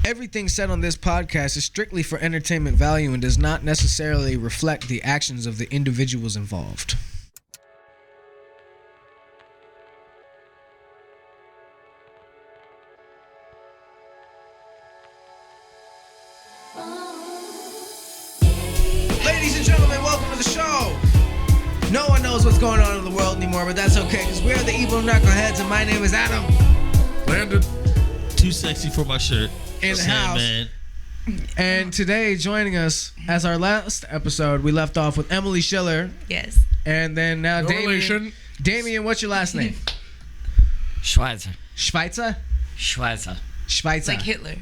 Everything said on this podcast is strictly for entertainment value and does not necessarily reflect the actions of the individuals involved. Ladies and gentlemen, welcome to the show. No one knows what's going on in the world anymore, but that's okay, because we're the YborKnuckleheads, and my name is Adam. Landon. Too sexy for my shirt. In the house. Man. And today, joining us, as our last episode, we left off with Emilie Schiller. Yes. And then now No Damion. relation. Damion, what's your last name? Schweizer. Schweizer? Schweizer. Schweizer. Like Hitler.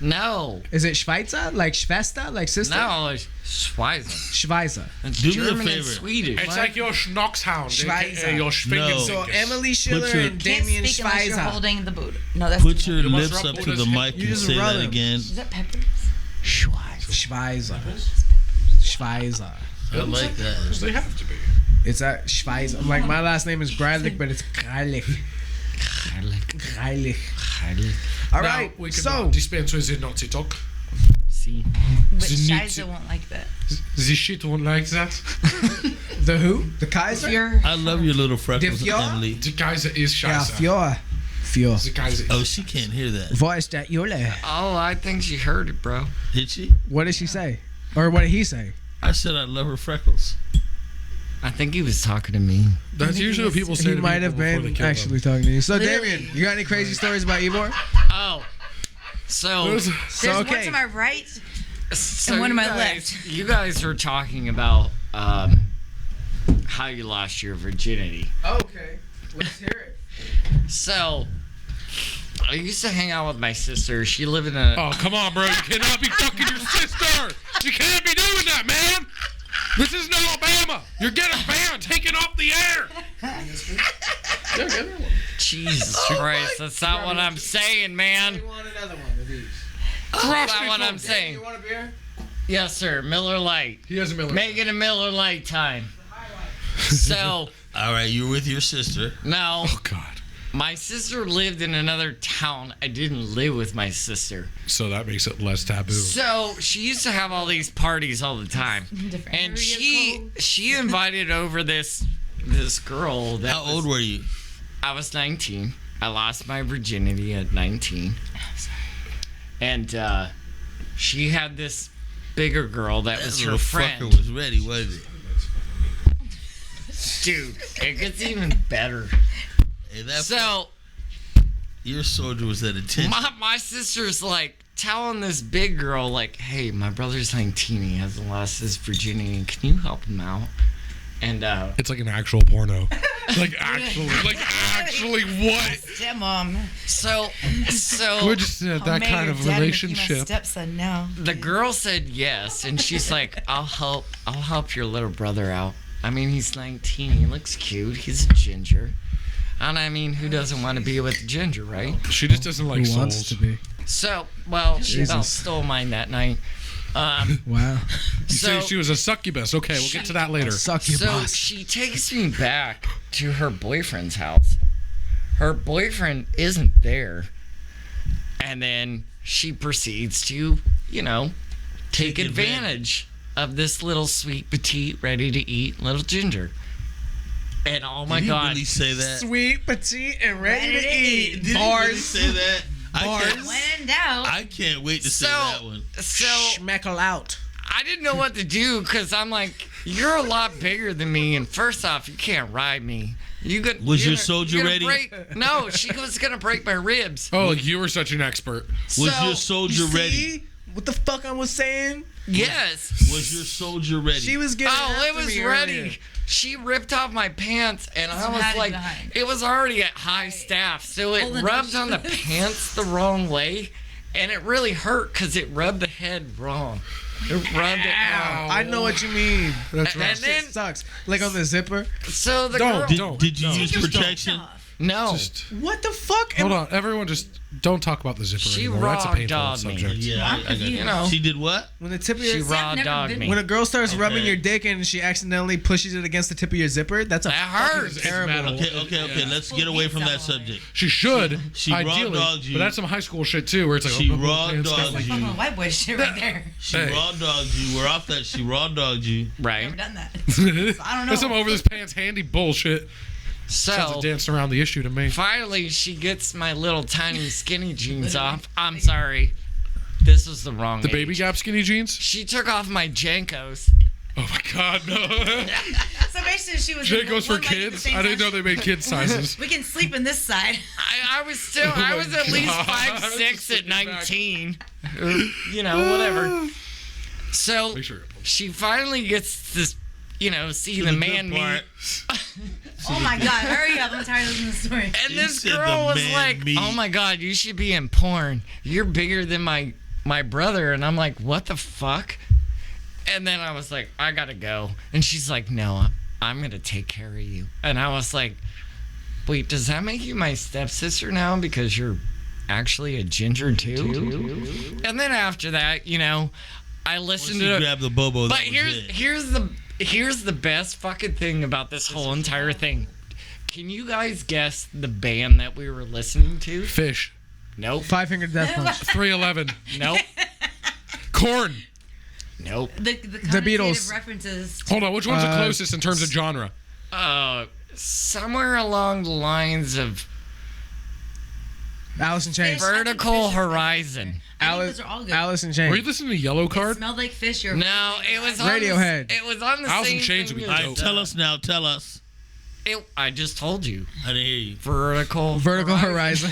No. Is it Schweizer? Like Schwester? Like sister? No, it's Schweizer. Schweizer. It's Do me a German and favor. Swedish. It's like your Schnoxhound. Schweizer. Your No. So Emilie Schiller Put your- and Can't Damion speak unless you're Schweizer. holding the boot. No, that's Put your You must lips rub up to the Buddha's mic You and just say rub that them. again. Is that peppers? Schweizer. Schweizer. I like that. They have to be. It's at Schweizer. Like, my last name is Greilich, but it's Greilich. Greilich. All Now, right, we can so... dispense with the Nazi talk. See. But The need Schweizer to- won't like that. The shit won't like that. The who? The If Kaiser? you're... I love your little freckles, Did y'all- Emily. The Kaiser is Ja, scheiße. Fjord. The Kaiser is Oh, she can't hear that. Wo ist der Jule? Oh, I think she heard it, bro. Did she? What did she say? Or what did he say? I said I love her freckles. I think he was talking to me. That's usually what people say He to might people have before they been kill them. actually talking to you. So, Literally. Damion, you got any crazy stories about Ybor? Oh. So, There's- So, There's okay. one to my right. so one to you my guys, left. You guys were talking about how you lost your virginity. Okay, let's hear it. So, I used to hang out with my sister. She lived in a... Oh, come on, bro. You cannot be fucking your sister. You can't be doing that, man. This isn't Alabama. You're getting banned, taken off the air. Jesus Christ, that's not what I'm saying, man. You want another one of these? That's not what I'm saying. You want a beer? Yes, sir. Miller Lite. He has a Miller. Make it a Miller Lite time. So, All right, you're with your sister. no, Oh, God. my sister lived in another town. I didn't live with my sister. So that makes it less taboo. So, she used to have all these parties all the time. Different And area code. she invited over this girl that How old were you? I was 19. I lost my virginity at 19. And she had this bigger girl that was That her little friend. fucker was ready, wasn't he? Dude, it gets even better. Hey, that So, your soldier was at attention. my sister's like telling this big girl, like, hey, my brother's 19. He hasn't lost his virginity. Can you help him out? And It's like an actual porno. Like actually what? Stepmom. so We're just that I'll kind marry of your dad and make you my relationship. stepson now. the girl said yes, and she's like, I'll help your little brother out. I mean, he's 19. He looks cute. He's a ginger. And I mean, who doesn't want to be with a ginger, right? She just doesn't like Who wants souls. to be? So, well, she Jesus. stole mine that night. Wow. You say So, she was a succubus. Okay, we'll get to that later. Suck your so boss. she takes me back to her boyfriend's house. Her boyfriend isn't there. And then she proceeds to, take advantage of this little sweet, petite, ready to eat little ginger. And oh my Did he God. really say that? Sweet, petite, and ready to eat. Did he really Bars. say that? Bars. When in doubt. I can't wait to say So, that one. so Schmeckle out. I didn't know what to do because I'm like, you're a lot bigger than me, and first off, you can't ride me. Was your soldier ready? No, she was gonna break my ribs. Oh, like you were such an expert. Was So, your soldier ready? See what the fuck I was saying? Yes. Was your soldier ready? She was getting Oh, it after was me ready. earlier. She ripped off my pants, and I was hiding like, behind. it was already at high staff, so it Hold the rubbed door on the pants the wrong way, and it really hurt because it rubbed the head wrong. It rubbed it wrong. I know what you mean. That's And right. then- It sucks. Like on the zipper. So the Don't. girl, Did you use Take your protection? pants off. No. What the fuck? Hold on, everyone, just don't talk about the zipper She anymore. That's a raw painful dogged me. subject. Yeah, I got You know. She did what? When the tip of She your raw never dogged been- me. when a girl starts Okay. rubbing your dick and she accidentally pushes it against the tip of your zipper, that's a That fucking hurts. terrible. Okay. Let's get away from that subject. She should, She raw ideally, dogged you. but that's some high school shit too, where it's like She oh, raw pants down. dogged Like you. fucking white boy shit right there. She Hey. raw dogged you. We're off that. She raw dogged you. Right. Never done that. I don't know. That's some over this pants handy bullshit. Sounds So like dancing around the issue to me. finally, she gets my little tiny skinny jeans off. I'm sorry. This was the wrong The age. baby gap skinny jeans? She took off my Jankos. Oh my god, no. So basically, she was. Jake in goes for one leg at the kids? same I didn't know time. they made kid sizes. We can sleep in this side. I was at least God. 5'6" at Take it back. 19. Or, you know, whatever. So Make sure you're she finally gets this, see the good man part. meat. Oh my god! Hurry up! I'm tired of listening to the story. And She this said girl the was man like, meat. "Oh my god, you should be in porn. You're bigger than my brother." And I'm like, "What the fuck?" And then I was like, "I gotta go." And she's like, "No, I'm gonna take care of you." And I was like, "Wait, does that make you my stepsister now because you're actually a ginger too?" And then after that, I listened She to. grabbed the bobo. But that was it. here's the best fucking thing about this whole entire thing. Can you guys guess the band that we were listening to? Fish. Nope. 5-finger death punch. 311. Nope. Corn. Nope. The Beatles. references. Hold on, which one's the closest in terms of genre? Somewhere along the lines of Alice in Chains. Fish. I think Vertical Fish is Horizon. I think those are all good. Alice in Were you Chains. listening to Yellow Card? Smelled like fish. You're No, it was on Radiohead. It was on the Alice in same Chains thing would be as, All right, tell us now. Tell us. I just told you. I didn't hear you. Vertical Horizon.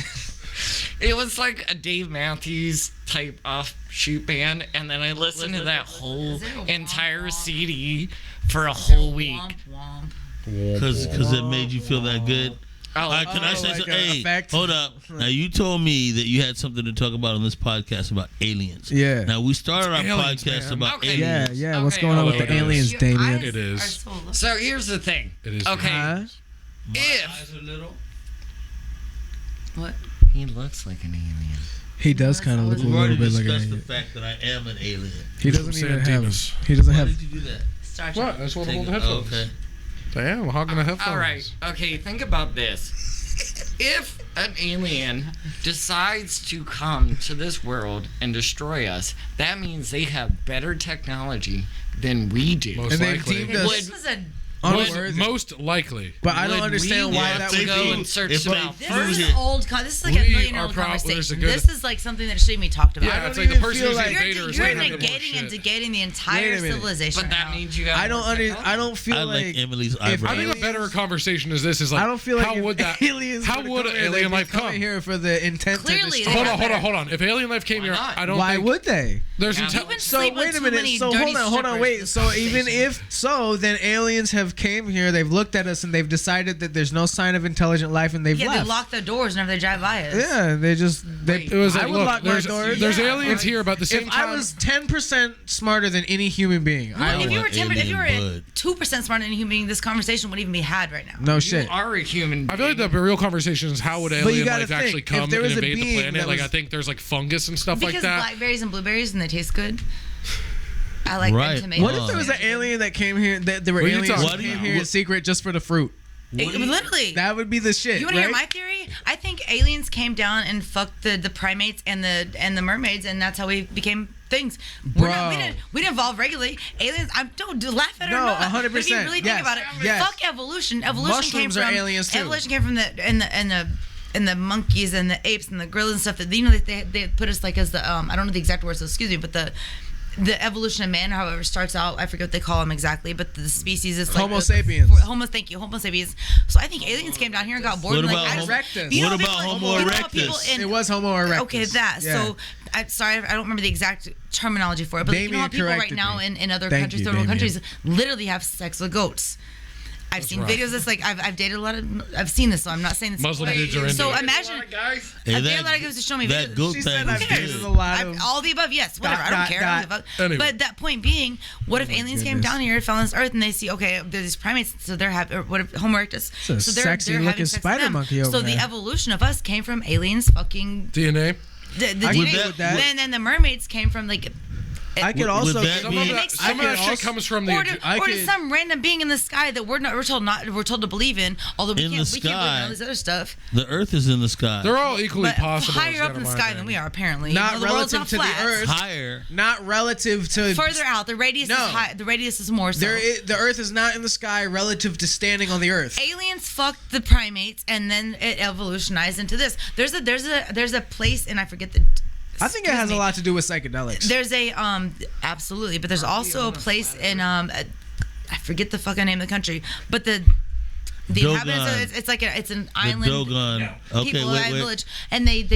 It was like a Dave Matthews type offshoot band, and then I listened to that whole Is it a womp entire womp? CD for a whole week. Womp womp. Because it made you feel that good. Oh, All right, can I say like something? a Hey, effect? hold up. Now, you told me that you had something to talk about on this podcast about aliens. Yeah. Now, we started our aliens, podcast man. about Okay. aliens. Yeah. What's Okay, going on okay, with the it is. aliens, Your Damion? eyes It is. are so low. So here's the thing. It is. Okay, Huh? My If- eyes are little. What? he looks like an alien. He does kind of look a We've little already bit like discussed an the alien. fact that I am an alien. He doesn't Sam even have. Demas. He doesn't Why have. did you do that? Star What? Trek. I just want to Take hold the it- headphones. okay. Damn, I'm hogging the headphones. All right. Okay, think about this. If an alien decides to come to this world and destroy us, that means they have better technology than we do. Most And they've likely. deemed Would- us This was a. unworthy. Most likely. But I don't Would understand we why want that to would go be. and search if them they out flew first? This is here- old. This is like We a million are old there's a conversation. good- This is like something that shouldn't be talked about. Yeah, I it's don't like the even person feel who's the like- invader is You're gonna have more negating and shit. negating the Wait entire a minute. civilization. But that right now. means you have I don't I don't feel I like. like Emily's if I eyebrows. think a better conversation is this: is like, I don't feel like how if would that? aliens How were to would come an here, they'd alien be life coming come? here for the intent Clearly, to they destroy? Hold on. If alien life came Why here, not? I don't Why think would they? there's Yeah. intel- You've been So sleeping wait with a too minute. many So dirty hold on, strippers wait. this So even conversation. if so, then aliens have came here. They've looked at us and they've decided that there's no sign of intelligent life, and they've Yeah, left. they lock their doors whenever they drive by us. Yeah, they just. Wait. it was I like, would look, lock my there's doors. there's Yeah. aliens here about the same If I time. was 10% smarter than any human being, I If would. you were want 10, if you were alien 2% smarter than a human being, this conversation wouldn't even be had right now. No you shit. are a human. I feel like being. the real conversation is how would you alien gotta life think, actually if come there and was a invade the being planet? that Like was- I think there's like fungus and stuff Because like that. blackberries and blueberries and they taste good. I like Right. them tomatoes. What if there was an alien that came here? That there were What are you aliens talking that came about? here in secret just for the fruit. Literally. That would be the shit. You want to hear right? my theory? I think aliens came down and fucked the primates and the mermaids, and that's how we became things. Bro. We didn't evolve regularly. Aliens, don't laugh at it or No, not. 100%. But if you really Yes. think about it, Yes. fuck evolution. Evolution came Mushrooms are from aliens, too. Evolution came from the monkeys and the apes and the gorillas and stuff. That they put us like as the I don't know the exact words, so excuse me, but the evolution of man, however, starts out. I forget what they call them exactly, but the species is like Homo sapiens. Thank you, Homo sapiens. So I think aliens came down here and got bored. What and about like, I Homo- just- erectus? you know What people about like- Homo you know how people erectus? in- It was Homo erectus. Okay, that. Yeah. So, sorry, I don't remember the exact terminology for it, but you know how Damion people right corrected now me. in other Thank countries, you, third world Damion. countries, literally have sex with goats. I've seen rough. videos. It's like I've dated a lot of. I've seen this, so I'm not saying this. Muslim dudes are into So it. imagine. guys. Hey, I've dated a lot of guys to show me that videos. goat She thing said was I've dated good. a lot of. All the above, yes, whatever. I don't care. I don't give a fuck. Anyway. But that point being, what if aliens came goodness. down here, fell on this earth, and they see, okay, there's these primates, so they're having, or what if Homo erectus? It's a So they're sexy-looking having sex with spider them. monkey over So the there. evolution of us came from aliens fucking. DNA. The I DNA. can get with that. Then the mermaids came from like. I could Would also. that Some be- of It that, makes some of that sense. shit comes from the. Or to some random being in the sky that we're told to believe in, although we In can't the believe in sky. all this other stuff. The Earth is in the sky. They're all equally But possible. higher up in the sky than we are, apparently. Not You know, the world's relative not to the flat. Earth. Higher. Not relative to. Further out, the radius No. is high. The radius is more so. The Earth is not in the sky relative to standing on the Earth. Aliens fucked the primates, and then it evolutionized into this. There's a place, and I forget the. I think it has a lot to do with psychedelics. There's a absolutely, but there's also a place in I forget the fucking name of the country, but the Dogon. inhabitants, it's like it's an The island. Dogon. Okay, People, wait. village, and they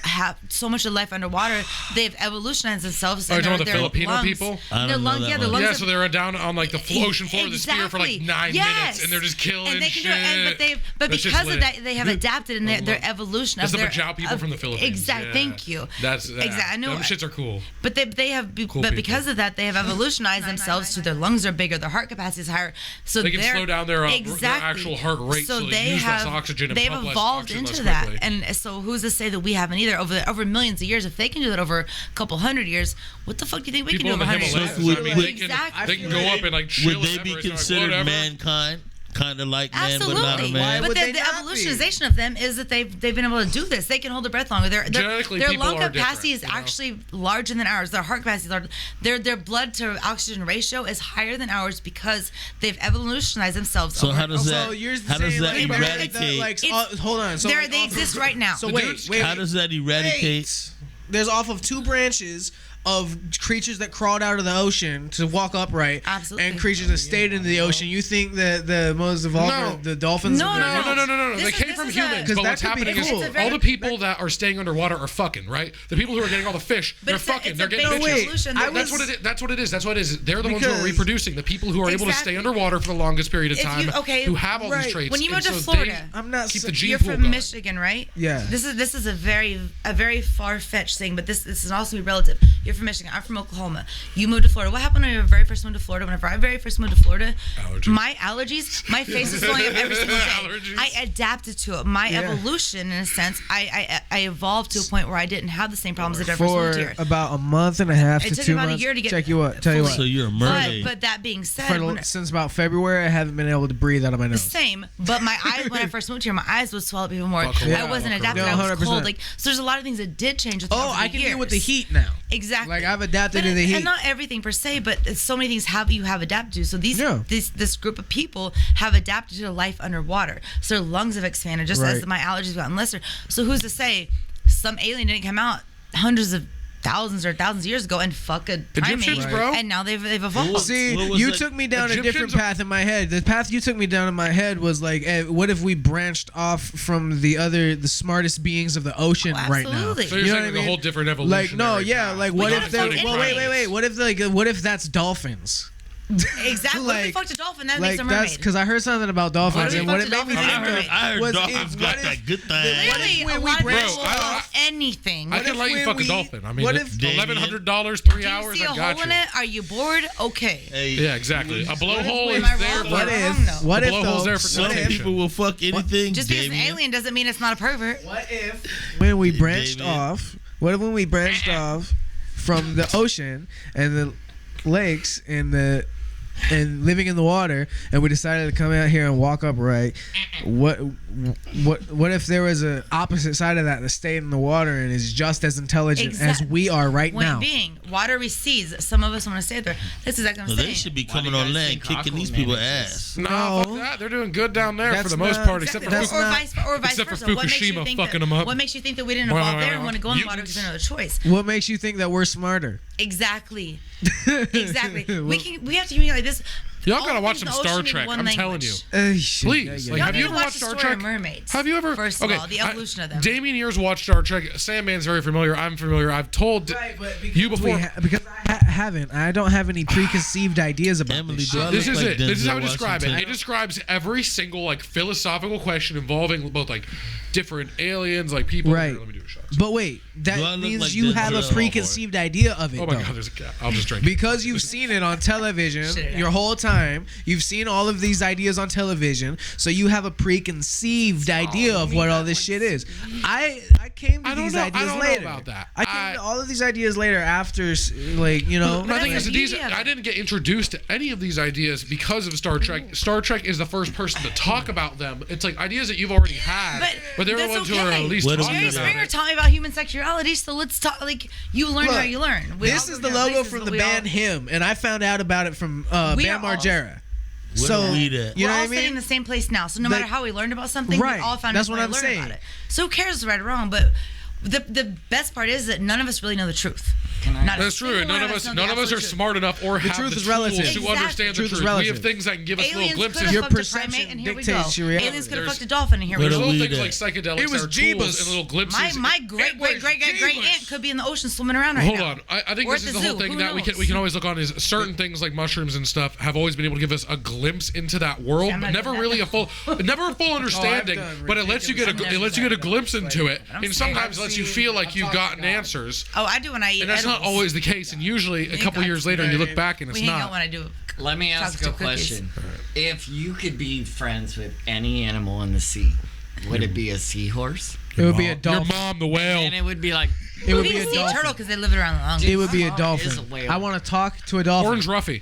have so much of life underwater. They've evolutionized themselves. Oh, you're and talking about the their Filipino lungs, people? I their don't know lungs, that yeah, their one. lungs. Yeah, are- so they're down on like the ocean floor of the sphere for like 9 minutes, and they're just killing and they can shit. do it, but That shit's because of lit. that, they have adapted in their evolution That's of the their Bajau people from the Philippines. Exactly. Yeah. Thank you. That's exactly. I know. Them shits are cool. But they have, Cool but people. because of that, they have evolutionized themselves to their lungs are bigger, their heart capacity is higher, so They can they're- slow down their exactly. actual heart rate, so they use less oxygen and they've pump less evolved oxygen into less that, quickly. and so who's to say that we haven't either? Over millions of years, if they can do that over a couple hundred years, what the fuck do you think we People can in do the over 100 Himalayas, years? So I mean, would- they can Exactly. go up and like chill. Would they be Everest, like, considered whatever. mankind? Kind of like man, but not a Absolutely, man? Why but would they the not be? evolutionization of them is that they've been able to do this. They can hold their breath longer. Genetically, Their people lung are capacity different, is you know? actually larger than ours. Their heart capacity is larger. Their blood to oxygen ratio is higher than ours because they've evolutionized themselves. So over- how does So that? you're How does saying, that like, eradicate? like, It's- hold on. So they like, off of- exist right now. So Dudes, wait. How does that eradicate? There's off of two branches of creatures that crawled out of the ocean to walk upright, Absolutely. and creatures that stayed in the ocean. You think that the most evolved No. are the dolphins? No, No. This They is- came this from is humans, a- but what's that could be happening cool. is It's a all the people that are staying underwater are fucking, right? The people who are getting all the fish, But they're it's a- fucking. it's They're a getting basic bitches. wait, solution I that That's was- what it is. That's what it is. That's what it is. They're the ones who are Because- reproducing. The people who are able to stay Exactly. underwater for the longest period of If time, you- okay, who have all right. these traits. When you and moved to so Florida, I'm not. keep the s- gene You're pool from going. Michigan, right? Yeah. This is a very far fetched thing, but this is also be relative. You're from Michigan. I'm from Oklahoma. You moved to Florida. What happened when you very first moved to Florida? Whenever I very first moved to Florida, Allergies. my allergies, my face is going up every single day. Allergies. I adapted to it. My evolution, in a sense, I evolved to a point where I didn't have the same problems that I first for moved here. about a month and a half It to took 2 about a months. year to get Tell you what. So you're a mermaid. But that being said, Since about February, I haven't been able to breathe out of my nose. same, but my eyes when I first moved here, my eyes would swell up even more. Buckle I up, wasn't buckle adapted. up. I was 100%. cold. Like so, there's a lot of things that did change. With Oh, over I the can years. deal with the heat now. Exactly. Like, I've adapted But to the heat. and not everything per se, but so many things you have adapted to. So Yeah. this group of people have adapted to life underwater. So their lungs have expanded just as Right. my allergies have gotten lesser. So who's to say some alien didn't come out hundreds of thousands of years ago and fuck a primate, Egyptians, bro. and now they've evolved. See, What was you that? took me down a different Egyptians- path in my head. The path you took me down in my head was like, what if we branched off from the smartest beings of the ocean Oh, right now? absolutely. So you're You know saying what I like a mean? whole different Like, evolution. no, yeah, like what if gotta they? fuck Well, wait. What if that's dolphins? Exactly. What if we Like- fucked a dolphin? That Like makes a that's mermaid. because I heard something about dolphins, What if and we what fucked it a made me dolphin? think of I heard was dolphins if- got what if- that good thing. Literally, when a we lot of branched people off- will anything. I What can if let you when fuck a we- dolphin. I mean, what if- $1,100, 3 Do you hours, see a I got hole in you. it? Are you bored? Okay. Hey, Yeah, exactly. A blowhole Am is I there wrong? for. What I if? don't know. What The if blowhole's though? there for some What if? television. people will fuck anything. Just because it's an Damion. alien doesn't mean it's not a pervert. What if when we branched David. off? What if when we branched off from the ocean and the lakes and living in the water, and we decided to come out here and walk upright? What if there was an opposite side of that stayed in the water and is just as intelligent as we are right Point now? being, water recedes. Some of us want to stay there. That's exactly what So I'm they saying. should be Why coming do you on guys land think kicking these cockle people manages? ass. No, No. fuck that. They're doing good down there for That's the most not- part, except for that's Fukushima. not- or vice Except for versa. What makes you Fukushima think fucking that, them up. What makes you think that we didn't evolve there and want to go in the water because there's no other choice? What makes you think that we're smarter? Exactly. Exactly. We have to communicate like this. Y'all All gotta watch things some in the Star ocean in Trek. one I'm telling language. you. Please. Like, Y'all have need you to ever watch watched the Star story Trek? of mermaids. Have you ever? First of all, the evolution of them. Damion years watched Star Trek. Sandman's very familiar. I'm familiar. I've told you before. Because I haven't. I don't have any preconceived ideas about Emily, this do I shit. This look is like it. This is how I Denzel describe it. Washington? It describes every single like philosophical question involving both like different aliens, like people. Right. Here, let me do a shot. But wait, Do I that look means like you have a Denzel? preconceived idea of it, Oh my though. god, there's a cat. I'll just drink. Because you've seen it on television your whole time. You've seen all of these ideas on television, so you have a preconceived idea of what all this shit is. I came to I don't these know. ideas I don't later. know about that. I came to all of these ideas later after, like, you know. My thing that's is, the these beauty of it. I didn't get introduced to any of these ideas because of Star Trek. Star Trek is the first person to talk about them. It's like ideas that you've already had, but they're the that's ones who are okay. at least What do talking we Jerry do? about Springer it. taught me about human sexuality, so let's talk. Like, you learn Look, how you learn. We This all is go the to our logo places, from but the we band all- Him, and I found out about it from We Bam are all- Margera. Where So, are we at? you know We're what all I mean? sitting in the same place now, so no The- matter how we learned about something, Right. we all found That's out what how I'm we learned saying. about it. So who cares right or wrong? But the best part is that none of us really know the truth. Can I? Not a That's true. single And none one of us, know none the of us are absolute truth. smart enough or have truth the is tools relative. to Exactly. understand the Truth is truth. We relative. have things that can give us little Aliens could glimpses. have Your fucked a perception primate, and here we go. dictates your reality. Aliens could have There's- fucked a dolphin, and here we Where There's do go. little we things like at? psychedelics It was that are tools Jeebus. and little glimpses. My great aunt could be in the ocean swimming around right Hold now. on. I think Or this at is the the whole zoo. thing Who that we knows? can always look on is certain things like mushrooms and stuff have always been able to give us a glimpse into that world, I'm but not never doing really that. never a full understanding. done But it lets you get ridiculous it lets you get a glimpse into it, I'm and saying sometimes I've lets you feel like you've gotten answers. Oh, I do when I eat And that's not edibles. always the case. And usually, a couple got years to. later, you look back and it's We hang out not. when I do. Let me ask a Chocolate chip question. If you could be friends with any animal in the sea, would it be a seahorse? It would be a Your dolphin. mom, the whale. And it would be like It would Maybe be a sea dolphin. turtle because they live around the long. It would be a Mom is dolphin. a whale. I want to talk to a dolphin. Orange Ruffy.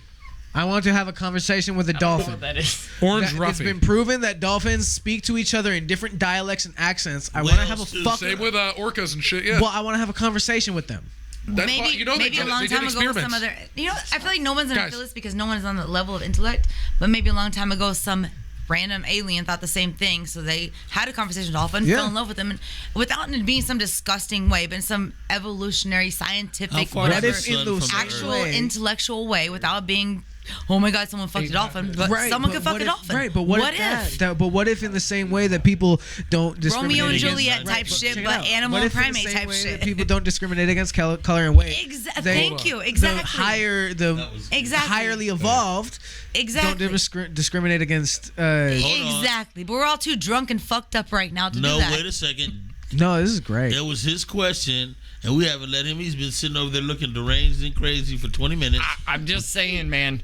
I want to have a conversation with a I don't know dolphin. what that is. Orange It's Ruffy. been proven that dolphins speak to each other in different dialects and accents. I want to have a Whales do. fuck. Same with orcas and shit. Yeah. Well, I want to have a conversation with them. That's why, Maybe, you know, maybe they a did, long they did time ago, some experiments. other. You know, I feel like no one's gonna Guys. feel this because no one is on the level of intellect. But maybe a long time ago, some random alien thought the same thing, so they had a conversation with a dolphin, Yeah. fell in love with them, and without it being some disgusting way, but in some evolutionary, How scientific, far What is the if in sun those from the actual Earth? way- intellectual way, without being, oh my god, someone fucked a dolphin, but someone could but fuck what a if- dolphin. Right, but what if? But what if in the same way that people don't discriminate Romeo and against- Juliet type but shit, check it but out. animal What and if in the primate same type way that shit. people don't discriminate against color and weight. Thank you. Exactly. The higher the Exactly. highly evolved Exactly. don't discriminate against. on. Exactly. But we're all too drunk and fucked up right now to do No, that. wait a second. No, this is great. That was his question, and we haven't let him. He's been sitting over there looking deranged and crazy for 20 minutes. I'm just saying, man.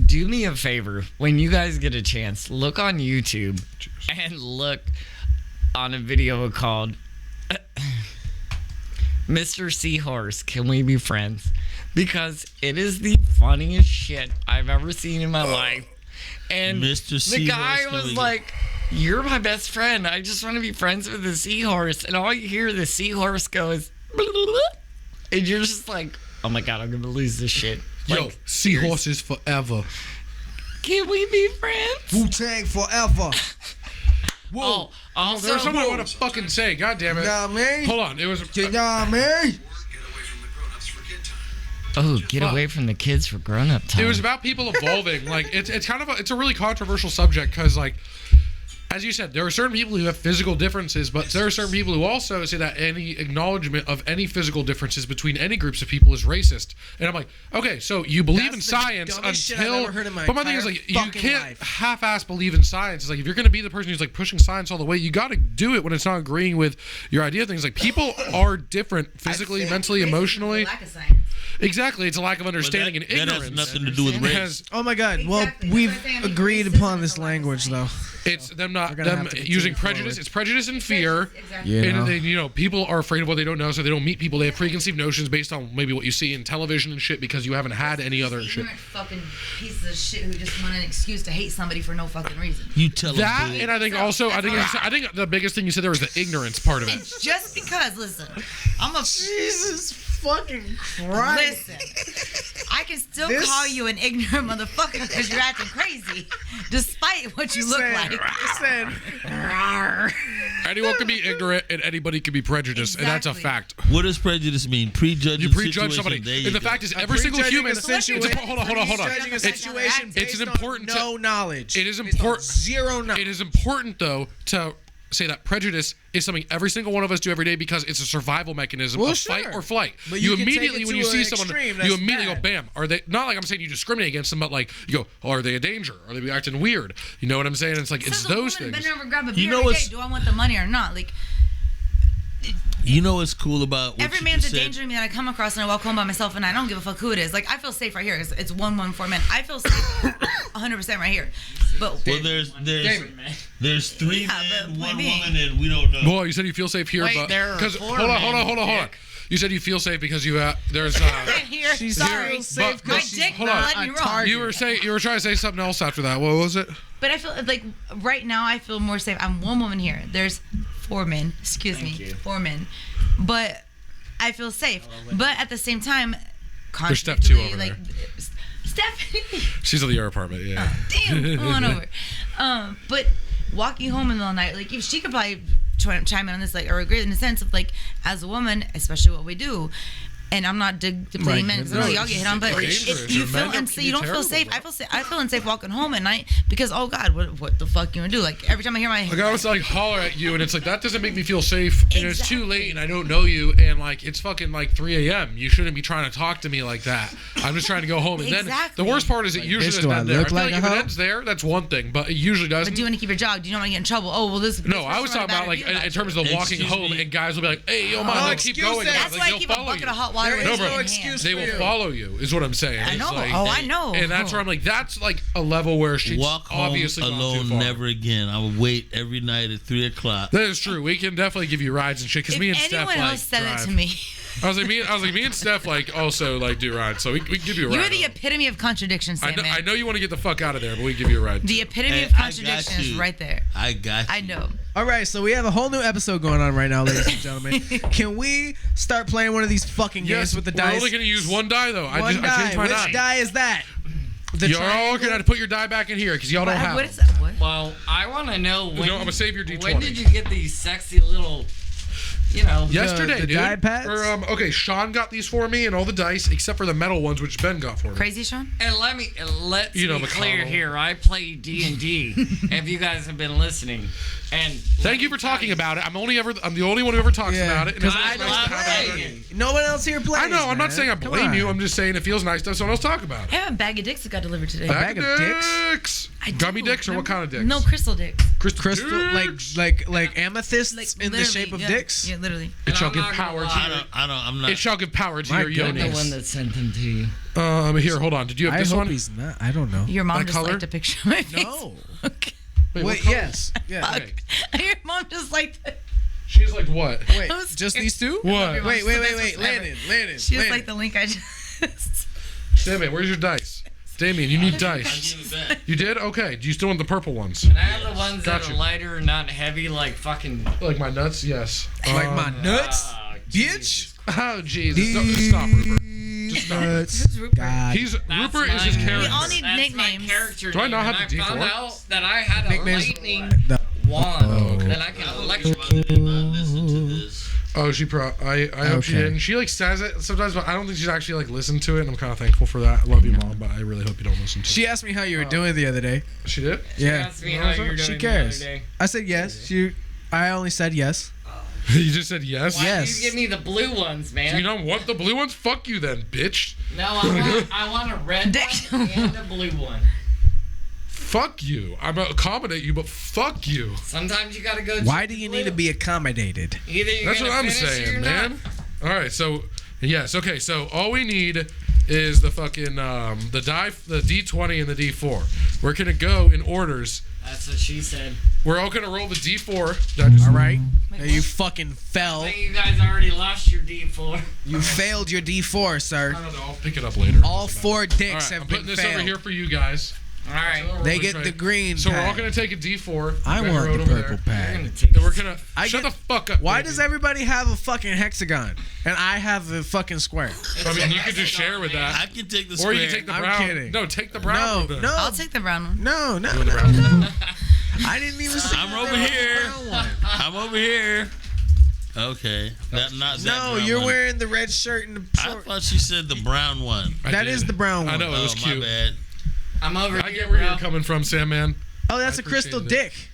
Do me a favor when you guys get a chance. Look on YouTube and look on a video called "Mr. Seahorse, Can We Be Friends?" Because it is the funniest shit I've ever seen in my life. And Mr. the Seahorse, guy can was we- like, "You're my best friend. I just want to be friends with the seahorse." And all you hear the seahorse goes, and you're just like, "Oh my god, I'm gonna lose this shit." Yo, Like, seahorses forever. can we be friends? Wu-Tang forever. Oh, also, There's something I want to fucking say. God damn it. Know what I mean? Hold on. It was. You know what I mean? oh, get away from the kids for grown-up time. It was about people evolving. Like it's kind of it's a really controversial subject because like, as you said, there are certain people who have physical differences, but there are certain people who also say that any acknowledgement of any physical differences between any groups of people is racist. And I'm like, okay, so you believe That's in the science dumbest shit I've until. ever heard in my But my thing is entire like, you fucking can't life. half-ass believe in science. It's like if you're gonna be the person who's like pushing science all the way, you got to do it when it's not agreeing with your idea of things. Like people are different physically, mentally, emotionally. Lack of science. Exactly, it's a lack of But understanding and that ignorance. has nothing to do with It race. has- Oh my God. Well, Exactly. we've That's what I'm saying. agreed Racism upon is this a lack of language, though. science. It's them not We're gonna them have to continue using prejudice. forward. It's prejudice and fear. Exactly. You And know. then, people are afraid of what they don't know, so they don't meet people. They have preconceived notions based on maybe what you see in television and shit because you haven't had any other shit. Ignorant fucking pieces of shit who just want an excuse to hate somebody for no fucking reason. You tell That him. and I think also I think the biggest thing you said there was the ignorance part of it. It's just because, listen, I'm a Jesus fucking Christ. listen. I can still This- call you an ignorant motherfucker because you're acting crazy, despite what you look like. Anyone can be ignorant and anybody can be prejudiced, and that's a Exactly. fact. What does prejudice mean? Prejudging You prejudge situation? somebody, There you and the go. fact is, every single human. Situation, Hold on. Prejudging a It's situation it's based an on important. no knowledge. It is Based on important. Zero knowledge. It is important though to say that prejudice is something every single one of us do every day because it's a survival mechanism of fight or flight. But you can take immediately, it when to you see an someone, extreme, you that's immediately bad. go, bam. Are they, not like I'm saying you discriminate against them, but like, you go, oh, are they a danger? Are they acting weird? You know what I'm saying? It's like, it's Says a those woman things. bend over, grab a beer know every what's- day. Do I want the money or not? Like, You know what's cool about what every you man's just a said? danger to me that I come across and I walk home by myself and I don't give a fuck who it is. Like, I feel safe right here. It's 114 men. I feel safe 100% right here. But Well, there's 3 Yeah, but men, 1 point being- woman, and we don't know. Boy, you said you feel safe here, Wait, but there are because 4 hold men, on. You said you feel safe because you there's right here. She's Sorry. so safe But- My because she's dick hold on. led me a wrong. target. you were trying to say something else after that. What was it? But I feel like right now I feel more safe. I'm one woman here. There's 4 men. Excuse Thank me. you. 4 men. But I feel safe. But at the same time, There's step 2 over like, Stephanie. She's at the air apartment. Yeah. Damn, come on over. But walking home in the middle of the night, like if she could probably chime in on this, like, or agree in the sense of like, as a woman, especially what we do. And I'm not blaming men because I know y'all get hit on, but Dangerous. if you feel Men can unsafe, be you don't feel terrible, safe. bro. I feel unsafe walking home at night because oh God, what the fuck you gonna do? Like every time I hear my Like I was like holler at you, and it's like that doesn't make me feel safe. And it's too Exactly. late, and I don't know you, and like it's fucking like 3 a.m. You shouldn't be trying to talk to me like that. I'm just trying to go home, and then Exactly. the worst part is it usually bitch, doesn't do I end there. I look feel like like a if it hoe? ends there, that's one thing, but it usually doesn't. but do you want to keep your job? Do you not want to get in trouble? Oh well, this. No, I was talking about like in terms of the walking Excuse home, me? and guys will be like, "Hey, yo, man, Oh, like, keep excuse going." that. That's Like, why I they'll keep a follow bucket you. of hot water. There in is my no hand. excuse They for will you. follow you, is what I'm saying. I It's know. like- Oh, I know. And that's where I'm like, that's like a level where she's Walk home obviously gone too alone far. never again. I will wait every night at 3 o'clock. That is true. We can definitely give you rides and shit. Because If me and anyone Steph else like said drive. it to me, I was like, me and Steph like also like do rides, so we can give you a ride. you are the epitome of contradiction, I Sam. know, I know you want to get the fuck out of there, but we can give you a ride. The epitome Hey, of I got contradiction is you. right there. I got you. I know. All right, so we have a whole new episode going on right now, ladies and gentlemen. Can we start playing one of these fucking games with the we're dice? only gonna use one die though. One I die. changed my Which die. die is that? The You're all triangle? gonna put your die back in here because y'all don't have What them. is that? What? Well, I want to know when. No, I'm gonna save your D20. When did you get these sexy little, you know? Yesterday, the dude. die pads? Or, okay, Sean got these for me and all the dice except for the metal ones, which Ben got for me. Crazy, Sean? And let's You know, be clear McConnell. here. I play D&D. If you guys have been listening, and Thank you for talking about it. I'm the only one who ever talks Yeah, about it. And 'cause it's I nice don't to have play. it. No one else here plays. I know. I'm not man. saying I Come blame on. you. I'm just saying it feels nice to have someone else talk about I it. have a bag of dicks that got delivered today. bag of dicks? I Gummy do. dicks or what kind of dicks? No, crystal dicks. Crystal, dicks. like amethysts Like in the literally, shape of yeah. dicks. Yeah, literally. It shall I'm give not gonna power to lie. I'm not. It shall give power to My your I'm the yonis. one that sent them to you. Here, hold on. Did you have I this hope one? he's not. I don't know. Your mom That just color? liked a picture of my face. No. Okay. Wait, what Wait, color? yes. Yeah. Okay. Your mom just liked it. She's like what? Wait, I was just scared. these two? What? Wait, Mom's wait, the wait, best wait. person ever. Landon. She just Landon. liked the link I just. Damion, where's your dice? Damion, you need I'll dice. give it back. You did? Okay. Do you still want the purple ones? And I have the ones that Gotcha. are lighter, not heavy, like fucking. Like my nuts? Yes. Like my nuts, Ah, bitch. Jesus. Oh, Jesus. No, stop, Rupert. These nuts. Who's Rupert? God. He's That's Rupert is his my- character. We all need That's nicknames. my character Do I not name, have and the I found D4? out that I had a Nicknames. lightning The- wand Oh. that I can electrocute. Did not listen to this. Oh, I hope she Okay. didn't. She like says it sometimes, but I don't think she's actually like listened to it, and I'm kind of thankful for that. I love you, Mom, but I really hope you don't listen to She asked me how you were doing the other day. it. She did? Yeah. Ask me What how was you're it? doing She the cares. other day. I said yes. I only said yes. You just said yes? Why Yes. did you give me the blue ones, man? Do you not want the blue ones? Fuck you then, bitch. No, I want a red one and a blue one. Fuck you. I'm gonna accommodate you, but fuck you. Sometimes you gotta go. Why to do you blue. need to be accommodated? Either you're That's gonna what I'm finish or saying, you're man. not. All right, so yes, okay, so all we need is the fucking the D20 and the D4. We're gonna go in orders. That's what she said. We're all gonna roll the D4. Did I just- All right. Wait, Now you what? fucking I fell. think you guys already lost your D4. You failed your D4, I sir. don't know. I'll pick it up later. All Doesn't 4 matter. dicks All right, have I'm been putting this failed. over here for you guys. All right. They get the green So we're all pad. gonna take a D4. I Ben want wrote the over purple there. You're gonna pad. take Then we're gonna I shut get- the fuck up. Why baby. does everybody have a fucking hexagon and I have a fucking square? I mean, you could just share with that, I can take the or square. you can take the I'm brown. kidding. No, take the brown. one then. No, I'll take the brown one. no, no, the no, brown no. I didn't even say I'm over there was a here. brown one. I'm over here. Okay. Not that No, brown you're one. wearing the red shirt and the I short. thght she said the brown one. I That did. is the brown one. I know it was Oh, cute. my bad. I'm over I here, get where bro. you're coming from, Sam, man. Oh, that's I a crystal appreciate dick.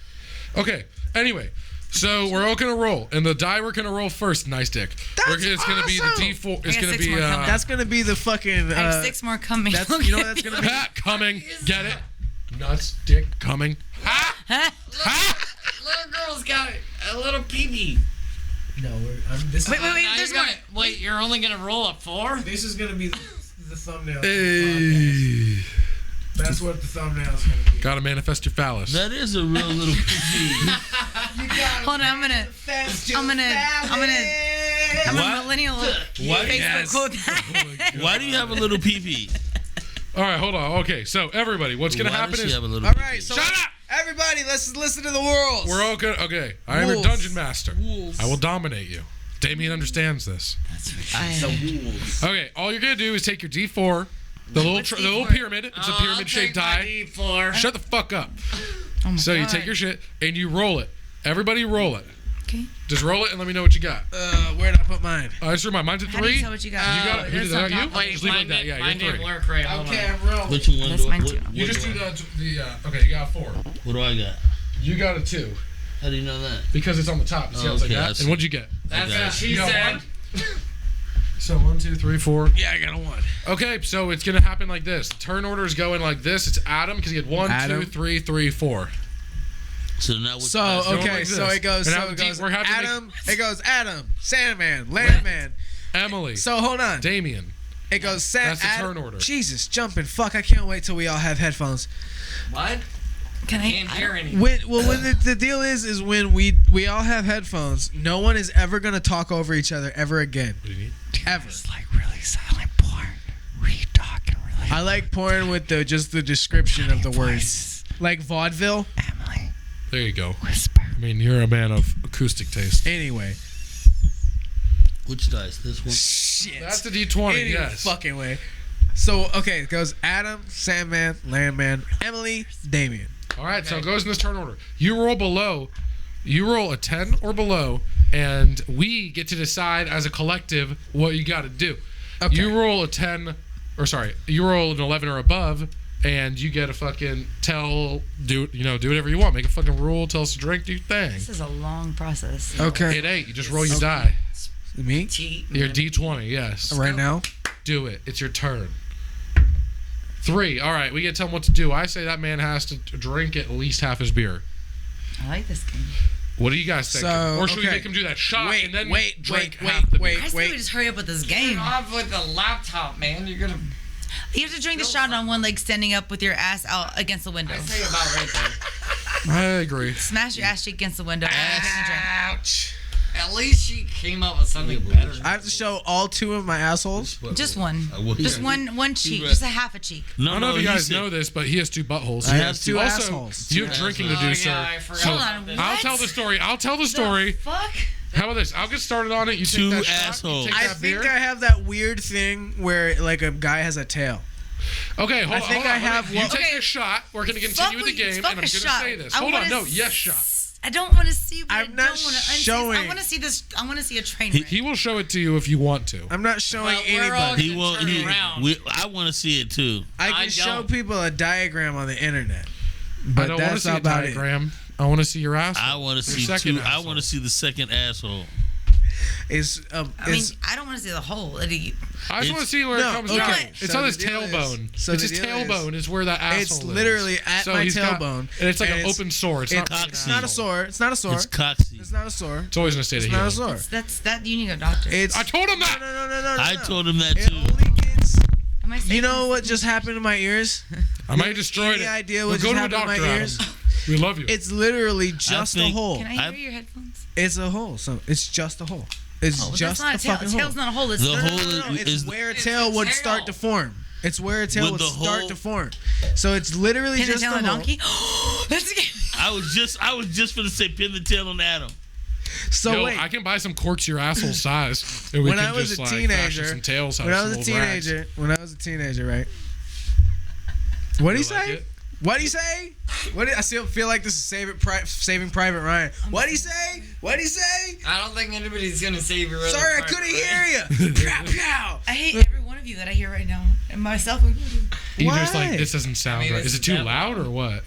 Okay. Anyway, So we're all gonna roll, and the die we're gonna roll first. Nice dick. It's gonna be the D4. It's I got gonna 6 be. more coming. That's gonna be the fucking. I have 6 more coming. That's you know what that's gonna be. Ha, coming. Get it? Nuts, dick, coming. Ha! Ha! Little girl's got a little peepee. No, this. Wait, Now there's you're more. Wait, you're only gonna roll a 4? This is gonna be the thumbnail. Hey. That's what the thumbnail's gonna be. Gotta manifest your phallus. That is a real little pee. Hold on, I'm gonna Why- millennial Why, Facebook quote that. why do you have a little pee? All right, hold on. Okay, so everybody, what's gonna Why happen does she is have a little All pee-pee? right, so shut up. everybody, let's listen to the rules. We're all good. Okay, I am your Wolves. dungeon master. Wolves. I will dominate you. Damion understands this. Okay, all you're gonna do is take your D4, the little pyramid. It's a pyramid-shaped die. D4. Shut the fuck up. Oh my So you God. take your shit and you roll it. Everybody roll it. Okay. Just roll it and let me know what you got. Where did I put mine? Just remind mine's a How do you 3. tell what you got? You got it. Who did that? You? Wait, Just leave it like mine that. Yeah, mine you're didn't 3. work right. Hold on. I'm rolling. Which one That's do mine what, too. You what just do do I- the okay, you got a 4. What do I got? You got a 2 How do you know that? because it's on the top. You see how it's like Okay, I that? see. And what'd you get? That's Okay. what she You got said. 1? So 1, 2, 3, 4. Yeah, I got a 1. Okay, so it's gonna happen like this. Turn order is going like this. It's Adam because he had 1, Adam. 2, 3, 3, 4. So now what? So going okay, like so this. it goes. And So now it goes. we're having to Adam. It goes Adam, Sanman, Landman. Emilie, So hold on. Damien. It goes That's the turn order. Jesus, jumping. Fuck! I can't wait till we all have headphones. What? Can I? Can't hear anything. When the deal is when we all have headphones, no one is ever gonna talk over each other ever again. What do you need? Ever. It's like really silent porn. Were you talking really? I like porn with the description of the words, like vaudeville. Emily, There you go. whisper. I mean, you're a man of acoustic taste. Anyway, Which dice? This one. shit. That's the D20, Any yes. fucking way. So okay, it goes Adam, Sanman, Landman, Emilie, Damion. All right, so it goes in this turn order. You roll below. You roll a 10 or below, and we get to decide as a collective what you got to do. Okay. You roll a 10, or sorry, you roll an 11 or above, and you get to fucking do whatever you want. Make a fucking rule, tell us to drink, do your thing. This is a long process. Okay. It ain't. You just roll your die. Me? Cheat. Your D20, yes. Right now? Do it. It's your turn. 3. All right, we get to tell him what to do. I say that man has to drink at least half his beer. I like this game. What do you guys think? So, Or should we okay. make him do that shot and then drink wait, half the wait. beer? I say we just hurry up with this Get game. off with the laptop, man. You're gonna. You have to drink the shot on one leg, standing up with your ass out against the window. I say about right there. I agree. Smash your ass cheek against the window. And take a drink. Ouch. At least she came up with something better. I have to show all 2 of my assholes. Just one. Well, Just yeah. one cheek. right. Just a half a cheek. I don't know if you he guys said- know this, but he has 2 buttholes. I have 2 also, assholes. you have drinking to do, Oh, sir. yeah, I forgot So Hold about on, this. what? I'll tell the story. I'll tell the story. Fuck. How about this? I'll get started on it. You take 2 that shot, you assholes. take I that think beer. I have that weird thing where like a guy has a tail. Okay, hold I on. think hold I on. have You one- take Okay. this shot. We're going to Fuck continue with the what you- game, fuck and I'm a going to shot. say this. I Hold on. wanna No, yes, shot. I don't want to see. But I'm I don't not want to showing. I want to see this. I want to see a train He, wreck. he will show it to you if you want to. I'm not showing Well, we're all anybody. He won't. Turn around. I want to see it too. I I can show don't. people a diagram on the internet, I but don't want to that's see a about it. diagram. I want to see your ass. I want to Your see second 2. I asshole. want to see the second asshole. It's I mean, it's I don't want to see the whole. I just want to It's- see where no, it comes okay. down. So It's on the his deal is- tailbone. so It's the his deal tailbone is where that asshole it's is. literally at So my he's got- tailbone, and it's like and an open sore. It's not. It's not a sore. It's not a sore. It's coxy. It's not a sore. It's always in a state It's of not a healing. sore. That's that. You need to go to a doctor. It's I told him that. no. I told him that It too. only gets. Am I saying You know this? what just happened to my ears? I might have destroyed Any it. idea Well, what go just to a happened to doctor, my Adam. ears? We love you. It's literally just a think- hole. Can I I'm- hear your headphones? It's a hole. So it's just a hole. It's Oh, just that's not a a tail. fucking A tail's hole. not a hole. It's The No, hole no. It's is where a It's tail the would tail. start to form. It's where a tail With would the start hole- to form. So it's literally Pin the just tail a on a hole. donkey. That's I was just gonna say pin the tail on Adam. So Yo, wait, I can buy some corks your asshole size, and we when can I was just a like fashion teenager, some tails. when I was a teenager, right? What do you say? It? What do you say? I still feel like this is Saving Private Ryan. What do you say? What do you say? I don't think anybody's gonna save your. Sorry, I couldn't hear you. Pow, pow. I hate every one of you that I hear right now, and myself included. You just like Why? this doesn't sound I mean, right. this Is it is too that loud loud. or what?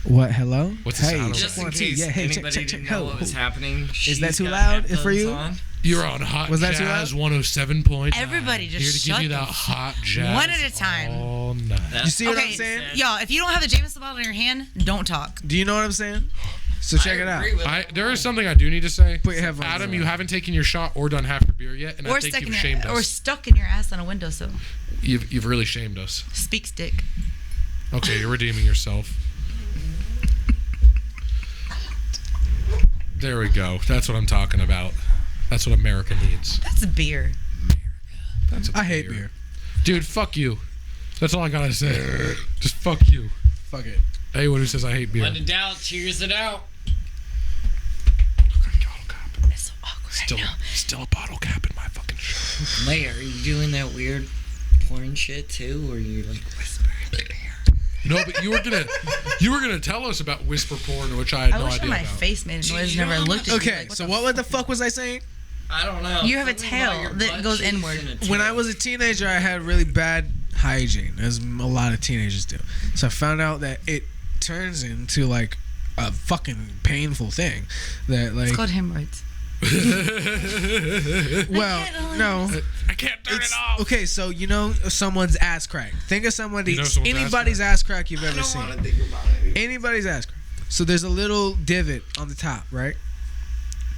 What? Hello? What's the hey, sound? Just in 1, 2, case yeah, hey, anybody check, didn't ho, know what was ho. happening. Is that she's too got loud for headphones you? on. You're on Hot Was that too Jazz loud? 107.9. Everybody just Here to shut give you the that hot jazz one at a time. all night. You see what Okay, I'm saying? y'all, if you don't have the Jameson bottle in your hand, don't talk. Do you know what I'm saying? So check it out. agree with There is something I do need to say. Put your headphones Adam, on. you haven't taken your shot or done half your beer yet, and I Or think stuck you've in shamed your, or us. stuck in your ass on a windowsill. You've really shamed us. Speak stick. Okay, you're redeeming yourself. There we go. That's what I'm talking about. That's what America needs. That's beer. That's a I hate beer. Dude, fuck you. That's all I gotta say. Just fuck you. Fuck it. Anyone who says I hate beer. When in doubt, cheers it out. It's so awkward Still, right now. still a bottle cap in my fucking shirt. Wait, are you doing that weird porn shit too, or you like whispering? No, but you were gonna tell us about whisper porn, which I had I no wish idea my about. face made a noise. you Never know looked at you. Okay, Like, so what the fuck was I saying? I don't know. You have a Something about tail your that butt goes cheeks inward. and a When I tail. was a teenager, I had really bad hygiene, as a lot of teenagers do. So I found out that it turns into like a fucking painful thing. That like, It's called hemorrhoids. well, no. I can't turn it off. Okay, so you know someone's ass crack. Think of somebody, You know someone's ass anybody's ass crack you've I ever don't seen. want to think about it. Anybody's ass crack. So there's a little divot on the top, right?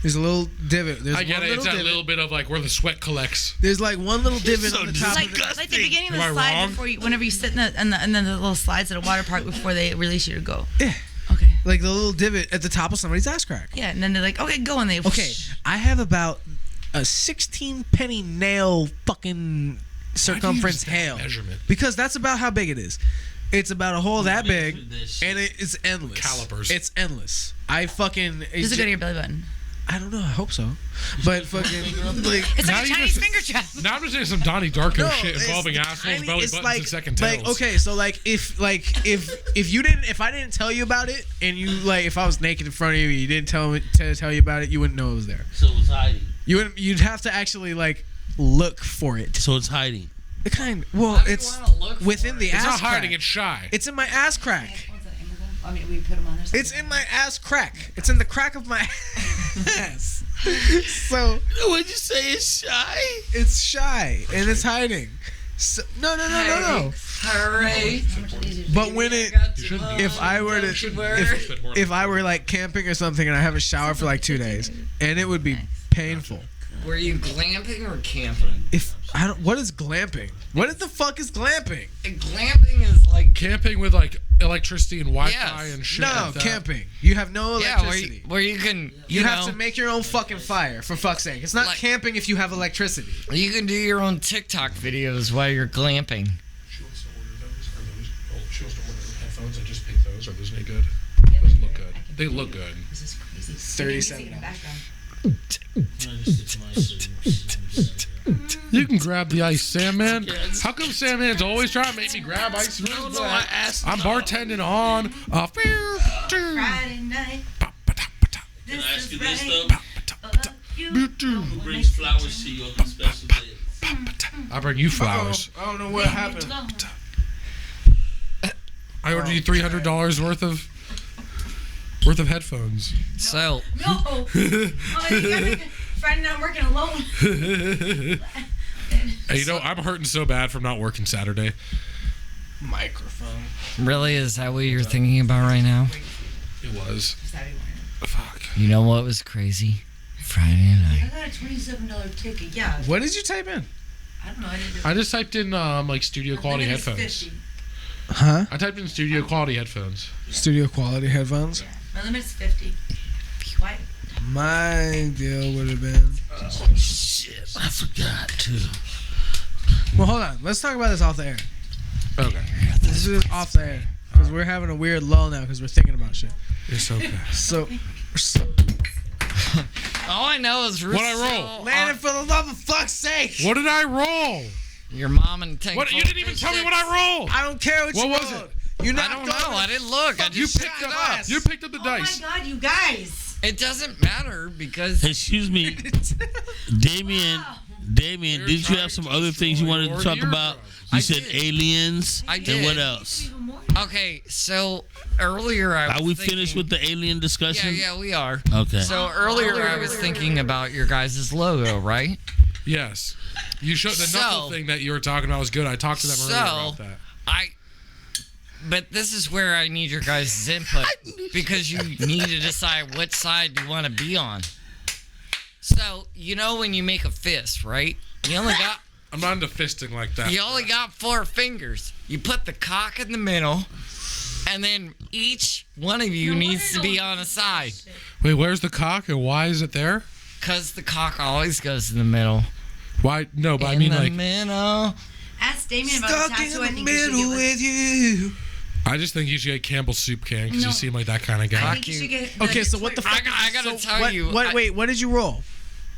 There's a little divot. There's I get one it. It's that divot. little bit of like where the sweat collects. There's like one little divot so on the top Like, of it. like the beginning of Am the I slide wrong? before you, whenever you sit in the little slides at a water park before they release you to go. Yeah. Okay. Like the little divot at the top of somebody's ass crack. Yeah, and then they're like, okay, go, and they. Okay, I have about a 16 penny nail fucking circumference hail. Measurement. Because that's about how big it is. It's about a hole that big, measured that shit? and it's endless. Calipers. It's endless. I fucking. Does it go to your belly button? I don't know. I hope so. But fucking like. It's Now like a you Chinese just- finger trap. Now I'm just saying some Donnie Darko No, shit it's involving tiny, assholes, belly it's buttons, and second tails. like okay, so like if I didn't tell you about it, and you like if I was naked in front of you, you didn't tell you about it, you wouldn't know it was there. So it's hiding. You'd have to actually like look for it. So it's hiding. It kind well, Why do you it's wanna look for within the It's ass not hiding. crack. It's shy. It's in my ass crack. I mean, we put them on there. It's in my ass crack. It's in the crack of my ass. So What'd you say? It's shy. it's shy and it's hiding. So, no. Hooray! But when it, if I were to, if I were like camping or something and I haven't showered for like 2 days, and it would be painful. Were you glamping or camping? If I don't, what is glamping? What the fuck is glamping? Glamping is like Camping with like electricity and Wi-Fi Yes. and shit. No, like that. camping. You have no yeah, electricity. where you can You know, have to make your own fucking fire, for fuck's sake. It's not Like- camping if you have electricity. you can do your own TikTok videos while you're glamping. She wants to order those. Are those? Oh, she wants to order headphones. I just picked those. Are those any good? Those look good. They look good. This is crazy. $37. You can grab the ice, Sanman. How come Sanman's always trying to make me grab ice? No, I asked. I'm bartending on. Friday night. Can I ask you this though? Who You. brings flowers to you on the special day? I bring you flowers. I don't know what happened. I ordered you $300 worth of headphones. So No. Oh, Friday night I'm working alone. Hey, you know, I'm hurting so bad from not working Saturday. Microphone. really, is that what you're thinking about right now? It was. Saturday morning. Fuck. You know what was crazy? Friday I night. got a $27 ticket. Yeah. What did you type in? I don't know. I didn't do I just typed in like studio quality Limit is headphones. 50. Huh? I typed in studio quality headphones. Studio quality headphones. My limit is 50. Why? My deal would have been. Shit, I forgot too. Well, hold on. Let's talk about this off the air. Okay. This is off the air because we're having a weird lull now because we're thinking about shit. It's okay. So All I know is What'd I roll? Landon, for the love of fuck's sake! What did I roll? your mom and tank. What? You didn't even tell me what I rolled. I don't care what What you was rolled. it? You I knocked don't know. over- I didn't look. I You just picked up. ass. You picked up the Oh dice. my god, you guys! It doesn't matter because Excuse me, Damion. Damion, didn't you have some other things you wanted to talk about? You I said did. aliens. I And did. what else? Even more. Okay, so earlier I was Are we thinking, finished with the alien discussion? Yeah, we are. Okay. So earlier I was thinking about your guys' logo, right? Yes. You showed the knuckle thing that you were talking about was good. I talked to them earlier about that. But this is where I need your guys' input because you need to decide what side you want to be on. So, you know when you make a fist, right? You only got... I'm not into fisting like that. You only got 4 fingers. You put the cock in the middle, and then each one of you needs to be on a side. Wait, where's the cock and why is it there? Because the cock always goes in the middle. Why? No, but I mean like... In the middle. Ask Damion about the tattoo. I think you. I just think you should get Campbell's soup can because you seem like that kind of guy. I think you should get Okay, so what the fuck? I gotta tell you. Wait, what did you roll?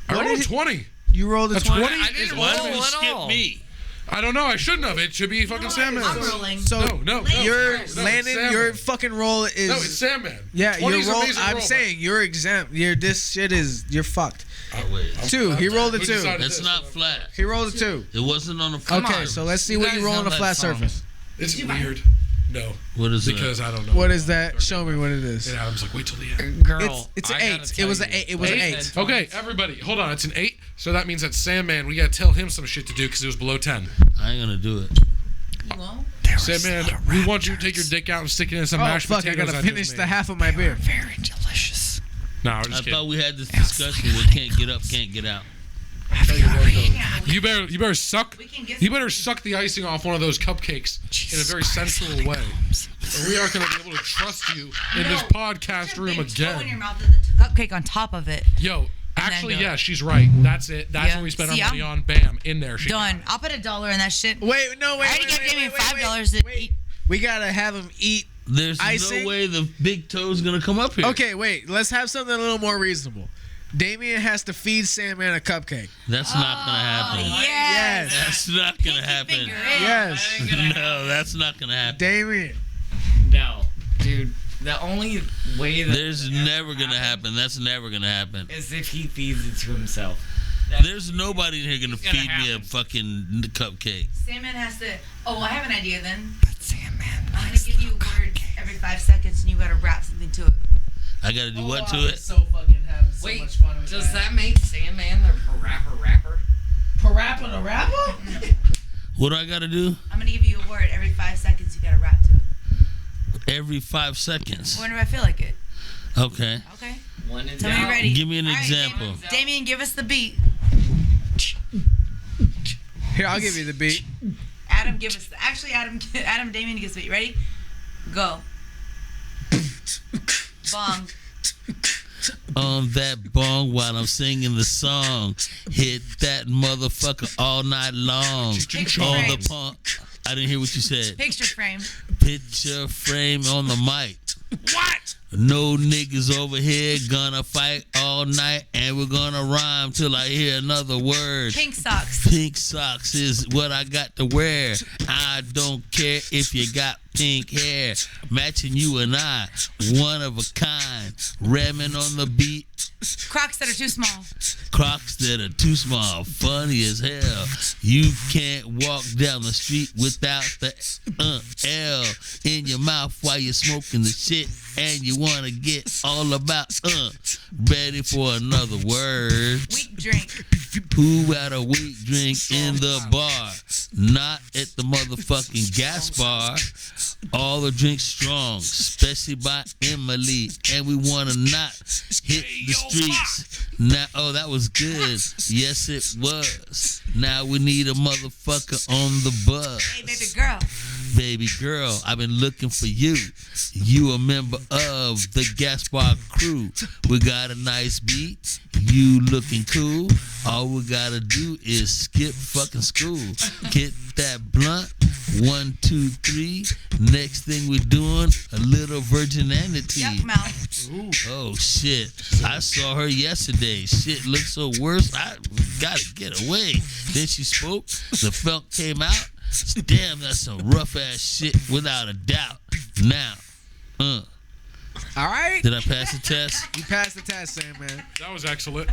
I rolled a 20. You rolled a 20? I didn't roll at all. me? I don't know. I shouldn't have. It should be fucking Sanman. I'm rolling. So No. your it's Landon, Sanman. your fucking roll is No, it's Sanman. yeah. 20 Your is roll. amazing I'm roll, saying you're exempt. This shit is you're fucked. Oh, wait. 2. He rolled a Who 2. decided That's this? not flat. He rolled a 2. It wasn't on the flat. Okay, so let's see You what guys you roll on know a that flat song. surface. It's weird. No. What is Because it? I don't know. What is that? Show me what it is. And Adam's like, wait till the end. Girl, It's an I gotta 8. It tell was you. an 8. It was an 8. Okay, everybody, hold on. It's an 8. So that means that Sandman, we gotta tell him some shit to do because it was below 10. I ain't gonna do it. You won't? Sandman, we want you to take your dick out and stick it in some Oh mashed fuck! I potatoes. gotta just finish made. the half of my beer. Very delicious. Nah, we're I just thought kidding. we had this discussion where can't get up, can't get out. You better suck. We can get You better suck the icing off one of those cupcakes in a very sensual way. Or we aren't gonna be able to trust you in this podcast room Toe in your again. mouth with the cupcake on top of it. Yo, actually, do it. yeah, she's right. That's it. That's Yeah. what we spend See, our money I'm on. Bam, in there. She Done. I'll put $1 in that shit. Wait. I already gave Damion $5 to wait. eat. We gotta have him eat. There's Icing? no way the big toe's gonna come up here. Okay, wait. Let's have something a little more reasonable. Damion has to feed Sandman a cupcake. That's not gonna happen. Yes. That's not gonna happen. Finger in. Yes, No, that's not gonna happen. Damion. No, dude. The only way that There's never gonna happen. That's never gonna happen. is if he feeds it to himself. There's nobody in here gonna It's gonna feed me a happen. fucking cupcake. Sandman has to. Oh, I have an idea then. But Sandman I'm gonna give you words every 5 seconds, and you gotta rap something to it. I gotta do what to it? So fucking having so Wait, much fun with does that make Sandman the rapper? Parappa the rapper? What do I gotta do? I'm gonna give you a word every 5 seconds. You gotta rap to it. Every 5 seconds. Whenever I feel like it. Okay. Okay. One and Tell me down. you're ready. Give me an All right, example. Damion, give us the beat. Here, I'll give you the beat. Adam, give us. Adam, Damion gives the beat. Ready? Go. Bong. On that bong while I'm singing the song. Hit that motherfucker all night long. Picture On frame. the pump. I didn't hear what you said. Picture frame. Picture frame on the mic. What? No niggas over here gonna fight all night, and we're gonna rhyme till I hear another word. Pink socks. Pink socks is what I got to wear. I don't care if you got pink hair. Matching you and I, one of a kind. Ramming on the beat. Crocs that are too small. Crocs that are too small, funny as hell. You can't walk down the street without the L in your mouth while you're smoking the shit, and you wanna get all about ready for another word. Weak drink. Who had a weak drink in the bar? Not at the motherfucking gas bar. All the drinks strong, especially by Emilie, and we wanna not hit the streets. Now, oh, that was good. Yes, it was. Now we need a motherfucker on the bus. Hey, baby girl. Baby girl, I've been looking for you. You a member of the gas bar crew. We got a nice beat. You looking cool. All we gotta do is skip fucking school. Get that blunt. 1, 2, 3. Next thing we're doing, a little virginity. Yuck mouth. Oh shit! I saw her yesterday. Shit looked so worse. I gotta get away. Then she spoke. The felt came out. Damn, that's some rough ass shit without a doubt. Now, All right. did I pass the test? You passed the test, Sandman. That was excellent.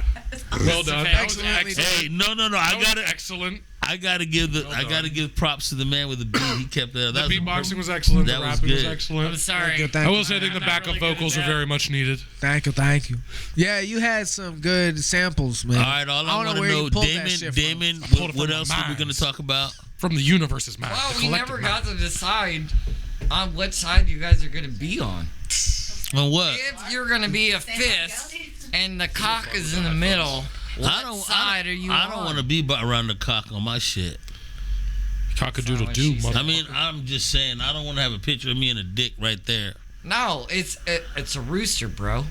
Well done. That was Excellently excellent. Hey, no. That I was got it. excellent. I I gotta give props to the man with the beat. He kept that. The beatboxing was excellent. That The was rapping was good. excellent. I'm sorry. Thank I you. will say I think the backup vocals are very much needed. Thank you. Yeah, you had some good samples, man. All right, all I don't want to where you know, pulled that shit from. Damon, pulled it what from else my are we gonna minds. talk about? From the universe's mind. Well, the we collective never mind. got to decide on what side you guys are going to be on. On what? If you're going to be a fist and the cock is in the middle, what side are you on? I don't want to be around the cock on my shit. Cock-a-doodle doo, mother. I mean, I'm just saying, I don't want to have a picture of me and a dick right there. No, it's a rooster, bro.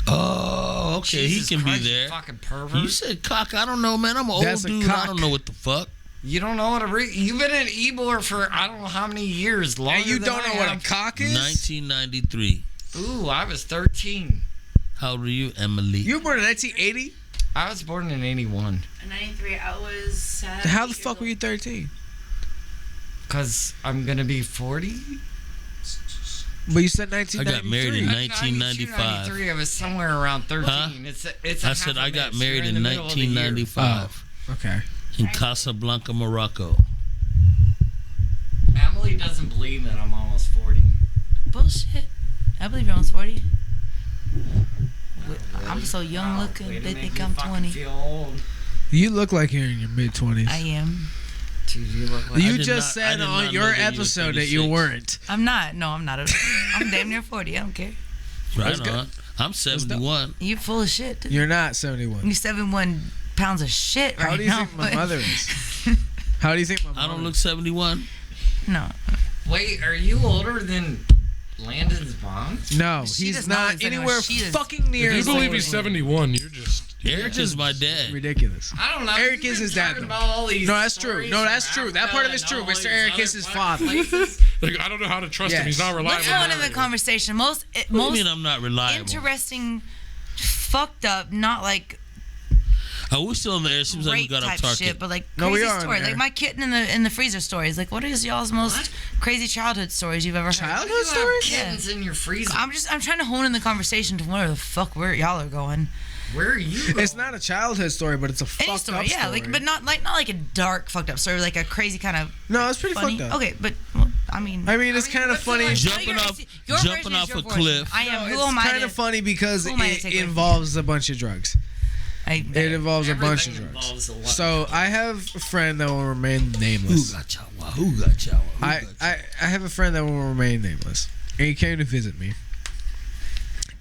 Oh, okay, Jesus he can Christ, be you there. fucking pervert. You said cock. I don't know, man. I'm an old That's a dude. cock. I don't know what the fuck. You don't know what you've been in Ybor for I don't know how many years. Longer And you than don't know I what a have. cock is? 1993. Ooh, I was 13. How old are you, Emilie? You were born in 1980? I was born in 81. In 93, I was. How the fuck were you 13? Because I'm going to be 40. But you said I 1993. got married in 92, 1995. 93, I was somewhere around 13. Huh? It's I said I got married in 1995 Okay. in Casablanca, Morocco. Emily doesn't believe that I'm almost 40. Bullshit. I believe you're almost 40. I'm so young looking. Way to They make think me I'm fucking 20. Feel old. You look like you're in your mid 20s. I am. Dude, you look like You did just not- I said did on not know your that you were episode that you 36. weren't. I'm not. No, I'm not. I'm damn near 40. I don't care. Right good. on. I'm 71. You full of shit. Dude. You're not 71. You 71 pounds of shit right now. How do you think my mother is? How do you think my mother I don't look 71. No. Wait, are you older than Landon's mom? No, She he's does not not look 71. anywhere She is- fucking near. If you as believe old he's as me. 71, you're just... Eric is my dad. Ridiculous. I don't know. Eric You've is been his dad, talking though. about all these No, that's true. stories No, that's from true. That Africa part of it's and true. all Mr. these Eric other is his fucking father. places. Like, I don't know how to trust him. Yes. He's not reliable. Let's go into the conversation. Most What do you most mean I'm not reliable? interesting, fucked up, not like Are we still in the air? Seems like we rape got off type target. shit, but like No, we crazy are on stories. there. Like my kitten in the freezer stories. Like what is y'all's most crazy childhood stories you've ever heard? Childhood You have stories? kittens in your freezer. I'm trying to hone in the conversation to where the fuck y'all are going. Where are you going? It's not a childhood story, but it's a Any fucked story, up yeah, story. like but not like a dark fucked up story, like a crazy kind of No, it's pretty funny. fucked up. Okay, but well, I mean, It's kind of what's funny. like- Jumping your- off, your jumping version is off your a version. cliff. I am. No, Who am I? kind of funny because who am I to it take away from involves a bunch of drugs. It involves a bunch of Everything drugs. involves a lot. So I have a friend that will remain nameless. Who got chawa? Who got chawa? Who I got have a friend that will remain nameless, and he came to visit me.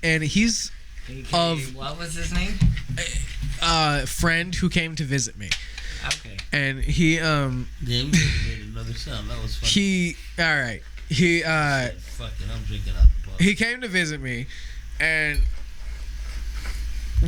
And he's of- what was his name? a friend who came to visit me, Okay. and he Damn, you made another sound. That was funny. he Fuck it, I'm drinking out the bottle. he came to visit me, and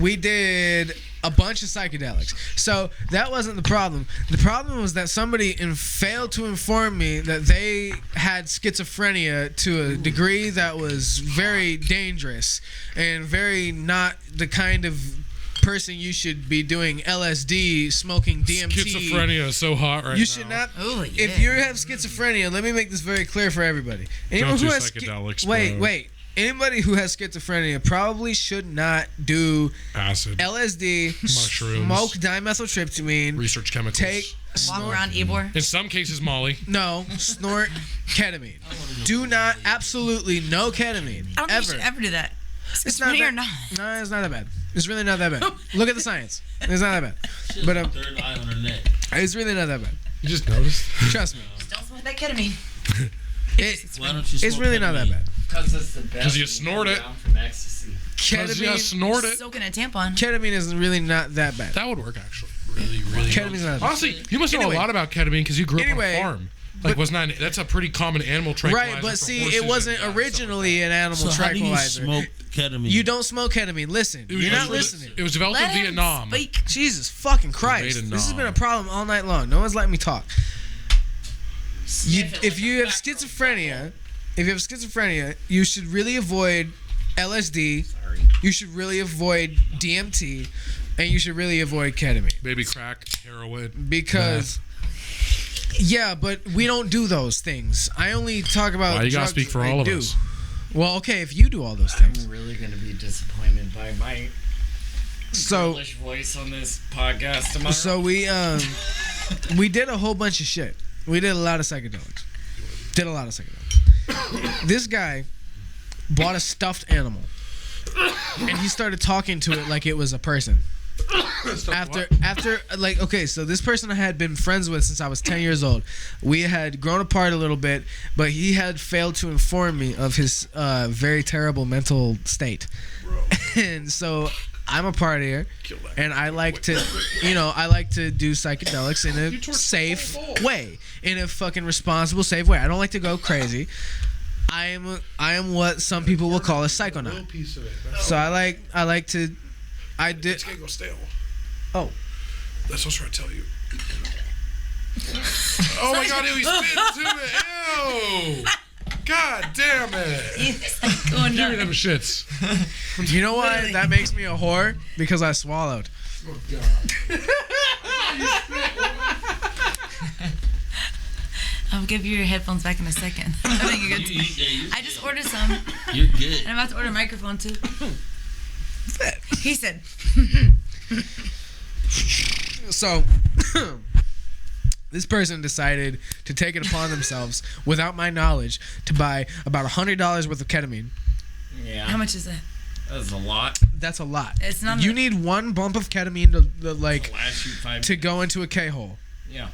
we did a bunch of psychedelics. So that wasn't the problem. The problem was that somebody failed to inform me that they had schizophrenia to a degree that was very dangerous and very not the kind of person you should be doing LSD, smoking DMT. Schizophrenia is so hot right now. You should not. Oh, yeah. If you have schizophrenia, let me make this very clear for everybody. Anyone Don't do who has psychedelics, wait, bro. wait. Anybody who has schizophrenia probably should not do Acid. LSD, Mushrooms. smoke dimethyltryptamine, Research chemicals. take, walk snort, around Ybor. In some cases, Molly. no, snort ketamine. Do not, absolutely no ketamine. I don't think you Ever. should ever do that. It's not me that, or not. No, it's not that bad. It's really not that bad. Look at the science. It's not that bad. But Third eye on her neck. it's really not that bad. You just noticed? Trust me. Don't smoke that ketamine. Why don't you It's smoke really not that ketamine? bad. Because it's the best. 'Cause you thing snort it. down from ecstasy. Because you Ketamine, snort it. Soaking a tampon. ketamine is really not that bad. That would work, actually. Really, really Ketamine's not that bad. Honestly, you must know Anyway. a lot about ketamine because you grew up Anyway, on a farm. Like, that's a pretty common animal tranquilizer. Right, but for see, horses it wasn't and, originally an animal So how do you tranquilizer. smoke ketamine? You don't smoke ketamine. Listen, It was you're not used- listening. It was developed Let in him Vietnam. speak. Jesus fucking Christ! in This has been a Nam. problem all night long. No one's letting me talk. If you have schizophrenia, you should really avoid LSD. Sorry. You should really avoid DMT, and you should really avoid ketamine Baby crack, heroin. because. Yeah, but we don't do those things. I only talk about. Why you gotta drugs speak for I all of do. us? Well, okay, if you do all those things. I'm really going to be disappointed by my So English voice on this podcast tomorrow. So we we did a whole bunch of shit. We did a lot of psychedelics. This guy bought a stuffed animal, and he started talking to it like it was a person. After like, okay, so this person I had been friends with since I was 10 years old. We had grown apart a little bit, but he had failed to inform me of his very terrible mental state. And so I'm a partier, and I like to, I like to do psychedelics in a safe way, in a fucking responsible, safe way. I don't like to go crazy. I am what some people will call a psychonaut. So I like to. I did. It's gonna go stale. Oh. That's what I was trying to tell you. Oh my god, ew, he spit into it. Ew. God damn it. Going Give me them nuts. shits. You know why that makes me a whore? Because I swallowed. Oh god. I'll give you your headphones back in a second. I think you're good. I just ordered some, You're good. and I'm about to order a microphone too. He said. So, this person decided to take it upon themselves, without my knowledge, to buy about $100 worth of ketamine. Yeah. How much is that? That's a lot. That's a lot. It's not. You need one bump of ketamine to Last you 5 to go into a K-hole. Yeah.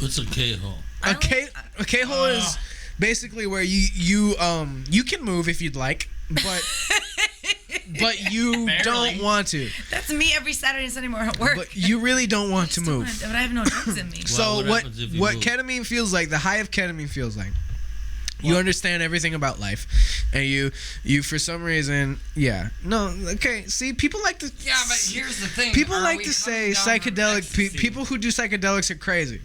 What's a K-hole? A K-hole is basically where you can move if you'd like, but you Barely. don't want to. That's me every Saturday and Sunday morning at work. But you really don't want to move. But I have no drugs in me. So what what happens if you what move? ketamine feels like, the high of ketamine feels like. You understand everything about life, and you for some reason, see, people like to. Yeah, but here's the thing. People Are like we to coming say down from psychedelic. ecstasy? People who do psychedelics are crazy,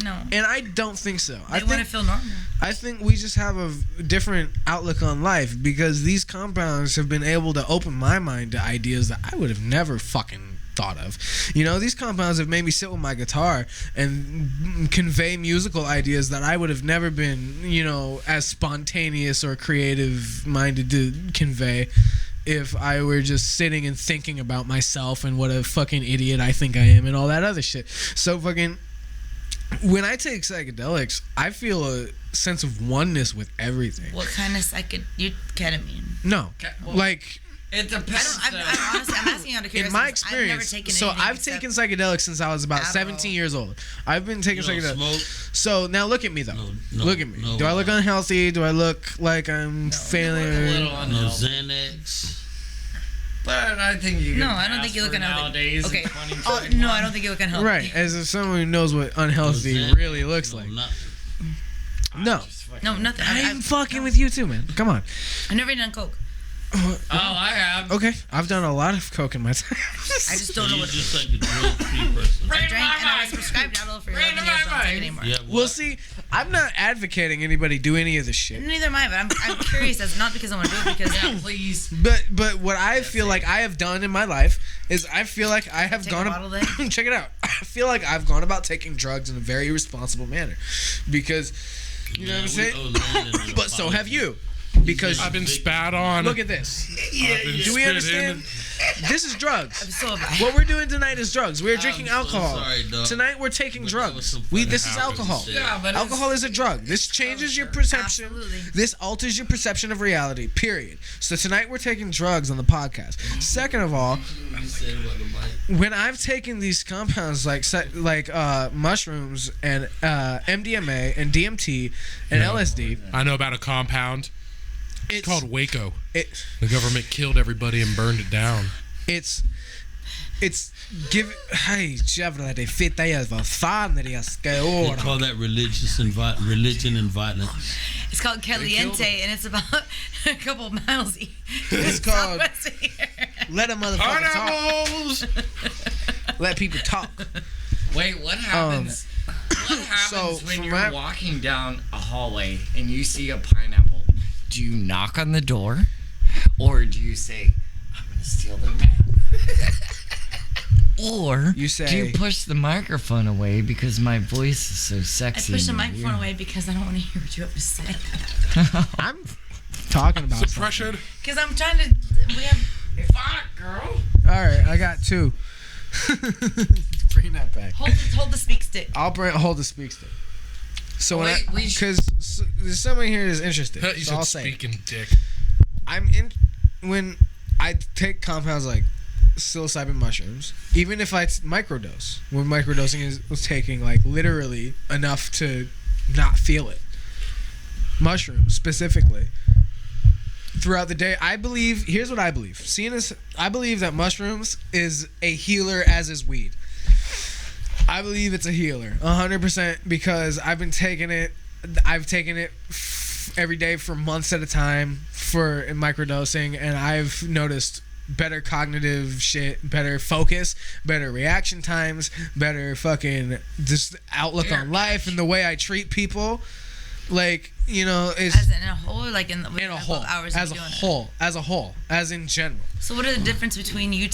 No. and I don't think so. They want to feel normal. I think we just have a different outlook on life, because these compounds have been able to open my mind to ideas that I would have never fucking thought of. These compounds have made me sit with my guitar and convey musical ideas that I would have never been, as spontaneous or creative minded to convey if I were just sitting and thinking about myself and what a fucking idiot I think I am and all that other shit. So fucking, when I take psychedelics, I feel a sense of oneness with everything. What kind of ketamine? No, well, like It depends. I'm honestly, I'm asking out of curiosity. in my because I've never experience, taken so anything I've except taken psychedelics since I was about Adderall. 17 years old. I've been taking You don't psychedelics. smoke? So now look at me though. No, Look at me. no, Do I look unhealthy? Do I look like I'm a failing? little No unhealthy. Xanax. But I think you. No, can I don't pass think you look for unhealthy. nowadays. Okay. In Oh, 2021. no, I don't think you look unhealthy. Right, as if someone who knows what unhealthy No Xanax. really looks No, like. nothing. No, Just fucking- No, nothing. I'm fucking with you too, man. Come on. I've never done coke. Oh, I have. Okay, I've done a lot of coke in my time. I just don't know You're what. just like a drug-free person. I drank and I was prescribed Adderall for 11 years. Don't take it anymore. Yeah, Well, see, I'm not advocating anybody do any of this shit. Neither am I, but I'm curious. That's not because I want to do it. Because Please. But what I feel like I have done in my life is I feel like I have Take gone a bottle then? check it out. I feel like I've gone about taking drugs in a very responsible manner, because you know what I'm saying. But so have you, because I've been spat on. look at this. I've been Do we spit understand? This is drugs. so have I. What we're doing tonight is drugs. We're drinking so alcohol. sorry, dog. Tonight we're taking But that was drugs. some This is fucking alcohol. shit. Yeah, but Alcohol is a drug. This changes your perception. Absolutely. This alters your perception of reality. Period. So tonight we're taking drugs on the podcast. Second of all, You said about the mic. when I've taken these compounds like mushrooms and MDMA and DMT and LSD, I know about a compound it's called Waco. it, The government killed everybody and burned it down. it's give. Hey, jävlar, det fitta jag. Vad fan är det jag ska They göra? call that religion and violence. It's called Caliente, and it's about a couple miles It's called southwest of here. let a motherfucker talk. Pineapples! Let people talk. Wait, what happens? What happens so when from you're my- walking down a hallway and you see a pineapple? Do you knock on the door, or do you say, "I'm gonna steal their man"? Or You say- do you push the microphone away because my voice is so I sexy? push the in your microphone ear? away because I don't want to hear what you have to say. I'm talking about something. Suppression. Because I'm trying to. We have. Fuck, girl. All right, I got two. bring that back. Hold the speak stick. I'll hold the speak stick. So Wait, because there's someone here that's interested. You So said I'll say speaking dick. when I take compounds like psilocybin mushrooms, even if I microdose, when microdosing was taking like literally enough to not feel it. Mushrooms specifically. Throughout the day, here's what I believe. I believe that mushrooms is a healer as is weed. I believe it's a healer, 100%, because I've been taking it. I've taken it every day for months at a time in microdosing, and I've noticed better cognitive shit, better focus, better reaction times, better fucking just outlook on life and the way I treat people. Like, you know, it's As in a whole, or like in a whole, hours as a whole, as in general. So what are the difference between you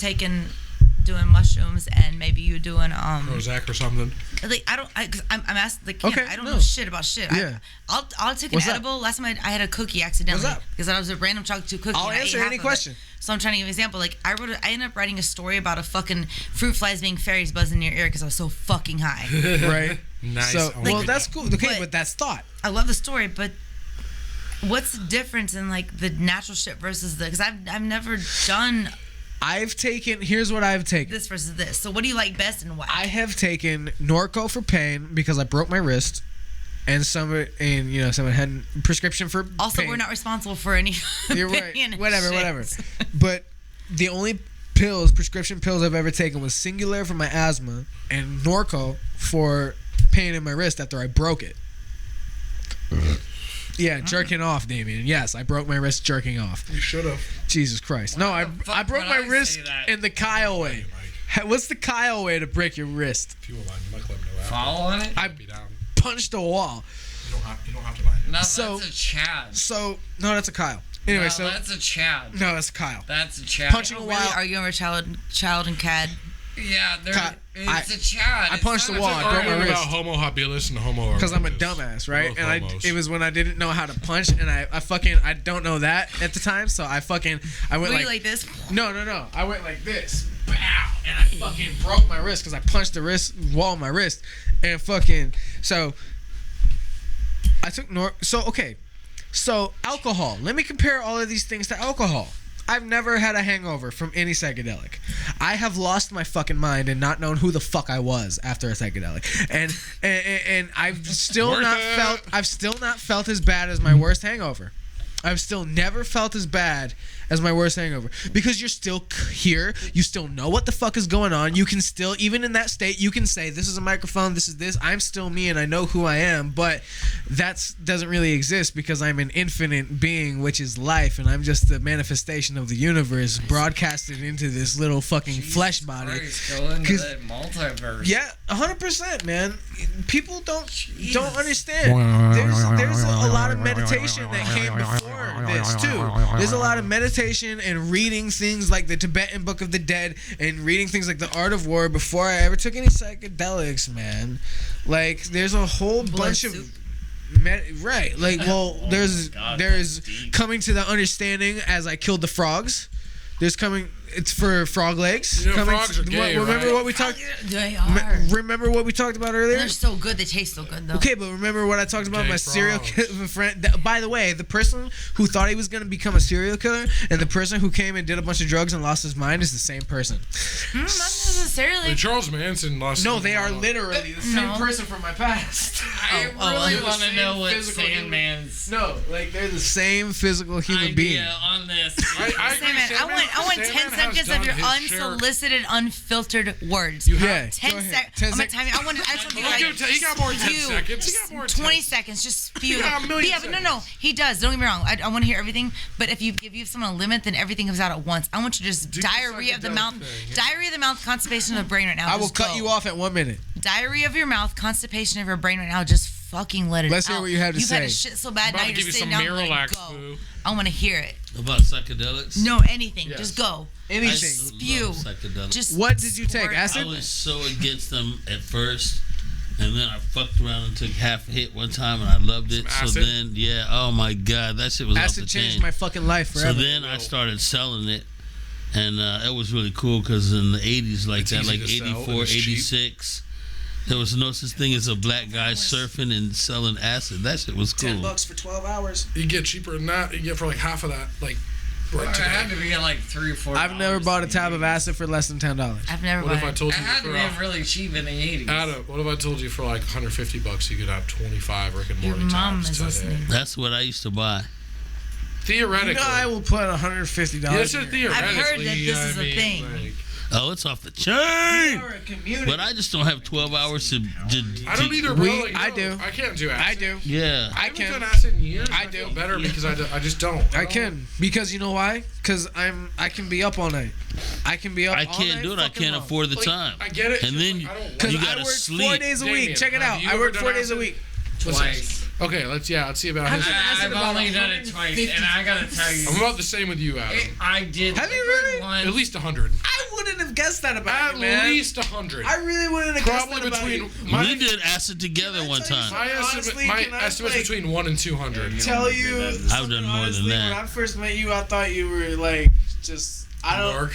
doing mushrooms and maybe you doing Prozac or something. like I'm asked like Okay, I don't no. know shit about shit. Yeah. I'll take an What's up? edible. Last time I had a cookie accidentally What's up? because I was a random chocolate chip cookie. I'll and I ate answer half any of it. question. So I'm trying to give an example. Like I ended up writing a story about a fucking fruit flies being fairies buzzing in your ear because I was so fucking high. Right? Nice. So, Oh my well, that's God. cool. Okay, But- but that's thought. I love the story, but what's the difference in like the natural shit versus the? Because I've never done Here's what I've taken. this versus this. So what do you like best and why? I have taken Norco for pain because I broke my wrist, and someone had a prescription for Also, pain. we're not responsible for any. You're right. opinion and Whatever. shit. But the only prescription pills I've ever taken was Singular for my asthma and Norco for pain in my wrist after I broke it. Yeah, jerking off, Damion. Yes, I broke my wrist jerking off. You should have. Jesus Christ. No, I broke would my I wrist say that? in the Kyle way. What's the Kyle way to break your wrist? If you will mind, you might let me know after. Follow on it? I Be down. punched a wall. You don't have to mind. No, So- that's a Chad. So, no, that's a Kyle. Anyway, No, that's a Chad. no, that's a Kyle. That's a Chad. Punching a Really wall. arguing over child and cad. Yeah, it's I- a Chad. I punched the wall. I broke my Arguing wrist. about homo habilis and homo. Because I'm a arguments. dumbass, right? Both And homos. it was when I didn't know how to punch, and I don't know that at the time, so I went Were like, you like this? no, I went like this, bow, and I fucking broke my wrist because I punched the wall of my wrist, and fucking so I took so alcohol. Let me compare all of these things to alcohol. I've never had a hangover from any psychedelic. I have lost my fucking mind and not known who the fuck I was after a psychedelic, and I've still Worth it. I've still not felt as bad as my worst hangover. I've still never felt as bad as my worst hangover because you're still here. You still know what the fuck is going on. You can still, even in that state, you can say, this is a microphone, this is this. I'm still me and I know who I am, but that doesn't really exist because I'm an infinite being, which is life, and I'm just the manifestation of the universe broadcasted into this little fucking flesh body. Christ, go into 'Cause- that multiverse. Yeah, 100%, man. People don't understand. There's a lot of meditation that came before this too. There's a lot of meditation and reading things like the Tibetan Book of the Dead and reading things like the Art of War before I ever took any psychedelics, man. Like there's a whole bunch of soup. right. Like well, there's God, there's that's deep. coming to the understanding as I killed the frogs. There's coming. It's for frog legs. You know, coming frogs are gay, remember right? what we talked. They are. Remember what we talked about earlier? They're so good. They taste so good though. Okay, but remember what I talked about Gay my serial frogs. killer friend. By the way, the person who thought he was going to become a serial killer and the person who came and did a bunch of drugs and lost his mind is the same person. Not necessarily. Hey, Charles Manson lost. No, his they are mind. literally the same No. person from my past. I really they're the want to same know what physical Sandman's No, like they're the same physical human being. idea on this. I agree, Sandman, I want 10 Sandman has seconds done of your his share. unsolicited, unfiltered words. Yeah, 10 go ahead. seconds. 10 I'm gonna sec- time you. I just want to be He like, got- he got more than 10 spew. seconds. He got more than 20 10. seconds. Just spew. got a million Yeah, but no. He does. Don't get me wrong. I want to hear everything. But if you give someone a limit, then everything comes out at once. I want you to just Do the diarrhea of the psychedelic mouth. thing, yeah. Diarrhea of the mouth, constipation of the brain right now. I will Just cut go. you off at 1 minute. Diarrhea of your mouth, constipation of your brain right now. Just fucking let it Let's out. hear what you have to You've had say. a shit so bad. I'm about Now to you're give you sitting some down. Let Miralax, it go. boo. I want to hear it. About psychedelics? No, anything. Yes. Just go. Anything. Spew. Love psychedelics. Just What did you take? squirt Acid? I was so against them at first, and then I fucked around and took half a hit one time, and I loved it. Some So acid? then, yeah, oh my god, that shit was off Acid the changed chain. my fucking life So forever. then I started selling it, And it was really cool because in the 80s, like It's that, easy like to sell, 84, and it's cheap. 86, there was no such thing as a black guy surfing and selling acid. That shit was cool. $10 for 12 hours. You get cheaper than that. You get for like half of that. Like right It had to today. be like $3 or $4. I've never bought a tab of acid for less than $10. I've never What if I bought it. told It you had to for be really cheap in the 80s. Adam, what if I told you for like $150 you could have 25 Rick and Your Morty mom tabs is today? listening. That's what I used to buy. Theoretically. I will put $150. Yes, in here. theoretically. I've heard that this I is a mean, thing. like, Oh, it's off the chain. We're a community. But I just don't have 12 hours to I don't either, bro. We- Like, I no, do. I can't do acid. I do. Yeah. I haven't can. done acid in years. I I feel do. better because I just don't. I can because you know why? Because I can be up all night. I can be up. I all can't night do it. I fucking can't long. afford the Like, time. I get it. And then Like, I don't Because You I gotta work 4 sleep. days a week. Damion, Check it have out. you I ever work done 4 days a acid? week. Twice. Okay, let's see about his. acid I've about only done it twice, 150. and I gotta tell you, I'm about the same with you, Adam. I did. Have you really? Once. At least 100. I wouldn't have guessed that about At you, man. least 100. I really wouldn't have guessed Probably that about between you. my We did acid together Can I one tell you time. my Honestly, can I, estimate's like, between 1 and 200. Tell you, I've done more than honestly, that. When I first met you, I thought you were like just I don't. Mark.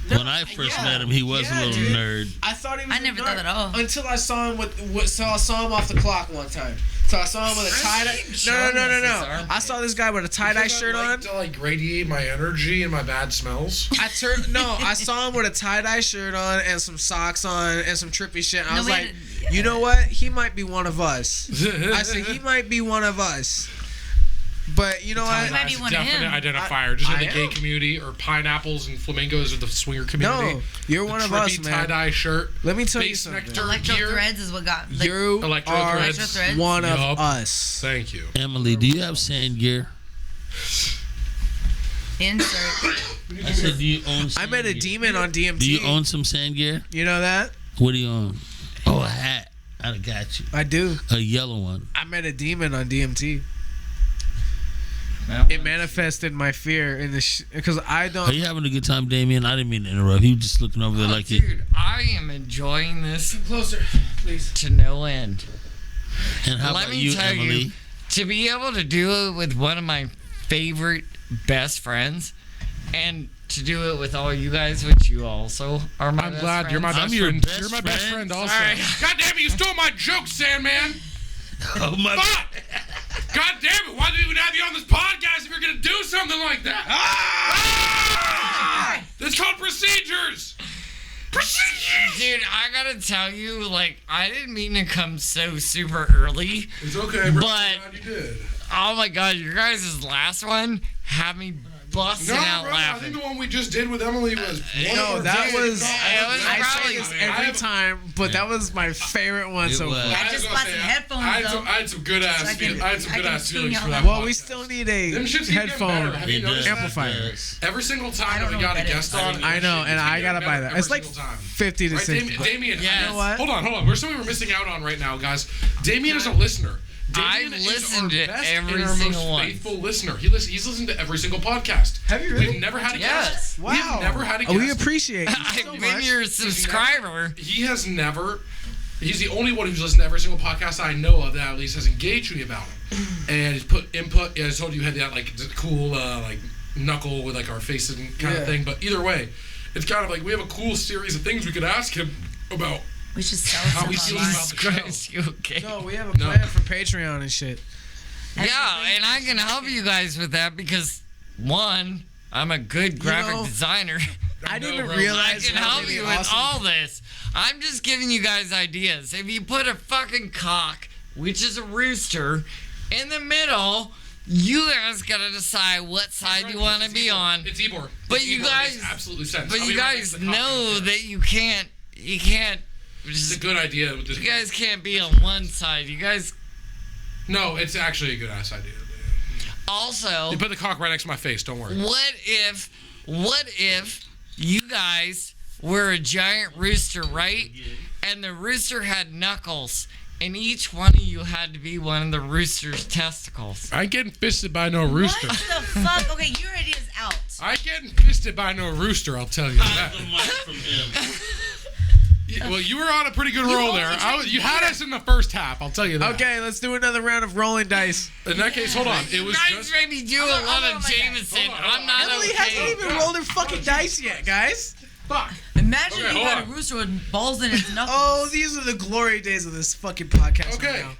When I first met him, he was a little dude. nerd. I thought he was. I never thought at all. Until I saw him I saw him off the clock one time. So I saw him with a tie dye. No. I saw this guy with a tie dye shirt on. To like radiate my energy and my bad smells. I saw him with a tie dye shirt on and some socks on and some trippy shit. I was like, you know what? He might be one of us. I said he might be one of us. But you know what? might be one of Definite him. identifier. Just in I the gay am. community or pineapples and flamingos or the swinger community. No, you're one of us, man. Tie-dye shirt. Let me tell you Base something. nectar Electro gear. threads is what got. Like, You Electro are threads. Electro threads. one of Yup. us. Thank you. Emily, do you have sand gear? insert. I said, do you own sand I met a gear? demon on DMT. Do you own some sand gear? You know that? What do you own? Oh, a hat. I got you. I do. A yellow one. I met a demon on DMT. That It one- manifested my fear in the because I Are don't. you having a good time, Damion? I didn't mean to interrupt. He was just looking over there like it. Dude, I am enjoying this Closer, please. to no end. And how Let about me you, tell Emily? you, to be able to do it with one of my favorite best friends, and to do it with all you guys, which you also are my I'm best glad you're my friends. best I'm your friend. best You're my best friend. friend also. Sorry. God damn it, you stole my joke, Sandman. Oh my! Fuck! God damn it, why do we even have you on this podcast if you're gonna do something like that? Ah! It's called procedures! Procedures! Dude, I gotta tell you, like, I didn't mean to come so super early. It's okay, bro. But- I'm glad you did. Oh my god, your guys' last one had me busting No, out bro, I laughing. think the one we just did with Emily was No, that was. It was I probably- say this every time, but that was my favorite one It so was. far. I just bought some headphones, I though. had some good ass. So I can- I had some I good can ass sing feelings out for that. loud. Well, we podcast. still need a Them shits keep getting headphone better. Have you It noticed does. that? amplifier. Every single I time don't that we know got what a that guest is. on, I know, shit and just I keep gotta getting buy better that. every It's like single time. 50 to Right, 60. Damion, Yes. You know what? Hold on. There's something we're missing out on right now, guys. Damion is a listener. I've Damion is listened our to best every and our single most one. faithful listener. He's listened to every single podcast. Have you really? We've never had a Yes. guest. Wow. We've never had a guest. We appreciate you so I've been much. your subscriber. He has never. He's the only one who's listened to every single podcast I know of that at least has engaged me about him. And he's put input. I told you had that like cool like knuckle with like our faces and kind Yeah. of thing. But either way, it's kind of like we have a cool series of things we could ask him about. We should sell How some we feel online. about the show. Christ, you okay? No, we have a plan for Patreon and shit. Yeah, and I can help you guys with that because, one, I'm a good graphic know, designer. I didn't bro. I realize can how help many you with awesome- all this. I'm just giving you guys ideas. If you put a fucking cock, which is a rooster, in the middle, you guys gotta decide what side you want to be on. It's Ybor. But It's you Ybor. It guys- makes absolutely sense. But I'll you be right guys next to the cock know and that you can't. It's a good idea. With this. You guys can't be on one side. You guys No, it's actually a good ass idea. also. You put the cock right next to my face. Don't worry. What if you guys were a giant rooster, right? And the rooster had knuckles, and each one of you had to be one of the rooster's testicles. I ain't getting fisted by no rooster. What the fuck? Okay, your idea's out. I ain't getting fisted by no rooster. I'll tell you that. The mic from him. Well, you were on a pretty good roll only there. drank You had beer. us in the first half. I'll tell you that. Okay, let's do another round of rolling dice. In that case, hold on. It was guys just. made me do a lot of Jameson. I'm not Emily okay. hasn't even rolled her fucking dice yet, guys. Fuck. Imagine Okay, if you hold had on. a rooster with balls in its knuckles. Oh, these are the glory days of this fucking podcast Okay. right now.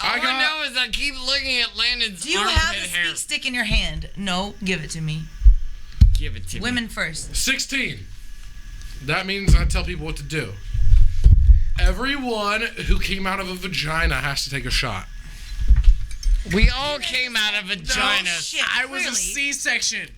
All I got. know is I keep looking at Landon's Do you armpit have the hair. speak stick in your hand? No, give it to me. Give it to me. Women first. 16. That means I tell people what to do. Everyone who came out of a vagina has to take a shot. We all came out of vaginas. shit. I was a Really? C-section.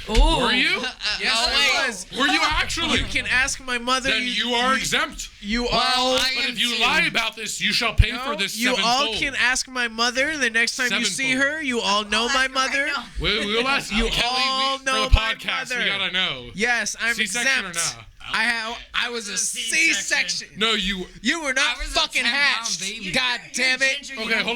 Ooh. Were you? Yes, Oh, I wait. was. Were you actually? You can ask my mother. Then you are exempt. You Well, all. I But am if you too. lie about this, you shall pay for this you all sevenfold. can ask my mother the next time you see Sevenfold. her. You all know I'll my ask her right mother. now. We'll ask You Kelly, all for know the my podcast. mother. We gotta know. Yes, I'm C-section exempt. or no? I was a C-section. No, you. You were not I was a fucking 10-pound hatched. baby. God damn it. Ginger, you Okay, don't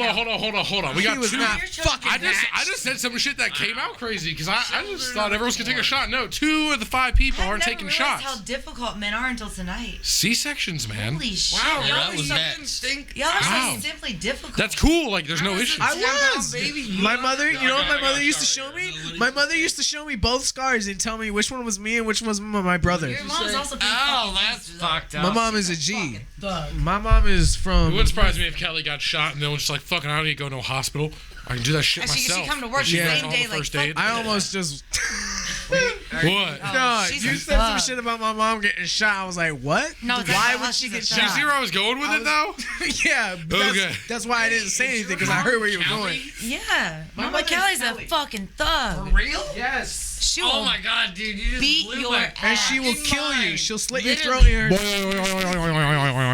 hold on. We He got was two. not You're fucking I hatched. just said some shit that came out crazy because I just thought everyone was gonna take a shot. No, 2 of the 5 people I've aren't never taking realized shots. how difficult men are until tonight. C-sections, man. Holy shit. Wow, Yeah, y'all that was fucking that. stink. Y'all are Wow. so simply difficult. That's cool. Like, there's no issue. I 10-pound was. baby. My mother, you know what my I got mother a used to scar show right me? My mother used to show me both scars and tell me which one was me and which one was my brother. Your mom's also pretty Oh, fucking that's sensitive. fucked up. My mom is a G. Fucking thug. My mom is It from. wouldn't surprise me if Kelly got shot and then was just like, fucking, I don't need to go to a hospital. I can do that shit And she myself. come to work the Yeah. same All day the like first fuck aid. I almost just. What? No, she's you a said some thug. shit about my mom getting shot. I was like, what? No, that's Why not would how she she's get a Do you shot? see where I was going with it, though? Yeah, but Okay. that's why I didn't say anything because I heard where you were going. Yeah. Mama mother's Kelly's a Kelly. fucking thug. real? Yes. She Oh will my god, dude, you just beat blew your my ass. And she will fucking kill you. mind. She'll slit your Literally. throat in her.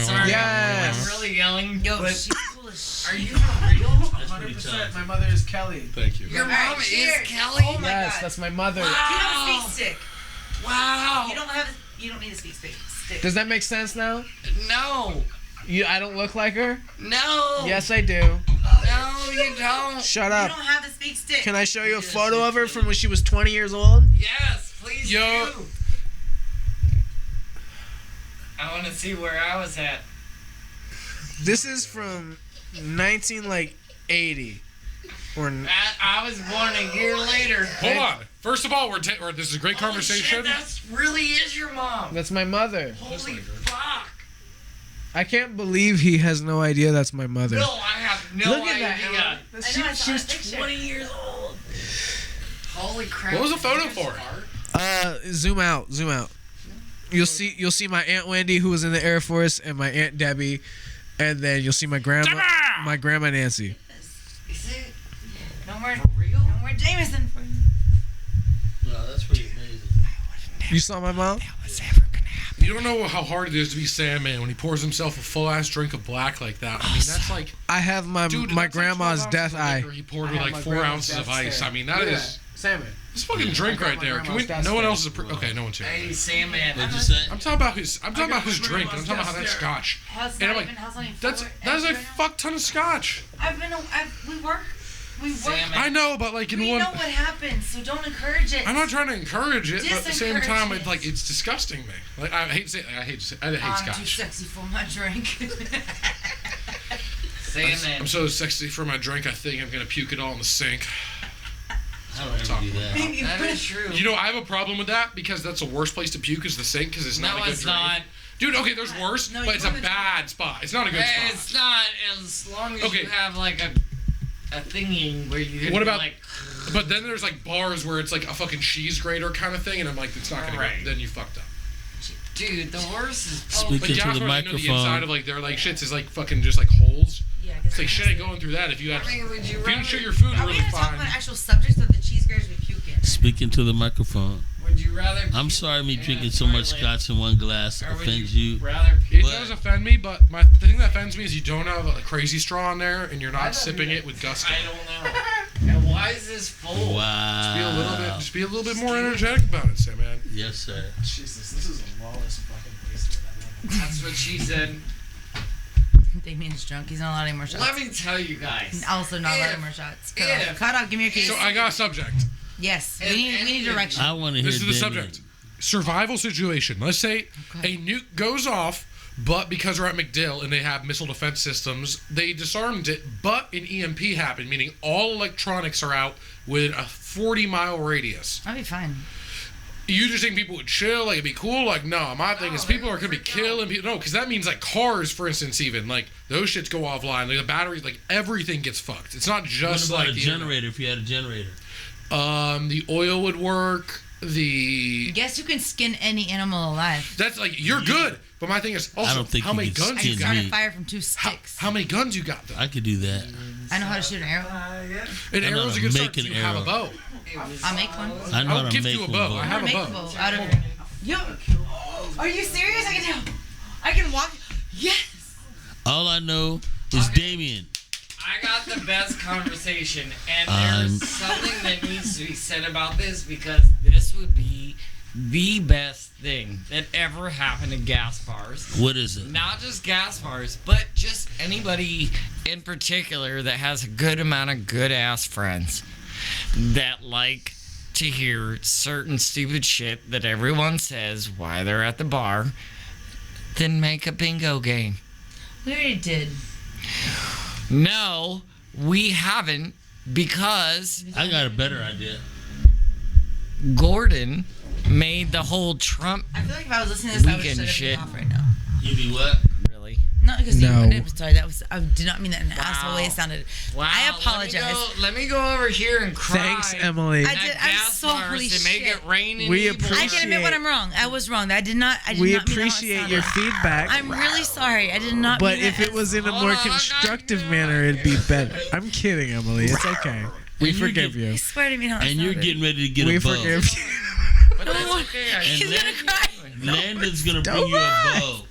Sorry, Yes. I'm really yelling. Yo, but she's cool as are shit. you for real? 100%. My mother is Kelly. Thank you. Your Alright, mom is cheers. Kelly? Oh my Yes, God. that's my mother. Do you have a Wow. speak stick? Wow. You don't need a speak stick. Does that make sense now? No. I don't look like her? No. Yes, I do. No, you don't. Shut You up. don't have the speak stick. Can I show you a photo of her from when she was 20 years old? Yes, please Yo. do. I want to see where I was at. This is from 1980. Or I was born a year later. Hold on. First of all, this is a great conversation. Holy shit, that really is your mom. that's my mother. Holy fuck. I can't believe he has no idea that's my mother. No, I have no Look at idea. that. Emily. I know, I saw that She's picture. 20 years old. Holy crap. What was the photo for? Zoom out. You'll see my Aunt Wendy who was in the Air Force and my Aunt Debbie, and then you'll see my grandma Nancy. Is it? No more, real? no more Jameson for you. No, that's pretty amazing. You saw my mom? What's ever gonna happen? You don't know how hard it is to be Sanman when he pours himself a full ass drink of black like that. I mean, that's like, I have my dude, my that's like grandma's 12 death ounces of eye. liquor He poured with like 4 ounces of ice. I mean, that is salmon. it's a fucking drink right there. Can we? No one else is. Okay, no one's here. Hey, Sandman. What'd you say? I'm talking about his drink. And I'm talking about how that's scotch. How's And I'm not like, even, how's not even that is a right now? fuck ton of scotch. We work. Salmon. I know, but like in We one. know what happens, so don't encourage it. I'm not trying to encourage it, but at the same Disencourage time, it. it's disgusting me. Like I hate I'm too scotch. sexy for my drink. Salmon. I'm so sexy for my drink. I think I'm gonna puke it all in the sink. I don't ever do that. That is true. You know, I have a problem with that because that's the worst place to puke is the sink because it's not No, a good it's drain. not. Dude, okay, there's worse, No, but you it's a wanna- bad spot. It's not a good spot. It's not as long as Okay. you have like a thingy where you can What about- like But then there's like bars where it's like a fucking cheese grater kind of thing, and I'm like, it's not gonna Right. go. Then you fucked up. dude, the worst is Speak But into yeah, the the inside microphone. of like their like shits is like fucking just like holes. Yeah, It's like shit ain't going through that if you had. I mean, would you If you didn't share rather your food Are we really gonna talk fine. about actual subjects of the cheese graters we puke in? Speak into the microphone. would you rather I'm puke sorry me in a drinking so much toilet, scotch in one glass or would offends you. rather It puke does offend me, but my thing that offends me is you don't have a crazy straw in there and you're I not don't sipping know. it with gusto. I don't know. And why is this full? Wow. Just be a little bit more energetic about it, Sam, man. Yes, sir. Jesus, this is a lawless fucking place. That's what she said. Damien's drunk. He's not allowed any more shots. Let me tell you guys. Also not allowed If- any more shots. if- Cut off. Give me your keys. So I got a subject. Yes. If We need any- direction. I want to hear This is the Damion. subject. survival situation. Let's say a nuke goes off, but because we're at MacDill and they have missile defense systems, they disarmed it, but an EMP happened, meaning all electronics are out within a 40-mile radius. I'll be fine. You just think people would chill, like it'd be cool? Like, no, my thing is people are gonna be killing people. No, because that means like cars, for instance, even like those shits go offline. Like the batteries, like everything gets fucked. It's not just what about like a generator? If you had a generator, the oil would work. Guess you can skin any animal alive. That's like you're good. But my thing is also I don't think how you many can guns I you can skin got? start a me. fire from 2 sticks. How many guns you got though? I could do that. I know how to shoot an arrow. An I know arrow's how a good to start. make 'Cause an you have a arrow. bow. I'll make one. I know how I'll to give make you a one. bow. I have Make a a bow. bow out of. Yo, are you serious? I can walk. Yes. All I know is Damion. I got the best conversation, and there's something that needs to be said about this because this would be the best thing that ever happened to gas bars. What is it? Not just gas bars, but just anybody in particular that has a good amount of good ass friends that like to hear certain stupid shit that everyone says while they're at the bar, then make a bingo game. We already did. No, we haven't, because I got a better idea. Gordon made the whole Trump. I feel like if I was listening to this, I would Weekend shut shit. everything off right now. You be what? Really? Not because No. you. Sorry, that was. I did not mean that in an asshole way. It sounded. Wow. I apologize. Let me go over here and cry. Thanks, Emily. I at did. I'm gas so bars holy to make shit. it rain in We Ybor. appreciate- I can admit when I'm wrong. I was wrong. I did not. I did We not mean how it appreciate your sounded. feedback. I'm really sorry. I did not. But mean if that it was in a Hold more on, I gotta constructive do it. manner, it'd be better. I'm kidding, Emily. It's okay. We And you're forgive you. I swear to me how it And you're sounded. getting ready to get We a bow. forgive you. But that's okay. He's And gonna cry. Landon's gonna bring you a bow.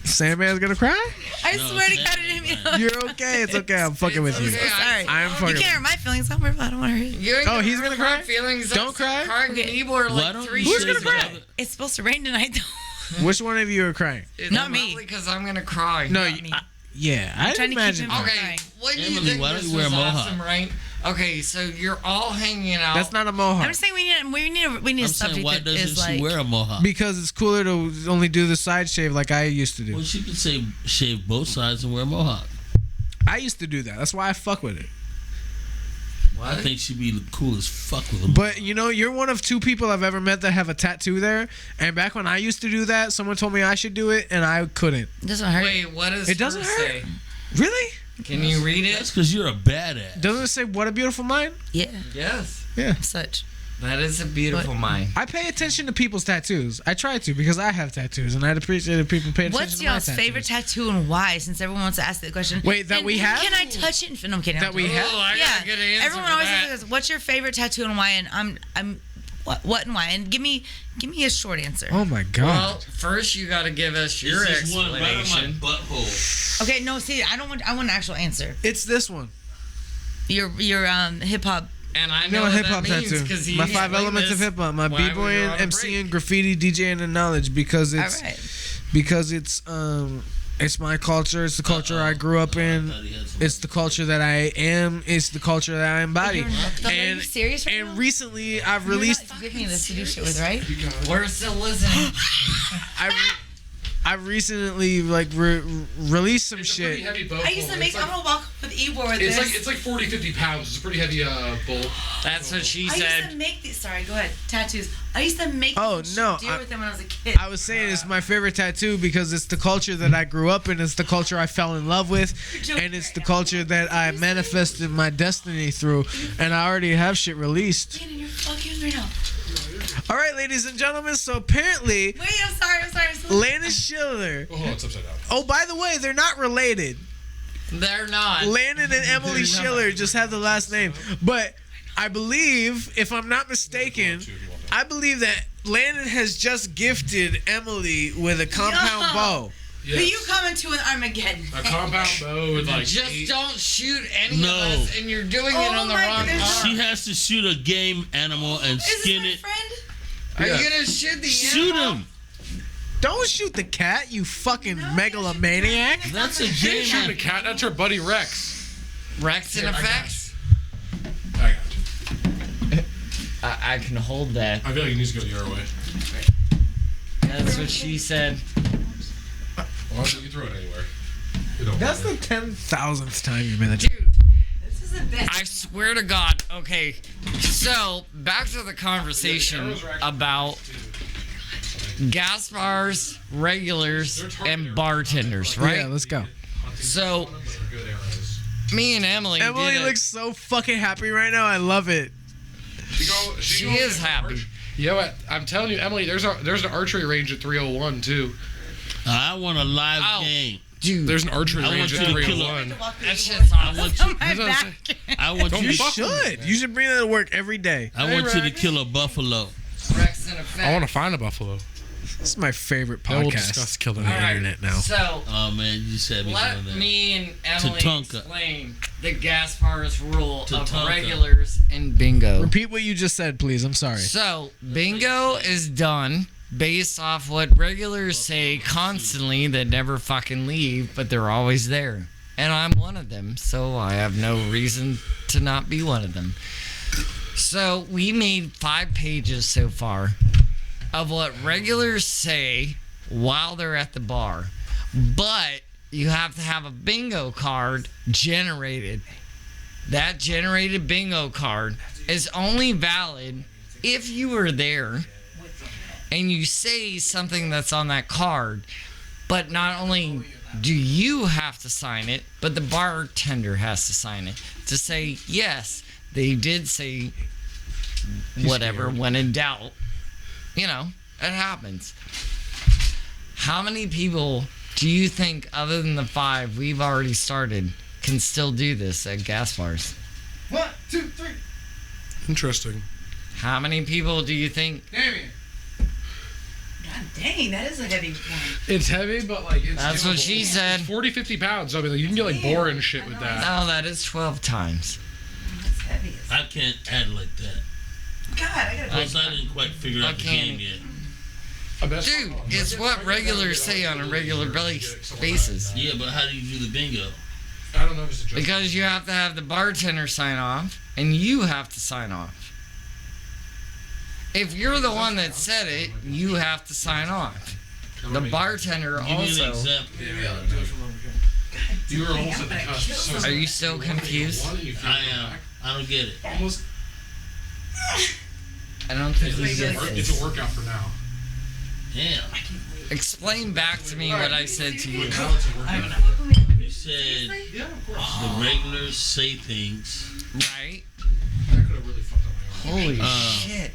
Sandman's gonna cry? I No, swear to Sam God, I didn't mean is that. You're okay. It's okay. I'm fucking with you. okay. Sorry. I'm You fucking. can't hurt my feelings. Don't worry about it. I don't want to hurt you. You ain't Oh, he's gonna hurt my cry? Feelings. Don't cry? Crying Okay. in Ybor Why like don't 3 you years say ago. something? It's supposed to rain tonight, though. Which one of you are crying? It's Not me. probably because I'm gonna cry. No, Not me. yeah, I trying to keep imagine. him- that. Okay, Crying. what do you Emily, think why don't this you wear a was mohawk? awesome, right? Okay, so you're all hanging out. That's not a I'm mohawk. just saying we need a I'm subject saying, why that doesn't is she like. wear a mohawk? Because it's cooler to only do the side shave like I used to do. Well, she could say shave both sides and wear a mohawk. I used to do that. That's why I fuck with it. I think she'd be cool as fuck with a But you know, you're one of 2 people I've ever met that have a tattoo there. And back when I used to do that, someone told me I should do it, and I couldn't. It doesn't hurt. Wait, what does It doesn't hers hurt. say? Really? Can you read it? That's because you're a badass. Doesn't it say "What a beautiful mind"? Yeah, Yes. such. That is a beautiful mind. I pay attention to people's tattoos. I try to because I have tattoos, and I'd appreciate if people pay attention What's to my y'all's tattoos. favorite tattoo and why? Since everyone wants to ask that question. Wait, that And we have? Can I touch it? No, I'm kidding. That we have? Oh, I got Yeah. a good answer Everyone for always that. asks, "What's your favorite tattoo and why?" And I'm what and why? And give me a short answer. Oh my god! Well, first you got to give us your This is one right on my explanation. butthole. Okay, no, see, I want an actual answer. It's this one. Your hip hop. And I No, know what hip hop that means tattoo. because he My 5 explained elements of this hip hop. My while we were b-boying, on a MCing, break. graffiti, DJing, and knowledge because All it's right. because it's my culture. It's the culture I grew up in. It's the culture that I am. It's the culture that I embody. Are you serious right now? And recently, I've You're released. not giving me this to do shit with, right? We're still listening. I recently released some It's a pretty shit. heavy bow. I used to pull. make. It's I'm like, gonna walk with Ybor with it's this. like it's like 40, 50 pounds. It's a pretty heavy bowl. That's what she I used to said. make these. Sorry, go ahead. Tattoos. I used to make. Oh, these no, deal I- with them when I was a kid. I was saying it's my favorite tattoo because it's the culture that I grew up in. It's the culture I fell in love with, and it's the culture that I manifested my destiny through. And I already have shit released. Landon, you're fucking right now. All right, ladies and gentlemen. So apparently, Wait, I'm sorry. Landon Schiller. Oh, it's upside down. Oh, by the way, they're not related. They're not. Landon and Emilie Schiller just have the last name. But I believe, if I'm not mistaken, I believe that Landon has just gifted Emilie with a compound Yo. bow. Yes. But you coming to an Armageddon? A compound bow with like Just 8 don't shoot any No. of us, and you're doing Oh it on the my wrong goodness. She arm. has to shoot a game animal and Is skin this it. my friend? Are Yeah. you gonna shoot the Shoot animal? him. Don't shoot the cat, you fucking No, megalomaniac. That's a She game. ain't shooting a cat. That's her buddy Rex. Rex in Here, I got effects? I got you. I can hold that. I feel like he needs to go your way. That's what she said. Well, you can throw it anywhere. It don't That's matter. the 10,000th time you've been a Dude, This is the best. I swear to God. Okay, so back to the conversation about gas bars, regulars, and bartenders, right? Yeah, let's go. So, Good arrows. me and Emily Emily did looks so fucking happy right now. I love it. She is happy. You know what? I'm telling you, Emily. There's an archery range at 301 too. I want a live Ow. game. Dude, There's an archery I range want at you to kill 301. that shit's I want you. on my That's what I'm back. I want Don't you. You fuck with me, should. man. You should bring that to work every day. I want you to kill a buffalo. Rex in effect. I want to find a buffalo. This is my favorite Then we'll podcast. discuss killing the All right, internet now. So, Oh man, you said me let doing that. me and Emily Tatanka. explain the gas bars rule of Tatanka. regulars and bingo. Repeat what you just said, please. I'm sorry. So, bingo is done based off what regulars say constantly that never fucking leave, but they're always there. And I'm one of them, so I have no reason to not be one of them. So, we made 5 pages so far of what regulars say while they're at the bar. But you have to have a bingo card generated. That generated bingo card is only valid if you were there and you say something that's on that card. But not only do you have to sign it, but the bartender has to sign it to say, yes, they did say whatever when in doubt. You know, it happens. How many people do you think, other than the 5 we've already started, can still do this at gas bars? 1, 2, 3. Interesting. How many people do you think? Damion. God dang, that is a heavy one. It's heavy, but like it's. That's what she said. 40, 50 pounds. I mean, like, you can get like boring shit with that. No, that is 12 times. That's heavy. I can't add like that. God, I gotta Plus, I didn't quite figure out the can't. game yet. Dude, it's what regulars say on a regular basis. Yeah, but how do you do the bingo? I don't know if it's a joke. Because you have to have the bartender sign off, and you have to sign off. If you're the one that said it, you have to sign off. The bartender Give me an also. example. You were almost at the cusp. So Are you still confused? I am. I don't get it. Almost. I don't think you get It's this. a workout for now. Damn. Explain back to me what I said to you. You said the regulars say things. Right? That could have really fucked up my arm. Holy Uh, shit.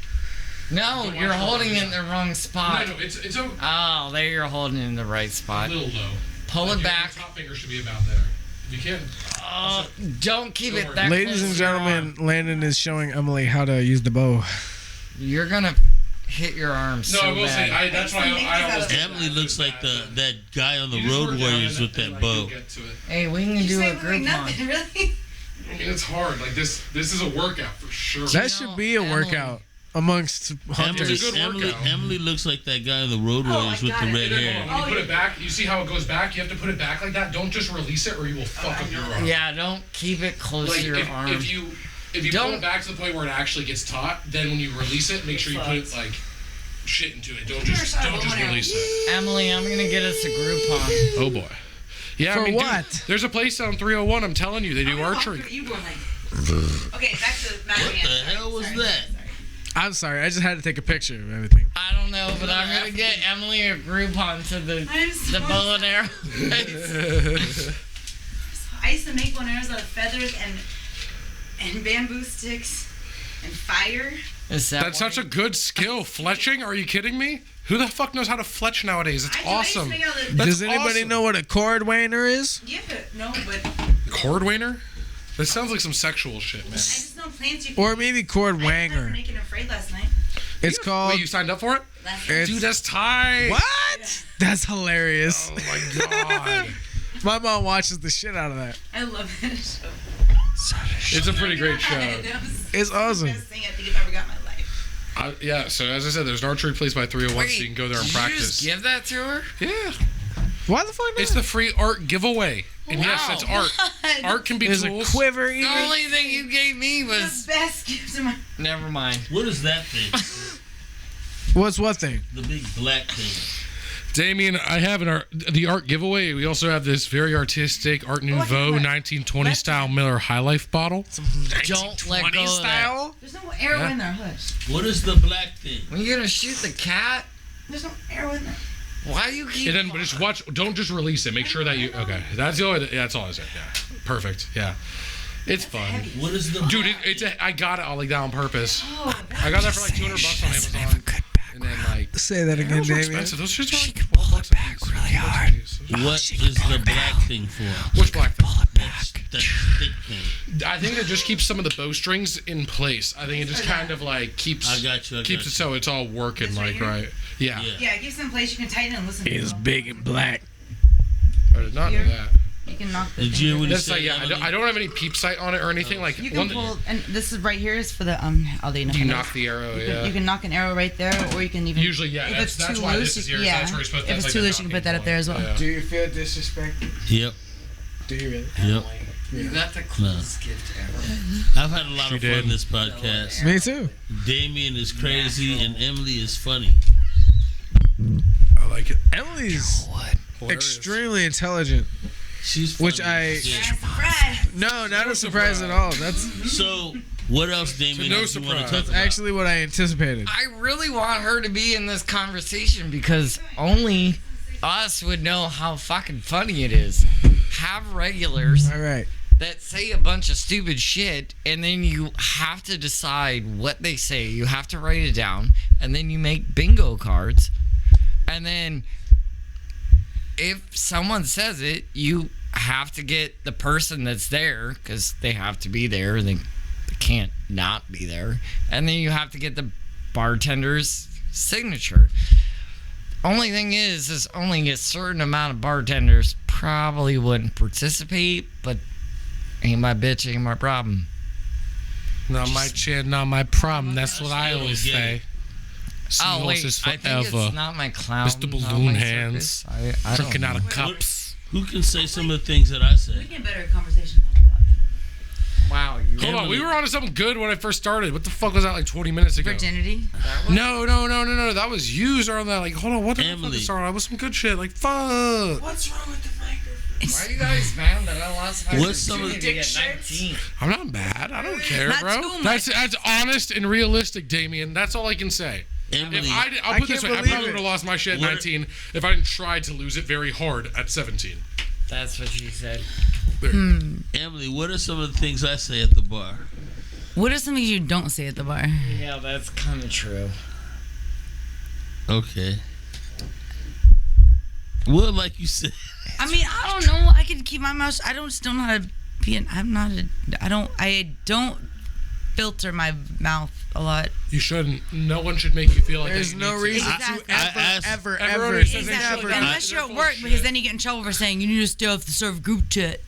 No, you're holding it in the wrong spot. No, it's a Oh, there you're holding it in the right spot. little low. Pull Like, it your back. top finger should be about there. If you can. Oh, don't keep it that Ladies close and to your gentlemen, arm. Landon is showing Emily how to use the bow. You're gonna hit your arm No, so I will say bad. that's why I almost. Emily looks like that guy on the Road Warriors with that bow. Hey, we can do a group nothing, one. really? I mean, it's hard. Like this is a workout for sure. That should be a Emily- workout amongst It's a hunters. good workout. Emily looks like that guy on the Road Oh, Warriors I with got the it. red When hair. you put it back, you see how it goes back. You have to put it back like that. Don't just release it, or you will fuck up your arm. Yeah, don't keep it close Like to your arm. if you pull Don't- it back to the point where it actually gets taut, then when you release it, make sure you put like shit into it. Don't just release it. Emily, I'm gonna get us a Groupon. Oh boy. Yeah, For I mean, what? Dude, there's a place on 301. I'm telling you, they do archery. You go like. Okay, back to What the hell was that? I'm sorry, I just had to take a picture of everything. I don't know, but I'm gonna get Emily a Groupon to the bow and arrow. I used to make one arrows out of feathers and bamboo sticks and fire. Is that That's why- such a good skill. Fletching? Are you kidding me? Who the fuck knows how to fletch nowadays? It's awesome. That's Does anybody awesome. know what a cord wainer is? Yeah, but no, but Cord wainer? That sounds like some sexual shit, man. I just know plants you Or maybe cord I was wanger. making afraid last night. It's called. Wait, you signed up for it? Last It's- Dude, that's tight. What? That's hilarious. Oh my god. My mom watches the shit out of that. I love that show. It's a pretty great show. It's awesome. The best thing I think I've ever got in my life. Yeah, so as I said, there's an archery place by 301, so you can go there and did you practice. just give that to her? Yeah. Why the fuck not? It's the free art giveaway. And yes, it's art. Art can be There's a tools. quiver The even. only thing you gave me The was. best gift in my. Never mind. What is that thing? What's what thing? The big black thing. Damion, I have the art giveaway. We also have this very artistic Art Nouveau 1920 style Miller High Life bottle. Don't let go of that. There's no arrow in there. Hush. What is the black thing? When you're gonna shoot the cat, There's no arrow in there. why do you keep? And then but just watch. Don't just release it. Make sure that you. Okay, that's the only. Yeah, that's all I said. Yeah, perfect. Yeah, it's fun. What is the Dude, black it's a. I got it all like that on purpose. Oh, I got that for like $200 on Amazon. And then like. Say that again, Arrows are Damion. expensive. Those shits are like $12 a piece. Really hard. What is the black thing for? Which black thing? That's the thick thing. I think it just keeps some of the bowstrings in place. I think it just kind of like keeps. I got you. Keeps it so it's all working This right like here? right. Yeah. Yeah, it gives it in place. You can tighten it and listen to it. It's big and black. I did not know that. You can knock the Did you hear what he That's said? like yeah. Emily? I don't have any peep sight on it or anything. Like You one can pull, and this is right here is for the I'll let you know. you knock the arrow. You Yeah. can knock an arrow right there, or you can even. Usually, yeah. If That's too why loose, this is you- here. yeah. That's where you're supposed to. If that's it's like too the loose, you can put that knocking up there as well. point. Do you feel disrespected? Yep. Do you really? Yep. You got the coolest gift ever. I've had a lot She of did. fun this podcast. Me too. Damion is crazy and Emily is funny. I like it. Emily's Hilarious. extremely intelligent. She's funny. Which I- Yeah. No, not a surprise at all. That's So, what else, Damion, no else you want to surprise. talk about? actually what I anticipated. I really want her to be in this conversation because only us would know how fucking funny it is. Have regulars All right. that say a bunch of stupid shit, and then you have to decide what they say. You have to write it down, and then you make bingo cards. And then if someone says it, you have to get the person that's there, because they have to be there. They can't not be there. And then you have to get the bartender's signature. Only thing is only a certain amount of bartenders probably wouldn't participate, but ain't my bitch, ain't my problem. Not my chin, not my problem. That's what I always Get say. it. Oh wait, Seahorses I think forever. it's not my clown. Mr. not Balloon my Hands. circus. I don't Drinking out know. of cups. Who can say some of the things that I We say? can better conversation about Wow, you Hold on, Emily. we were on to something good when I first started. What the fuck was that like 20 minutes ago? virginity. No. That was you on that. Like, hold on, what the fuck Emily. is started? That was some good shit. Like, fuck. What's wrong with the microphone? Why are you guys mad that I lost my What's some of the virginity dick at 19? I'm not mad. I don't care, Not bro. too much. That's honest and realistic, Damion. That's all I can say. Emily, If I'll I put it this can't way: I believe probably it. would have lost my shit at What- 19 if I didn't try to lose it very hard at 17. That's what she said. Emily, what are some of the things I say at the bar? What are some things you don't say at the bar? Yeah, that's kind of true. Okay. Well, like you said, I mean, I don't know. I can keep my mouth. I don't know how to be. I don't filter my mouth a lot. You shouldn't. No one should make you feel like There's that you no need to. reason Exactly. to I asked- ever everyone ever, says they Exactly. should, but Unless you're at they're work, full of because shit. then you get in trouble for saying you need to still have to serve group chat.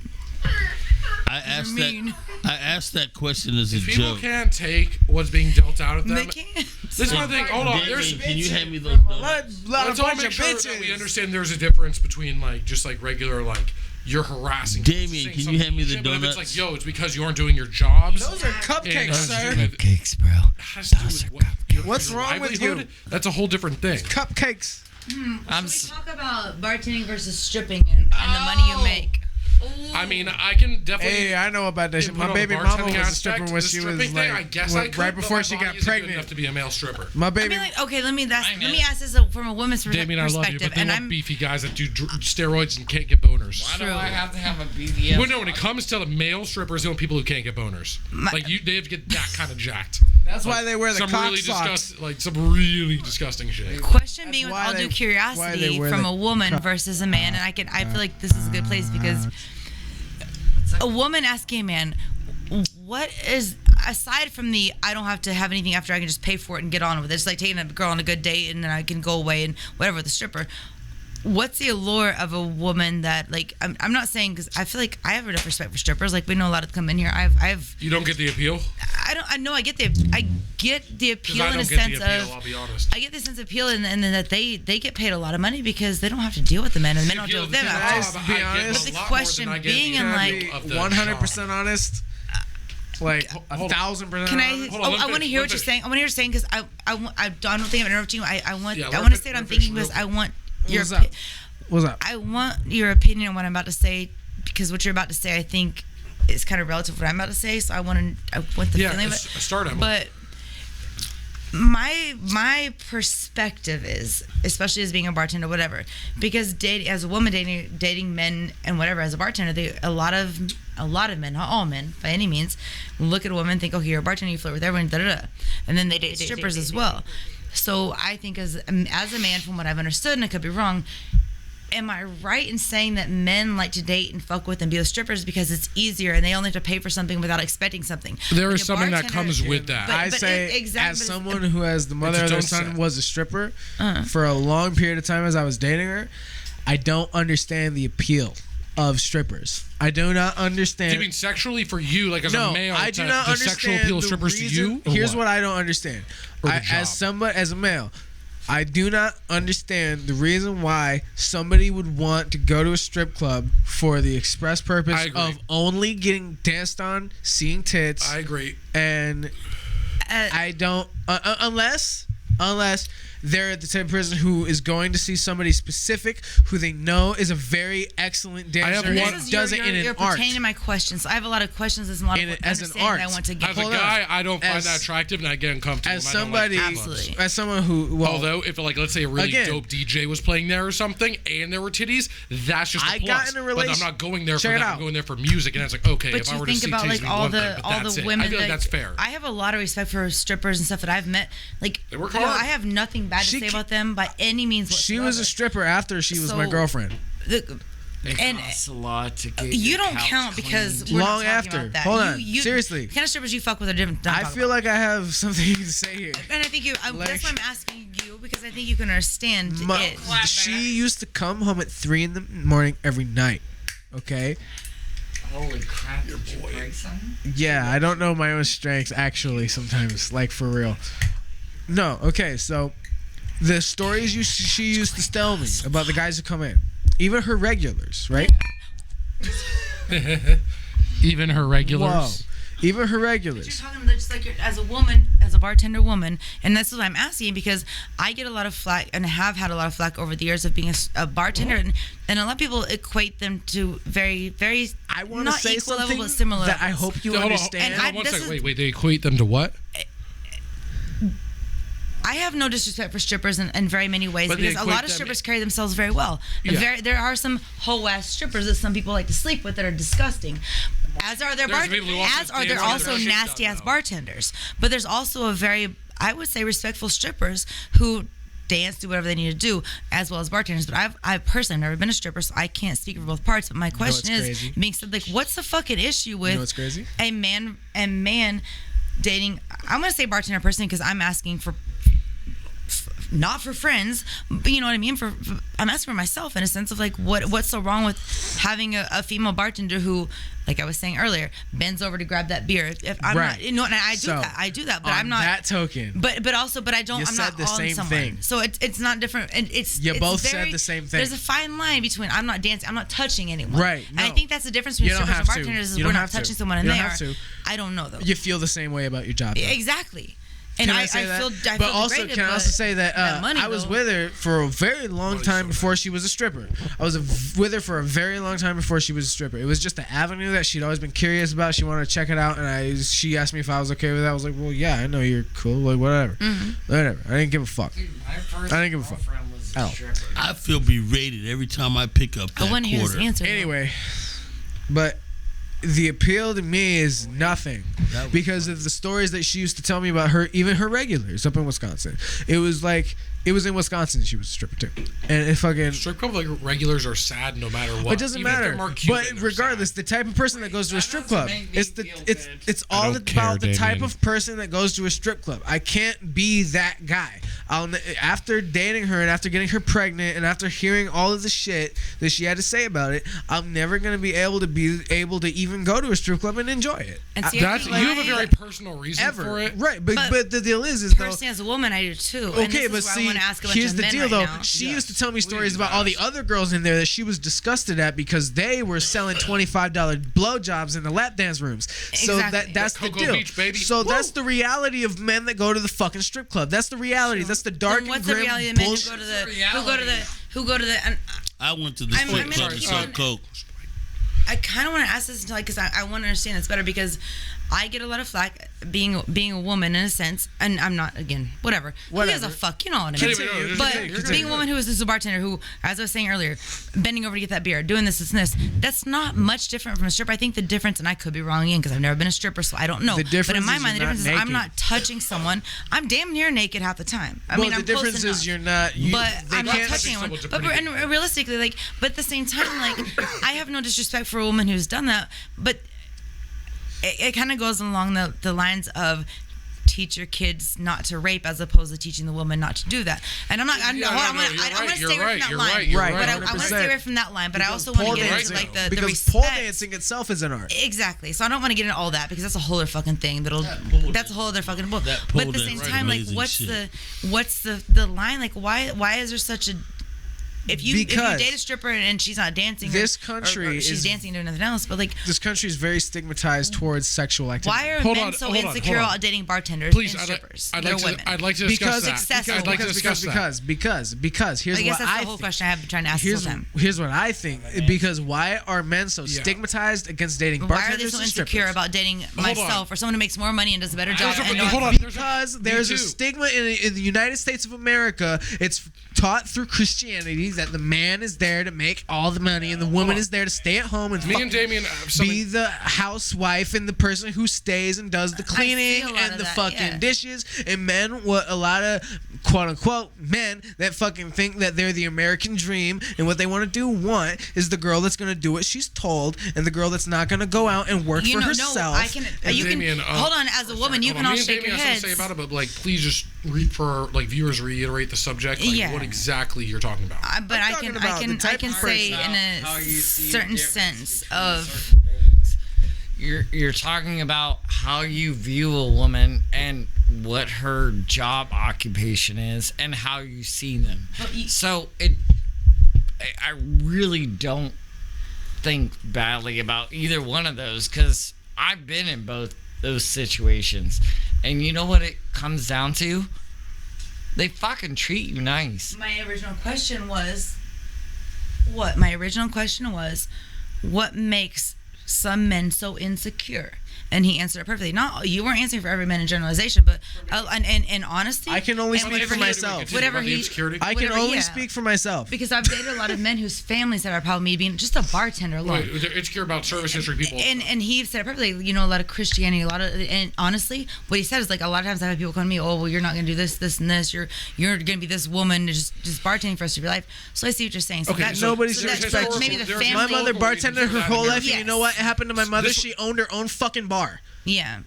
I asked mean. that. I asked that question as a If people joke. can't take what's being dealt out of them, They can't. this is my thing. Hold on. There's Damion, can you hand me those donuts? let's all make sure that we understand there's a difference between like just like regular like you're harassing. Damion, saying can you something hand me the shit, but if it's donuts? like, yo, it's because you aren't doing your jobs. Those are cupcakes, And- sir. Cupcakes, bro. Has to do with What's your wrong with livelihood. you? That's a whole different thing. Cupcakes. I'm Should we talk about bartending versus stripping and the money you make? I mean, I can definitely. Hey, I know about that shit. put My on baby the mama bartending was a stripper aspect. when The she was stripping thing, I like, guess when- I could, right but before my she body got isn't good pregnant. enough to be a male stripper. My I baby. mean, like, okay, let me I ask this from a woman's Damien, I love you, perspective, but they and love I'm beefy guys that do steroids and can't get boners. Why do I have to have a BBS? Well, no, when it comes to the male strippers, the only people who can't get boners. Like they have to get that kind of jacked. That's why they wear the Some cock really socks. some really disgusting shit. question being with why all they- due why they curiosity wear from the a woman versus a man, and I feel like this is a good place because a woman asking a man, what is aside from the I don't have to have anything after, I can just pay for it and get on with it. It's like taking a girl on a good date and then I can go away and whatever with the stripper. What's the allure of a woman that like I'm not saying because I feel like I have enough respect for strippers. Like we know a lot of them come in here. I've You don't get the appeal? I know I get the appeal I in a don't get sense the appeal, of I'll be honest. I get the sense of appeal and then that they get paid a lot of money because they don't have to deal with the men and the men don't deal with them. Guys, to be honest, the question being in, like, 100% honest. Like Hold on. 1,000%. Can I? Hold on, let me I want to finish, hear let what me you're saying. I want to hear what you're saying because I don't think I'm interrupting you. I want Yeah, to let say what me I'm finish thinking because real I want your What's up? What's up? I want your opinion on what I'm about to say because what you're about to say I think is kind of relative to what I'm about to say. So I want the feeling of it. Start, Emily. But my perspective is, especially as being a bartender, whatever, because as a woman dating men and whatever, as a bartender, a lot of men, not all men by any means, look at a woman and think, okay, you're a bartender, you flirt with everyone, and then they date strippers as well. So I think as a man, from what I've understood, and I could be wrong, am I right in saying that men like to date and fuck with and be with strippers because it's easier and they only have to pay for something without expecting something? There Like is a something that bartender- comes with that. I say, exactly, as but someone who has the mother It's of their its own son set. was a stripper for a long period of time as I was dating her, I don't understand the appeal of strippers. I do not understand. Do you mean sexually for you, like as no, a male? I do the not understand sexual appeal of the strippers to reason- you. Or Here's what I don't understand. Or the job. As a male, I do not understand the reason why somebody would want to go to a strip club for the express I purpose agree. of only getting danced on, seeing tits, I agree. and I don't unless they're the type of person who is going to see somebody specific who they know is a very excellent dancer have and one- does it in you're an art. pertaining to my questions. So I have a lot of questions. There's a lot of As an understanding art. that I want to get. As a Hold on. guy, I don't find As- that attractive, and I get uncomfortable. As and I don't like somebody, clubs. Absolutely. as someone who, well, Although, if like let's say a really Again. dope DJ was playing there or something, and there were titties, that's just a I plus. got in a But relation- I'm not going there for Check it that. out. I'm going there for music, and it's like okay, But if I you were to think see about titties, like it'd be all one thing, the but all that's the it. women. I feel like that's fair. I have a lot of respect for strippers and stuff that I've met. Like They work you know, hard. I have nothing bad to She say ca- about them by any means whatsoever. she was a stripper after she was my So- girlfriend. It And- costs a lot to get You your don't couch count because cleaned. we're Long not talking after. about that. Hold on. Seriously. the kind of strippers you fuck with are different. I feel like I have something to say here. and I think like- that's why I'm asking you because I think you can understand it. She used to come home at 3 in the morning every night. Okay. Holy crap! Did you break something? Yeah, I don't know my own strengths actually sometimes, like for real. No, okay, so the stories she used to tell me about the guys who come in, even her regulars, right? Even her regulars. Whoa, even her You're regulars. talking just like as a woman, as a bartender woman, and that's what I'm asking because I get a lot of flack and have had a lot of flack over the years of being a bartender, and a lot of people equate them to very, very I want to not say equal something level, but similar. that I levels. hope you Hold on, understand. And hold on one this second. is- Wait. They equate them to what? I have no disrespect for strippers in very many ways But they because a equate lot of them- strippers carry themselves very well. Yeah. There are some hoe-ass strippers that some people like to sleep with that are disgusting. As are there There's people who also as are there dance with also their shit nasty done, ass though. bartenders. But there's also a very, I would say, respectful strippers who dance, do whatever they need to do, as well as bartenders. But I've personally never been a stripper, so I can't speak for both parts. But my question what's is, crazy? being said, like, what's the fucking issue with You know what's crazy? a man dating? I'm gonna say bartender person because I'm asking for. Not for friends, but you know what I mean. I'm asking for myself in a sense of like, what's so wrong with having a female bartender who, like I was saying earlier, bends over to grab that beer. If I'm Right. not, you know, and I do So, that, but on I'm not. that token. But I don't. You I'm said not the on same someone. thing. So it's not different. And it's You it's both said very- the same thing. There's a fine line between I'm not dancing, I'm not touching anyone. Right, And I no. think that's the difference between You don't strippers and have to. bartenders is You we're don't not have to. touching someone and You they don't are. have to. I don't know though. You feel the same way about your job. though. Exactly. And Can I say that? feel but also, degraded, can I but also say that money, I was though. with her for a very long time before she was a stripper. I was with her for a very long time before she was a stripper. It was just an avenue that she'd always been curious about. She wanted to check it out, and she asked me if I was okay with that. I was like, well, yeah, I know you're cool. Like, whatever. Whatever. I didn't give a fuck. Dude, my first I didn't give a fuck. girlfriend was Oh. a stripper. I feel berated every time I pick up that I want to hear his quarter. answer. though. Anyway, but the appeal to me is nothing That was because of the stories that she used to tell me about her, even her regulars up in Wisconsin. It was like, it was in Wisconsin she was a stripper too. And it fucking, Strip club like regulars are sad no matter what. it doesn't Even if they're matter. Mark Cuban, But they're regardless, sad. the type of person that goes to a That strip doesn't club, make me it's feel it's good. it's all don't care, about the type Damion. of person that goes to a strip club. I can't be that guy. After dating her and after getting her pregnant and after hearing all of the shit that she had to say about it, I'm never gonna be able to even go to a strip club and enjoy it. And see, I That's think you have a very personal reason Ever. for it. Right, but But the deal is though. personally as a woman I do too. And Okay, this is but where I see, wanna ask a bunch here's of the men deal, right though. now. She used to tell me stories about all the other girls in there that she was disgusted at because they were selling $25 blowjobs in the lap dance rooms. So Exactly. that's the Cocoa deal. Beach, baby. So Woo. that's the reality of men that go to the fucking strip club. That's the reality. That's the dark Then and what's the grim reality of men who bullshit. go to the and I went to the I'm- strip I'm club gonna to keep sell on- coke. I kind of want to ask this until because I want to understand this better because I get a lot of flack being a woman in a sense, and I'm not again whatever. Who gives a fuck? You know what I mean? Continue. But Continue. being a woman who is just a bartender who, as I was saying earlier, bending over to get that beer, doing this and this, that's not much different from a stripper. I think the difference, and I could be wrong again because I've never been a stripper, so I don't know. The difference but in my is mind, the you're difference not is I'm naked. not touching someone. I'm damn near naked half the time. I mean, the I'm close difference enough. is you're not. But they I'm not can't- touching anyone. someone's a But pretty and realistically, like, but at the same time, like, I have no disrespect for a woman who's done that, but it kind of goes along the lines of teach your kids not to rape as opposed to teaching the woman not to do that. And I'm not. I'm Yeah, not. no, I'm you're gonna right, stay you're away right, from that you're line. right, you're right, But I want to 100%. stay away from that line. But I also want to get into like the because respect. pole dancing itself is an art. Exactly. So I don't want to get into all that because that's a whole other fucking thing. That's a whole other fucking book. That But pole at the dance same is time, like, amazing what's the line? Like, why is there such a if you Because date a stripper and she's not dancing, this or country she's is- dancing doing nothing else, but like, This country is very stigmatized towards sexual activity. why are Hold men on, so hold on, insecure hold on. about dating bartenders Please, and I'd strippers? like They're to. women. I'd like to discuss that. Successful. I'd like to discuss that. Because here's I guess what that's I the whole think. question I have been trying to ask the whole time. Here's what I think. Because why are men so Yeah. stigmatized against dating Why are they bartenders so and insecure strippers? about dating on. myself or someone who makes more money and does a better job? There's a- and hold no- on. Because there's Me a too. stigma in the United States of America. It's taught through Christianity that the man is there to make all the money and the woman is there to stay at home and Me fucking and Damion have be something. the housewife and the person who stays and does the cleaning a lot and of the that, fucking yeah. dishes. And men, what a lot of quote unquote men that fucking think that they're the American dream and what they want to want is the girl that's going to do what she's told and the girl that's not going to go out and work for herself. I can. And You can Damion, hold on. As a woman, you Hold can on. all Me and shake your Damion have heads. something to say about it, but like, please just for like viewers reiterate the subject, like Yeah. what exactly you're talking about. But I'm I talking can, about I the can, I type can of say person. in a How you see certain differences sense in of. certain things. You're talking about how you view a woman and what her job occupation is and how you see them. So I really don't think badly about either one of those because I've been in both those situations. And you know what it comes down to? They fucking treat you nice. My original question was, what? My original question was, what makes some men so insecure? And he answered it perfectly. Not you weren't answering for every man in generalization, but and honesty. I can only and speak whatever for he- myself. Whatever About the he. insecurity? I can whatever- only yeah. speak for myself. Because I've dated a lot of men whose families have a problem with me being just a bartender alone. Wait, they're insecure about service history people. And he said it perfectly. You know, a lot of Christianity, a lot of, and honestly, what he said is like a lot of times I've had people come to me, oh well, you're not gonna do this, this, and this. You're gonna be this woman just bartending for the rest of your life. So I see what you're saying. So Okay, that, so nobody so that- disrespects so maybe you. the There's family. My mother bartended her whole life, and you know what happened to my mother? This- She owned her own fucking bar. Yeah.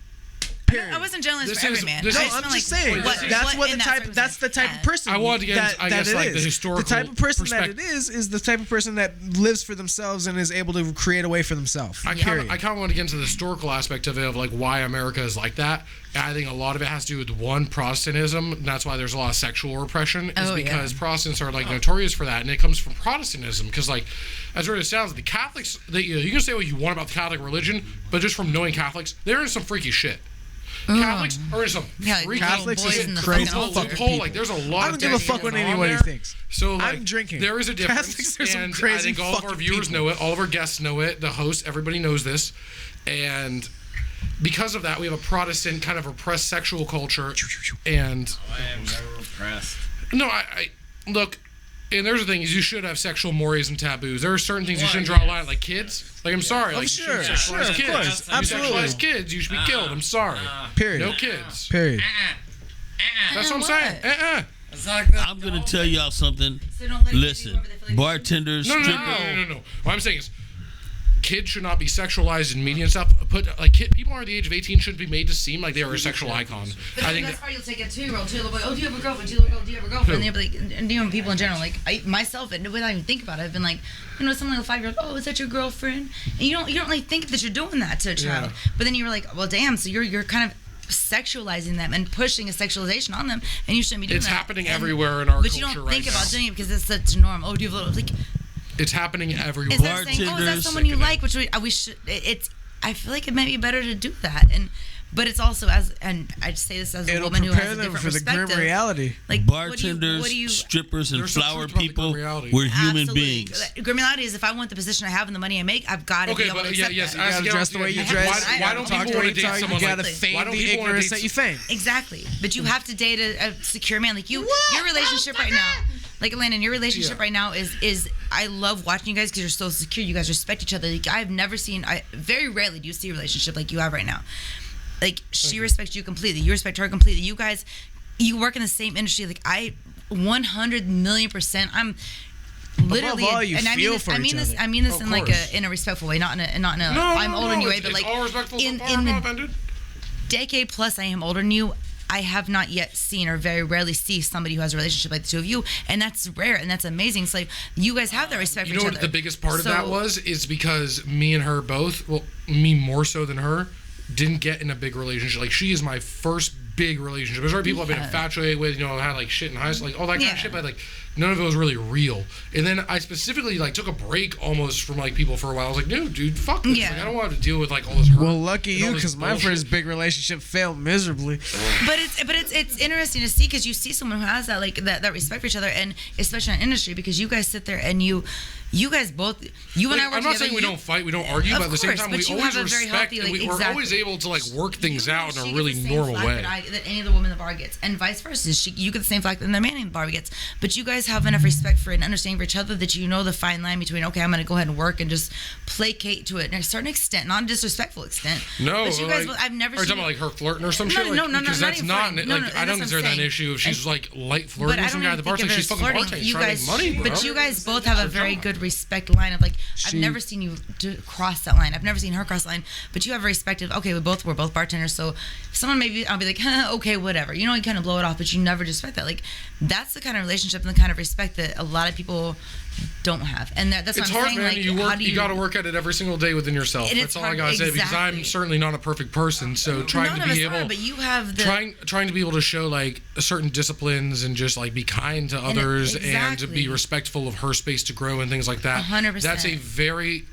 Period. I wasn't generalizing This for every is- man. this I is- No, just I'm meant, just like, saying. what- That's what what in the that type. That's the type of circumstance. person. I wanted to get that, into, I that guess, it like, the is. historical The type of person that it perspective. is the type of person that lives for themselves and is able to create a way for themselves. I Period. kind of want to get into the historical aspect of it, of like why America is like that. And I think a lot of it has to do with one, Protestantism. And that's why there's a lot of sexual repression. Is Oh, yeah. because Protestants are like notorious for that, and it comes from Protestantism. Because like, as weird as it sounds, the Catholics, you can say what you want about the Catholic religion, but just from knowing Catholics, they're in some freaky shit. Catholics are in some Yeah, like freaky Catholics boys is in the crazy fucking altar. fucking loophole. people. Like there's a lot. I don't of give a things fuck what going on anybody there. thinks. So like, I'm drinking. There is a difference, Catholics are some and crazy I think all of our fucking viewers people. know it. All of our guests know it. The host, everybody knows this, and because of that, we have a Protestant kind of repressed sexual culture. And I am never repressed. no, I look. And there's the thing is, you should have sexual mores and taboos. There are certain things you shouldn't draw a line, like kids. Like I'm sorry, like sure, you shouldn't sexualize sure, of kids. course, You absolutely. sexualize kids, you should be killed. I'm sorry. Period. No kids. Period. That's what I'm What? saying. It's like that. I'm gonna tell y'all something. So don't let it Listen, take over. They feel like- bartenders, No. strippers. What I'm saying is, kids should not be sexualized in media and stuff. People under the age of 18 shouldn't be made to seem like they are a sexual icon. But I think that's that, why you'll take a 2-year-old, 2-year-old boy. Oh, do you have a girlfriend? 2-year-old girl, do you have a girlfriend? Who? And they'll be like, and even people in general, like myself, and without even think about it, I've been like, you know, someone like a 5-year-old. Oh, is that your girlfriend? And you don't really think that you're doing that to a child. Yeah. But then you're like, well, damn. So you're kind of sexualizing them and pushing a sexualization on them, and you shouldn't be doing It's that. happening And- everywhere in our but culture you don't right think now. about doing it because it's such a norm. Oh, do you have a little, like, It's happening everywhere. instead of saying, oh, is that Bartenders, someone you sickening. like? Which we should. It's. I feel like it might be better to do that, but it's also and I say this as a It'll woman who prepare has a them different for the perspective. grim reality. Like Bartenders, what do you strippers, and There's some flower truth about the people, grim reality. we're human Absolutely. beings. Grim reality is if I want the position I have and the money I make, I've got to Okay, be able to but accept yes, that. You gotta dress the way you dress. Why don't talk people the way want you to date talk. someone You gotta like? feign Why don't the people want ignorance to that you date? feign. Exactly. But you have to date a secure man. Like your relationship right now. Like Landon, your relationship right now is I love watching you guys because you're so secure. You guys respect each other. Like I've never seen. Very rarely do you see a relationship like you have right now. Like she respects you completely. You respect her completely. You guys, you work in the same industry. Like I, 100,000,000%. I'm literally, all, you and I mean feel this. for I mean each this. other. I mean this Of in like course. in a respectful way, not in a No, I'm older than you, it's, but like it's all respectful so in far. in I'm not the offended. decade plus I am older than you. I have not yet seen or very rarely see somebody who has a relationship like the two of you, and that's rare and that's amazing. It's like you guys have that respect You for know each what other. the biggest part of So- that was? Is because me and her both, well, me more so than her, didn't get in a big relationship. Like she is my first big relationship. There's already people I've been infatuated with, you know, had like shit in high school, like all that kind of shit, but like none of it was really real. And then I specifically like took a break almost from like people for a while. I was like, no, dude, fuck this. Yeah. Like I don't want to deal with like all this hurt. Well, lucky and all you, this because my bullshit. first big relationship failed miserably. But it's interesting to see because you see someone who has that like that respect for each other, and especially in industry because you guys sit there and you guys both you and I Like, work I'm not together. saying we you- don't fight, we don't argue, Of but at the same course, time, but we you always have a very respect healthy, and like, we're exactly. always able to like work things out in She a gets really the same normal flack way. that any of the women in the bar gets, and vice versa. You get the same flack that the man in the bar gets, but you guys have enough respect for and understanding for each other that you know the fine line between okay, I'm going to go ahead and work and just placate to it to a certain extent, not a disrespectful extent. No, but you guys, like, I've never are you seen. talking about like her flirting or some No, shit? no, Like, no, because not that's even not flirting. like No, I don't that's what consider I'm that an saying. issue if she's like light But flirting I with some don't guy at the even bar. think It's like of it she's as fucking flirting. bartending. She's You trying to guys, make money, bro. but you guys both have a very good respect line of like I've never seen you cross that line. I've never seen her cross the line, but you have a respect of okay, we're both bartenders. So if someone maybe I'll be like okay, whatever. You know, you kind of blow it off, but you never disrespect that. Like that's the kind of relationship and the kind of respect that a lot of people don't have, and that's what It's I'm hard, saying. man. Like, You how work. do You got to work at it every single day within yourself. And That's it's all I hard- gotta say because I'm exactly. certainly not a perfect person. So trying None to of be us are, able, but you have the trying to be able to show like certain disciplines and just like be kind to others and to exactly. be respectful of her space to grow and things like that. 100%. That's a very.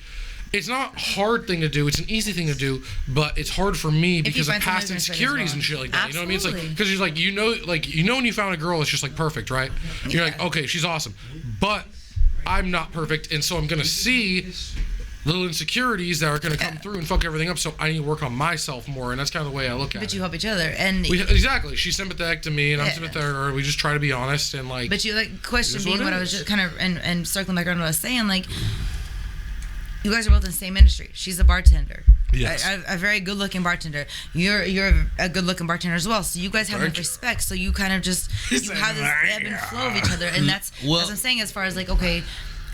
It's not a hard thing to do. It's an easy thing to do, but it's hard for me because of find past someone who's gonna insecurities fit as and shit like that. You know what I mean? It's like Absolutely. because you're like you know when you found a girl that's just like perfect, right? You're like okay, she's awesome, but I'm not perfect, and so I'm gonna see little insecurities that are gonna come through and fuck everything up. So I need to work on myself more, and that's kind of the way I look at but it. you help each other, and Exactly. She's sympathetic to me, and I'm Yeah. sympathetic to her. We just try to be honest and like. But you like question It is being what what it I was is. just kind of and circling back around what I was saying, like you guys are both in the same industry. She's a bartender. Yes. A very good looking bartender. You're a good looking bartender as well. So you guys have Thank enough you. respect. So you kind of just you have this ebb and flow of each other, and that's Well- as I'm saying. As far as like okay,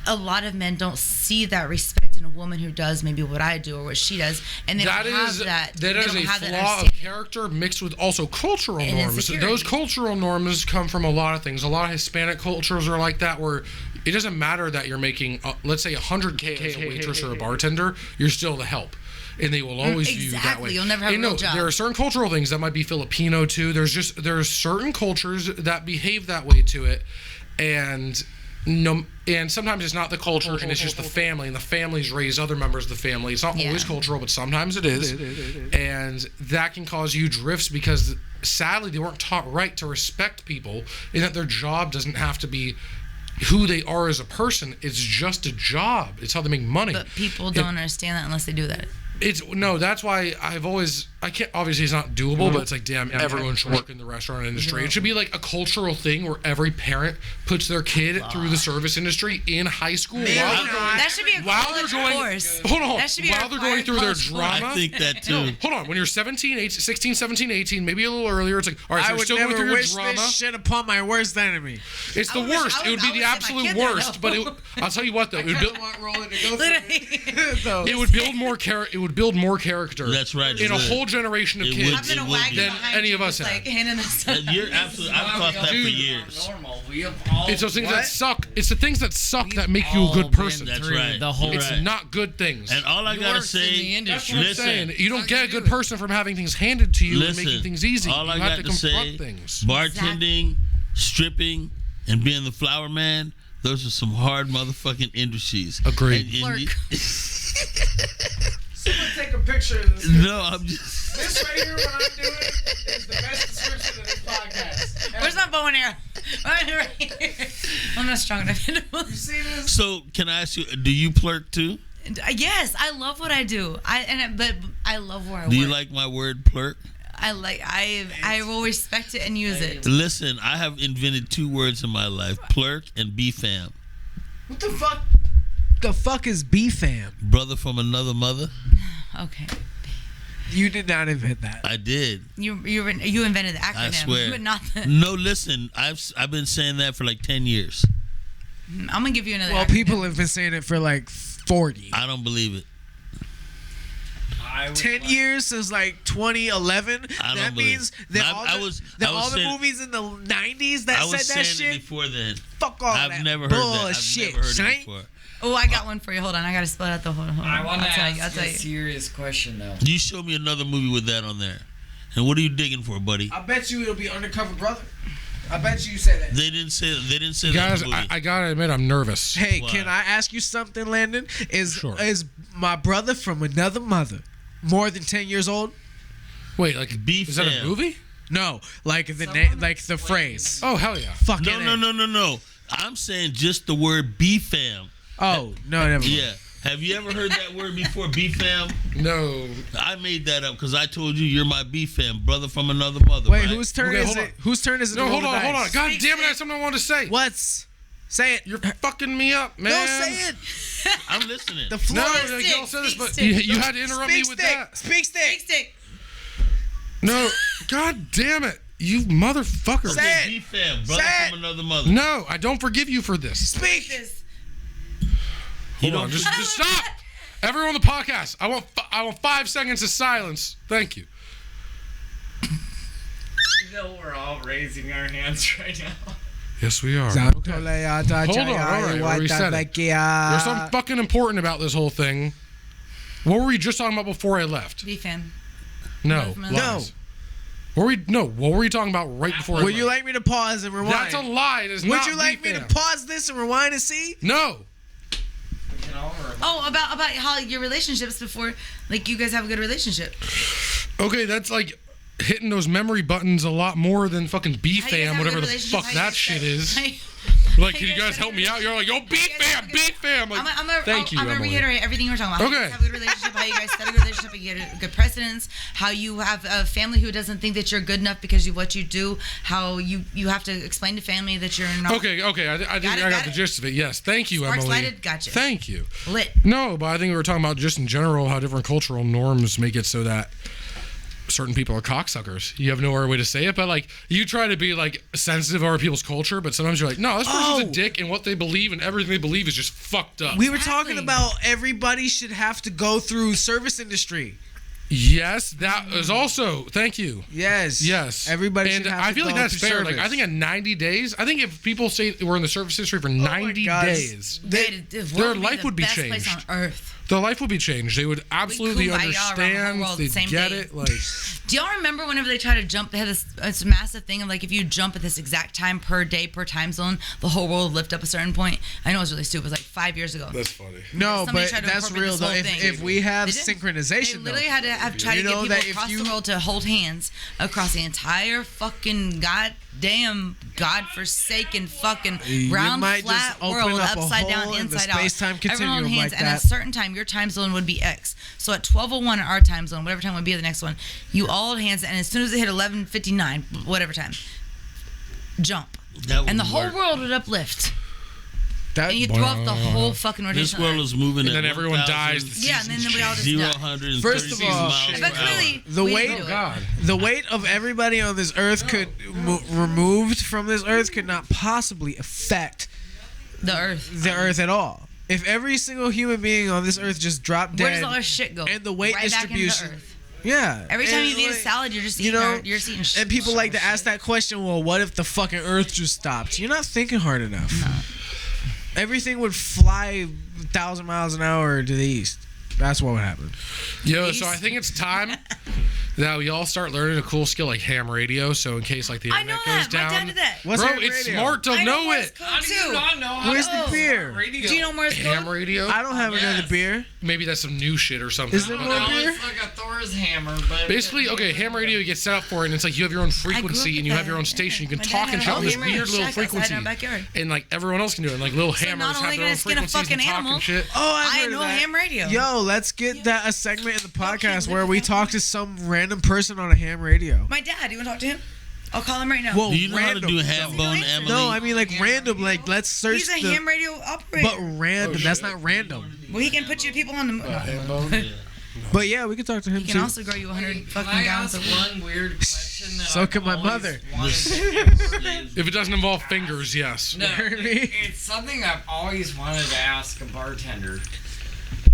a lot of men don't see that respect in a woman who does maybe what I do or what she does, and they That don't have is that. that they is don't a have that flaw of understanding. character mixed with also cultural And norms. insecurity. Those cultural norms come from a lot of things. A lot of Hispanic cultures are like that, where it doesn't matter that you're making, let's say, 100K as a waitress or a bartender. You're still the help. And they will always view you that Exactly. way. You'll never have And a real job. There are certain cultural things that might be Filipino too. There's certain cultures that behave that way to it, and sometimes it's not the culture and it's just the family, and the families raise other members of the family. It's not always Yeah. cultural, but sometimes it is, and that can cause huge rifts because sadly they weren't taught right to respect people, and that their job doesn't have to be who they are as a person. It's just a job. It's how they make money. But people don't understand that unless they do that. That's why I can't, obviously it's not doable, but it's like, damn, everyone should work in the restaurant industry. It should be like a cultural thing where every parent puts their kid through the service industry in high school That should be a while college they're going, course. hold on, That should be a while they're going required through their college course. drama. I think that too. Hold on, when you're 16, 17, 18, maybe a little earlier, it's like, all right, so I you're would still going never through your wish drama. this shit upon my worst enemy. It's the I would wish- worst. I It would- would I be the would say my absolute kid there, worst, no. but I'll tell you what though, it would build, want Roland to go Literally. through. it would build more character. It would build more character. That's right, it In a would. whole generation of It kids would- I'm gonna it wag be. you Than behind any you, of us just, like have. handing this stuff. You're absolutely. I've thought that for Dude. years. Normal. We have all. It's those things What? that suck. It's the things that suck that make you a all good been person. That's through right. The whole. You're It's right. not good things. And all I He gotta works in the say, industry. That's what I'm saying. You don't get a good person from having things handed to you and making things easy. All You I have got to to confront say, things. bartending, stripping, and being the flower man, those are some hard motherfucking industries. Agreed. Someone take a picture of this. No, I'm just. This right here, what I'm doing, is the best description of this podcast. Where's my bow and arrow? Right here. I'm not strong enough. You see this? So, can I ask you, do you flirt too? Yes, I love what I do. But I love where I work. Do you like my word flirt? I will respect it and use it. Listen, I have invented 2 words in my life: plurk and B-fam. What the fuck? The fuck is B-fam? Brother from another mother. Okay. You did not invent that. I did. You invented the acronym. I swear. But not the, No, listen, I've been saying that for like 10 years. I'm gonna give you another. Well, acronym. people have been saying it for like 40. I don't believe it. 10 years since like 2011. I don't That believe means it. that I all was the saying- movies in the 90s that I was said that saying it shit. before then. Fuck all I've that never heard that. bullshit. I've never heard son. it before. Oh, I got one for you. Hold on, I gotta spell out the whole. Hold on. I want to I'll ask tell a you. serious question though. You show me another movie with that on there. And what are you digging for, buddy? I bet you it'll be Undercover Brother. I bet you say that. They didn't say that Guys, in the movie. I gotta admit, I'm nervous. Hey, Why? can I ask you something, Landon? Sure. Is my brother from another mother more than 10 years old? Wait, like, is that a B-fam. movie? No, like the name, like the phrase. Oh, hell yeah. Fucking No. I'm saying just the word B-fam. Oh no, never mind. Yeah. Have you ever heard that word before, B-fam? No. I made that up because I told you you're my B-fam, brother from another mother. Wait, right? whose turn Okay, is hold it? on. Whose turn is it? No, to roll hold the on, hold on. dice? God damn it, I have something I want to say. What's? Say it. You're fucking me up, man. No, say it. I'm listening. The floor. No, is y'all said this, but Speak you had to interrupt me with that. Speak stick. Stick. No, god damn it, you motherfucker. Say Okay, it. B-fam, brother Say it. from another mother. No, I don't forgive you for this. Speak. This. Hold on, just stop. Everyone on the podcast, I want 5 seconds of silence. Thank you. You know we're all raising our hands right now. Yes, we are. Hold Okay. on, all right, reset it. There's something fucking important about this whole thing. What were we just talking about before I left? B-fam. No. No. Lies. What were you talking about right before I Would left? you like me to pause and rewind? That's a lie. It is Would not you like me to B-fam. pause this and rewind and see? No. We can all remember. Oh, about how your relationships before, like you guys have a good relationship. Okay, that's like hitting those memory buttons a lot more than fucking How you guys B-fam, have a whatever good the relationship, fuck how you that guys shit set- is. how you- Like, how can you guys set help a me out? You're like, yo, B-fam, B-fam. Like, I'm gonna thank you, I'm gonna Emily. reiterate everything you were talking about. How you Okay. guys have a good relationship, how you guys set a good relationship, how you get a good precedence, how you have a family who doesn't think that you're good enough because of what you do, how you have to explain to family that you're not Okay, I think I Got got it? the gist of it. Yes, thank you, Sparks Emily. lighted? Gotcha. Thank you. lit. No, but I think we were talking about just in general how different cultural norms make it so that certain people are cocksuckers. You have no other way to say it, but like you try to be like sensitive over people's culture, but sometimes you're like, no, this person's a Oh. dick, and what they believe and everything they believe is just fucked up. We were Exactly. talking about everybody should have to go through service industry. Yes, that is also. Thank you. Yes. Yes, Everybody and should have I to feel like go that's through fair. service. Like I think at 90 days, I think if people say we're in the service industry for 90 God. days, Their life would be best place changed. on earth. their life would be changed. They would absolutely kumbaya around the whole understand. world the They'd same get day. it. Like Do y'all remember whenever they try to jump? They had this massive thing of like if you jump at this exact time per day per time zone, the whole world would lift up a certain point. I know it was really stupid. It was like 5 years ago. that's funny. No, Somebody but tried to that's incorporate real this though. whole If, thing. if we have They did. They synchronization, literally though. had to try to You get know people that if across you- the world to hold hands across the entire fucking goddamn godforsaken fucking You round might just flat open world up a upside down hole in the inside out. space-time Everyone hold continuum hands, like and at that. a certain time your time zone would be X. So at 12:01 our time zone, whatever time would be the next one, you all hold hands, and as soon as it hit 11:59, whatever time, jump, That and the would whole work. world would uplift, That, and you throw off the whole fucking rotation. This world is moving And at then everyone dies. Yeah, and then we all just Zero die. 136 First of all- miles per But hour. clearly, The we weight- didn't do it. God. the weight of everybody on this earth could removed from this earth could not possibly affect The earth. the earth at all. If every single human being on this earth just dropped Where does dead, all our shit go? and the weight right back into the distribution- earth. Yeah. Every time And, you eat a like, salad, you're just you eating. know, You're just eating. and people like to ask that question. Well, what if the fucking Earth just stopped? You're not thinking hard enough. No. Everything would fly 1,000 miles an hour to the east. That's what would happen. Yo, so I think it's time that we all start learning a cool skill like ham radio. So in case like the I know internet goes that. My down, dad did that. What's bro, ham it's radio? smart to I know Morse it. code How do you too. not know how Where's to the use beer? radio? Do you know Morse Ham code? radio. I don't have another Yes. beer. Maybe that's some new shit or something. Is there I don't more know. No, beer? it's like a Thor's hammer, but Basically, okay, ham radio, you get set up for it, and it's like you have your own frequency, and you have your own station. You can My dad talk had and a shit on this ham weird radio little shack outside frequency, our backyard. and like everyone else can do it. And, like little So hammers not only have their gonna own skin a frequencies and fucking talk animal, and shit. Oh, I've I heard know of that. ham radio. Yo, let's get that a segment in the podcast where we talk to some random person on a ham radio. My dad. You want to talk to him? I'll call him right now. Well, Do you know how to random. do ham bone, Emily? No, I mean like random. Like let's search He's a the. ham radio operator. But random. That's not random. Well, he can put you people on the. But yeah, we can talk to him He can too. also grow you 100 Can fucking I gallons ask of one weird question that So I've can my always mother. wanted to ask? If it doesn't involve fingers, yes. No, heard me? it's something I've always wanted to ask a bartender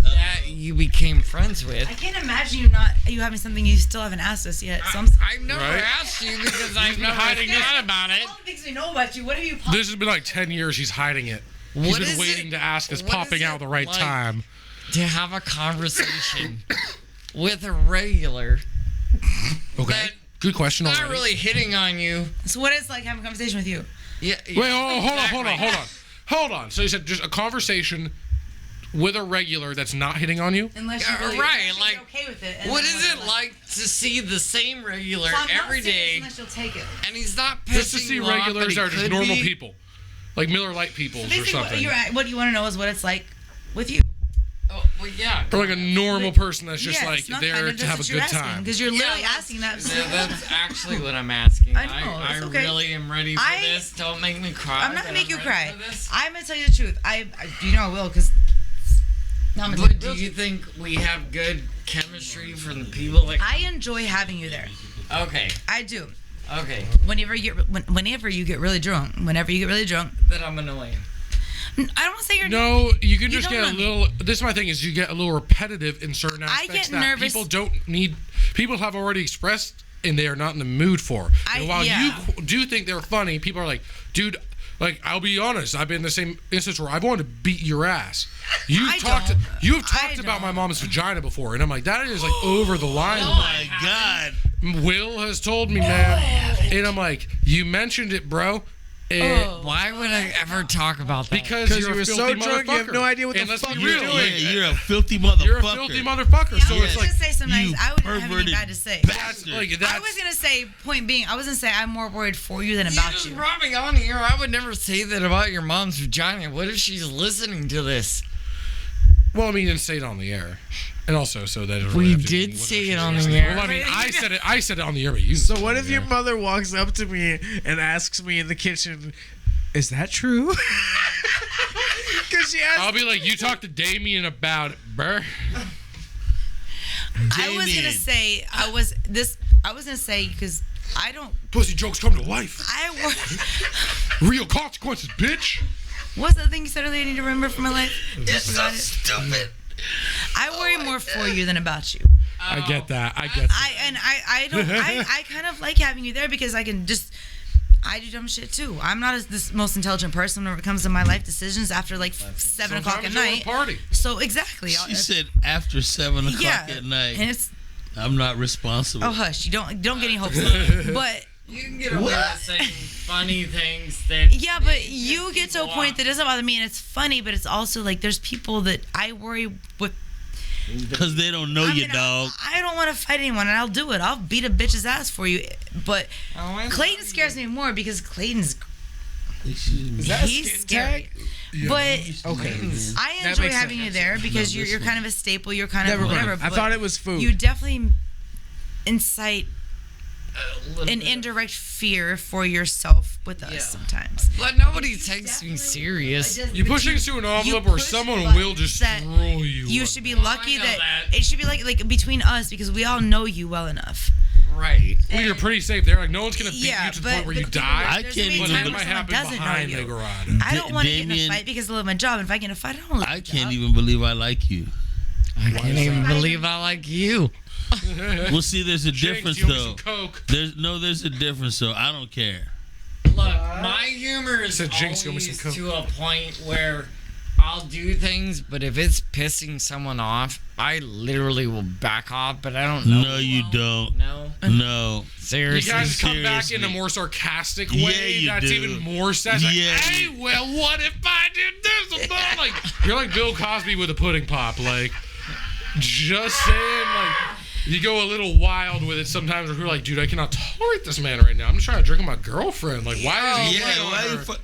that you became friends with. I can't imagine you having something you still haven't asked us yet. So I'm. I've never Right? asked you because I've been never hiding this. thought about it. All the things we know about you. What have you? This has been like 10 years. He's hiding it. He's What been is waiting it- to ask us, what popping is out it the right like time. to have a conversation with a regular Okay. that Good question. not Already. really hitting on you. So what it's like having a conversation with you? Yeah. Wait, hold on. So you said just a conversation with a regular that's not hitting on you? Unless you really, Right, unless like, you're okay with it. and What then is it like to see the same regular So I'm not every serious day, Unless you'll take it. and he's not pissing Just to see you off, regulars but he that are just could normal be? people. Like Miller Lite peoples or Basically, something. what you want to know is what it's like with you. Oh, well, yeah. Or like a normal person that's just Yes, like not there kinda, to have a good time. Because you're literally that's- asking that. Yeah, that's actually what I'm asking. I know, I it's okay. really am ready for I- this. Don't make me cry. I'm not but gonna make you ready cry. for this. I'm gonna tell you the truth. You know I will, because. But do you think we have good chemistry from the people that? I enjoy having you there. Okay. I do. Okay. Whenever you get really drunk, That I'm annoying. I don't want to say you're. No, you can You just don't get a know me. little. This is my thing: is you get a little repetitive in certain I aspects get that nervous. people don't need. People have already expressed, and they are not in the mood for. And while yeah. you do think they're funny, people are like, "Dude, like I'll be honest, I've been in the same instance where I've wanted to beat your ass. You I talked. don't. You have I talked about my don't. mom's vagina before, and I'm like, that is like over the line. Oh my God. Will has told me, man, and I'm like, you mentioned it, bro. And Oh. Why would I ever talk about that? because Because you're you a were so filthy drunk, you have motherfucker. no idea what And the let's fuck be you're real. doing. Yeah, you're a filthy motherfucker. You're a filthy motherfucker. So I it's was like gonna say something you nice. I wouldn't have anything perverted bad to say. that's like I that's. was gonna say, point being, I was gonna say I'm more worried for you than You about just you. brought me on here. I would never say that about your mom's vagina. What if she's listening to this? Well, I mean, you didn't say it on the air, and also so that it We have to did be whether say she's it on the listening. air. Well, I mean, I said it on the air, but you. So what if your mother walks up to me and asks me in the kitchen, "Is that true?" Because she asked. I'll be like, you talked to Damion about it, bruh. I was gonna Damion. say I was gonna say because I don't. Pussy jokes come to life. Real consequences, bitch. What's the thing you said earlier? I need to remember for my life. I forgot it. Stupid. I worry more for you than about you. I get that. I get that. I don't. I kind of like having you there because I can just. I do dumb shit too. I'm not the most intelligent person when it comes to my life decisions after like 7 o'clock at Sometimes you're a night. Party. So exactly. She said after 7 o'clock yeah, at night. and it's I'm not responsible. oh hush. You don't get any hopes. But You can get away with saying funny things that. yeah, but you get to a point that doesn't bother me, and it's funny. But it's also like there's people that I worry with. Because they don't know I you, mean, dog. I don't want to fight anyone, and I'll do it. I'll beat a bitch's ass for you. But Oh, I love Clayton you. scares me more because Clayton's Is that a he's skin scary. tag? But Okay. I That enjoy makes having sense. you there because No, you're this kind of a staple. You're kind of Never mind. whatever. I but thought it was food. You definitely incite A little an bit. indirect fear for yourself with us Yeah. sometimes. But nobody takes me serious. You push things to an envelope where push someone buttons will that destroy you. You should be Oh, lucky I know that that. it should be like between us because we all know you well enough. Right. Well, you're pretty safe there. Like no one's gonna beat Yeah, you to the but point where the you people- die. I there's can't gonna be even But times it when might someone happen doesn't know behind you. the garage. I don't want to get in a Damion- fight because I love my job. If I get in a fight, I don't love I my can't job. even believe I like you. I can't even believe I like you. Well, see, there's a Jinx, difference you owe me though. some Coke. There's a difference though. I don't care. Look, my humor is Said Jinx, give me some always Coke. to a point where I'll do things, but if it's pissing someone off, I literally will back off. But I don't know. No, you don't. No, No. You seriously. guys come back in a seriously. more sarcastic Yeah, way. you That's do. even more sad. Like, Yeah, hey, you- well, what if I did this? Like, you're like Bill Cosby with a pudding pop. Like, just saying, like, you go a little wild with it sometimes. Where you're like, dude, I cannot tolerate this man right now. I'm just trying to drink with my girlfriend. Like, why is he Yeah. hitting on Why you? her?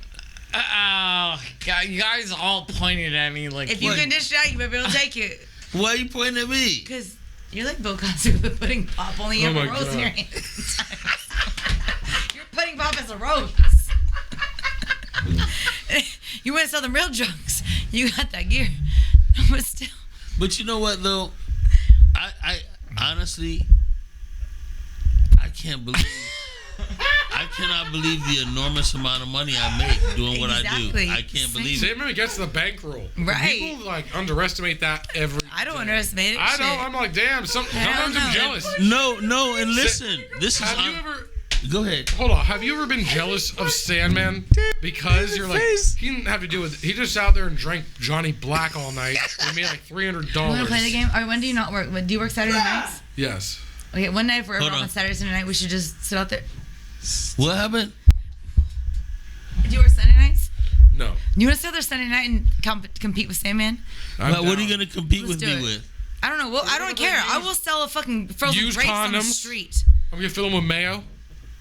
Oh, you guys all pointed at me like. If you can dish it out, you better be able to take it. Why you pointing at me? Because you're like Bill Cosby with a pudding pop, only you Oh have a my rose in your God. hand. Your pudding pop is a rose. You want to sell them real drugs. You got that gear. But still. But you know what though? I honestly, I can't believe. I cannot believe the enormous amount of money I make doing what Exactly. I do. I can't believe it. Sanman gets the bankroll. Right. People like underestimate that every. I don't day. underestimate it. I Shit. don't. I'm like, damn. Sometimes I'm no. jealous. No, and listen. This is. Have you ever? Go ahead. Hold on. Have you ever been jealous of Sandman because you're like face. he didn't have to do with. He just out there and drank Johnny Black all night and made like $300. You want to play the game? Or when do you not work? Do you work Saturday nights? Yes. Okay, one night if we're Hold ever on. on Saturday night, we should just sit out there. What happened? Do you work Sunday nights? No. You want to sit there Sunday night and compete with Sandman? What are you down. gonna compete Let's with do me it. with? I don't know. Well, I don't care. I will sell a fucking frozen Use grapes on the condoms. street. I'm gonna fill them with mayo.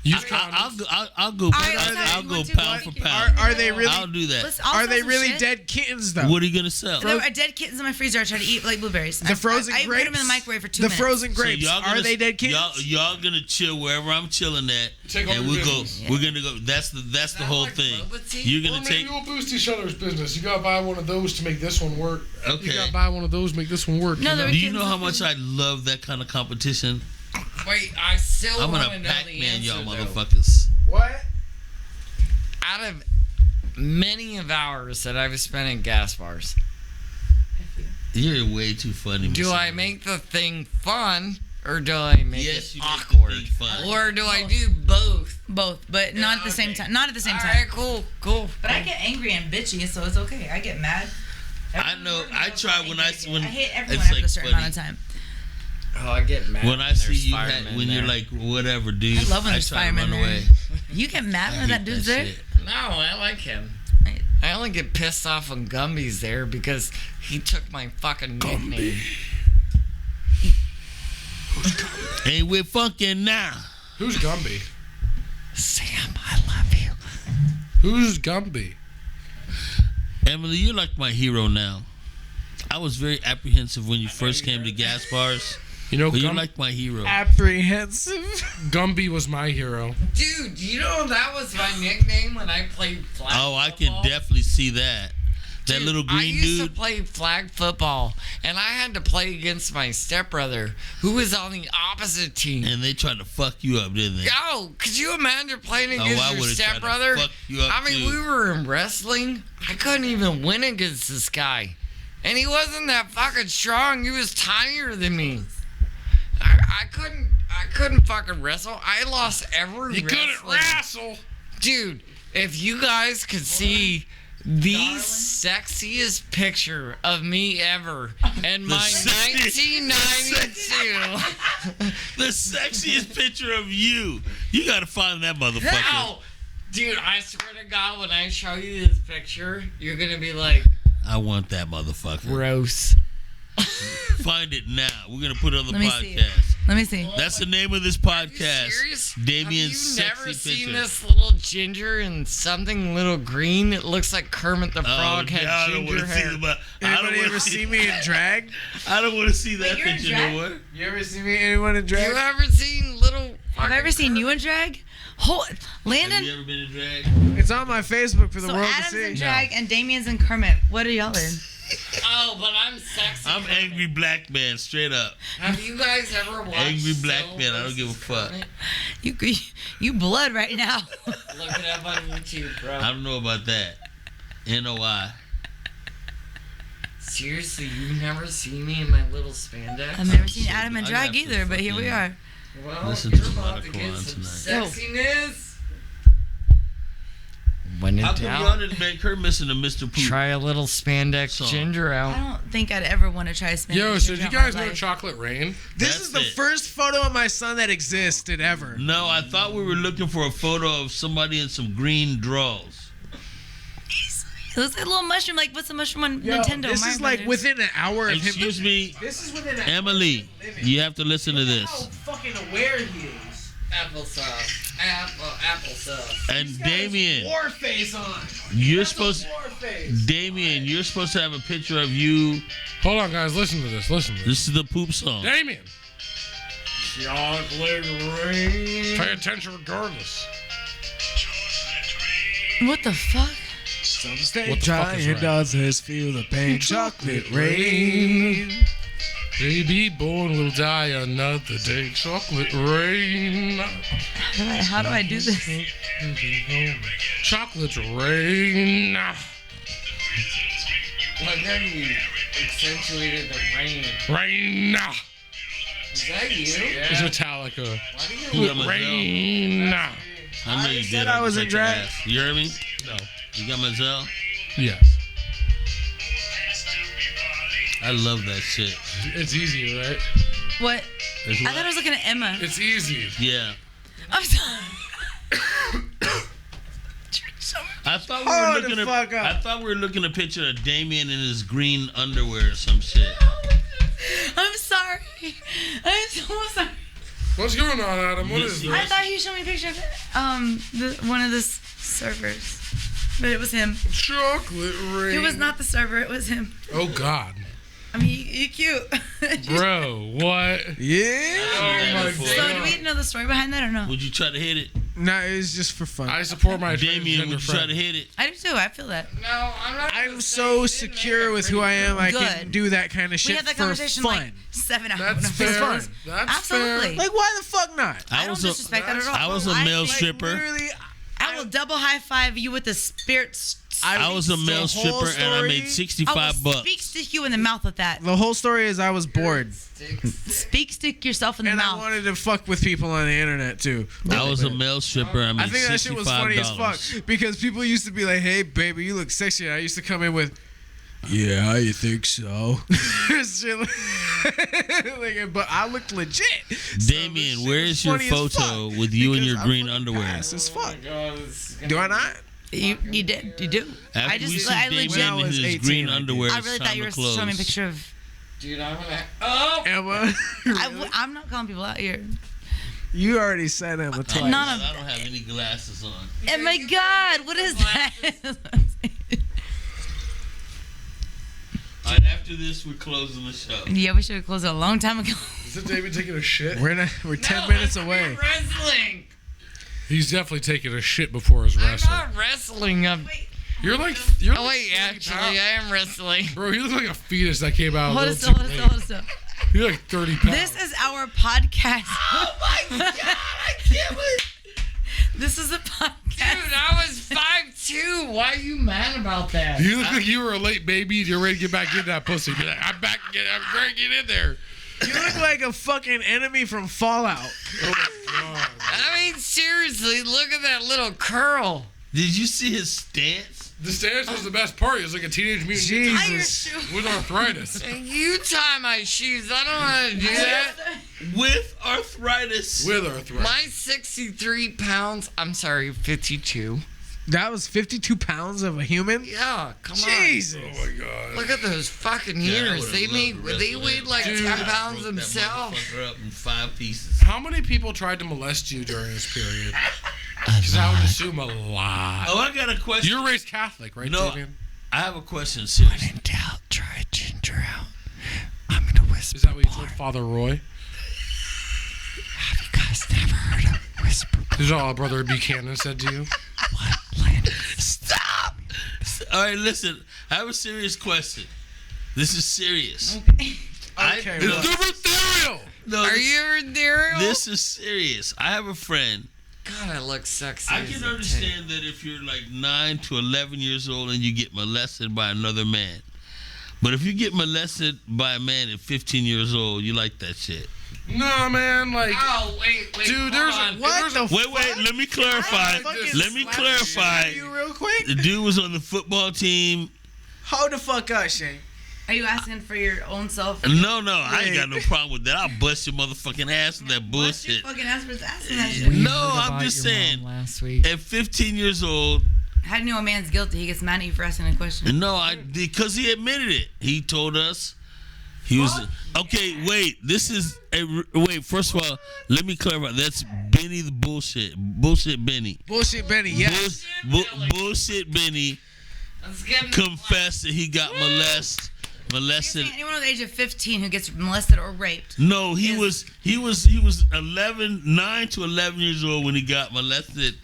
Use I'll condoms. go. I'll go. I'll go pound for pound. Are they really? I'll do that. I'll Are sell they some really shit. dead kittens though? What are you gonna sell? There are dead kittens in my freezer. I try to eat like blueberries. The frozen I grapes. put them in the microwave for 2 The minutes. frozen grapes. y'all Are they dead kittens? Y'all gonna chill wherever I'm chilling at, Take and over we'll go. business. We're gonna go. That's the whole like thing. boba tea? You're Or gonna maybe take. we'll boost each other's business. You gotta buy one of those to make this one work. Okay. You gotta buy one of those to make this one work. No, you know? they're- Do you know how much I love that kind of competition? Wait, I still I'm want gonna to know the Pac-Man y'all answer, though. motherfuckers. What? Out of many of hours that I've spent in gas bars, You're way too funny. do Miss I Emily. make the thing fun or do I make Yes, it you make the awkward? thing fun. Or do I do both? Both, but not at the same Okay. time. Not at the same All time. right, cool. But I get angry and bitchy, so it's okay. I get mad. I know. I try when I see when I hate everyone it's after like a certain funny. amount of time. Oh, I get mad When I see there's you firemen when you're there. like whatever, dude. I love when there's try to firemen run there. away. You get mad I when that hate dude's that there? shit. No, I like him. Right. I only get pissed off when Gumby's there because he took my fucking nickname. Hey, we're funkin' now. Who's Gumby? Sam, I love you. Who's Gumby? Emily, you're like my hero now. I was very apprehensive when you first came to gas bars, You know, but you're like my hero. Apprehensive. Gumby was my hero. Dude, you know that was my nickname when I played flag Oh, I can football? definitely see that. That Dude, little I green used to dude. play flag football, and I had to play against my stepbrother, who was on the opposite team. And they tried to fuck you up, didn't they? Yo, could you imagine playing Oh, against I your would've tried to stepbrother? fuck you up, I mean, too. we were in wrestling. I couldn't even win against this guy. And he wasn't that fucking strong. He was tinier than me. I couldn't fucking wrestle. I lost every You couldn't wrestling. wrestle. Dude, if you guys could see the sexiest picture of me ever in my sexiest- 1992. The sexiest picture of you. You gotta find that motherfucker. How? Dude, I swear to God, when I show you this picture, you're gonna be like, I want that motherfucker. gross. Find it now. We're gonna put it on the Let me see. podcast. Let me see. That's the name of this Are you podcast. serious? Damien's Have you never sexy seen picture. this little ginger and something little green? It looks like Kermit the Frog now had I don't ginger wanna see hair. the- I don't Anybody wanna ever see me in drag? I don't want to see that you're in picture drag? no more. You ever see me anyone in drag? You ever seen little? Have I ever seen you in drag? Have you Landon. ever been in drag? It's on my Facebook for the So world Adam's to in see. drag and Damien's in Kermit. What are y'all in? Oh, but I'm sexy. I'm Kermit. angry black man, straight up. Have you guys ever watched Angry black Civil man, I don't give a versus fuck. Kermit? You blood right now. Look it up on YouTube, bro. I don't know about that. NOI. Seriously, you've never seen me in my little spandex? I've never seen Adam and I drag got either, the but here we fucking- are. Well, Listen you're to a lot about of to get Quran some tonight. sexiness. When in How come y'all doubt, didn't make her missing a Mr. Poop? try a little spandex Song. ginger I out. don't think I'd ever want to try spinach. Yo, so did you guys know Chocolate Rain? This That's is the it. first photo of my son that existed ever. No, I thought we were looking for a photo of somebody in some green draws. It looks like a little mushroom. Like, what's the mushroom on Yo, Nintendo? this Mario is like Brothers. within an hour of him. Excuse me, This is within an Emily. You have to listen to How this. fucking aware he is. Applesauce. Applesauce. And He's got his Damion, war face on. you're That's a supposed. war face. Damion, you're supposed to have a picture of you. Hold on, guys. Listen to this. Listen to this. This is the poop song. Damion, Chocolate rain. pay attention regardless. What the fuck? Some stay What the fuck is trying, right? others feel the pain. Chocolate rain. Baby born will die another day. Chocolate rain. How do I do this? Chocolate rain. Like that you accentuated the rain. Rain. Is that you? It's Metallica. Why do you You got my Rain. I know you said did. I was in Cut your drag. ass. You heard me? No. You got my Zell? Yes. I love that shit. It's easy, right? What? It's I what? thought I was looking at Emma. It's easy. Yeah. I'm sorry. I thought we Hold were the looking at. fuck up. I thought we were looking at a picture of Damion in his green underwear or some shit. I'm sorry. I'm so sorry. What's going on, Adam? What is Yes, I this? thought he showed me a picture of one of the servers, but it was him. Chocolate rain. It was not the server. It was him. Oh, God. I mean, you cute. Bro, what? Yeah. Oh, my So do we God. know the story behind that or no? Would you try to hit it? No, it was just for fun. I support my Damion, transgender would you try friend. to hit it? I do too. I feel that. No, I'm not. I'm so secure with who I am. I can Good. do that kind of We shit had that for conversation fun. like 7 hours. That's No, fair. it's fun. That's Absolutely. Like, why the fuck not? I don't was disrespect that at all. I was a I male think- stripper. Literally, I will double high five you with the spirit. I was a male the whole stripper and I story- made I will $65. speak stick you in the mouth with that. the whole story is I was bored, Speak stick yourself in the and I mouth. wanted to fuck with people on the internet too. I was a male stripper. I made I think that shit was funny as $65. fuck because people used to be like, "Hey, baby, you look sexy." And I used to come in with, "Yeah, you think so?" Shit like, but I looked legit. So Damion, this shit where was is your funny as photo fuck with you in because your I'm green fucking underwear? fast as fuck. God, Do I not? You did. You do. After I just we see I legit. When I Damion in was his 18, green I did. underwear, I it's really time thought you to were close. showing me a picture of. Dude, I'm gonna. Oh! Emma, I'm not calling people out here. you already said Emma twice. Not I don't have any glasses on. Oh my God! What is that? All right, after this, we're closing the show. Yeah, we should have closed it a long time ago. Is it David taking a shit? We're 10 minutes away. Wrestling. He's definitely taking a shit before his I'm wrestling. not wrestling. You're like Oh wait, actually, I am wrestling. Bro, you look like a fetus that came out. Hold a it little still. Hold too it still. late. Hold it still. You're like 30 pounds. This is our podcast. Oh my god, I can't believe. This is a Dude, podcast. I was 5'2". Why are you mad about that? You look like you were a late baby and you're ready to get back in that pussy. Be like, I'm back again. I'm ready to get in there. You look like a fucking enemy from Fallout. Oh my God. I mean, seriously, look at that little curl. Did you see his stance? The stance was the best part. He was like a teenage mutant ninja Jesus. with arthritis. And you tie my shoes. I don't want to do that. With arthritis. With arthritis. My 63 pounds. I'm sorry, 52. That was 52 pounds of a human? Yeah, come Jesus. Oh my God. Look at those fucking Yeah, I ears. would've They loved made. to wrestle They him. weighed like Dude. 10 I pounds broke that themselves. motherfucker up in 5 pieces. How many people tried to molest you during this period? Because I would assume a lot. Oh, I got a question. You're raised Catholic, right, No. Damian? I have a question, seriously. In doubt, try ginger out. I'm gonna whisper. Is that what you told Father Roy? Have you guys never heard of whisper? Is that all Brother Buchanan said to you? What, Landon? Stop! All right, listen. I have a serious question. This is serious. Okay, It's well, the material! No, Are you ever there? This is serious. I have a friend. God, I look sexy. I as can a understand that if you're like 9 to 11 years old and you get molested by another man. But if you get molested by a man at 15 years old, you like that shit. No, man, like, Oh, wait, dude, Wait, let me clarify. Let me clarify. You real quick. The dude was on the football team. Hold the fuck up, Shane. Are you asking for your own self? No, I ain't got no problem with that. I'll bust your motherfucking ass with that What's your bullshit. fucking ass for asking that shit? No, heard I'm about just your saying. mom last week. At 15 years old, How do you know a man's guilty? He gets mad at you for asking a question. no, because he admitted it. He told us he was okay. Wait, this is wait. First of all, let me clarify. That's Benny the bullshit Benny. Bullshit Benny, yes. Bullshit Benny confessed that he got molested. You're saying anyone over the age of 15 who gets molested or raped. No, he was 9 to 11 years old when he got molested,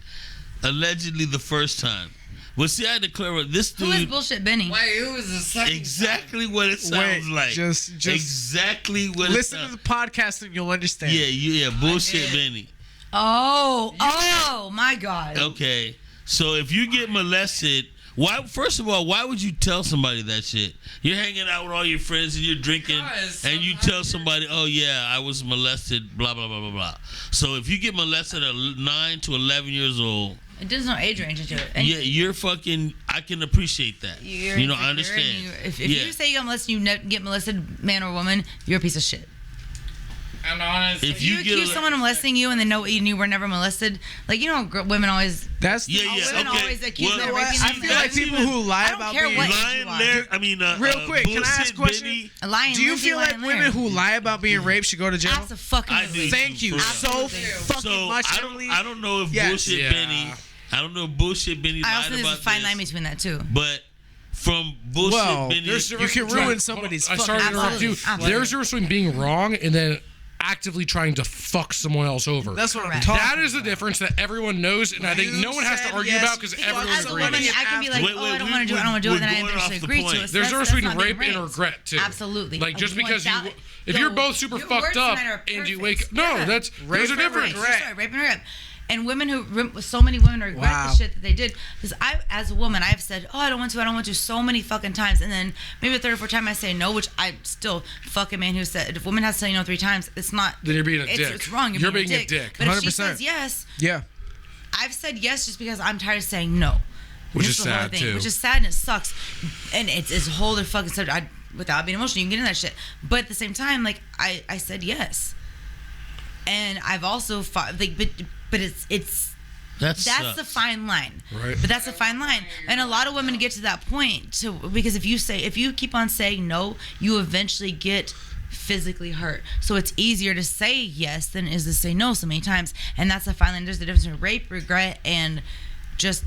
allegedly the first time. Well, see, I had to clarify this dude. Who is bullshit Benny? Wait, who was the second? Exactly what it sounds like. Just exactly what it listen sounds. to the podcast and you'll understand. Yeah, bullshit Benny. Oh my God. Okay, so if you get molested, why? First of all, why would you tell somebody that shit? You're hanging out with all your friends and you're drinking, and you tell somebody, "Oh yeah, I was molested." Blah blah blah blah blah. So if you get molested at 9 to 11 years old, It does no age range into it. And yeah, you're fucking. I can appreciate that. you're You know, insecure I understand. and if Yeah. you say you got molested, get molested, man or woman, you're a piece of shit. And honestly, If You you get accuse someone of molesting you and they know you were never molested. Like, you know, women always. That's Yeah, women okay. always accuse Well, them of what? raping I them. feel like That's people even- who lie I don't about care being what- Lion you are. Larry, I mean, Real quick, can I ask a bullshit question? Benny. A lion. Do you Lindsay, feel like lion, women Larry. who lie about being raped should go to jail? Absolutely. I do. Thank you For real. so Absolutely. fucking So much, I Emily. don't know if Yes. bullshit Yeah. Benny. I don't know if bullshit Benny I lied also think there's a about fine this, line between that too. but from bullshit Well, Benny, you can ruin somebody's I fucking started to interrupt you. Absolutely. There's a difference between being wrong and then actively trying to fuck someone else over. That's what I'm Correct. talking That is the about. difference that everyone knows, and I think You no one has to said argue yes, about because because everyone As a woman, agrees. I can be like, Wait, I don't want to do it, I don't want to do it, and then I we're going eventually off the agree to point. it. So There's a that's difference between not being rape and raped. regret too. Absolutely. Like just because you, 1000. if you're both super Your fucked words up tonight are and you perfect. wake, no, Yeah. there's a Rape and difference. regret. Sorry, rape and regret. And women so many women regret Wow. the shit that they did. Because as a woman, I've said, I don't want to so many fucking times. And then maybe the third or fourth time I say no, which I still fuck a man who said, if a woman has to say no 3 times, it's not. Then you're being a dick. It's wrong. You're being a dick. But if she 100%. says yes, Yeah. I've said yes just because I'm tired of saying no. Which This is the whole sad, thing, too. Which is sad and it sucks. And it's a whole other fucking subject. Without being emotional, you can get into that shit. But at the same time, like, I said yes. And I've also fought, like, but it's that's the fine line. Right. But that's the fine line. And a lot of women get to that point because if you keep on saying no, you eventually get physically hurt. So it's easier to say yes than it is to say no so many times. And that's the fine line. There's the difference between rape, regret, and just,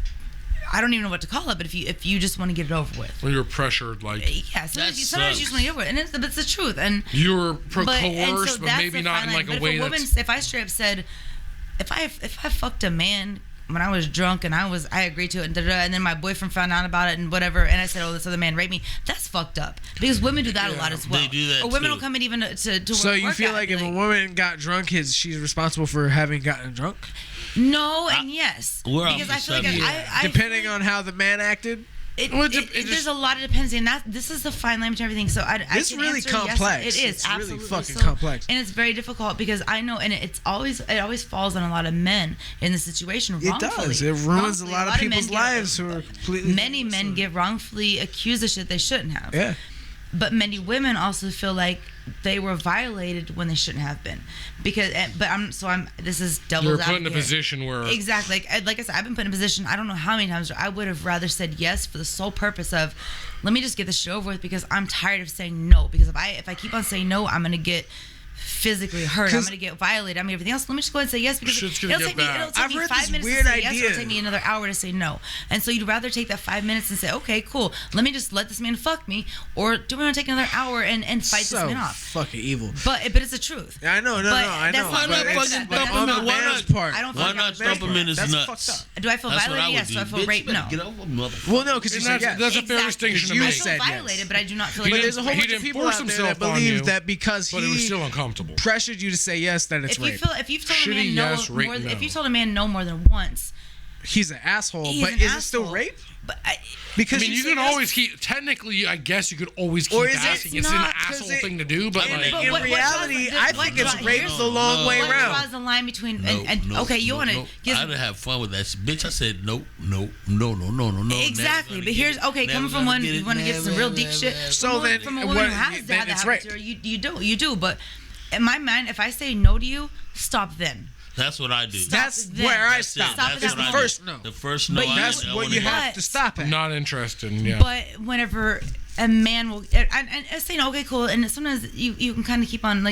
I don't even know what to call it, but if you just want to get it over with. When you're pressured, like Yeah, sometimes you just want to get over it. And it's the truth. And you're and coerced, so but that's maybe the not fine in line. like But a way if that's. if I straight up said, if I fucked a man when I was drunk and I agreed to it and then my boyfriend found out about it and whatever and I said, oh, this other man raped me, that's fucked up because women do that a lot as well. They do that or women too. will come in even to So work you feel out like and if be a woman got drunk, she's responsible for having gotten drunk? no and yes, we're off because the I feel like subject. I Depending feel like on how the man acted? there's just- a lot of dependency, and this is the fine line between everything. So It's can really answer yes, complex. it is It's really absolutely fucking complex. and it's very difficult because I know, and it always falls on a lot of men in the situation. It Wrongfully. does. It ruins a Wrongfully. lot of men people's get- lives who are completely. Many men get wrongfully accused of shit they shouldn't have. Yeah. But many women also feel like they were violated when they shouldn't have been, because. This is devil's You're put in a advocate. position where Exactly. Like I said, I've been put in a position, I don't know how many times, where I would have rather said yes for the sole purpose of, let me just get this shit over with because I'm tired of saying no. Because if I keep on saying no, I'm going to get physically hurt. I'm going to get violated. I'm going to get everything else. Let me just go ahead and say yes because Shit's gonna it'll get take me bad. it'll I've take me heard 5 this minutes weird to say yes. idea. It'll take me another hour to say no. And so you'd rather take that 5 minutes and say, okay, cool. Let me just let this man fuck me, or do we want to take another hour and fight So this man off? fucking evil. But it's the truth. I know, But I that's know. not Why not but it's- fucking but dump on him the in? Why man's not- part. I don't Why fucking not have stump him in his That's nuts? fucked up. Do I feel That's what I violated? would Yes. do. Do I feel Bitch, raped? you better No. get over, motherfucker. Well, no, because you And said that's yes. a fair distinction to You make. I feel said yes. violated, but I do not feel He like But there's a whole He bunch of didn't people force out there that himself on you, believe that because but it was he still uncomfortable. pressured you to say yes, that it's if rape. If you've told a Shitty man no yes, rape more, no. if you told a man no more than once, he's an asshole. He's But an is it still asshole. rape? But Because I mean, you said can that's- always keep. Technically, I guess you could always keep Or is it asking. It's an not? asshole 'Cause it- thing to do, but in- like, But in what reality, draws- I what think it's draws- rape here's- the long way what around. draws the line between okay, you want to I'd have fun with that bitch. I said no. exactly, but here's coming from one you want to get some real deep shit. So then, from a woman who has then had that it's happen rape. to her, you do. But in my mind, if I say no to you, stop then. That's what I do. That's then. where I That's it. stop. Stop That's it what at I the do. first no. The first no. But I That's do. I what wanna you hear. have to stop at. not interested. Yeah. But whenever a man will, and saying okay, cool, and sometimes you can kind of keep on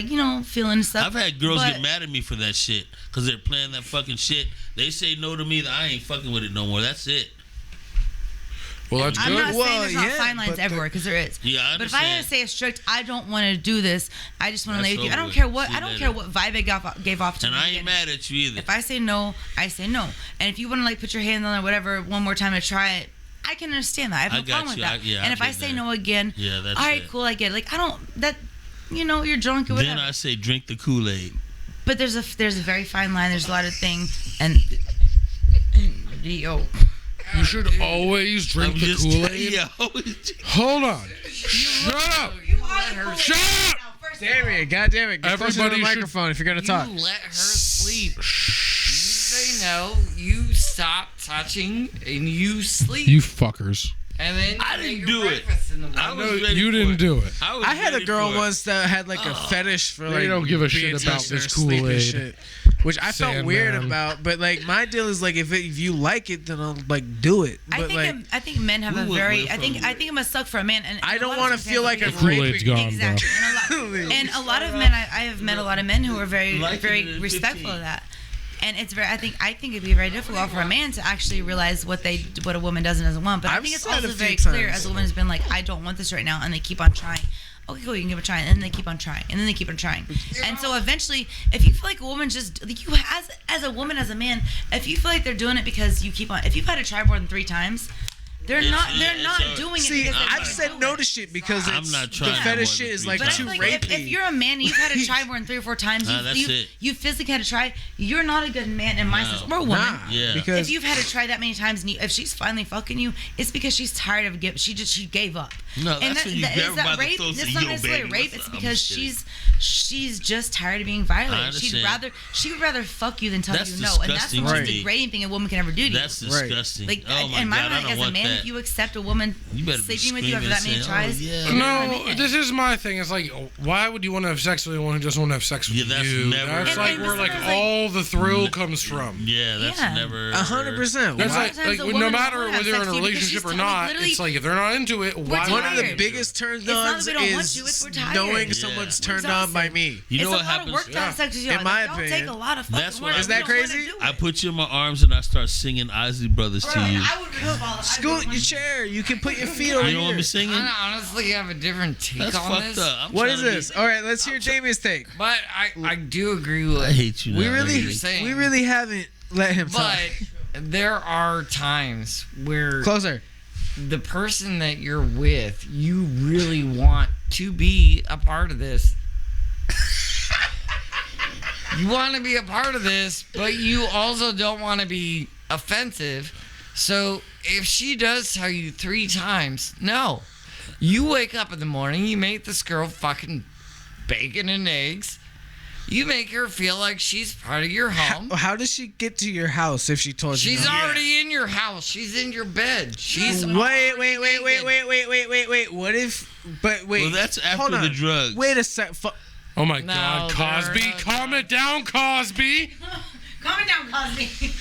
feeling stuff. I've had girls but- get mad at me for that shit because they're playing that fucking shit. They say no to me, that I ain't fucking with it no more. That's it. Well, that's I'm good. not Well, saying there's not yeah, fine lines but everywhere because there is. Yeah, I But if I had to understand. say a strict, I don't want to do this. I just want to That's lay with you. I over don't with. care what. See you I don't later. care what vibe it gave off to And me. I ain't mad at you either. If I say no, I say no. And if you want to put your hand on it, whatever, one more time to try it, I can understand that. I have no I got problem with you. that. I And if I get say that. no again, Yeah, that's all right, it. cool, I get it. Like I don't that, you're drunk or whatever. Then I say drink the Kool-Aid. But there's a very fine line. There's a lot of things, and yo. You should always drink the Kool-Aid. Yeah. Hold on. Shut up. Shut up. Damn, God damn it. Get closer to the Everybody should- microphone if you're going to talk. You let her sleep. You say no, you stop touching, and you sleep. You fuckers. And then I you didn't make do your it. breakfast in the I morning. was No, ready you for didn't it. do it. was I had a ready girl for it. once that had like a fetish for They like don't give a shit being about touched in this her sleep and Kool-Aid. shit, which I felt Sanman. weird about. But like my deal is like if you like it, then I'll like do it. But I think men have We a went very. with I think from- it must suck for a man. And I a don't lot want of to feel like times I'm Kool-Aid's raping. gone, Exactly. And a lot of men, I have met a lot of men who are very, Like it very in respectful 15. of that. And it's very. I think it'd be very difficult for a man to actually realize what a woman does and doesn't want. But I I've think it's said also a very few clear times. as a woman has been like, I don't want this right now, and they keep on trying. Okay, cool, you can give it a try, and then they keep on trying, and then they keep on trying, and so eventually, if you feel like a woman just like you as a woman as a man, if you feel like they're doing it because you keep on, if you've had to try more than 3 times. They're not doing it. See, because they I've can't said do no it. to shit because I'm it's, not the trying that fetish more shit than is 3 like But times. too I'm like, rapey. if you're a man and you've had to try more than 3 or 4 times, That's it. you physically had to try, you're not a good man in my No. sense. Or a woman. Nah, Yeah. because If you've had to try that many times, and if she's finally fucking you, it's because she's tired of she gave up. No, And that's when you grab is her that by the rape? throat and It's say, not "Yo, necessarily baby, rape. what's It's up?" I'm because just she's just tired of being violated. She understand. would rather fuck you than tell That's you no, and that's the disgusting most to me. degrading thing a woman can ever do to you. That's disgusting. Like oh my in my God, I mind, don't as a want man, that. if you accept a woman You better be sleeping with you after screaming that many and tries, saying, "Oh, yeah." you're not a No, man. this is my thing. It's like, why would you want to have sex with anyone who just want to have sex with Yeah, that's you? never- That's And- like and where like sometimes, like- all the thrill comes from. Yeah, that's Yeah. never 100%. That's lot like, of times a no woman matter won't have whether you're in sex a with you because relationship she's or like, not, literally, it's like if they're not into it, why tired. One of the Tired. biggest turn It's not ons that we don't want is you, it's we're tired. knowing Yeah. someone's We're turned on by exhausted. me. You know it's what a lot happens? of work to have sex with you. In my It don't take opinion, a lot of that's fucking what work. I- Is that You don't wanna crazy? do I it. put you in my arms and I start singing Isley Brothers to you. I would fall. Scoot your chair. You can put your feet over You know what here. I'm singing? I honestly have a different take That's on fucked this. up. I'm What trying is to be- this? All right, let's hear Jamie's take. But I do agree with I hate you. We now, really, lady. saying. we really haven't let him talk. But there are times where Closer. the person that you're with, you really want to be a part of this. You want to be a part of this, but you also don't want to be offensive. So if she does tell you 3 times, no. You wake up in the morning, you make this girl fucking bacon and eggs. You make her feel like she's part of your home. How does she get to your house if she told you? She's no? already in your house. She's in your bed. She's Wait. What if? But wait. Well, that's after hold on. the drugs. Wait a sec. Oh my No, God, Cosby, they're- calm it down, Cosby. Calm it down, Cosby.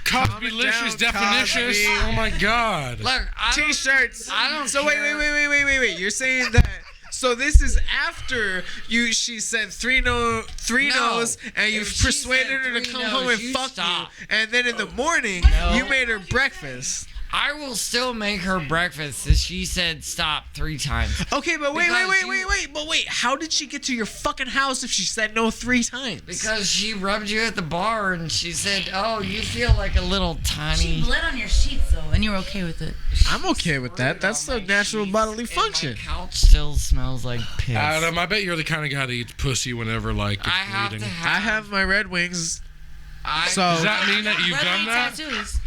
Cosby-licious down, definitions. Cosby. Oh my God. Look, T-shirts. I don't So care. wait. You're saying that. So this is after you. She said three no's, and you If she persuaded said her to 3 come no's, home and you fuck stop. you. And then in the morning, No. you made her breakfast. I will still make her breakfast if she said stop 3 times. Okay, but Because wait. How did she get to your fucking house if she said no 3 times? Because she rubbed you at the bar and she said, "Oh, you feel like a little She tiny." bled on your sheets though, and you were okay with it. I'm okay with that. That's the natural bodily function. My couch still smells like piss. Adam, I bet you're the kind of guy that eats pussy whenever like it's I have bleeding. to I have. have my Red Wings. I, So Does that mean that you've Red done wing that? tattoos.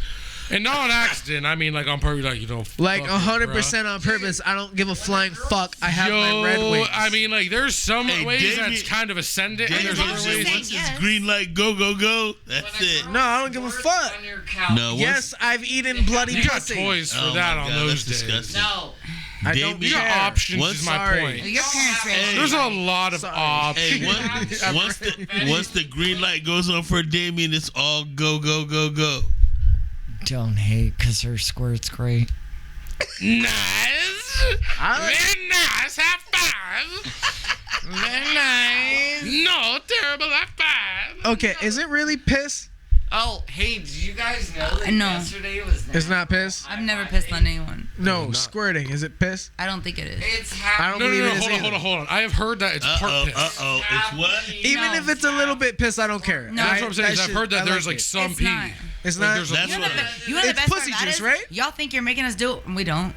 And not on accident. I mean, like on purpose, like, you know. Like fuck it, 100% on purpose. I don't give a flying fuck. I have my red wings. I mean, like, there's some ways Damion- that's kind of ascendant, and Damion there's other said, ways. once it's green light, go, go, go. That's it. No, I don't give a fuck. On your couch. No, Yes, I've eaten bloody You got pussy. toys for Oh that my on God, those that's days. disgusting. No. I don't You got care. options, What's is my sorry? point. Your parents raised There's a lot of Sorry. options. Hey, once the green light goes on for Damion, it's all go, go, go, go. Don't hate, because her squirt's great. Nice. Very nice. High five. Very nice. No, terrible high five. Okay, is it really piss? Oh, hey, did you guys know that No. yesterday was It's not piss? I've never pissed on anyone. No, squirting. Is it piss? I don't think it is. It's I happening. don't No, believe no, it no. is Hold on, either. hold on. I have heard that it's part piss. It's what? Even if it's a little bit piss, I don't care. No. That's what I'm saying. Is I've heard that I there's like like it. some It's pee. not. It's Like, not. there's a That's little what bit. You know the It's best pussy part about juice, it is, right? y'all think you're making us do it, and we don't.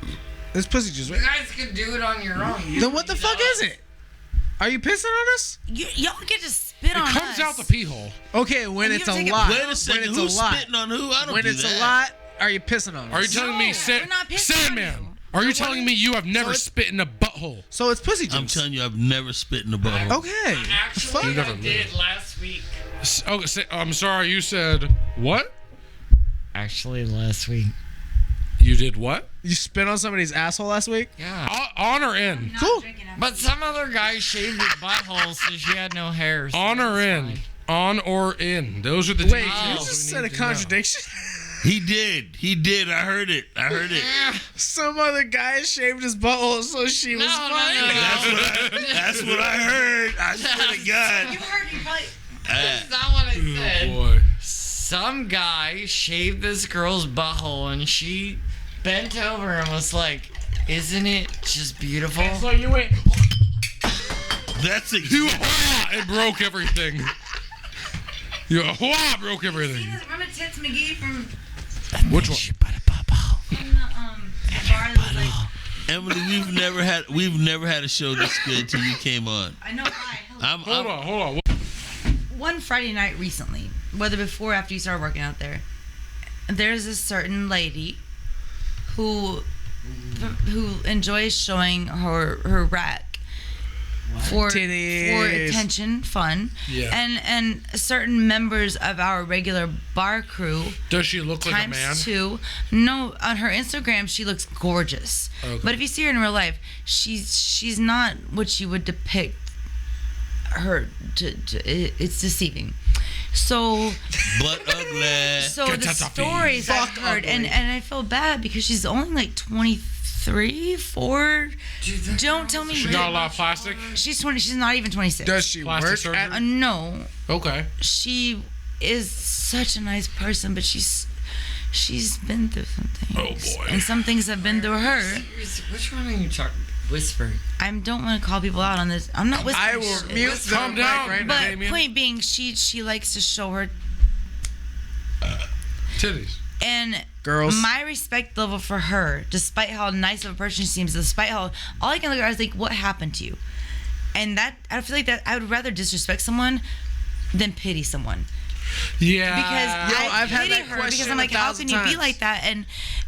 It's pussy juice, You right? guys can do it on your own. You Then what the fuck is it? Are you pissing on us? Y'all get to spit It on us. comes out the pee hole. Okay, when And it's you a take it- lot. Wait a When second. it's Who's a lot. spitting on who? I don't When do it's that. a lot, are you pissing on us? Are you telling me, we're not pissing on Sandman? you. Are you telling me you have never it's- spit in a butthole? So it's pussy juice. I'm telling you, I've never spit in a butthole. Okay. Actually, You never I did last week. Oh, I'm sorry. You said what? Actually, last week. You did what? You spit on somebody's asshole last week? Yeah. On or in? Cool. But some other guy shaved his butthole so she had no hair. So On or that's in? fine. On or in? Those are the Wait, details you we just need said a to know. contradiction. He did. I heard it. Some other guy shaved his butthole so she was No, fine. That's what I heard. I swear to God. You heard me probably. That's not what I Oh said. boy. Some guy shaved this girl's butthole and she bent over and was like, "Isn't it just beautiful?" So you went. That's You it broke everything. You broke everything. Remember Tits McGee from Which one? the bar that was like, Emily. We've never had a show this good till you came on. I know why. Hold on. One Friday night recently, whether before or after you started working out there, there's a certain lady who enjoys showing her rack for Titties. attention, fun, Yeah. and certain members of our regular bar crew Does she look like a man? times two. No, on her Instagram she looks gorgeous, Okay. but if you see her in real life, she's not what you would depict her. It's deceiving. So But ugly. so Get the that off me. stories I've Fuck heard, ugly. and I feel bad because she's only like 23, 4. Don't tell me. She got a lot of plastic. She's 20. She's not even 26. Does she Plastic work surgery? at No, Okay. she is such a nice person, but she's been through some things. Oh, boy. And some things have been through her. Which one are you talking? Whisper. I don't want to call people out on this. I'm not whispering. I will shit. mute the Calm mic down. right now. But Damion. point being, she likes to show her. Titties. And Girls. my respect level for her, despite how nice of a person she seems, despite how all I can look at her is like, what happened to you? And that I feel like that I would rather disrespect someone than pity someone. Yeah. Because Yo, I I've had pity that her because question I'm like, how 1,000 can you be times. like that?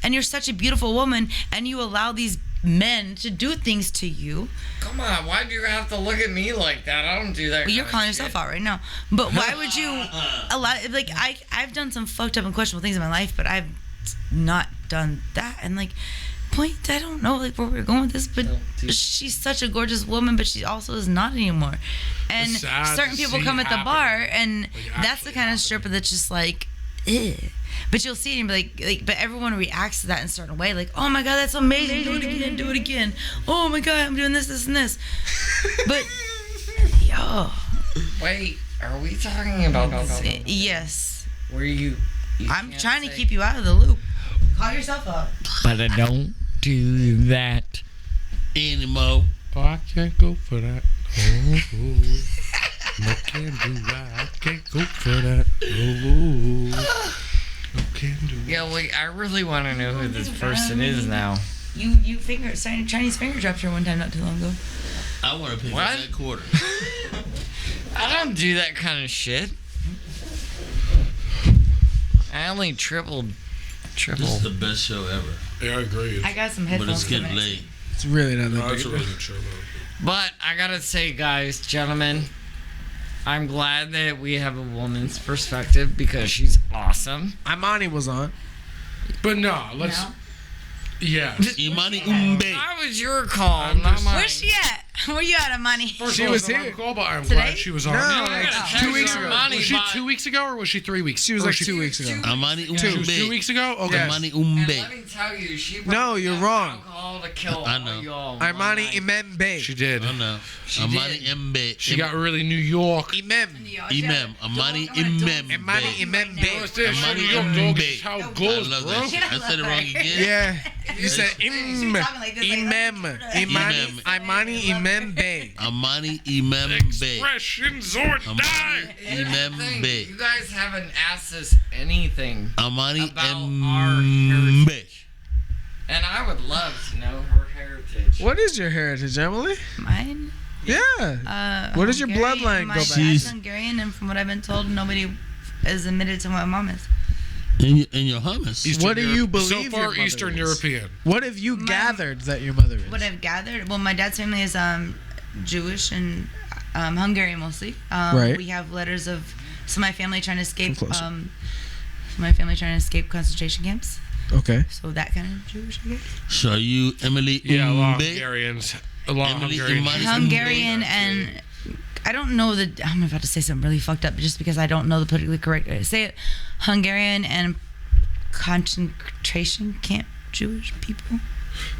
And you're such a beautiful woman, and you allow these men to do things to you. Come on, why do you have to look at me like that? I don't do that. Well, you're calling yourself out right now. But why would you allow? Like I've done some fucked up and questionable things in my life, but I've not done that. And like, point, I don't know like where we're going with this, but she's such a gorgeous woman, but she also is not anymore. And It's sad certain to people see come at the happen. bar, and Like, that's the actually kind of stripper that's just like, ew. But you'll see it and be like, but everyone reacts to that in a certain way. Like, oh my God, that's amazing. Do it again. Oh my God, I'm doing this, and this. But, yo. Wait, are we talking about Yes. where you I'm can't trying to say- keep you out of the loop. Call yourself up. But I don't do that. Anymore. Oh, I can't go for that. No can do that. I can't go for that. No can do that. Yeah, wait, I really want to know who this person is now. You Chinese finger dropped her one time not too long ago. I want to pick up What? that quarter. I don't do that kind of shit. I only tripled Triple. This is the best show ever. Yeah, I agree. I got some But headphones. it's getting coming. late. It's really not No, that it's a big. really good show, though. But I gotta say, guys, gentlemen, I'm glad that we have a woman's perspective because she's awesome. Imani was on. But no, let's. No? Yeah. Imani Umbe. That was your call, I'm not just- mine. Where's she at? Where you at, Imani? First She of all, was it's not here. my call, but I'm Today? glad she was on. No, Yeah, like yeah. 2 weeks ago. Money, Was she but- 2 weeks ago or was she 3 weeks? She was Or like 2 weeks ago. Imani She was 2 Umbe. weeks ago? Okay. Yes. Imani And let Umbe. me tell you, she No, you're wrong. alcohol to kill I know. all y'all. Imani one night. Imembe. She did. Oh no. She Imani did. Umbe. She got really New York. Imem. Imam. Imani Imem. Imani Imembe. What's this? Imani New York, dog. Umbe. This is how it I goes, love bro. that shit. I said it wrong again. Yeah. You said Im. talking like this, like, Imem. Imani. Imani Imembe. Imani Imembe. Expressions or die. Here's the thing, Imembe. you guys haven't asked us anything, Imani About our Umbe. heritage. and I would love to know her heritage. What is your heritage, Emily? Mine? Yeah. What does your Hungarian. bloodline My go dad's back? She's- Hungarian, and from what I've been told, nobody is admitted to my mom is. In your hummus. Eastern What do you Europe- believe So your far, mother Eastern is? European. What have you My- gathered that your mother is? What I've gathered, well, my dad's family is Jewish and Hungarian mostly. Right. We have letters of some of my family trying to escape. Come closer. Some of my family trying to escape concentration camps. Okay. So that kind of Jewish, I guess. So are you Emily Yeah, a lot of Umbe? Hungarians. A lot of Emily Hungarians. Imani- Hungarian and I don't know the. I'm about to say something really fucked up just because I don't know the politically correct way to say it. Hungarian and concentration camp Jewish people.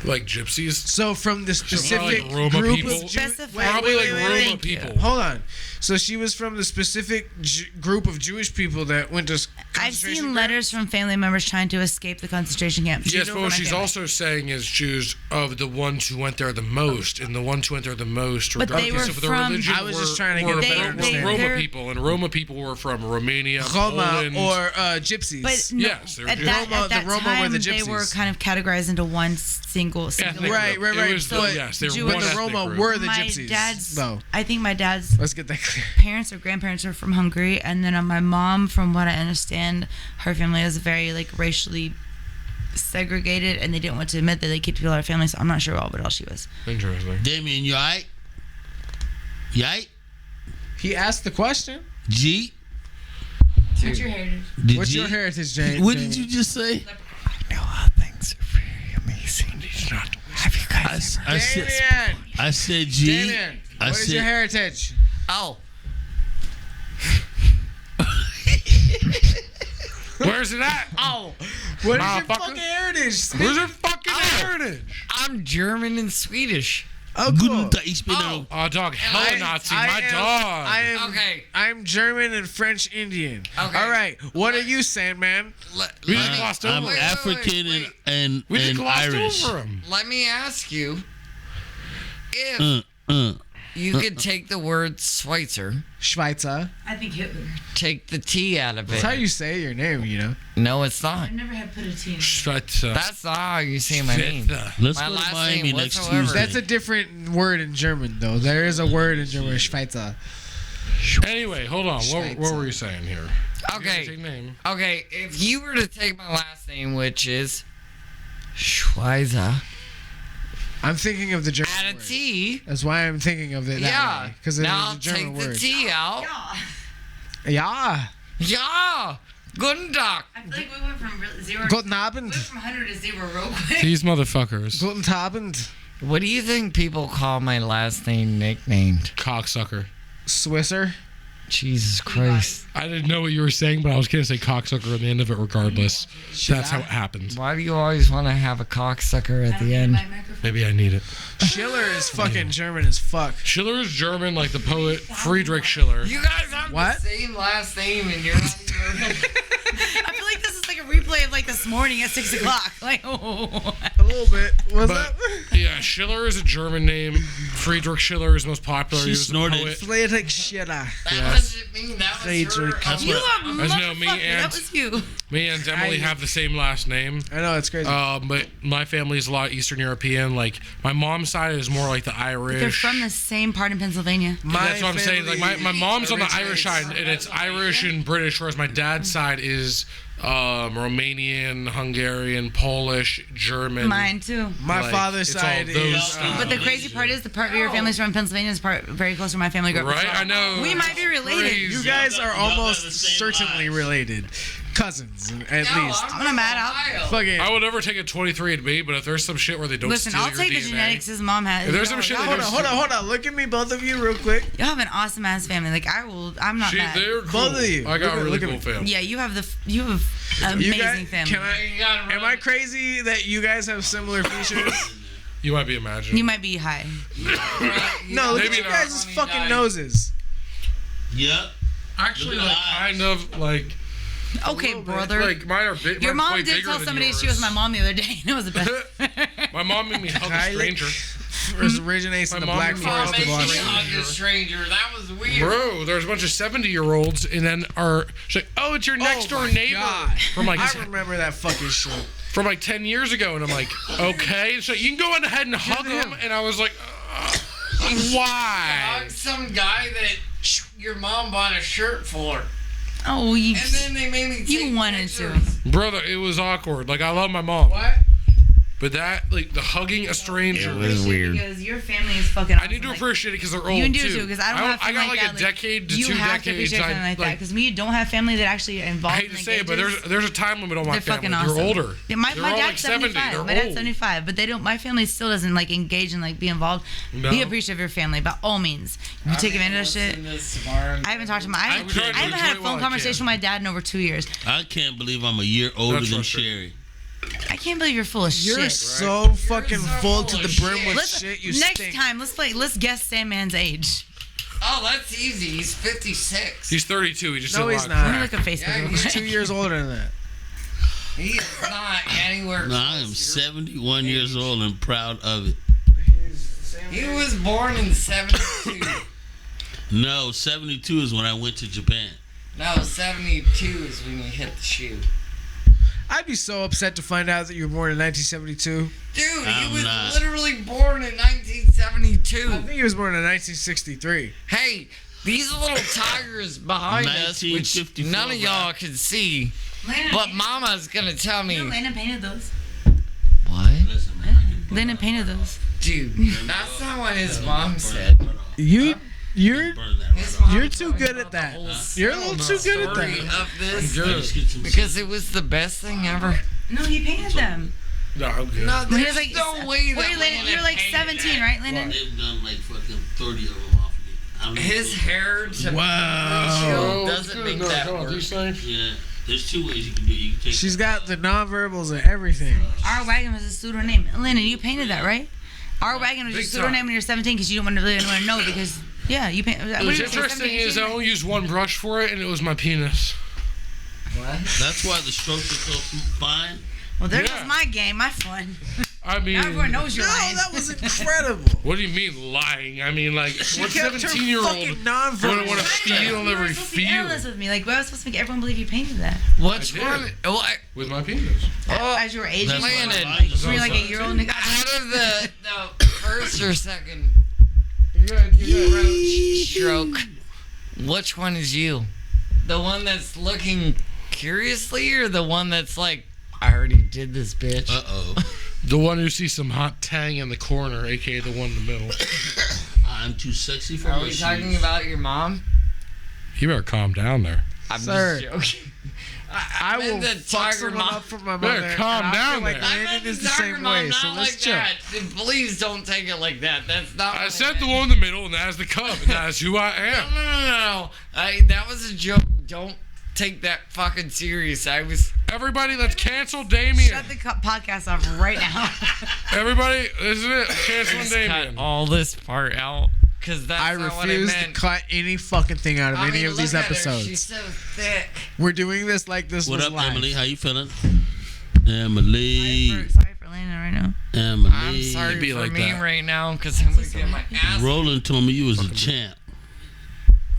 Like gypsies. So from the specific like Roma group people? of Specify. Probably like Roma Thank you. people. Hold on. So she was from the specific group of Jewish people that went to I've concentration seen camp? letters from family members trying to escape the concentration camps. Yes, know but what what my she's family- also saying is Jews of the ones who went there the most, and the ones who went there the most, But they regardless were of their from- religion, I was were, just trying to were, get a better were understanding. Roma They're- people, and Roma people were from Romania, Roma Poland. or gypsies. But no, Yes, they were at Jews. that, Roma- at that the Roma time, were the they were gypsies. kind of categorized into one single. Ethnic Right, group. right. It was the, But yes, they were Jewish- one but the ethnic Roma group. were the My gypsies. dad's. No. I think my dad's Let's get that clear. parents or grandparents are from Hungary, and then my mom, from what I understand, her family is very like racially segregated, and they didn't want to admit that they keep people out of family. So I'm not sure what else she was. Interesting. Damion, you alright? You alright? He asked the question. G? What's your heritage? Did What's G? your heritage, Jane? What did you just say? I know how things are very amazing. Have you guys? I said, Damien! I said G. Damien! I What is your said, heritage? Oh, Where's it at? oh, What is your Motherfucker. fucking heritage? Where's her fucking heritage? I'm German and Swedish. Oh, Guten cool. Tag, ich bin Oh. Oh, dog, hella Nazi, my am, dog. I am, Okay. I'm German and French Indian. Okay. All right. What are you, Sandman? We just Let, glossed I'm over wait, it. wait, African wait. and We just and glossed Irish. over him. let me ask you if you could take the word Schweizer, Schweizer. I think Hitler. take the T out of That's how it. you say your name, you know. No, it's not. I've never had put a T in. Schweizer. That's not how you say my name. Let's My go to last Miami name next whatsoever. Tuesday. That's a different word in German, though. There is a word in German, Schweizer. Anyway, hold on. What were you saying here? Okay. Same name. Okay, if you were to take my last name, which is Schweizer, I'm thinking of the German add a word. T. That's why I'm thinking of it that Yeah. way. Because it Now is a German take the word. T out. Yeah. Yeah. Guten Tag. I feel like we went from zero. Guten Abend. from 100 to 0 real quick. These motherfuckers. Guten Abend. What do you think people call my last name nicknamed? Cocksucker. Swisser. Jesus Christ. I didn't know what you were saying, but I was going to say cocksucker at the end of it regardless. That's how it happens. Why do you always want to have a cocksucker at the end? Maybe I need it. Schiller is fucking German as fuck. Schiller is German like the poet Friedrich Schiller. You guys have What? the same last name and you're not even... I feel like this is like a replay of like this morning at 6 o'clock. Like, oh. A little bit. What's But that? yeah, Schiller is a German name. Friedrich Schiller is most popular. She He was a snorted. poet. Friedrich Schiller. That doesn't mean that was her. Friedrich. That's You what- a As you know, me motherfucker. and- That was you. Me and Emily have the same last name. I know, it's crazy. But my family is a lot Eastern European. Like my mom's side is more like the Irish. They're from the same part in Pennsylvania. That's what I'm saying. Like my mom's on the originates Irish side, and it's Irish and British, whereas my dad's side is Romanian, Hungarian, Polish, German. Mine too. My Like, father's it's all side those is. stuff. But the crazy part is the part where your family's from Pennsylvania is part very close to my family group. Right? I know. We might be related. Crazy. You guys are Y'all got almost the same certainly eyes. related. Cousins, at least. I'm gonna mad out. Fucking. I would never take a 23andMe, but if there's some shit where they don't Listen, steal I'll your take the DNA, genetics his mom has. If there's some shit that Hold on, hold on. Look at me, both of you, real quick. You have an awesome ass family. Like I'm not mad. they're cool. Both of you. I got a really Look at cool me. family. Yeah, you have amazing You guys, family. can I? Am I crazy that you guys have similar features? You might be imagining. You might be high. No, look at Maybe you not. guys' fucking noses. Yep. Actually, Look at like, the eyes. kind of like Okay, brother. like mine are big. Your mine's mom way did bigger tell than somebody yours. she was my mom the other day, and it was the best. My mom made me hug a Kylie? stranger. First originates in My the mom Black and Forest my of mom Washington. made a stranger. That was weird. Bro, there's a bunch of 70-year-olds, and then she's like, "Oh, it's your next door my neighbor." God. From like I remember that fucking shit. from like 10 years ago, and I'm like, okay, so you can go ahead and hug him. him, and I was like, why? Some guy that your mom bought a shirt for, Oh, you. and then they made me take You wanted to. pictures. Brother, it was awkward. Like I love my mom, What? but that like the hugging a stranger. Because your family is fucking. I need to appreciate it because they're old You do too. too, because I don't have I family got like like a that. decade to you 2 have to decades. appreciate family like that, because me, don't have family that actually I involved hate in to say it, but engages. there's a time limit on my They're family. fucking awesome. They're older. Yeah, my They're my all dad's like 70. 75. They're My dad's old. 75, but they don't. My family still doesn't like engage and like be involved. No. Be appreciative of your family by all means. If you take advantage of shit. I haven't talked to my. I I'm trying to haven't enjoy had it a while phone I conversation with my dad in over 2 years. I can't believe I'm a year older That's than frustrating. Sherry. I can't believe you're full of You're shit. so fucking so full to full the of brim shit. with Let's, shit. You next stink. time, let's guess Sandman's age. Oh, that's easy. He's 56. He's 32. He just No, did a he's lot not. of Let me crack. look at Facebook. Yeah, real He's quick. 2 years older than that. He is not anywhere No, I am close. 71 years old and proud of it. He was born in 72. No, 72 is when I went to Japan. No, 72 is when you hit the shoe. I'd be so upset to find out that you were born in 1972. Dude, I'm he was not. literally born in 1972. I think he was born in 1963. Hey, these little tigers behind us, which 1954, none of y'all can see, but Mama's gonna tell me. Landon painted those. What? Listen, man, I can Landon painted those. Dude, that's not what his mom said. You're burn that His right mom You're too told me good about at the that. whole You're a little too good at story that. of this Good. Just get some because it was the best thing ever. No, he painted them. No, I'm good. No, When he there's was like, no way that wait, Landon, you're like Landon painted 17, that. right, Landon? They've done like fucking 30 of them off of me. I'm His hair to Wow. ratio doesn't make that work. Yeah, there's 2 ways you can do it. You can take She's got the nonverbals and everything. Our wagon was a pseudonym. Landon, you painted that, right? Our wagon was your Big pseudonym time. when you're 17 because you don't want to really want to know because yeah, you paint. What's interesting is I only used one brush for it, and it was my penis. What? That's why the strokes are so fine. Well, there Yeah. goes my game, my fun. I mean, Now everyone knows you're No, lying. that was incredible. what do you mean lying? I mean, like, what kept her 17-year-old fucking wouldn't nonverbal. want to feel You were every supposed to be honest feel with me. Like, I was supposed to make everyone believe you painted that. Which I did. one? What? with my penis? As you were aging, That's when why Landon, I like you were like a year old. Out of the first or second roach stroke, which one is you? The one that's looking curiously, or the one that's like, I already did this, bitch? Uh-oh. The one who sees some hot tang in the corner, aka the one in the middle. I'm too sexy for Are my we shoes. talking about your mom? You better calm down there. I'm Sir. just joking. I will meant the fuck tiger someone mom. up for my Better mother. calm and I down feel like there. I meant Landon is the the tiger same mom, way, not so let's like chill. that. Please don't take it like that. That's not. I what said the meant. one in the middle, and that is the cub, and that is who I am. No. That was a joke. Don't take that fucking serious. I was. Everybody, let's cancel Damion. Shut the podcast off right now. Everybody, isn't it? Canceling Just cut Damion. all this part out because that's I not what I refuse to meant. cut any fucking thing out of I any mean, of these look at her. episodes. She's so thick. We're doing this like this What was up, live. Emily? How you feeling? Emily. Sorry for Landon right now. Emily. I'm sorry be for like me that. right now because I'm gonna get my ass. Roland told me you was a champ.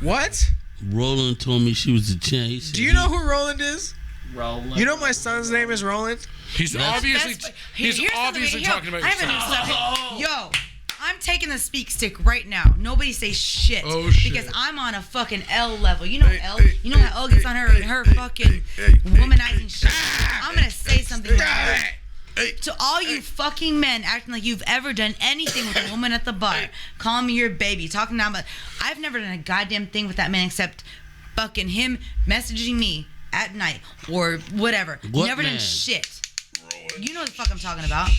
What? Roland told me she was a champ. He said Do you know who Roland is? Rolling. You know my son's name is Roland? He's obviously, That's- he's here's something- obviously yo, talking about I have a new yourself. subject. Yo, I'm taking the speak stick right now. Nobody say shit. Oh, shit. Because I'm on a fucking L level. You know L? You know how L gets on her fucking womanizing shit? I'm gonna say something right now. To all you fucking men acting like you've ever done anything with a woman at the bar, calling me your baby, talking down about, I've never done a goddamn thing with that man except fucking him messaging me at night or whatever. What never man? done shit. You know what the fuck I'm talking about.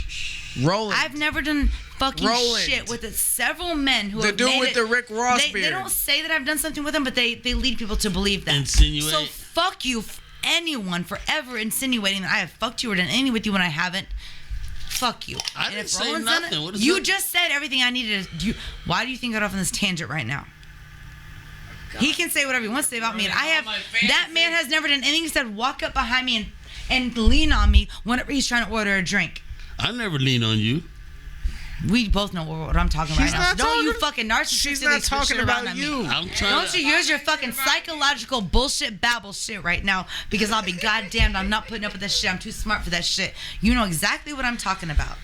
Roland. I've never done fucking Roland. shit with several men who The have dude made with it, the Rick Ross they beard. don't say that I've done something with them, but they lead people to believe that. Insinuate. So fuck you, anyone, for ever insinuating that I have fucked you or done anything with you when I haven't. Fuck you. I And didn't if say Roland's done nothing. it, What is you that? just said everything I needed to do. Why do you think I got off on this tangent right now? He can say whatever he wants to say about me, and I have. That man has never done anything except walk up behind me and lean on me whenever he's trying to order a drink. I never lean on you. We both know what I'm talking about She's right now. not Don't you talking- fucking narcissistically She's not switch talking shit around about on you. me. I'm trying Don't to. you use your fucking psychological bullshit babble shit right now, because I'll be goddamned. I'm not putting up with that shit. I'm too smart for that shit. You know exactly what I'm talking about.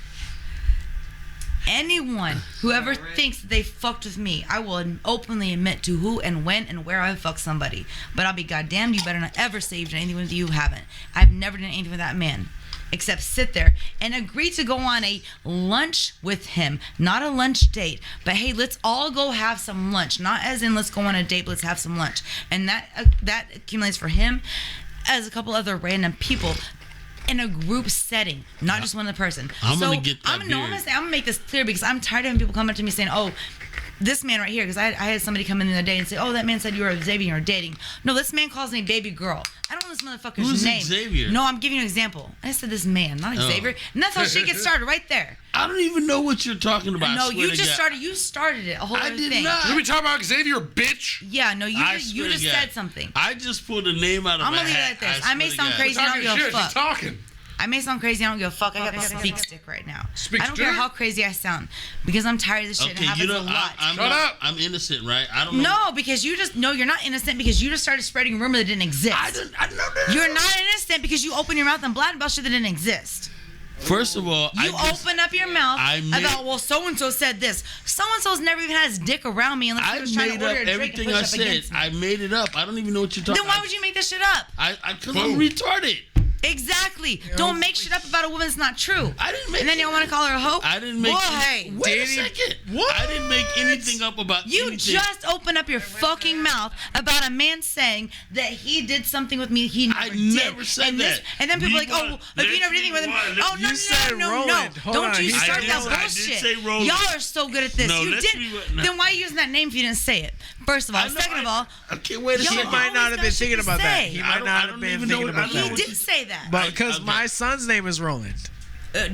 Anyone who ever thinks that they fucked with me, I will openly admit to who and when and where I fucked somebody. But I'll be goddamned, you better not ever say you've done anything with you. Haven't. I've never done anything with that man. Except sit there and agree to go on a lunch with him. Not a lunch date, but hey, let's all go have some lunch. Not as in let's go on a date, but let's have some lunch. And that accumulates for him as a couple other random people in a group setting, not just one other person. I'm gonna get that I'm gonna make this clear because I'm tired of having people come up to me saying, "Oh, this man right here," because I had somebody come in the other day and say, "Oh, that man said you were Xavier or dating." No, this man calls me baby girl. I don't know this motherfucker's Who's name. Xavier? No, I'm giving you an example. I said this man, not Oh. Xavier, and that's how shit gets started right there. I don't even know what you're talking about. No, I swear you to just God. started. You started it. A whole I other did thing. not. Did we talk about Xavier, bitch? Yeah, no, you I just swear to God. said something. I just pulled a name out of I'm my gonna leave it hat. like this. I swear may to sound God. crazy. I don't Talking give a shit. fuck. She's talking. I may sound crazy. I don't give a fuck. I got the speak stick right now. Speak I don't care stick? how crazy I sound because I'm tired of this shit. Okay, it happens you know, a lot. I'm Shut not, up. I'm innocent, right? I don't know. No, because you're not innocent because you just started spreading a rumor that didn't exist. I know that. You're not innocent because you open your mouth and blab about shit that didn't exist. First of all, You open up your mouth I made- about, well, so and so said this. So and so's never even had his dick around me unless he I was trying made to up order a drink and everything push I up said. against me. I made it up. I don't even know what you're talking Then why about. would you make this shit up? Because I'm retarded. Exactly. Don't make shit up about a woman that's not true. I didn't make And then you want to call her a hoe? I didn't make. Boy, Wait a second. What? I didn't make anything up about you anything. just open up your fucking mouth about a man saying that he did something with me he never I did. never said and that. And then people are like, Rewind. oh, if you Let's never did anything with him, rewind. oh, no, You said no. Roland. Hold Don't on. you He start said that Roland. I did bullshit. say Roland. Y'all are so good at this. No, you let's did. rewind. No. Then why are you using that name if you didn't say it? First of all. I know, Second of all, Okay, wait a Y'all He second. might not have been always got shit thinking to about that. say. He I might don't- not I have don't been even know thinking what- I about don't know he that. what did say that. But because Okay. my son's name is Roland.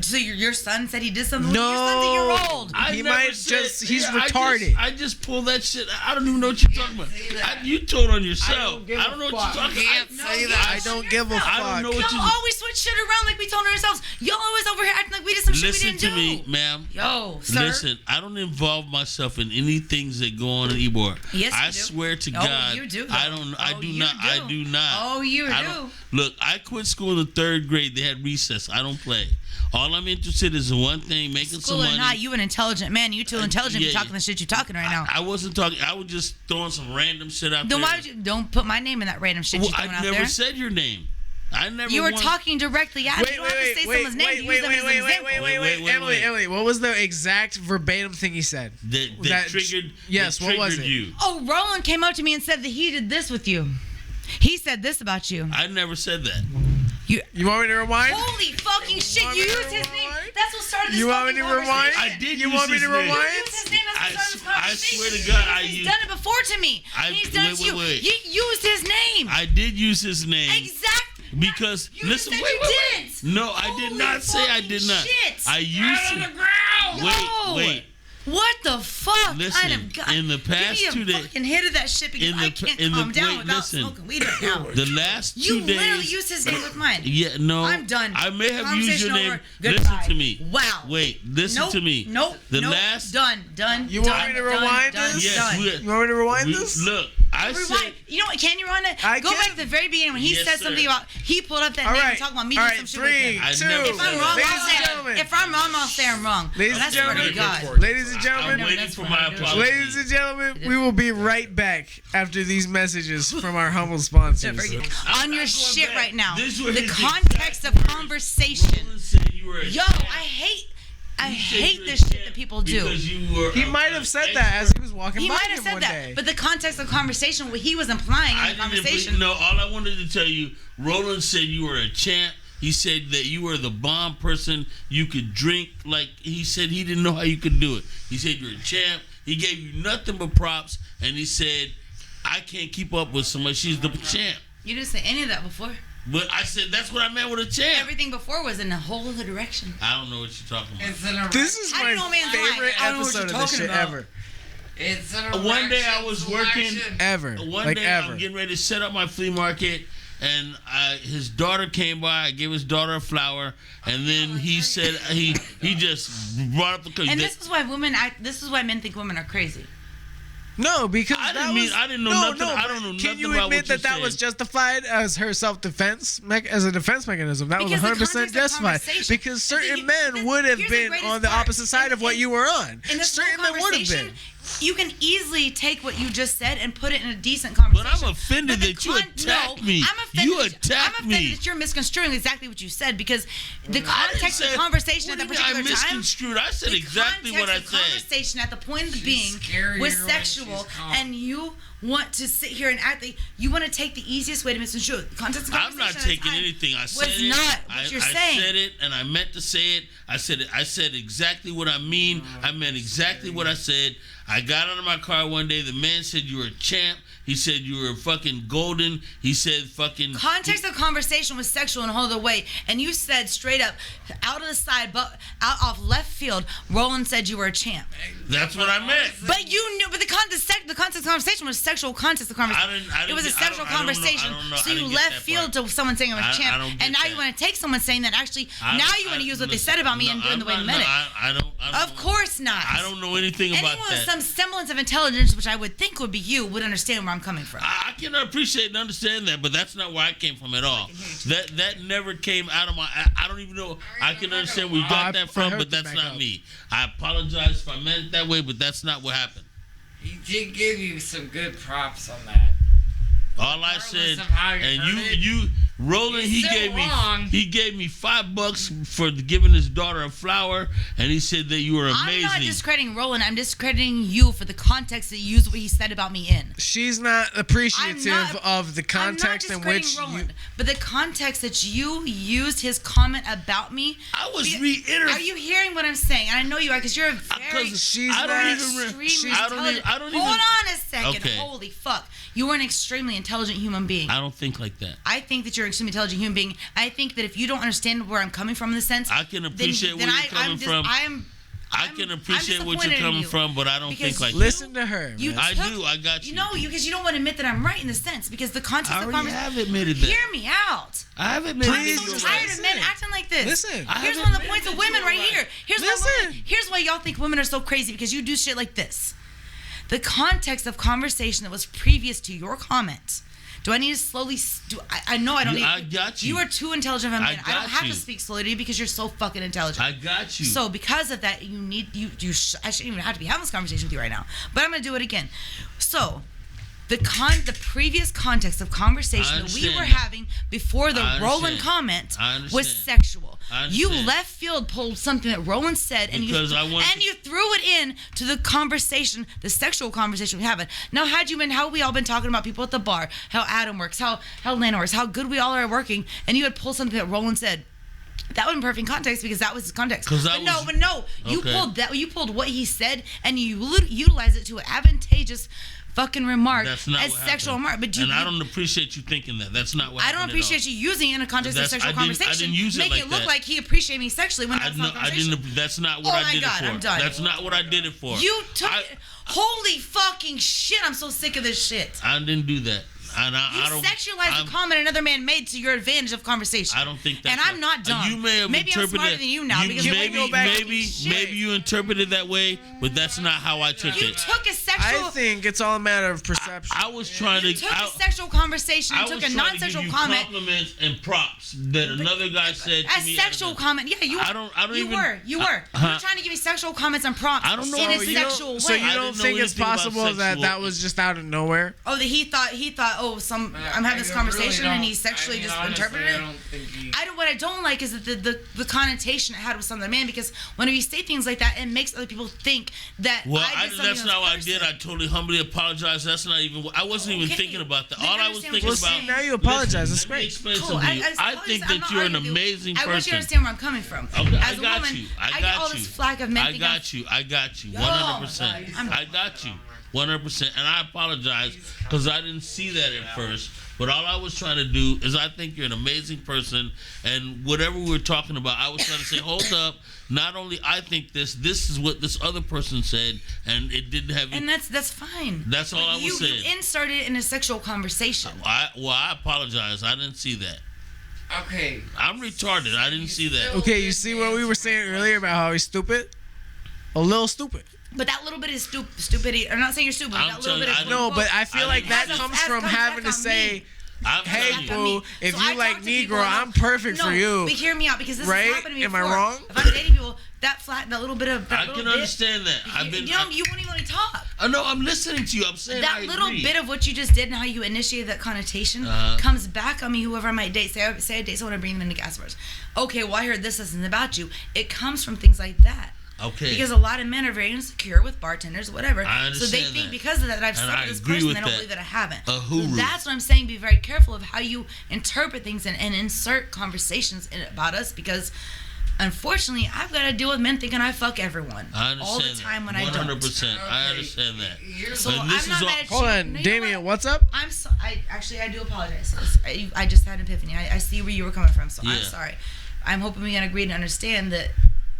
So your son said he did something with you? No. Your son's a year old. I He never might said- just- he's yeah, retarded. I just pulled that shit. I don't even know what you're talking about. You told on yourself. give I a don't know what fuck. you're talking Can't about. say that. I don't give a fuck. I don't know what Y'all you. always switch shit around like we told ourselves. Y'all always over here acting like we did some shit we Listen didn't to do. me, ma'am. Yo, sir. Listen, I don't involve myself in any things that go on in Ybor. Yes, you I do. swear to Oh, God, you do, though. I don't. I Oh, do you not. I do. do not. Oh, you I do. don't- Look, I quit school in the 3rd grade. They had recess. I don't play. All I'm interested is in one thing: making School some or money. not, you an intelligent man. You too intelligent yeah, for talking the shit you're talking right now. I wasn't talking. I was just throwing some random shit out Then there. why would you don't put my name in that random shit Well, you're throwing I out never there? said your name. I never. You were once- talking directly at me. You don't have to say someone's name to use them as an example. Wait. Emily, what was the exact verbatim thing he said? That triggered. Yes, that what was triggered it? you. Oh, Roland came up to me and said that he did this with you. He said this about you. I never said that. You want me to rewind? Holy fucking shit! want You me to used his name. rewind? That's what started this You want me fucking to rewind? conversation. I did. You use want me his to name. rewind? You used his name. That's what started this I conversation. swear to God, I He's used. done it before to me. I- He's done it to you. wait. You used his name. I did use his name. Exactly. Because You listen, just said wait. you didn't. No, I did Holy not say I did not. fucking shit. I used Out on to. the ground. No. Wait. What the fuck? Listen, I am God. in the past Give 2 me a days- fucking hit of that shit because in the I pa- can't in the- calm down wait, without listen. smoking weed right now. The last 2 You literally days. used his name with mine. Yeah, no. I'm done. I may have used your Conversation name. over. Listen Goodbye. to me. Wow. Wait, listen Nope. to me. Nope. The nope. last. Done. You want me to rewind done, this? Yes, done. we- You want me to rewind we- this? Look, I Rewind. said. You know what? Can you run it? I Go can. back to the very beginning when he Yes, said sir. something about he pulled up that All name right. and talking about me All doing right. some shit with 3, him. I 2. never If I'm said wrong, Ladies I'll and say gentlemen. it. If I'm wrong, I'll say I'm wrong. Ladies That's and what gentlemen. God. Ladies and I'm gentlemen. waiting that's for what my I do. apology. Ladies and gentlemen, we will be right back after these messages from our humble sponsors. On your shit back. right now. This was The his context of exact words. conversation. Roland said you were a Yo, champ. I You said hate you were the a shit champ that people do. because you were He a- might a have said that as he was walking He by might him have said one that, day. but the context of conversation, what he was implying in the conversation. No, all I wanted to tell you, Roland said you were a champ. He said that you were the bomb person. You could drink. Like, he said he didn't know how you could do it. He said you're a champ. He gave you nothing but props. And he said, I can't keep up with somebody. She's the champ. You didn't say any of that before. But I said, that's what I meant with a champ. Everything before was in a whole other direction. I don't know what you're talking about. It's an This is I my don't know, man, favorite I don't know what episode you're of this talking shit about. ever. It's an One day I was working. Ever. One Like day ever. I'm getting ready to set up my flea market, and his daughter came by. I gave his daughter a flower, and then he said he just brought up the. And this is why women act. This is why men think women are crazy. No, because I that didn't mean- was, I didn't know no, nothing- No, I but don't know can nothing you about admit what that you're that was saying. justified as her self-defense, as a defense mechanism? That was Because the 100% context of justified. conversation- Because certain You- men would have here's the been greatest on the part. opposite side of what you were on. In this Certain whole men would have conversation, been. you can easily take what you just said and put it in a decent conversation. But I'm offended But the that you attacked me. I'm offended. You I'm attacked offended me. that you're misconstruing exactly what you said because the I didn't context of say- the conversation what at that do you mean particular I time. misconstrued? I said the exactly what I context of said. Conversation at the point of being scarier was when sexual, she's calm. and you want to sit here and act like you want to take the easiest way to misconstrue it. The context of I'm not conversation at the taking time anything. I was said it. not what you're saying. I said it, and I meant to say it. I said it. I said exactly what I mean. I meant exactly what I said. I got out of my car one day. The man said you were a champ. He said you were fucking golden. He said fucking. Context of conversation was sexual in a whole other way, and you said straight up, out of the side, but out off left field, Roland said you were a champ. That's what I meant. But you knew, but the context of conversation was sexual context of conversation. I didn't It was a get- I don't- sexual I don't know- I conversation. don't know. So I you didn't get left that field part. to someone saying I was I champ, don't get and now that. you want to take someone saying that actually. I Now don't- you want to I- use what they listen, said about me no, and do it the way you I'm meant it. not- I don't. Of course not. I don't know anything about Anyone with that. some semblance of intelligence, which I would think would be you, would understand where I'm coming from. I can appreciate and understand that, but that's not where I came from at all. That never came out of my. I don't even know. I can understand where you got that I from, heard but the that's back not up. me. I apologize if I meant it that way, but that's not what happened. He did give you some good props on that. All I Regardless said, of how you and heard it, you, Roland, he still gave wrong. me $5 for giving his daughter a flower, and he said that you were amazing. I'm not discrediting Roland. I'm discrediting you for the context that you used what he said about me in. She's not appreciative I'm not- of the context I'm in not which discrediting you. Roland, but the context that you used his comment about me. I was Are reiterating. you hearing what I'm saying? And I know you are because you're a very Because she's I not- don't even. extremely I don't even. intelligent. I don't even. Hold on a second. Okay. Holy fuck. You are an extremely intelligent human being. I don't think like that. I think that you're an extremely intelligent human being. I think that if you don't understand where I'm coming from in the sense, I can appreciate then where you're coming from. I can appreciate what you're disappointed in coming you from, but I don't because think like Listen to her. You man. I took- do. I got you. You know, because you don't want to admit that I'm right in the sense because the context I of the already conversation. have admitted that. Hear me out. I have admitted Please that I'm you're so just right. tired of men listen. acting like this. Listen. I Here's have one of the admitted points of that women you're right right. here. Here's why y'all think women are so crazy because you do shit like this. The context of conversation that was previous to your comment. Do I need to slowly? I know I don't need. I got you. You are too intelligent of a man. I got don't have you. to speak slowly to you because you're so fucking intelligent. I got you. So because of that, you need I shouldn't even have to be having this conversation with you right now. But I'm gonna do it again. So the previous context of conversation that we understand were that. having before the I understand. Roland comment I understand. was sexual. I You understand. left field pulled something that Roland said and Because I want to- you threw it in to the conversation, the sexual conversation we having. Now how we all been talking about people at the bar, how Adam works, how Landon works, how good we all are at working, and you had pulled something that Roland said. That would be perfect context because that was his context. But No, you Okay. pulled that. You pulled what he said and you utilized it to an advantageous fucking remark That's not as what sexual happened. remark. But And I don't appreciate you thinking that. That's not what I don't happened appreciate you using it in a context of That's- sexual I didn't conversation. use it Make like it look that. like he appreciated me sexually when that's not a I conversation. didn't. That's not what Oh I my did God, it for. I'm done. That's not what I did it for. You took holy fucking shit! I'm so sick of this shit. I didn't do that. And You I don't. sexualized I'm- a comment another man made to your advantage of conversation. I don't think that's. And I'm not dumb. You may have Maybe I'm interpreted. smarter than you now because maybe, you go back maybe, shit. maybe you interpreted that way, but that's not how I took You it. took a sexual. I think it's all a matter of perception. I was trying You to. took a sexual conversation and I took was a trying to non-sexual give you comment. compliments and props that another guy said to A me. sexual comment. Yeah, you. I don't You even- were. You were trying to give me sexual comments and prompts. I don't know in a how you sexual way. So you I don't didn't know think it's anything about possible that sexual- that was just out of nowhere? Oh, that he thought. Oh, I'm having this conversation and he sexually just interpreted it. What I don't like is that the connotation it had with some other man, because whenever you say things like that, it makes other people think that Well, I did something that's to not what I this did. person. I totally humbly apologize. That's not even. I wasn't even Okay. thinking about that. Then All you I was understand thinking what Well, you're about. see, now you apologize. That's Let me great. explain Cool. something to you. I think that you're an amazing I want you to person. understand where I'm coming from. Okay, As I a got woman, you. I I get all got this you. flack of men I thinking got you. I got you. 100%. I got you. 100%. And I apologize because I didn't see that at first. But all I was trying to do is I think you're an amazing person. And whatever we were talking about, I was trying to say, hold up. Not only I think this is what this other person said. And it didn't have... And that's fine. That's all I was saying. You inserted in a sexual conversation. I apologize. I didn't see that. Okay. I'm retarded. I didn't see that. Okay, you see what we were saying earlier about how he's stupid? A little stupid. But that little bit is stupidity. I'm not saying you're stupid. But I'm that little bit telling is you, No, but I feel like that As a- comes as from comes having back to on say, me. I'm hey, telling you. boo, if So I you like talk to people Negro, and I'm perfect no, for you. But hear me out, because this Right? has happened to me Am I before. wrong? If I'm dating people, that little bit of that I little can bit, understand that. I've been. you won't even let me talk. No, I'm listening to you. I'm saying That I little agree. bit of what you just did and how you initiated that connotation comes back on me. Whoever I might date, say I date someone and bring them into gas bars. Okay, well I heard this isn't about you. It comes from things like that. Okay. Because a lot of men are very insecure with bartenders, whatever. I So they understand think that. because of that I've And slept I with this agree person, with they don't that. believe that I haven't. A hooroo. So that's what I'm saying. Be very careful of how you interpret things and insert conversations about us, because unfortunately I've got to deal with men thinking I fuck everyone I understand all the time when I don't. 100%. I understand that. So And I'm this not is all- mad at Hold you. on, No, you know Damion, what? what's up? I'm so. I do apologize. sis. I just had an epiphany. I see where you were coming from. So I'm Yeah. sorry. I'm hoping we can agree to understand that.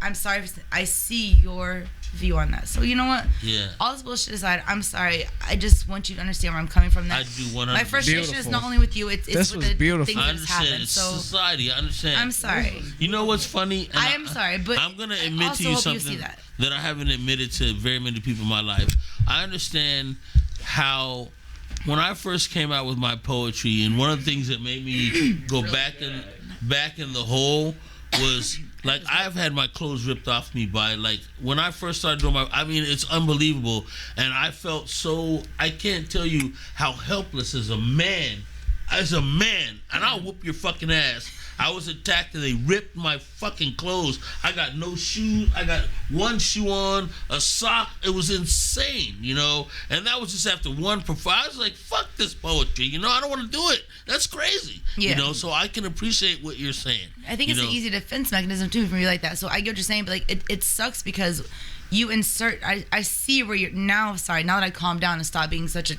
I'm sorry. I see your view on that. So you know what? Yeah. All this bullshit aside, I'm sorry. I just want you to understand where I'm coming from. That I do 100%. my frustration is Beautiful. not only with you. It's This with was the beautiful. things I that has understand. happened. It's So society. I understand. I'm sorry. You know what's funny? And I am sorry, but I'm gonna I admit also to you hope you something see that. I haven't admitted to very many people in my life. I understand how when I first came out with my poetry, and one of the things that made me go back in the hole was like I've had my clothes ripped off me by like when I first started doing it's unbelievable, and I felt so I can't tell you how helpless as a man, and I'll whoop your fucking ass. I was attacked and they ripped my fucking clothes. I got no shoes. I got one shoe on, a sock. It was insane, you know? And that was just after one performance. I was like, fuck this poetry, you know? I don't want to do it. That's crazy. Yeah. You know, so I can appreciate what you're saying. I think it's an easy defense mechanism too for me like that. So I get what you're saying, but like it sucks because you insert. I see where you're now. Sorry, now that I calmed down and stopped being such a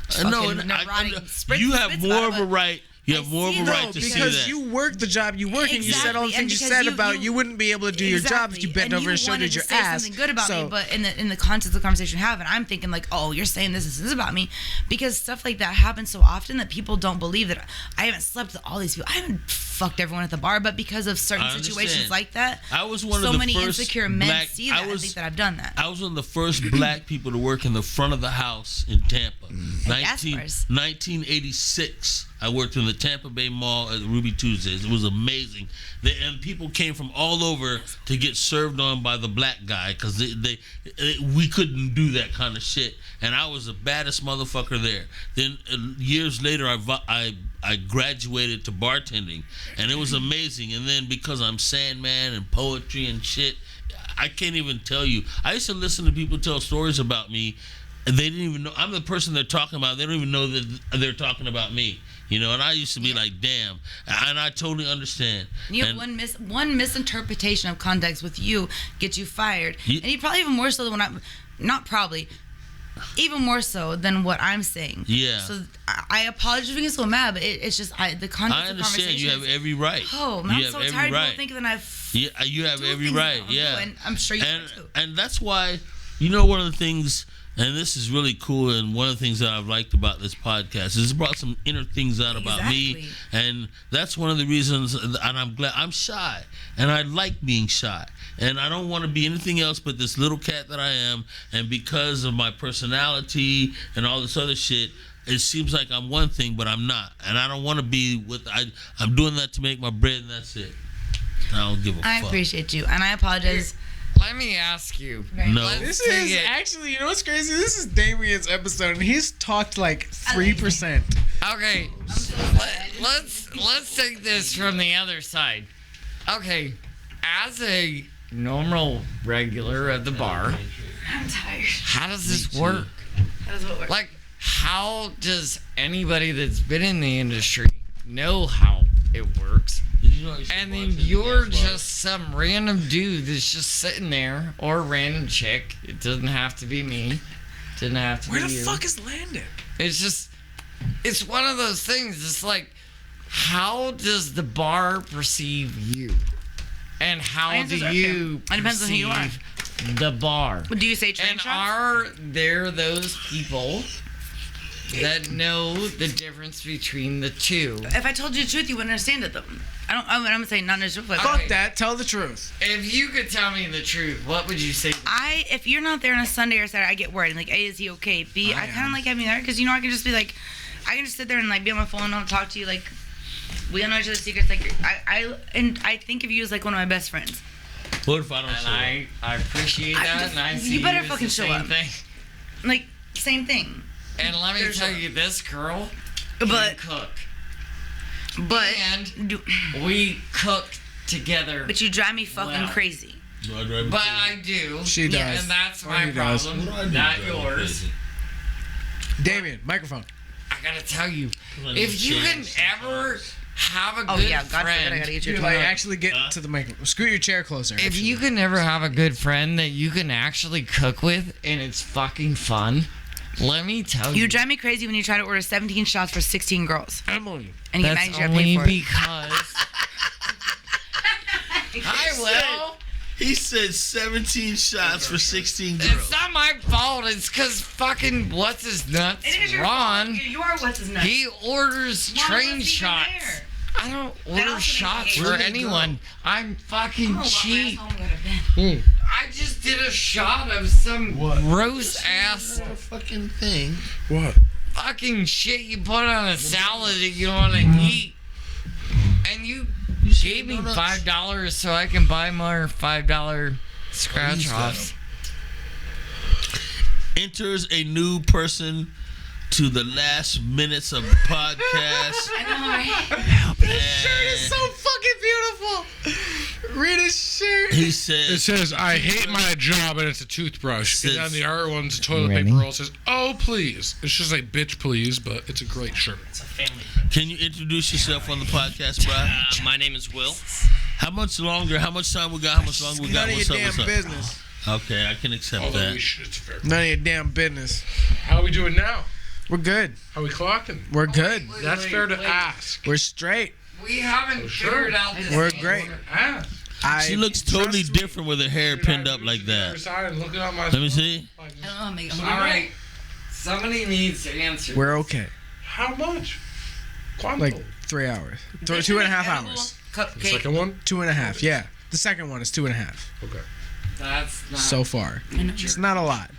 fucking neurotic. You have more of a right. You have more of a see right that to see Because that. you work the job you work, and you said all the Exactly, and things you because said about you- you wouldn't be able to do your job if you bent and over and showed wanted your to say ass. something good about So- me, but in the context of the conversation we're having, I'm thinking like, oh, you're saying this is about me, because stuff like that happens so often that people don't believe that I haven't slept with all these people. I haven't fucked everyone at the bar, but because of certain I understand. situations like that, I was one so of the many first insecure men black- see that and think that I've done that. I was one of the first black people to work in the front of the house in Tampa. gas bars. 1986. I worked in the Tampa Bay Mall at Ruby Tuesdays. It was amazing. And people came from all over to get served on by the black guy because we couldn't do that kind of shit. And I was the baddest motherfucker there. Then years later, I graduated to bartending, and it was amazing. And then because I'm Sanman and poetry and shit, I can't even tell you. I used to listen to people tell stories about me, and they didn't even know I'm the person they're talking about. They don't even know that they're talking about me. You know, and I used to be like, damn. And I totally understand. You have one misinterpretation of context with you gets you fired. And you probably even more so than even more so than what I'm saying. Yeah. So I apologize for being so mad, but it's just the context I of the understand. conversation. You have every right. Oh, man, You I'm have so every tired of right. people thinking that I've Yeah, you have do every things right. that I don't Yeah. do, and I'm sure you and, do too. And that's why, you know, one of the things And this is really cool, and one of the things that I've liked about this podcast is it's brought some inner things out about me, and that's one of the reasons. And I'm glad I'm shy, and I like being shy, and I don't want to be anything else but this little cat that I am. And because of my personality and all this other shit, it seems like I'm one thing, but I'm not, and I don't want to be with. I'm doing that to make my bread, and that's it. I don't give a fuck. I appreciate you, and I apologize. Let me ask you. No. This is actually, you know what's crazy? This is Damien's episode, and he's talked like 3%. Okay, let's take this from the other side. Okay, as a normal regular at the bar, I'm tired. how does this work? How does it work? Like, how does anybody that's been in the industry know how it works? And then you're just some random dude that's just sitting there, or a random chick. It doesn't have to be me. Didn't have to Where be the you. fuck is Landon? It's just, it's one of those things. It's like, how does the bar perceive you? And how do you It depends on who you are. perceive the bar? Do you say train And shots? are there those people that know the difference between the two? If I told you the truth, you wouldn't understand it, though. I'm gonna say not necessarily. Okay. Fuck that. Tell the truth. If you could tell me the truth, what would you say? If you're not there on a Sunday or Saturday, I get worried. Like, A, is he okay? B, I kind of like having you there because, you know, I can just be like, I can just sit there and like be on my phone and I'll talk to you. Like, we all know each other's secrets. Like, I think of you as like one of my best friends. What if I don't show up? I appreciate that, and I see You better as fucking the show same up. thing. Like, same thing. And let me There's tell a- you, this girl But, can cook. and, We cook together. but you drive me fucking Well. crazy. Do I drive you But crazy? I do. She does. And that's Or my he does. problem, What do I do not to drive you yours. crazy? Damien, microphone. I gotta tell you, Like if you can shit. ever have a Oh, good yeah, God forbid I friend, gotta get you Dude, a like, toilet. actually get to the microphone. Scoot your chair closer. if actually. you can never have a good friend that you can actually cook with and it's fucking fun, let me tell you. You drive me crazy when you try to order 17 shots for 16 girls. Emily. And you get mad That's 'cause you gotta pay only for it. because I will. He said 17 shots for 16 It's girls. not my fault. It's because fucking what's his nuts, It is your Ron. fault. You are what's his nuts. He orders Ron train wasn't even shots. there. I don't also order makes shots me for hate it. anyone. I'm fucking cheap. Oh, my I just did a shot of some gross ass What a fucking thing. What? fucking shit you put on a salad that you don't want to eat. And you gave me donuts? $5 so I can buy more $5 scratch Please, offs. Enters a new person to the last minutes of the podcast. I know, right? Shirt is so fucking beautiful. Read his shirt. He It says, says, I hate my job, and it's a toothbrush. Says- And on the other one's a toilet Ready? paper roll. It says, oh, please. It's just like, bitch, please, but it's a great shirt. can you introduce yourself on the podcast, bro? My name is Will. How much longer? How much time we got? How much longer we got? None of What's your up? damn What's up? business. Okay, I can accept Although that. we should, it's fair. None of your damn business. How are we doing now? We're good. How are we clocking? We're good. That's fair to ask. We're straight. We haven't sure. figured out this. We're thing. great. Ask. She looks totally trust me. different with her hair pinned up like that. Looking at my Let me see. I don't know how to make them. All right. Somebody needs to answer. We're okay. How much? Quantum. Like 3 hours. 2.5 hours. the Cupcake. second one? 2.5. Yeah. The second one is 2.5 Okay. That's not. so far. It's not a lot.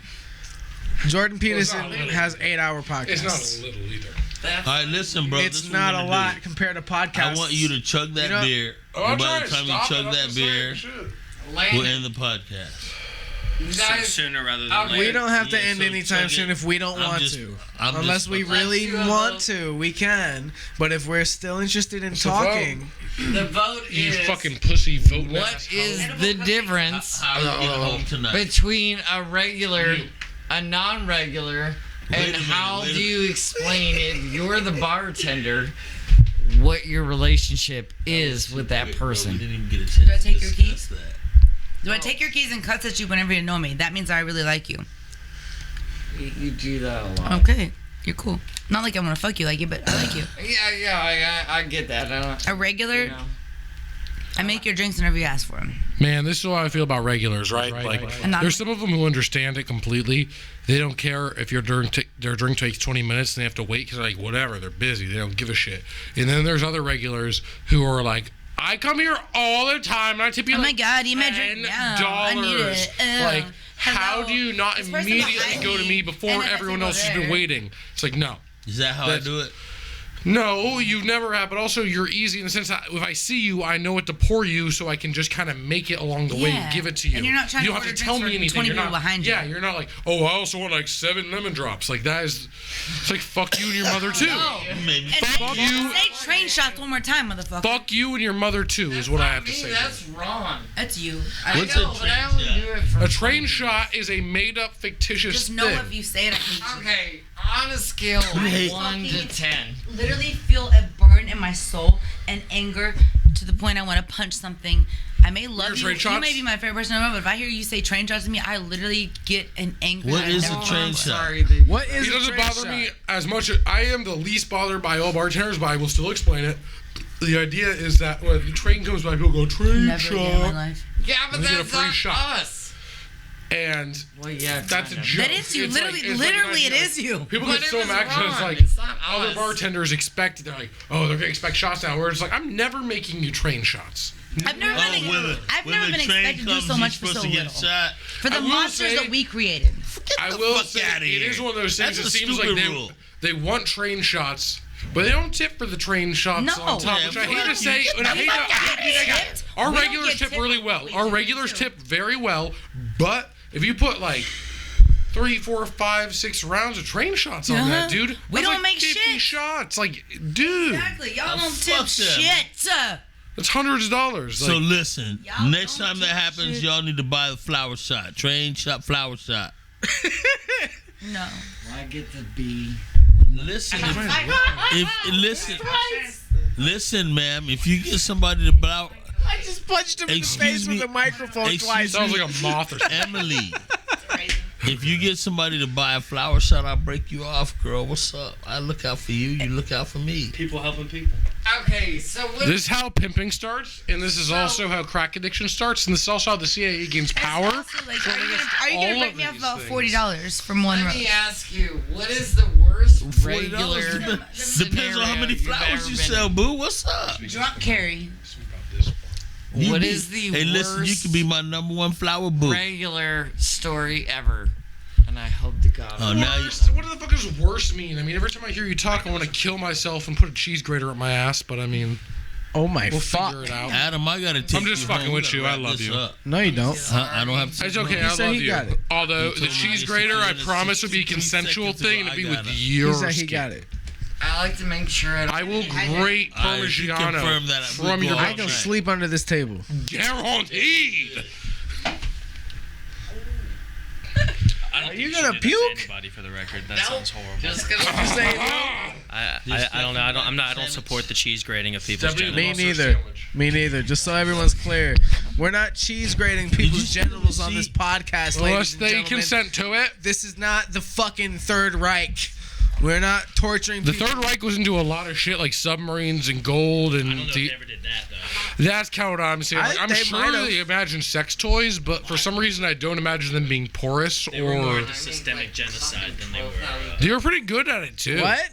Jordan Peterson has 8-hour podcasts. It's not a little either. That's All right, listen, bro. It's this not what a we're lot gonna compared to do. podcasts. I want you to chug that You know- beer. Oh, I'm and by trying the to time you stop chug it. I'm that just saying, beer, shit. we'll Landon. end the podcast. You guys, Sooner rather than Okay. We later. don't have to Yeah, end so anytime chug soon it. if we don't I'm want just- to. I'm Unless just- we Let's really do a want vote. to, we can. But if we're still interested in a talking, the vote You is. fucking pussy vote. What is the difference How are you getting home tonight? between a regular, a non-regular, Wait a and minute, how wait a do you explain if you're the bartender what your relationship is with that We person? didn't even get a chance Do I take to your discuss keys? that. Do I take your keys and cuts at you whenever you know me? That means I really like you. You do that a lot. Okay. You're cool. Not like I want to fuck you like you, but I like you. Yeah, I get that. A regular, You know. I make your drinks whenever you ask for them. Man, this is how I feel about regulars, right? Like, And I'm- there's some of them who understand it completely. They don't care if their drink takes 20 minutes and they have to wait because, like, whatever, they're busy. They don't give a shit. And then there's other regulars who are like, I come here all the time and I tip you Oh my like God, you made drink. $10. Yeah, I need it. Like, Hello. how do you not This person immediately behind go to me before and then everyone people else has been there. waiting? It's like, no. Is that how I do it? No, you've never had, but also you're easy in the sense that if I see you, I know what to pour you, so I can just kind of make it along the way and give it to you. And you're not trying you to don't have order to tell drinks me for anything. 20 You're people not, behind you. yeah, you're not like, oh, I also want like 7 lemon drops. Like that is, it's like fuck you and your mother too. No. Maybe. And Fuck you. say train shots one more time, motherfucker. Fuck you and your mother too is what I have to Me, say. that's wrong. That's you. What's I know, a but I train only shot? do it for A train shot is a made-up fictitious Just know thing. if you say it, I hate you. Okay, on a scale of hate- 1 to 10. Literally feel a burn in my soul and anger to the point I want to punch something. I may love Your you. train You shots? may be my favorite person ever, but if I hear you say train shots to me, I literally get an anger. What that I is never a felt train before. shot? Sorry, they What is It a doesn't train bother shot? me as much. I am the least bothered by all bartenders, but I will still explain it. The idea is that when the train comes by, people go, train Never again in my shot. life. Yeah, but Let me get a that's free not shot. us. And Well, yeah, that's a kind of. joke. That is you. It's literally, like- it's literally, like it an idea. is you. People But get it so was mad because it's wrong. like It's not other us. bartenders expect, they're like, oh, they're gonna expect shots now. Where it's like, I'm never making you train shots. I've never Oh, been. when I've when never the been train expected to do comes, so you're much for supposed so to get little. shot. For the I will monsters say- that we created. I the will fuck say outta it here. is one of those things. That's It a seems like stupid rule. they want train shots, but they don't tip for the train shots No. on top. Yeah, Which I fuck hate to you. say. And I hate Fuck to, yeah, I- tipped. our We don't regulars get tip tipped really for well. what we Our do, regulars too. tip very well, but if you put like 3, 4, 5, 6 rounds of train shots on that, dude, We that's don't like make 50 shit. shots. Like, dude, Exactly. Y'all don't fuck tip them. shit. that's hundreds of dollars. So Like, listen, Y'all next don't time that do happens, shit. y'all need to buy the flower shot. Train shot, flower shot. No. I get to be. Listen, listen, ma'am. If you get somebody to blow, I just punched him in the Excuse face me. with a microphone Excuse twice. sounds like a moth or something. Emily, if you get somebody to buy a flower shot, I'll break you off, girl. What's up? I look out for you. You look out for me. People helping people. Okay, so what? This is how pimping starts, and this is also how crack addiction starts, and this is also how the CIA gains power. Also, like, are you all gonna of break me off these about things. $40 from one Let roast? me ask you, what is the worst $40 regular depends on how many scenario you've flowers ever you been sell, in? boo. What's up? Drunk Carrie. What is the Hey, listen, you worst can be my number one flower boo. regular story ever? And I hope to God. Oh, now you, Worst? What the fuck does worst mean? I mean, every time I hear you talk, I want to kill myself and put a cheese grater up my ass. But I mean, Oh my we'll fuck. figure it out. Adam, I gotta take I'm just you fucking home. We with you. gotta I wrap love this you. up. No, you don't. I don't have to. It's okay. He I said love he you. got it. Although He the told me cheese just grater, I 15 promise would be a minutes, consensual 15 thing. seconds It'd be ago, with I got it. your He said he skin. got it. I like to make sure I will grate I can Parmigiano confirm that from we your go I out can right. sleep under this table. guaranteed. I don't Are think you should gonna do that to puke? Anybody for the record? That sounds horrible. Just gonna I don't know. I don't support the cheese grating of people's Definitely Me genitals. Monster neither. sandwich. Me neither. Just so everyone's clear, we're not cheese grating people's see- genitals on this podcast, Unless ladies and they gentlemen. consent to it. This is not the fucking Third Reich. We're not torturing The people. Third Reich was into a lot of shit like submarines and gold and I don't know if the, they ever did that though. that's kind of what I'm saying. Like, I'm they sure might have. they imagine sex toys, but for some reason I don't imagine them being porous They were more or into systemic genocide than they were. they were pretty good at it too. What?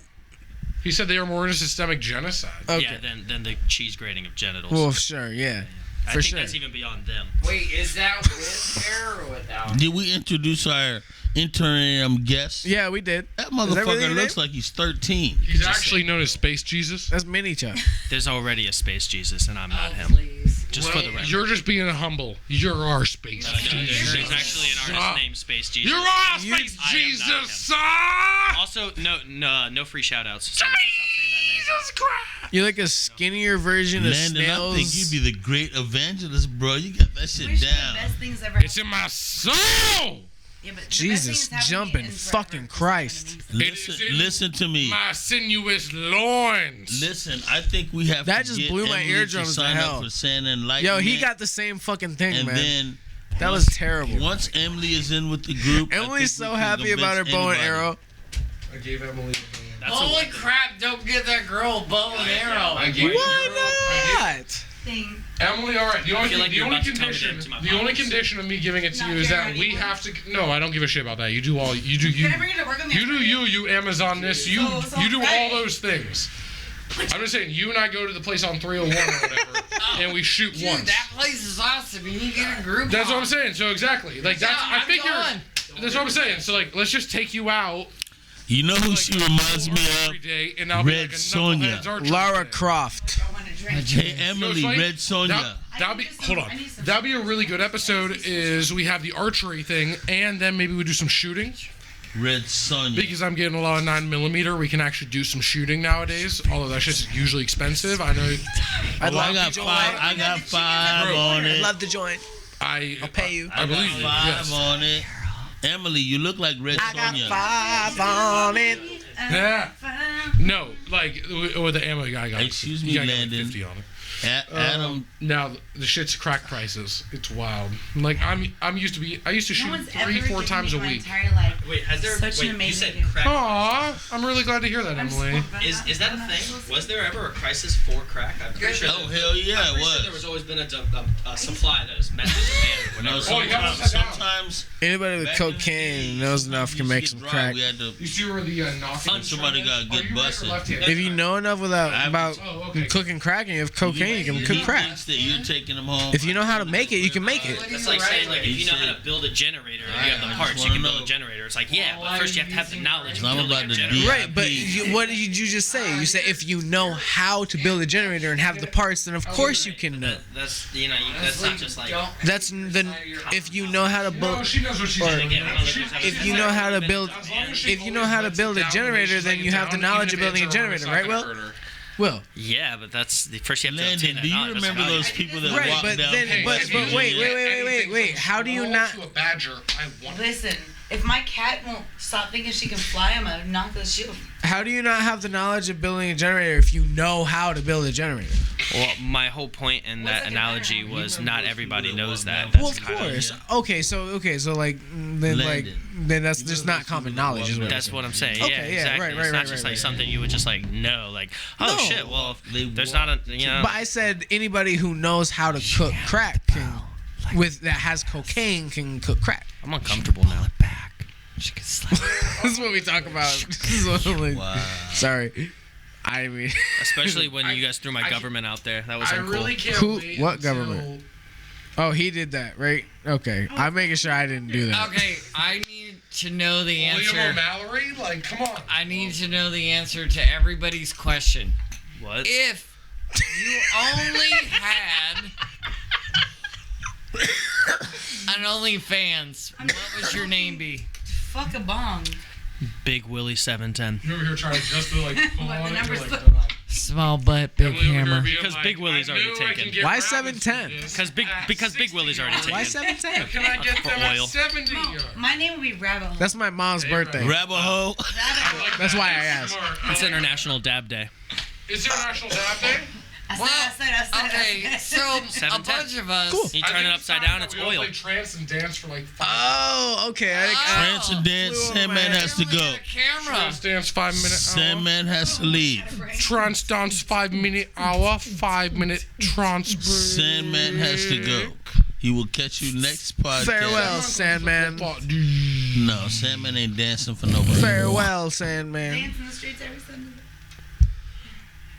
He said they were more into systemic genocide. Okay. Yeah, than the cheese grating of genitals. Well, sure, yeah. I For think sure. that's even beyond them. Wait, is that with hair or without? Did we introduce our interim guest? Yeah, we did. That Is that really motherfucker your looks name? like he's 13. He's actually known as Space Jesus. That's Mini Chuck. There's already a space Jesus, and I'm not Oh, him. please. Just for the record. You're just being humble. You're our Space No, Jesus. there's actually an artist named Space Jesus. You're our Space I am not Jesus, son! Also, no free shout outs. Jesus Christ! You're like a skinnier version of Landon, I snails. think you'd be the great evangelist, bro. You got that shit Wish me down. the best things ever It's in my soul! Yeah, but the best Jesus, things happen jumping in forever. fucking Christ. Listen, It is in listen to me. My sinuous loins. Listen, I think we have That to just get blew my Emily eardrums to to sign hell. up for Santa Yo, Enlightenment. he got the same fucking thing, and man. then That was terrible. Once Emily is in with the group, I Emily's think so we can happy about her convince bow and anybody. arrow. I gave Emily That's Holy crap, don't get that girl a bow and arrow. I gave Why not? thing. Emily, all right. The only, feel like the you're only about to tell me condition, that to my the only comments. condition of me giving it to Not you is here that we anymore. have to. No, I don't give a shit about that. You do all. You do you. Can I bring you to work with me? You do you. You Amazon this. You So you do all Friday. those things. I'm just saying, you and I go to the place on 301 or whatever, and we shoot Dude, once. that place is awesome. You get a group. That's what I'm saying. So exactly, like that's. Yeah, I I'm figure. going. That's what I'm saying. So like, let's just take you out. You know who she reminds me every of? day, and I'll be Red like a Sonja. knuckleheads archer Lara today. Croft. I want to drink. Hey, You know Emily, what's funny? Red Sonja. That'd be. I need some- Hold on. I need some- That'd be a really good episode. Is we have the archery thing, and then maybe we do some shooting. Red Sonja. Because I'm getting a lot of 9mm, we can actually do some shooting nowadays. Although that shit's usually expensive. I know. I I got five. I got five on it. love the joint. I'll pay you. I believe you. Five Yes. on it. Emily, you look like Red I got Sonja. 5 on it. Yeah. No, like or the ammo guy got. Excuse you me, gotta get like Landon. 50 on it. Adam, Now the shit's crack prices. It's wild. Like I used to shoot No one's 3-4 times a week. Entire life. Wait, has there? Such an wait, you amazing said gift. crack. Aw, I'm really glad to hear that, Emily. Is that a thing? Was there ever a crisis for crack? I'm pretty sure. oh hell yeah, I'm it pretty sure there was. was always been a supply that is met to demand. No, Whenever. Oh, you got sometimes, upside down. sometimes Anybody with back in the cocaine day, knows enough can we make used some to get dry. crack. We had to. You see where the knocking? Somebody got Are get you right or busted. left-handed? If you know enough about Oh, okay. cooking crack and you have cocaine, you can He cook crack. thinks that you're taking them home. If you know how to make it, you can make it. That's like saying like if you know how to build a generator and you have the parts, you can build a generator. It's like yeah, but first you have to have the knowledge of I'm building about a to generator. be- Right, but what did you just say? You said if you know how to build a generator and have the parts, then of course you can know. That's that's not just like. That's then if you know how to No, build. she knows what she's Or- doing. Again, I don't know if there's If you know how to build, As long as she if you know how to build a generator, then you have the knowledge of building a generator, right, Will? Will. Yeah, but that's the first you have to Landon, obtain that do you knowledge. That's remember value. those people that Right, walk but down? then, but wait. How do you not? To a badger, I want. Listen, if my cat won't stop thinking she can fly, I'm gonna knock the shoe. How do you not have the knowledge of building a generator if you know how to build a generator? Well, my whole point in that analogy was not everybody knows that. Well, of course. Okay, so like then that's just not common knowledge, is what That's I'm what I'm saying. Okay, yeah, yeah, exactly. right, It's not right, just right, like right. something you would just like know, like, oh No. shit. Well, They if there's walk not a you know. But I said anybody who knows how to cook crack can, with that has cocaine can cook crack. I'm uncomfortable now. This is what we talk about. This is what I'm like- Wow. Sorry, I mean, Especially when you guys threw my government out there. That was I uncool. really can't Who- wait what until- government? oh, he did that, right? Okay, I'm making sure I didn't do that. Okay, I need to know the William answer. O'Mallory? Like, come on. I need to know the answer to everybody's question. What? If you only had an OnlyFans, what would your name be? Fuck a bong. Big Willie 710. You're over here trying just to like pull What, the on it. numbers You're look like, Small butt, big Emily over here hammer. being Because like, Big Willie's I already knew I taken. could get Why rabbits 710? for this Because at Big Willie's already 60. taken. Why 710? Can I get them oil. at 70? My name would be Rabbit Hole. That's my mom's birthday. Grab a hoe. Rabbit Hole. Like That's that. why I That's asked. smart. I It's like International Dab Day. that. Is International Dab Day? I Well, said. okay, so a 710. bunch of us. Cool. You I turn think it upside time down, that it's we all oil. played trance and dance for like 5 Oh, okay. Trance and dance. flew over Sandman my has to go. Camera. Trance dance 5 minute hour. Sandman has to leave. Trance dance 5-minute hour. 5-minute trance break. Sandman has to go. He will catch you next podcast. Farewell, Sandman. No, Sandman ain't dancing for nobody. Farewell, Sandman. Dance in the streets every Sunday.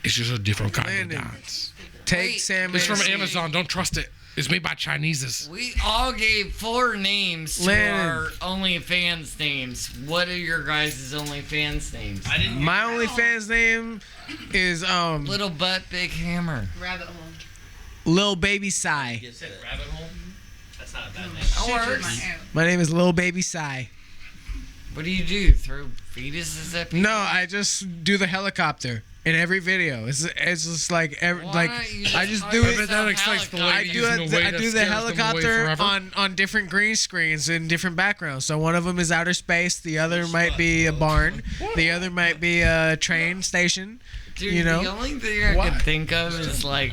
It's just a different kind Landon. of dance. Take Wait, Sandman. It's from Amazon. Don't trust it. It's made by Chineses. We all gave 4 names to Landon. our OnlyFans names. What are your guys' OnlyFans names? I didn't. My OnlyFans name is Little butt, big hammer. Rabbit Hole. Lil Baby Psy. You said rabbit hole? That's not a bad name. That works. My name is Lil Baby Psy. What do you do? Throw fetuses at people? No, I just do the helicopter in every video. It's just like Why don't you I just call do yourself it. that excites the helicopter? I lady. do using it. a way I that do the scares them away helicopter forever. on different green screens in different backgrounds. So one of them is outer space. The other might be a barn. The other might be a train station. Dude, You know? the only thing I What? can think of is like,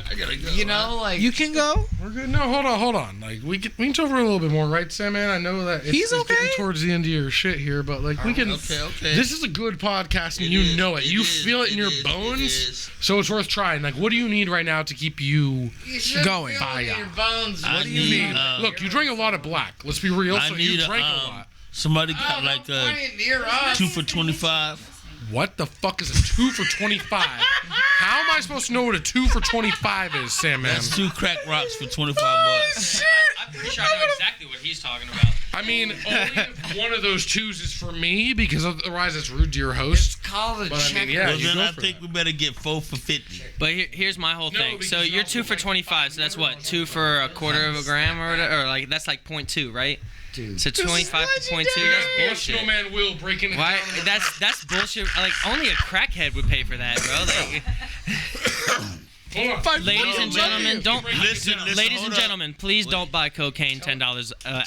you know, like You can go. We're good. No, hold on. Like we can talk for a little bit more, right, Sam? Man, I know that He's it's okay. getting towards the end of your shit here, but like we can. Okay. This is a good podcast, and you know it. You feel it in your bones, so it's worth trying. Like, what do you need right now to keep you? should Going. feel it in your bones. What do you need? Look, you drink a lot of black. Let's be real. I So need you drank a lot. Somebody got like a near us. 2 for $25. What the fuck is a 2 for 25? How am I supposed to know what a 2 for 25 is, Sam? Man, That's 2 crack rocks for $25. I'm pretty sure I know exactly what he's talking about. I mean, only if one of those twos is for me, because otherwise it's rude to your It's host. called a But I mean, check. yeah. Well, you then go I for think that. we better get 4 for $50. But here's my whole No, thing. So because you're also 2 for like 25. So that's what 2 for a quarter of a gram or whatever, or like that's like 0.2, right? Dude. So 25 to 0.2. Yeah, That's bullshit. Snowman Will breaking it Why? down. That's bullshit. Like only a crackhead would pay for that, bro. Like, Hold on. ladies and gentlemen, don't. Listen, Ladies hold and up. gentlemen, please don't buy cocaine $10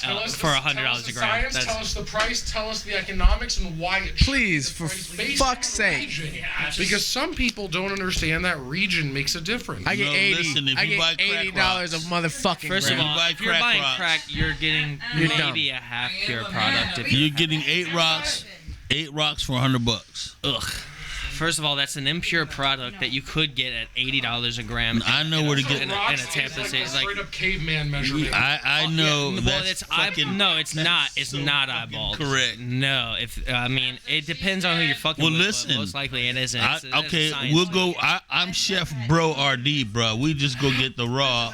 Tell us for the- $100 tell us a the gram. Science, That's tell us the price, tell us the economics, and why it should Please, be for the price based fuck's on the sake. region. Because some people don't understand that region makes a difference. I get No, 80. listen, if I you buy get crack $80 of rocks- motherfucking. First of gram. all, buy if you're crack buying rocks. crack, you're getting You're maybe dumb. a half pure product. If You're getting 8 rocks. 8 rocks for $100. Ugh. First of all, that's an impure product that you could get at $80 a gram. I know where to get. in a Rocks Tampa is State. like It's a like straight up caveman measurement. I know well, that's it's fucking. no, it's not. It's so not fucking eyeballed. correct. No, if I mean, it depends on who you're fucking Well, with. but listen. most likely it isn't. It's- that's Okay, science. we'll go. I'm Chef Bro RD, bro. We just go get the raw,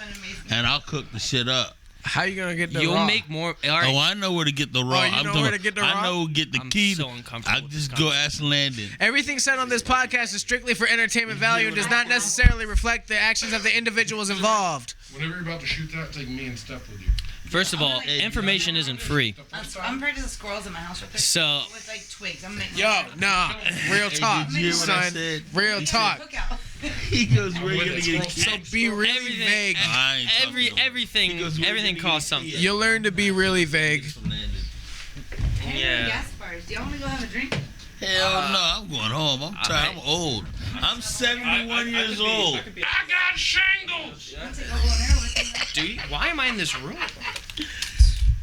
and I'll cook the shit up. How you gonna get the You'll raw? make more. All right. Oh, I know where to get the raw. you know where to get the raw? I know get the I'm key. so uncomfortable I with just this go ask Landon. Everything said on this podcast is strictly for entertainment value and does not necessarily reflect the actions of the individuals involved. Whenever you're about to shoot that, take me and Steph with you. First of all, information isn't free. I'm practicing squirrels in my house real quick. So With like twigs. I'm making Yo, nah, real talk, Did you hear what I son. said? Real talk. cookout. He goes, "We're with gonna it, get squirrel. So be really Everything- vague. I ain't talking to him. everything Because we're everything gonna costs get something. You'll learn to be really vague. Yeah. Gas bars. Do y'all want to go have a drink? Hell no, I'm going home. I'm tired. I'm old. I'm 71 years old. I got shingles! Do you, why am I in this room?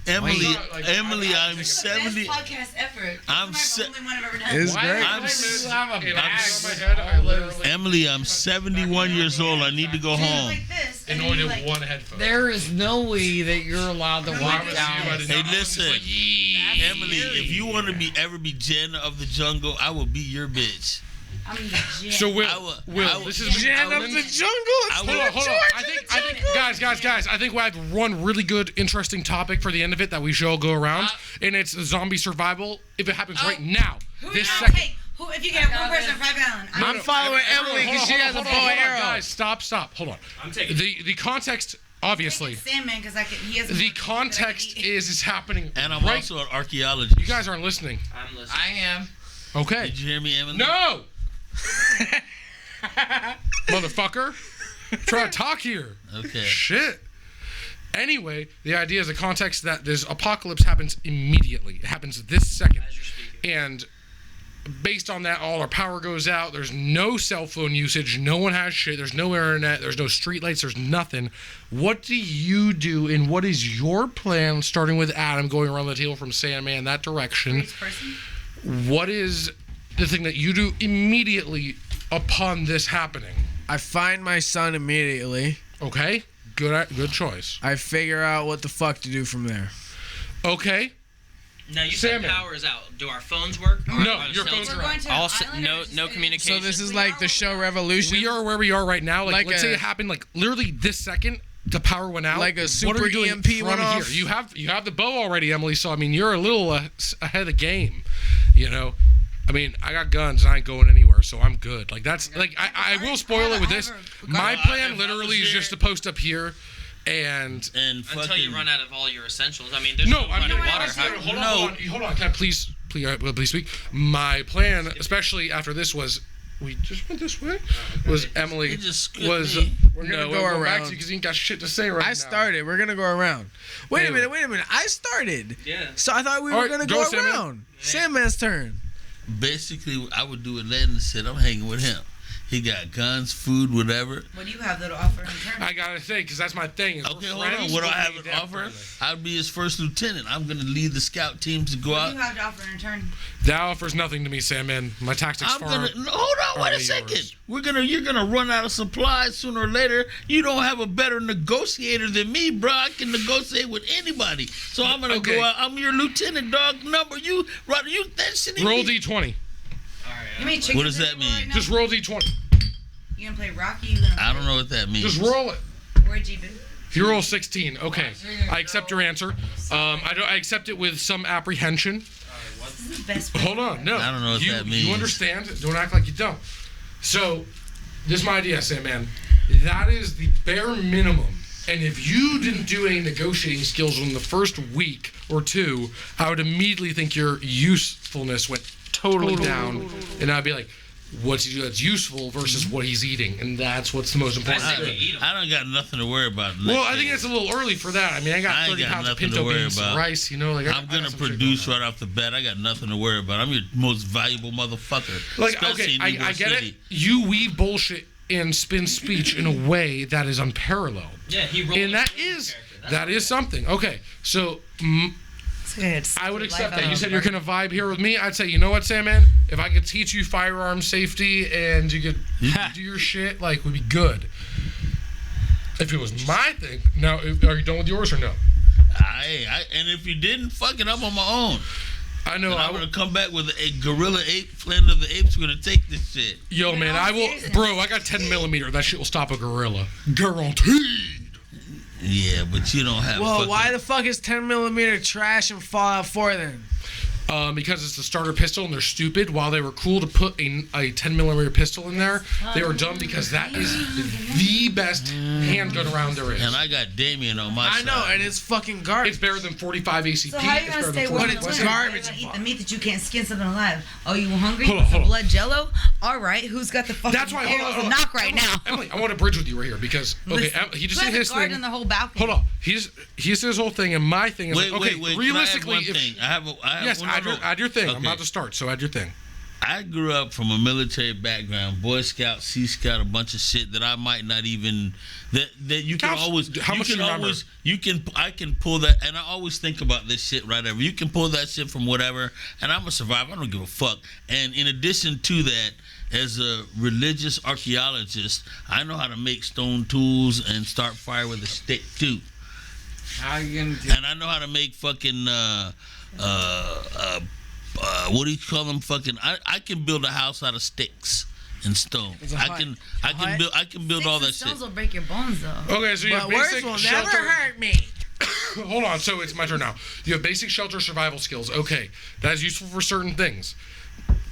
Emily, Like, Emily, I'm Best 70. podcast effort. I'm This is se- the only one I've ever done. It's great. I'm s- have a in bag my head, I literally Emily, I'm 71 years old. I need to go home. Like this. And then only you like, one headphone. There is no way that you're allowed to walk promise down. you I did Hey, not- listen, I was like, Emily, if you want to ever be Jen of the jungle, I will be your bitch. I'm the gym. So Will, I will- this is Jan of the jungle. I Hold on, hold on. I think, guys, I think we have one really good, interesting topic for the end of it that we should all go around, and it's zombie survival. If it happens right now, this second. Hey, who, if you get one person, 5 gallon. I'm following Emily because she has a bow and arrow. Guys, stop. Hold on. I'm taking The context, obviously, Sandman because he has. the context is happening. And I'm right. also an archaeologist. You guys aren't listening. I'm listening. I am. Okay. Did you hear me, Emily? No. Motherfucker. Try to talk here. Okay. Shit. Anyway, the idea is the context that this apocalypse happens immediately. It happens this second. As you're speaking. And based on that, all our power goes out. There's no cell phone usage. No one has shit. There's no internet. There's no streetlights. There's nothing. What do you do, and what is your plan, starting with Adam, going around the table from Sanman that direction? What is the thing that you do immediately upon this happening? I find my son immediately. Okay? Good choice. I figure out what the fuck to do from there. Okay? Now you said Salmon. power is out. Do our phones work? Or No, are your cells- phones We're going to an Also, island or no just- communication. So this is like the show Revolution. We are where we are right now. Like Like let's say a- it happened like literally this second. The power went out. Like a What are super we doing EMP from went here? off? You have the bow already, Emily. So I mean, you're a little ahead of the game. You know, I mean, I got guns. I ain't going anywhere, so I'm good. Like that's like I will spoil it with this. My plan literally is just to post up here, and And until fucking. you run out of all your essentials. I mean, there's no, no I'm running not. water. Hold on. Can I please speak? My plan, especially after this, was. We just went this way. Was Emily You just skipped was me. We're gonna no, go we're going back around. to you because you ain't got shit to say right now. I started. We're gonna go around. Wait Anyway. a minute. I started. Yeah. So I thought we All were right, gonna go, go Sandman. around. Sandman's turn. Basically, I would do what Landon said. I'm hanging with him. He got guns, food, whatever. What do you have to offer in return? I gotta say, because that's my thing. Is Okay, we're hold on. friends, What do I but have we to offer? definitely- I'd be his first lieutenant. I'm gonna lead the scout teams to go What out. do you have to offer in return? That offers nothing to me, Sandman. My tactics I'm far. gonna hold on. Wait a way second. yours. You're gonna run out of supplies sooner or later. You don't have a better negotiator than me, bro. I can negotiate with anybody. So I'm gonna Okay. go out. I'm your lieutenant, dog. Number you, right? You that shit. Roll D20. You mean chicken What does that dinner mean? right now? Just roll D20. You gonna play Rocky? You gonna I don't know what that means. Just roll it. Where'd you be? If you roll 16, okay. I accept your answer. I accept it with some apprehension. This is the best. Hold on, no. I don't know what you, that means. You understand? Don't act like you don't. So, this is my idea, Sandman. That is the bare minimum. And if you didn't do any negotiating skills in the first week or two, I would immediately think your usefulness went totally down. And I'd be like, what's he do that's useful versus what he's eating? And that's what's the most important I say thing. we eat 'em. I don't got nothing to worry about. Well, I think it's a little early for that. I mean, I got I ain't 30 got pounds of nothing to pinto worry beans and about. rice, you know? Like, I'm gonna produce right off the bat. I got nothing to worry about. I'm your most valuable motherfucker. Like, especially okay, in Ybor I get City. it. You weave bullshit and spin speech in a way that is unparalleled. Yeah, he rolled. And a that crazy is character. That's something. Okay, so It's good. I would Life accept out that. You of said a you're park. gonna vibe here with me. I'd say, you know what, Sandman? If I could teach you firearm safety and you could do your shit, like, would be good. If it was my thing, now are you done with yours or no? And if you didn't, fuck it, I'm on my own. I know. And I'm gonna come back with a gorilla ape, Planet of the Apes. We're gonna take this shit. Yo, man, I will, seriously. bro. I got 10 millimeter. That shit will stop a gorilla, guaranteed. Yeah, but you don't have. Well, fucking, why the fuck is 10 millimeter trash in Fallout 4 then? Because it's the starter pistol and they're stupid. While they were cool to put a 10 millimeter pistol in there, they were dumb because that is the best handgun around there is. And I got Damion on my I side. know, and it's fucking garbage. It's better than 45 ACP. So how are you It's gonna better stay than warm? But in it's winter? garbage. You're gonna eat the meat that you can't skin something alive. Oh, you hungry? Hold on, hold on. Blood Jello? All right, who's got the fucking That's why. Hold on, arrows hold and on. knock right now? Emily, I want to bridge with you right here because Listen, he just who did has his a guard thing. in the whole balcony? Hold on, he did his whole thing, and my thing is Wait, like, okay, wait. realistically, Can I add one thing? I have yes, one, add your thing. I'm Okay. about to start, so add your thing. I grew up from a military background, Boy Scout, Sea Scout, a bunch of shit that I might not even that you can How- always how much you do can you remember? always I can pull that, and I always think about this shit right over. You can pull that shit from whatever, and I'm a survivor. I don't give a fuck. And in addition to that, as a religious archaeologist, I know how to make stone tools and start fire with a stick too. How you gonna do? And I know how to make fucking what do you call them? Fucking I can build a house out of sticks and stone. It's a I hut. can hut? build all that Sticks and shit. stones will break your bones though. Okay, so you have But words basic will shelter. never hurt me. Hold on, so it's my turn now. You have basic shelter survival skills. Okay, that is useful for certain things.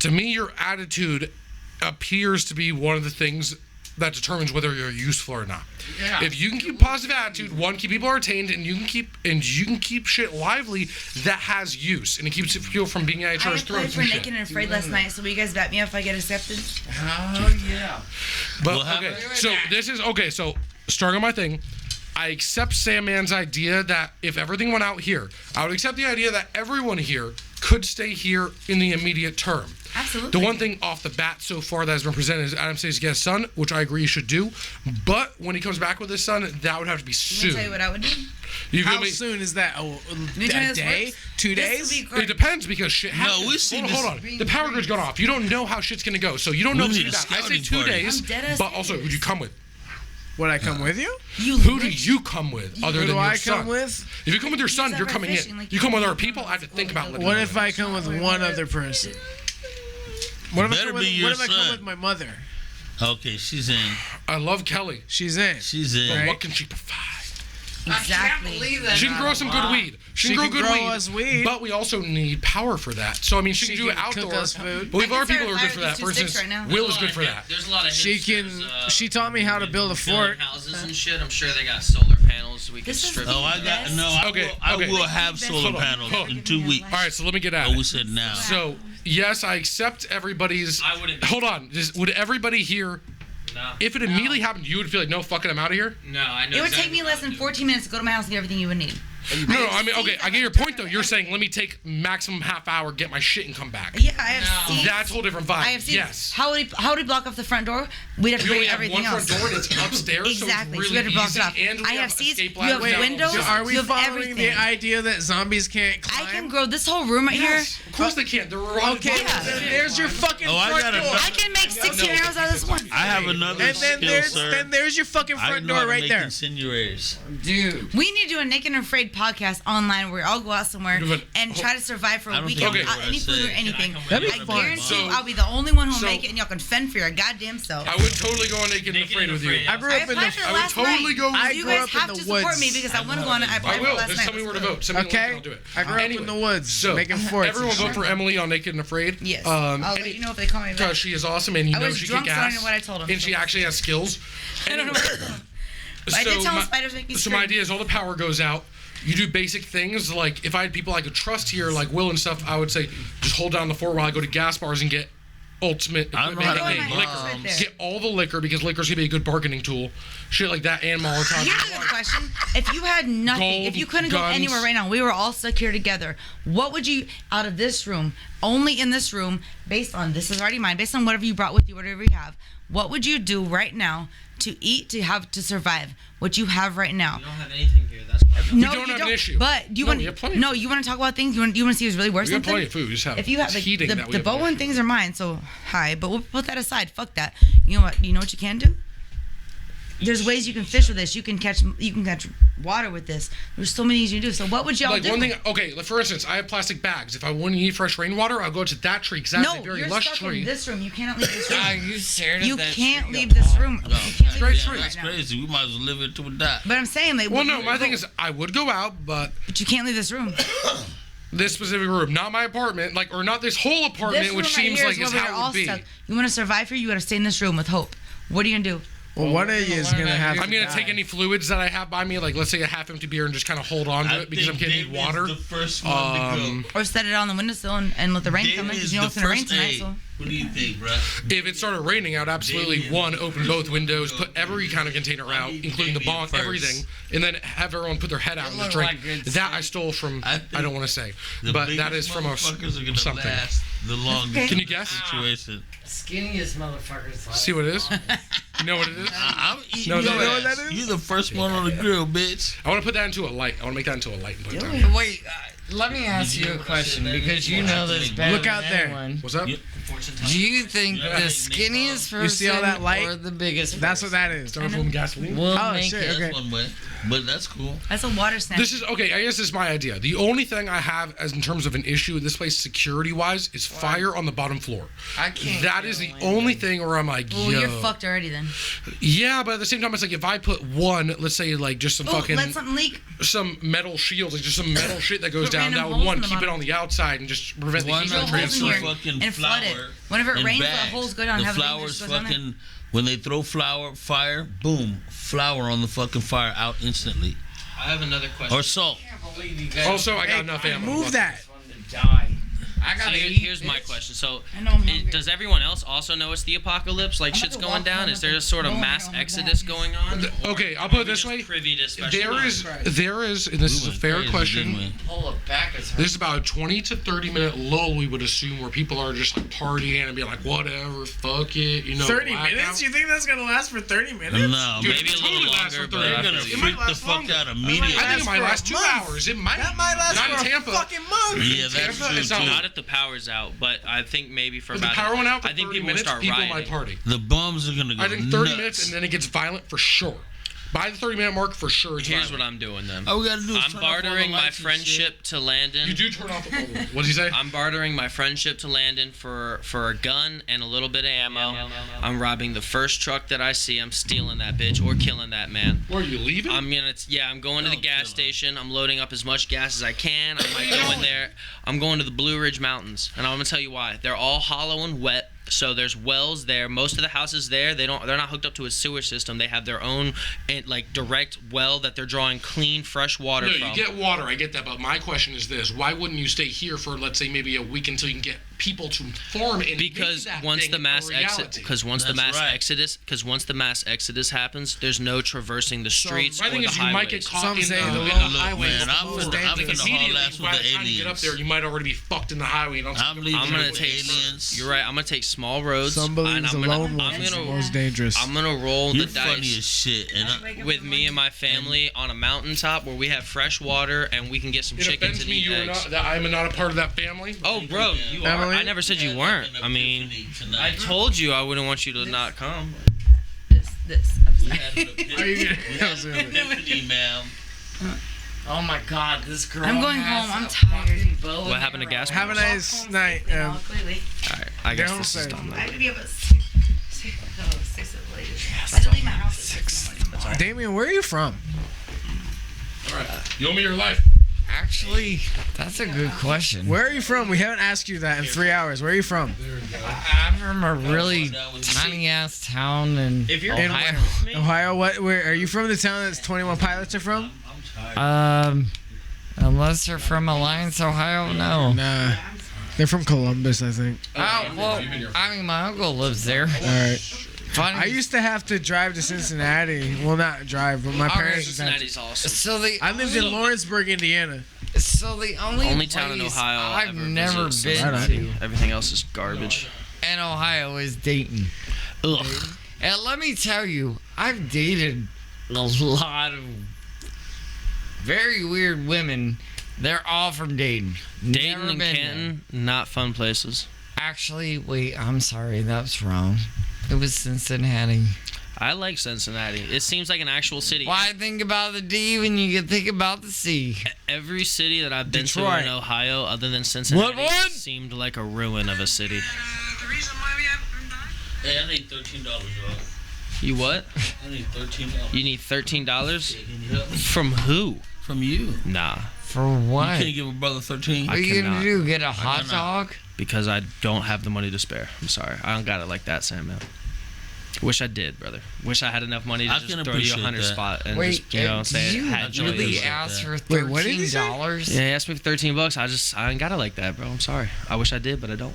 To me, your attitude appears to be one of the things that determines whether you're useful or not. Yeah. If you can keep a positive attitude, one, keep people entertained, and you can keep shit lively that has use, and it keeps people from being at each I other's applied throats for and Naked shit. and Afraid last night, so will you guys bat me up if I get accepted? Oh yeah. But Well, how- okay, so this is okay. So starting on my thing, I accept Sandman's idea that if everything went out here, I would accept the idea that everyone here could stay here in the immediate term. Absolutely. The one thing off the bat so far that has been presented is Adam says he has a son, which I agree he should do. But when he comes back with his son, that would have to be Let me soon. tell you what I would do. You feel How me? soon is that? Oh, me tell you a this day? works. 2 This days? would be It great. depends because shit happens. we've seen hold on. The power grid's gone off. You don't know how shit's gonna go, so you don't know We if need it's a gonna be that. I say scouting 2 party. days. I'm dead-ass But also, serious. who'd you come with? Would I come with you? You Who do lit- you come with other Who than do your I son? come with? If you come with your son, He's you're out coming fishing, in. like You you come with do. other people, I have to think about letting What you if in. I come with one other person? What if I Better come with, be your what if I come son. with my mother? Okay, she's in. I love Kelly. She's in. She's in. But Right. what can she provide? Exactly. She can grow some good weed. She can grow good weed. us weed. But we also need power for that. So I mean, she can do it can cook outdoor. us food. But we have I other can people who are start good for a fire that. with For these 2 sticks instance, right now. Will is good for that. There's a lot of She can. hipsters, She taught me how to build a building fort. houses and shit. I'm sure they got solar panels so we can This is strip. the Oh, I got best. no. I Okay, will, okay. I will have solar Hold on, panels hold on. in 2 weeks. All right, so let me get at Oh, we it. said now. So yes, I accept everybody's. I wouldn't. Hold on. Would everybody here, No. if it immediately happened, you would feel like, no, fucking, I'm out of here? No, I know. It would take exactly me what less I than would do. 14 minutes to go to my house and get everything you would need. No, I mean, okay, I get your point though. You're saying let me take maximum half hour, get my shit, and come back. Yeah, I have seats. That's a whole different vibe. I have seats. Yes. How would he block off the front door? We'd have to You only bring have everything one else. front door and it's upstairs, Exactly. so it's So we really have to block easy. it off. And we I have seats. escape You have ladders. windows. Just- Are we You have following everything. the idea that zombies can't climb? I can grow this whole room right Yes, of course they can't. They're rotted Okay, bodies. then there's your fucking Oh, I front got door. a- here. I can make 16 arrows out of this one. I have another And then skill, sir. there's your fucking I front know how door to right make there. insinuators. Dude. We need to do a Naked and Afraid podcast online where I'll go out somewhere But- and try to survive for I a don't weekend think without that's any what I food or said. anything. That'd be I fun. guarantee So- I'll be the only one who'll so- make it, and y'all can fend for your goddamn self. I would totally go on Naked and Naked Afraid and with you. Afraid. I grew I up in applied for the. it I would last totally night. go- I You grew guys up in have the to support woods. me because I want to go on it. I applied I for it will. last Just night. tell me where to Let's vote. Send me a link and Okay, I'll do it. I grew up Anyway, in the woods, so making forts. everyone and vote shit. for Emily on Naked and Afraid. Yes. I'll let you know if they call me back. Because she is awesome and you I know was she drunk, kick so I don't ass. know what I told him, And so- she actually has skills. I don't know what I told him. But I did tell him spiders make me So my scream. idea is all the power goes out. You do basic things like if I had people I could trust here, like Will and stuff, I would say just hold down the fort while I go to gas bars and get ultimate I don't know equipment, how to aka make liquor. bombs. Right there. Get all the liquor because liquor's gonna be a good bargaining tool. Shit like that and Molotov. Here's a good question. If you had nothing, if Gold, you couldn't go guns. anywhere right now, we were all stuck here together, what would you, out of this room, only in this room, based on, this is already mine, based on whatever you brought with you, whatever you have, what would you do right now to eat, to have, to survive? What you have right now? We don't have anything here. That's why. No, don't you have don't. an issue. But do you No, want? we have plenty of No, you want to talk about things. You want to see who's really worth We got something. plenty of food. We just have If you have it's like, heating the that we the have bow an and issue. things are mine, so hi. But we'll put that aside. Fuck that. You know what? You know what you can do? There's ways you can fish with this. You can catch water with this. There's so many things you can do. So what would y'all Like do? one thing, okay. Like for instance, I have plastic bags. If I want to eat fresh rainwater, I'll go to that tree because that's No, a very you're lush stuck tree. in this room. You cannot leave this room. Are you scared of You that can't tree leave up this high? room. No, You can't leave great this tree. room That's right now. crazy. We might as well live it till we die. But I'm saying, like, Well, no, my thing is I would go out, but but you can't leave this room. this specific room, not my apartment, like or not this whole apartment, This room which right seems here like is is where we're how it all would be. stuck. You want to survive here? You got to stay in this room with hope. What are you gonna do? Well, one of you is gonna have. I'm gonna to take die. any fluids that I have by me, like let's say a half-empty beer, and just kind of hold on to it because I'm gonna need Damien's water. the first one to go. Or set it on the windowsill and let the rain come in because you know it's gonna rain tonight. So What do you think, bro? If it started raining, I would absolutely open both windows, put every kind of container out, including the bong, first. everything, and then have everyone put their head out and just drink. Like good That I stole from. I I think don't want to say, The but that biggest is from a motherfuckers are gonna something. last the longest. Can you guess? Situation. Skinniest motherfuckers. last See what it is? long. You know what it is? I'm eating No, your you know what ass. that is? You the first one on the grill, bitch. I want to put that into a light. I want to make that into a light and put it down. Wait, let me ask you a question because you know this better Look than out there. anyone. What's up? Yeah. Do you think the skinniest person You see all that light? or the biggest That's what that is. Styrofoam gasoline. will Oh, make shit, it? okay. That's one way, but that's cool. that's a water snack. This is okay. I guess this is my idea. The only thing I have as in terms of an issue in this place, security-wise, is fire on the bottom floor. I can't. That get is the Landon. only thing where I'm like, Well, yo. you're fucked already then. Yeah, but at the same time, it's like if I put one, let's say like just some Oh, fucking let something leak. some metal shields, like just some metal shit that goes Put down. random That would holes one in the keep it bottom. on the outside and just prevent the One heat Drill from of holes in those here transferring. fucking and flood it. flour Whenever it in rains, the bags. holes go down. The Have the flowers goes down there. fucking when they throw fire, boom, flour on the fucking fire out instantly. I have another question. Or salt. I can't believe you guys Also, I got enough ammo. Move that. want to die. I So gotta eat. here's my bitch. question. So, I know I'm hungry. does everyone else also know it's the apocalypse? Like I'm shit's about to going walk down? home Is with there the a sort of bone mass on my exodus back. going on? Okay, I'll Or put are it we this just way. privy to special There knowledge? is, and this is a We went fair crazy, didn't question. we? Pull it back as hard. There's about a 20 to 30 minute lull we would assume where people are just like partying and be like, whatever, fuck it, you know. 30 blackout. minutes? You think that's gonna last for 30 minutes? No, Dude, Maybe a it little totally lasts longer, for but 30 they're gonna minutes. It might freak the last fuck longer. out immediately. I think it might for a last 2 month. hours. It might. That might last Not for in Tampa. a fucking month. Yeah, that's Tampa true is out. too. Not if the power's out, but I think maybe for If the about. power went out for I think 30 people will minutes, start people rioting. might party. The bums are gonna go I think 30 nuts. minutes and then it gets violent for sure. By the 30-minute mark, for sure, it's Here's violent. what I'm doing then. All we gotta do is I'm turn off all the bartering my lights and friendship to Landon. You do turn off. What did he say? I'm bartering my friendship to Landon for a gun and a little bit of ammo. I'm robbing the first truck that I see. I'm stealing that bitch or killing that man. Where are you leaving? I'm going to the Don't gas kill him. station. I'm loading up as much gas as I can. I might go in there. I'm going to the Blue Ridge Mountains, and I'm gonna tell you why. They're all hollow and wet. So there's wells there. Most of the houses there, they're not hooked up to a sewer system. They have their own like direct well that they're drawing clean, fresh water No, from. you get water. I get that, but my question is this: why wouldn't you stay here for, let's say, maybe a week until you can get people to form and Because make that once thing the mass a exit, reality. because once the That's mass right. exodus happens, there's no traversing the streets My or thing the is, you might get highways. caught Some in say the the middle low of the highway. man, I'm most finna dangerous. haul Immediately, ass with by the the time you get up aliens. there, you might already be fucked in the highway. And I'm leaving I'm gonna with the take. aliens. You're right. I'm gonna take small roads. Some believe and the I'm lone gonna, wolf is the most dangerous. I'm gonna roll You're the funny as dice shit. And with me and my family on a mountaintop where we have fresh water and we can get some It chickens offends and me eat you are eggs. not, that I'm not a part of that family. Oh, bro, you are. Emily? I never said you weren't. I mean, I told you I wouldn't want you to not come. This. I'm we sorry. had an epiphany. Are you gonna- We had an epiphany, ma'am. Oh my God, this girl. I'm going has home. I'm a tired. fucking bow What in happened her to gas eye. Have a nice night. Clearly. All right, I guess Don't this is say. done. I have to be up at 6 at the latest. I had to leave my house at 6 in the morning. Damion, where are you from? All right, you owe me your life. Actually, that's a good question. Where are you from? We haven't asked you that in 3 hours. Where are you from? I'm from a really tiny ass town in If you're In Ohio. Ohio. What? Where are you from? The town that's 21 Pilots are from? Unless they're from Alliance, Ohio, no. Nah, they're from Columbus, I think. Oh, well, I mean, my uncle lives there. All right. Funny. I used to have to drive to Cincinnati. Well, not drive, but my parents used to have to. Cincinnati's awesome. so the I lived in Lawrenceburg, Indiana. only Town in place Ohio I've ever never visit been Cincinnati. to Everything else is garbage. in Ohio is Dayton. Ugh. And let me tell you, I've dated a lot of very weird women. They're all from Dayton. Dayton Never and been Canton, not fun places. there. Actually, wait, I'm sorry, that's wrong. It was Cincinnati. I like Cincinnati. It seems like an actual city. Why think about the D when you can think about the C? Every city that I've been Detroit. to in Ohio, other than Cincinnati, What? seemed like a ruin of a city. Hey, I need $13, bro. You what? I need $13. You need $13 Can you help me? from who? From you. Nah, For You what? can't give a brother 13. What are you cannot. gonna do? Get a hot cannot. dog? because I don't have the money to spare. I'm sorry. I don't got it like that, Sanman. Wish I did, brother. Wish I had enough money to I just can throw you a appreciate 100 that. spot and Wait, just, you know, say did you had joy. really appreciate ask for Wait, what did he say? $13? Yeah, he asked me for $13. I ain't got it like that, bro. I'm sorry. I wish I did, but I don't.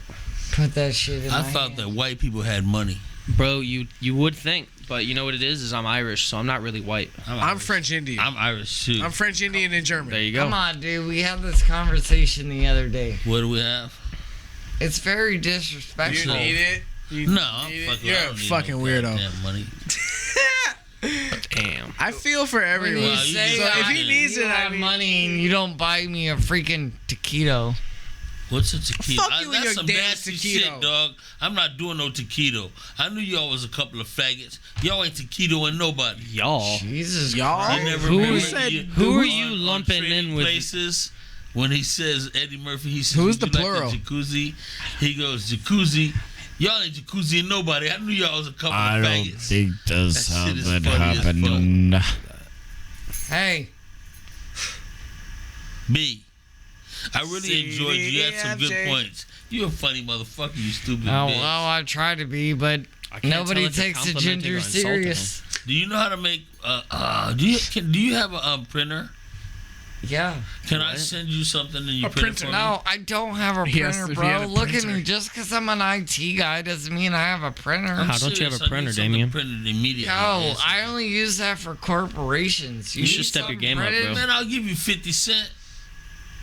Put that shit in I my thought hand. that white people had money. Bro, you would think, but you know what it is I'm Irish, so I'm not really white. I'm Irish. French Indian. I'm Irish too. I'm French Indian and German. There you go. Come on, dude. We had this conversation the other day. What do we have? It's very You disrespectful. need it? You No, I'm need it? fucking. You're I a don't need fucking no weirdo. goddamn money. Damn. I feel for When everyone. you Well, you say just- So if I- he needs you it, I have mean- money and you don't buy me a freaking taquito. What's a taquito? Fuck you and That's your some damn nasty taquito. shit, dog. I'm not doing no taquito. I knew y'all was a couple of faggots. Y'all ain't taquitoing nobody. Y'all. Jesus Y'all? Christ. You never Who remember said- you- who are on- you on lumping Trading in with- Places? When he says Eddie Murphy, he says, Who's "Would the you like a plural? jacuzzi?" He goes, "Jacuzzi." Y'all ain't jacuzzi nobody. I knew y'all was a couple of faggots. this That shit is funny as fuck. Hey, B. I really enjoyed you. You had some good CDFJ. points. You a funny motherfucker, you stupid oh bitch. well, I try to be, but I can't nobody tell if you're takes the complimenting ginger or insulting serious. Do you know how to make? Do you have a printer? Yeah. Can I What? send you something and you A print printer. it for No, I don't have a Yes, printer, if he had bro. a Look at printer. me. Just because I'm an IT guy doesn't mean I have a printer. me? I'm How don't you have a serious. I need printer, something Damion? Printed immediately. No, Yes. I only use that for corporations. You should need step your something game up, printed? bro. Man, I'll give you 50 cents.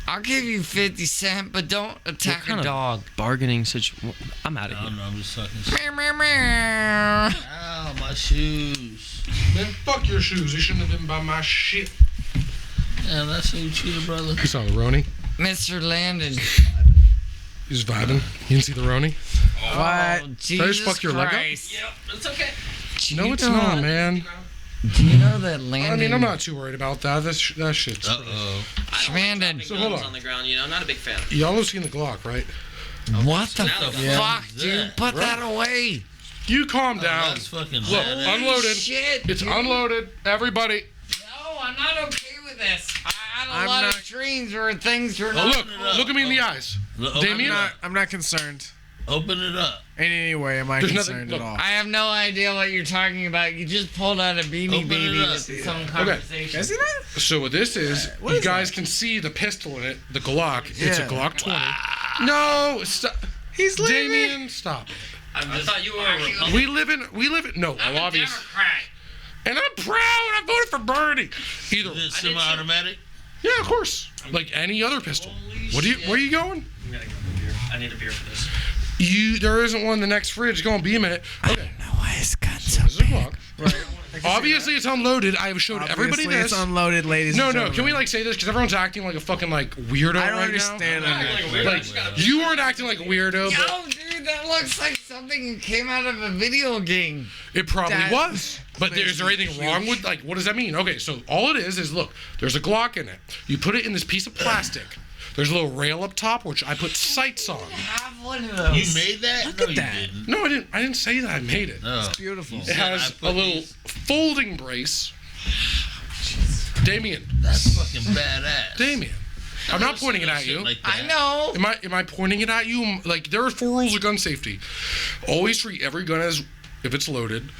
I'll give you 50 cents, but don't attack kind a of- dog. Bargaining situation. I'm out of No, here. no, I'm just talking shit. Meow, meow, meow. Ow, my shoes. Man, fuck your shoes. You shouldn't have been by my shit. Yeah, that's how you treat a brother. You saw the Roni? Mr. Landon. He's vibing. You didn't see the Roni? What? Oh, just Jesus fuck your leg up? Christ. It's okay. Do No, you it's know- not, man. Do you know that Landon... I mean, I'm not too worried about that. That shit's. Uh-oh. Landon. So hold on. on the ground, you know, not a big fan. Y'all have seen the Glock, right? What the Yeah. fuck, What is dude? that? Put that away. You calm Oh, down. that's fucking Look, badass. unloaded. Shit. It's dude. unloaded. Everybody. No, I'm not okay with this. I had a I'm lot not- of dreams where things were Oh, not... look at me in the eyes. Open Damien? it up. I'm not concerned. Open it up. In any way am I There's concerned nothing- at all. I have no idea what you're talking about. You just pulled out a Beanie Open it Baby up. with some conversation. Is it that? So what this is, What you is guys that? can see the pistol in it, the Glock. It's a Yeah. Glock 20. No, stop. He's leaving. Damion, stop it. I thought you were a Republican. We live in. No, I'm well, a obvious. Democrat. And I'm proud. I voted for Bernie. Either. Is it semi-automatic? Yeah, of course. Like any other pistol. Where are you going? I'm gonna go for a beer. I need a beer for this. There isn't one in the next fridge. Go and be a minute. Okay. No, why is gun so This is a big? Glock. Right. Obviously, it's unloaded. I have showed everybody Obviously, this. it's unloaded, ladies. No, and no. Can we gentlemen. like say this because everyone's acting like a fucking like weirdo I don't right understand. now? Like you weren't acting like a weirdo, but Yo, dude, that looks like something that came out of a video game. it probably That was. But is there anything huge. wrong with like what does that mean? Okay, so all it is look, there's a Glock in it. You put it in this piece of plastic. There's a little rail up top which I put sights on. I have one of those. You made that? Look No, at you that. didn't. No, I didn't say that I made it. No. Beautiful. It has I put a little these- folding brace. Damion. That's fucking badass. Damion. I'm not pointing it at you. Like I that. know. Am I pointing it at you? Like there are 4 rules of gun safety. Always treat every gun as if it's loaded.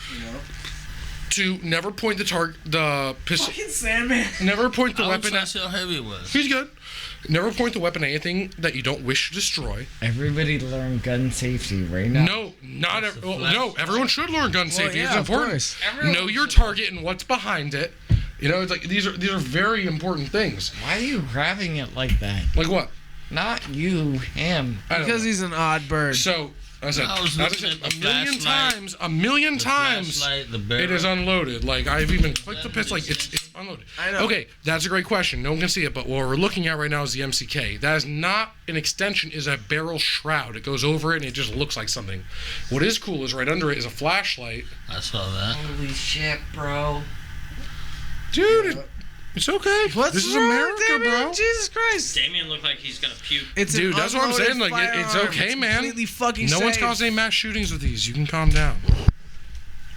To never point the pistol. Fucking Sanman. Never point the I was weapon trying at. to see how heavy it was. He's good. Never point the weapon at anything that you don't wish to destroy. Everybody learn gun safety right now. No, not That's well, a flash. no. Everyone should learn gun safety. yeah, It's of important. course. Know your target and what's behind it. You know, it's like these are very important things. Why are you grabbing it like that? Like what? Not you, him. I don't Because know. he's an odd bird. So I said, I was as I looking said at a the million flashlight. times, a million The times. flashlight, the barrel. It is unloaded. Like I've even clicked the pistol. Like it's unloaded. I know. Okay, that's a great question. No one can see it, but what we're looking at right now is the MCK. That is not an extension. Is a barrel shroud. It goes over it and it just looks like something. What is cool is right under it is a flashlight. I saw that. Holy shit, bro. Dude, it's okay. What's this is wrong, America, Damion? bro. Jesus Christ. Damion looked like he's gonna puke. It's Dude, an that's what I'm unloaded saying. Like it's firearm. okay, It's man. Completely fucking No one's safe. causing any mass shootings with these. You can calm down.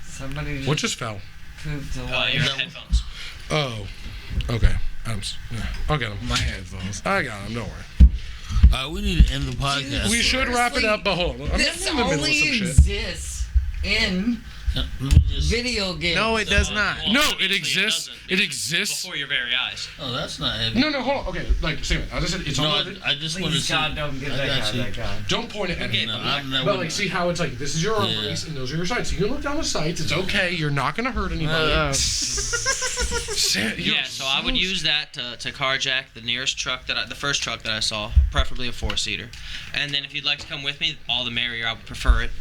Somebody just What just fell? pooped a Your light. headphones. Oh, okay. I'll get him. My headphones. I got him. Don't worry. All right, we need to end the podcast. We should wrap it up, but hold on. I'm This in the middle of only some shit. exists in Let me just- video games. No, it does not. No, obviously it exists. doesn't, It because exists. before your very eyes. Oh, that's not heavy. No, hold on. Okay, like, same. As I said, it's No, unloaded. I just want to Please, see. God, don't give I that got guy you. that gun. Don't point it at me. No, I'm not. But, like, see how it's like, this is your arm Yeah. brace, and those are your sights. So you can look down the sights. It's okay. You're not going to hurt anybody. Yeah, so I would use that to carjack the nearest truck the first truck that I saw, preferably a 4-seater. And then if you'd like to come with me, all the merrier. I would prefer it.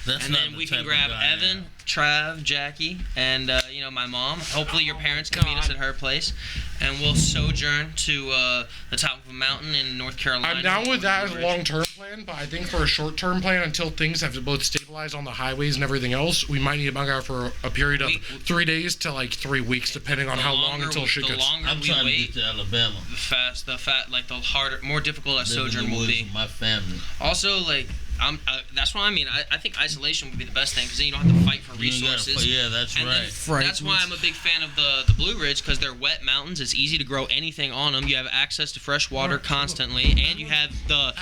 That's And not then the we type can of grab guy I Evan, am. Trav, Jackie, and my mom. Hopefully your parents can meet us at her place, and we'll sojourn to the top of a mountain in North Carolina. I'm down with that as a long-term plan, but I think for a short-term plan, until things have to both stabilize on the highways and everything else, we might need to bunk out for a period of 3 days to like 3 weeks, depending on how long until shit the gets. longer I'm we trying to wait, get to Alabama. the harder, more difficult a Live in the sojourn will woods be. with my family. Also, that's what I mean. I think isolation would be the best thing because then you don't have to fight for You ain't gotta resources. fight- Yeah, that's And then right. that's why I'm a big fan of the Blue Ridge because they're wet mountains. It's easy to grow anything on them. You have access to fresh water constantly, and you have the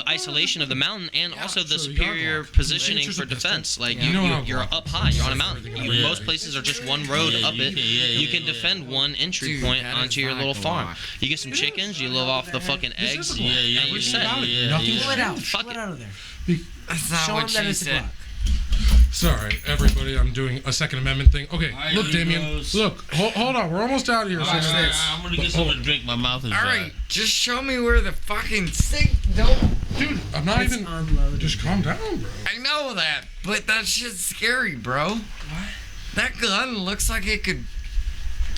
isolation of the mountain and also the so you got superior blocked. positioning It's for just a pistol. defense. Like You know how you're blocked up high, you're on a mountain. Yeah. Most places are just one road Yeah, up you it. can- yeah, You yeah, can yeah. defend one entry Dude, point that onto is your not little a farm. block. You get some chickens, you live off the fucking This eggs, is a Yeah, yeah, and yeah, you're set. yeah, Nothing yeah. Pull it out. Fuck Pull it it. out of there. That's not Show what him that she it's a said. Glock. Sorry, everybody. I'm doing a Second Amendment thing. Okay, Alright, look, Damion. Negroes. Look, hold on. We're almost out of here. All So right, stay- I'm gonna get something to drink. My mouth is All dry. right, just show me where the fucking sink. Don't. Dude, I'm not It's even. unloaded. Just calm down, bro. I know that, but that shit's scary, bro. What? That gun looks like it could.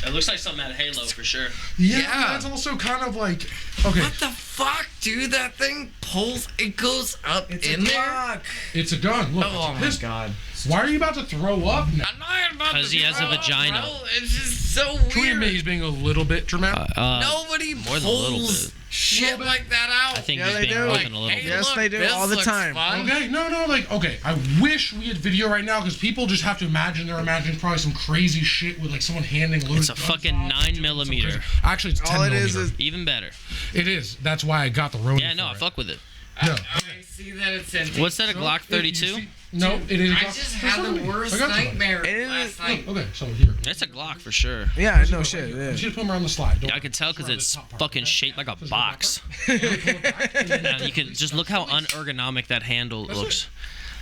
It looks like something out of Halo for sure. Yeah, Yeah. that's also kind of like. Okay, What the fuck, dude? That thing pulls. It goes up It's in a there. Glock. it's a gun. Look, Oh it's my this- god. Why are you about to throw up now? I'm not about to. 'Cause he has a throw up, vagina. bro. It's just so weird. Can we admit he's being a little bit dramatic? Nobody more than a little pulls bit. shit like that out. I think Yeah, he's they being do. more Like, than a little hey, bit. Yes, look, they do this all the looks time. fun. Okay, no, like, okay. I wish we had video right now because people just have to imagine they're imagining probably some crazy shit with like someone handing loaded It's a guns fucking off, 9 doing some millimeter. crazy- Actually, it's 10 All it is millimeter. Even better. It is. That's why I got the Ronin. Yeah, no, for I it. fuck with it. No. I see that it's in. What's that, a So, Glock you 32? see- No, it is. I just had the worst nightmare last night. Okay, so here. It's a Glock for sure. Yeah, no shit. Yeah. Just put them around the slide. Yeah, I can tell because it's fucking shaped like a box. Yeah, you can just look how unergonomic that handle looks.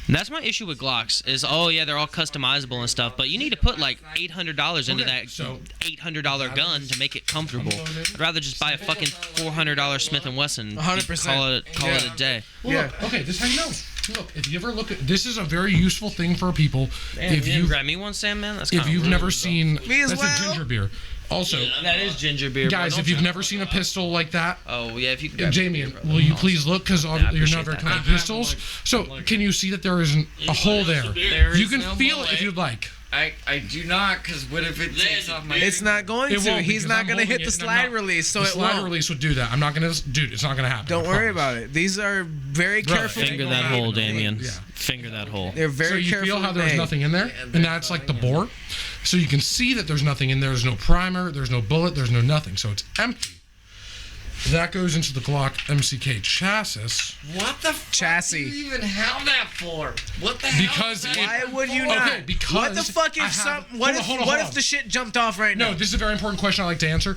And that's my issue with Glocks is, oh yeah, they're all customizable and stuff, but you need to put like $800 into that $800 gun to make it comfortable. I'd rather just buy a fucking $400 Smith & Wesson. 100%. Call it a day. Well, look, okay, this is how you know. Look, if you ever look at this, is a very useful thing for people. Man, if you grab me one, Sam, man, that's if you've rude, never seen, Me as that's well. a ginger beer. Also, that is ginger beer, guys, if you've never seen a pistol like that, oh yeah, if you could grab Damion, will you please look? Because you're not appreciate very that. comfortable with pistols. So, can you see that there isn't a hole there? There You is can no feel it bullet. if you'd like. I do not, because what if it takes off my... It's not going It to. won't, He's because not I'm going to hit holding the it and I'm slide not- release, so the it slide won't. release would do that. I'm not gonna, dude. It's not gonna happen. Don't I worry promise. about it. These are very Bro, careful. Finger that hole, Damion. Yeah. Finger that hole. They're So very you careful. feel how there's made. nothing in there, and that's like the bore. So you can see that there's nothing in there. There's no primer. There's no bullet. There's no nothing. So it's empty. That goes into the Glock MCK chassis. What the fuck Chassis. do you even have that for? What the hell? Because is that Why would you for? not? Okay, because what the fuck I if have- some? What hold if on. if the shit jumped off right now? No, this is a very important question I like to answer.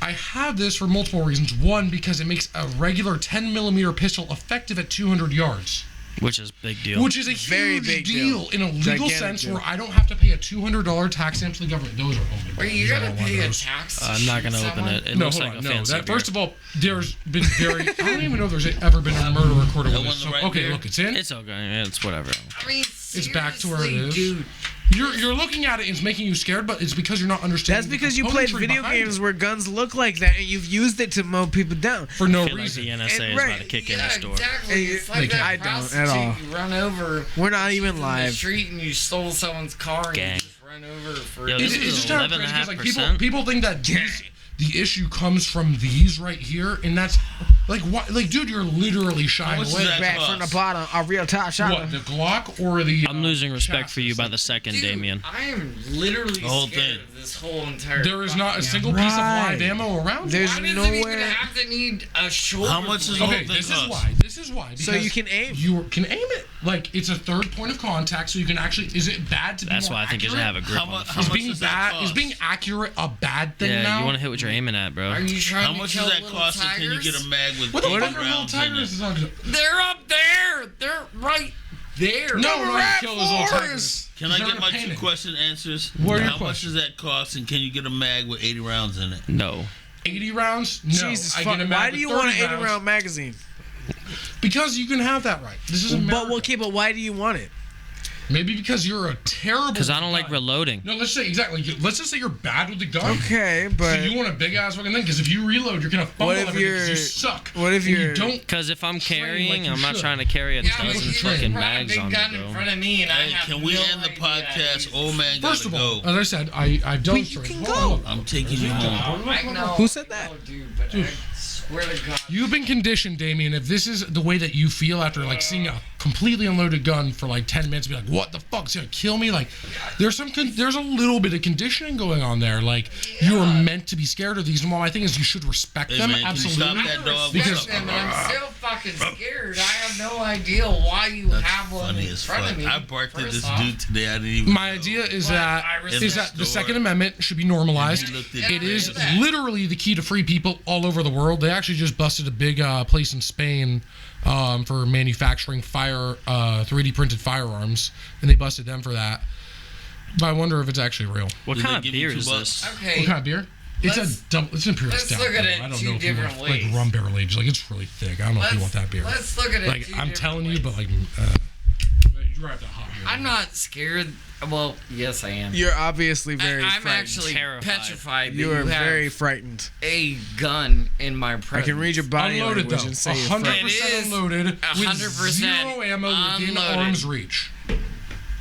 I have this for multiple reasons. One, because it makes a regular 10mm pistol effective at 200 yards. Which is a big deal. Which is a Very huge big deal in a legal Gigantic sense deal. where I don't have to pay a $200 tax stamp to the government. Those are open. Wait, you gotta pay a tax to I'm not shoot gonna open someone? it. It No, looks hold like on. a No, fancy that beer. first of all, there's been very. I don't even know if there's ever been a murder recorded That with one this. the So, right okay, beer? look, it's in. It's okay. It's whatever. I mean, It's back to where it is. dude. You're looking at it and it's making you scared, but it's because you're not understanding. That's because you played componentry video behind games it where guns look like that, and you've used it to mow people down. for no I feel like reason. the NSA And is right, about to kick in Yeah, this door. exactly. It's like that I don't at prostitute all. You run over. We're not even in the live. street and you stole someone's car and Gang. you just run over for. Yo, It's, this it's is just kind of crazy 'cause, like 11.5%. people think that the issue comes from these right here, and that's like what, like dude, you're literally shying much is away. that? Back from the bottom, a real top shot. What, the Glock or the? I'm losing respect for chassis? you by the second, Dude, Damion. I am literally whole scared thing. of this whole entire. There is not a fucking- single piece of Right. live ammo around. There's Why does it nowhere. even have to need a shoulder? How much is blade? the whole Okay, thing this is cost? why. This is why. So because you can aim. You can aim it. Like it's a third point of contact, so you can actually. Is it bad to be That's more why I think you should accurate? have a grip How on much? the How Is much being does that bad? cost? Is being accurate a bad thing Yeah, now? you want to hit what you're aiming at, bro. Are you trying How to much kill does that little cost? And can you tigers? get a mag with What the 80 fuck are little rounds in tigers? it? Is on- They're up there. They're right there. No, we're not kill those little tigers. Can I They're get in my a two panic. question answers? What are your How much does that cost? And can you get a mag with 80 rounds in it? No. 80 rounds? No. Jesus I fuck. get a mag Why with do you 30 want an 80 rounds. round magazine? Because you can have that right. This is America. But okay, but why do you want it? Maybe because you're a terrible. Because I don't like guy. reloading. No, let's say exactly. Let's just say you're bad with the gun. Okay, So but you want a big ass fucking thing? Because if you reload, you're gonna fumble What if everything 'cause you're- you suck. what if And you you're- don't? Because if I'm Train like carrying, you I'm not should. trying to carry a Yeah, but dozen you fucking brought a mags big on me, gun in bro. front of me, and I Hey, have can we no end the idea. podcast? Old man gotta First of all, go. as I said, I've demonstrated. can Hold on, go. look. I'm taking you home. I know. Who said that? Oh, dude, but I swear to God. You've been conditioned, Damion. If this is the way that you feel after like seeing a completely unloaded gun for like 10 minutes, be like, "What the fuck's gonna kill me?" Like, there's a little bit of conditioning going on there. Like, you are meant to be scared of these. And my thing is, you should respect Hey, them. man, can you Absolutely. stop that dog? Because- What's up? And I'm still fucking scared. I have no idea why you have one Funny in as front of fuck. me. I barked at First this off. dude today. I didn't even. My know. idea is But that I respect is that the store. Second Amendment should be normalized. And he looked at It me. is that. literally the key to free people all over the world. They actually just busted a big place in Spain for manufacturing 3D printed firearms, and they busted them for that. But I wonder if it's actually real. What Did kind they of give you beer $2? is this? Okay. What kind of beer? It's Let's- it's imperial let's stout. look at though. it I don't two know if you want different like ways. rum barrel aged. Like it's really thick. I don't know if you want that beer. Let's look at it. Like two I'm different telling you, ways. but like you have to hot beer. I'm not scared. Well, yes, I am. you're obviously very I'm frightened. actually Terrified. petrified that You are you have very frightened. a gun in my I presence. can read your body Unloaded language though, and say you're 100% frightened. It is unloaded, with 100% zero ammo within unloaded. arm's reach.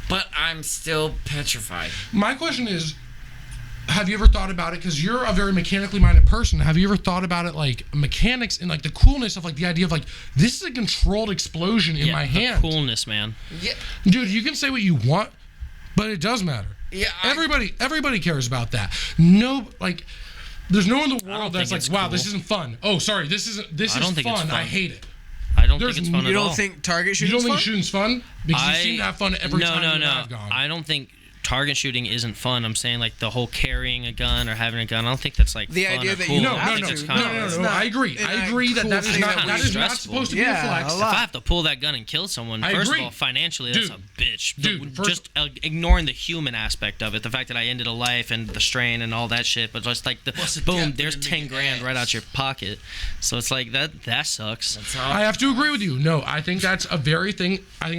But I'm still petrified. My question is, have you ever thought about it? Because you're a very mechanically minded person. Have you ever thought about it, like mechanics and like the coolness of like the idea of like this is a controlled explosion in Yeah, my the hand, coolness, man. Yeah. dude? You can say what you want, but it does matter. Yeah. Everybody cares about that. No, like, there's no one in the I don't world that's think like, it's wow, cool. this isn't fun. Oh, sorry, this I is don't think it's fun. fun. I hate it. I don't don't think it's fun at all. You don't think target You shooting? don't think shooting's fun? Because you seem to have fun every time I've gone. I don't think target shooting isn't fun. I'm saying like the whole carrying a gun or having a gun. I don't think that's like The fun idea or that cool. you No, have I think to. it's No, kind of No, I agree. I agree that that is not stressful. supposed to be a flex. a If lot. I have to pull that gun and kill someone, I first agree. of all, financially, that's Dude. a bitch. Dude, Just ignoring the human aspect of it, the fact that I ended a life and the strain and all that shit, but just like What's the boom, gap there's in the 10 grand ass? right out your pocket. So it's like that sucks. I have to agree with you. No, I think that's a very serious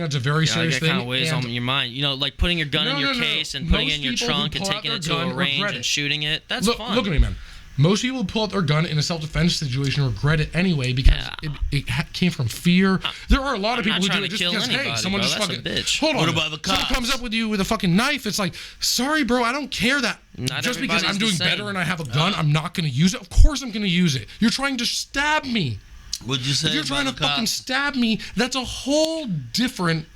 That thing. kind of weighs and- on your mind. You know, like putting your gun in your case and putting it Most in your people who trunk and pull out taking their it to gun a range regret and it. shooting it. That's Look, fun. look at me, man. Most people who pull out their gun in a self-defense situation regret it anyway because it came from fear. There are a lot of I'm not people who trying do it to just kill because, hey, anybody, someone bro. just That's a fucking... bitch. Hold on. What about the Someone cops? comes up with you with a fucking knife. It's like, sorry, bro, I don't care that. Not Just because I'm everybody's doing the same. better and I have a gun, I'm not going to use it. Of course I'm going to use it. You're trying to stab me. What'd you say If you're about trying to the fucking cops? stab me, that's a whole different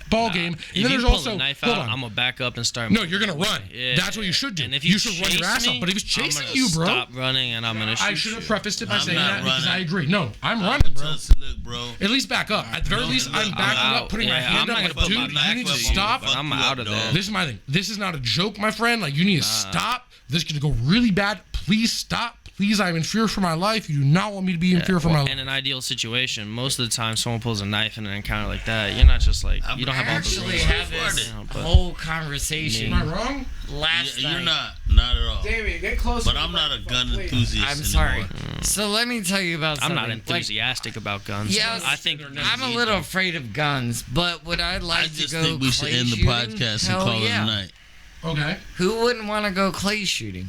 ball game. And If then you there's pull also a knife hold out, on. I'm gonna back up and start. No, you're gonna run. Yeah. That's what you should do. And if you should run your chase ass me, off. But if he's I'm chasing gonna you, bro, stop running and I'm gonna shoot I should have you. prefaced it by I'm saying not that because I running. agree. No, I'm running, bro. Just look, bro. At least back up. At the very least, I'm backing out. up, putting my Yeah, hand I'm up. not Like, gonna put dude, my you need to knife up on stop. But I'm out of there. This is my thing. This is not a joke, my friend. Like, you need to stop. This could go really bad. Please stop. Please, I'm in fear for my life. You do not want me to be in fear for my life. In an ideal situation, most of the time, someone pulls a knife in an encounter like that. You're not just like you don't have all the Actually rules. had this Yeah, but- whole conversation Am I wrong? last You're night. not at all. Damion, get closer. But I'm not a gun enthusiast I'm sorry. anymore. So let me tell you about I'm something. not Like, enthusiastic about guns. yes, I think I'm a little afraid of guns, but would I like I to just go think we should clay end the shooting? podcast Hell and call yeah. it a night. Okay. Who wouldn't want to go clay shooting?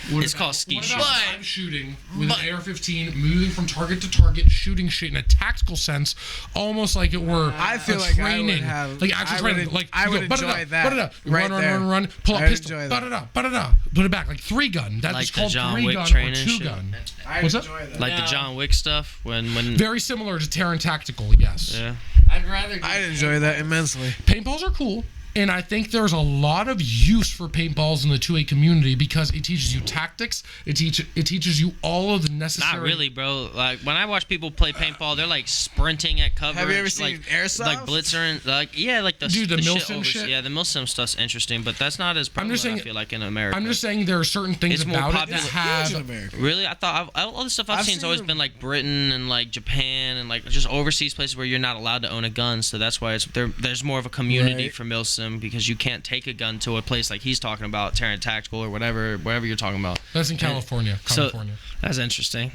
It's called ski What shooting. about But- live shooting with but- an AR-15, moving from target to target, shooting shit in a tactical sense, almost like it were I feel a like I would training, have- like actual I training. would- Like I you would go, ba-da-da, enjoy that ba-da-da, right run, there. run, run, pull I a would pistol, enjoy that. ba-da-da, ba-da-da, put it back, like 3-gun. That's Like the called John 3-gun Wick or training shit. 2-gun. I What's that? enjoy that. Like the Yeah. John Wick stuff when Very similar to Terran Tactical, yes. yeah. I'd rather. I'd enjoy that immensely. Paintballs are cool, and I think there's a lot of use for paintballs in the 2A community because it teaches you tactics. It teaches you all of the necessary. Not really, bro. Like when I watch people play paintball, they're like sprinting at cover. Have you ever seen Airsoft? Like blitzering, like yeah, like the Dude, the shit Milsim shit? Yeah, the Milsim stuff's interesting, but that's not as prevalent. just saying- I feel like in America. I'm just saying there are certain things It's more about it popular. that Huge have. in America. Really, I thought all the stuff I've I've seen has always seen been like Britain and like Japan and like just overseas places where you're not allowed to own a gun. So that's why there's more of a community Right. for Milsim because you can't take a gun to a place like he's talking about, Terran Tactical or whatever you're talking about. That's in California. So California. that's interesting.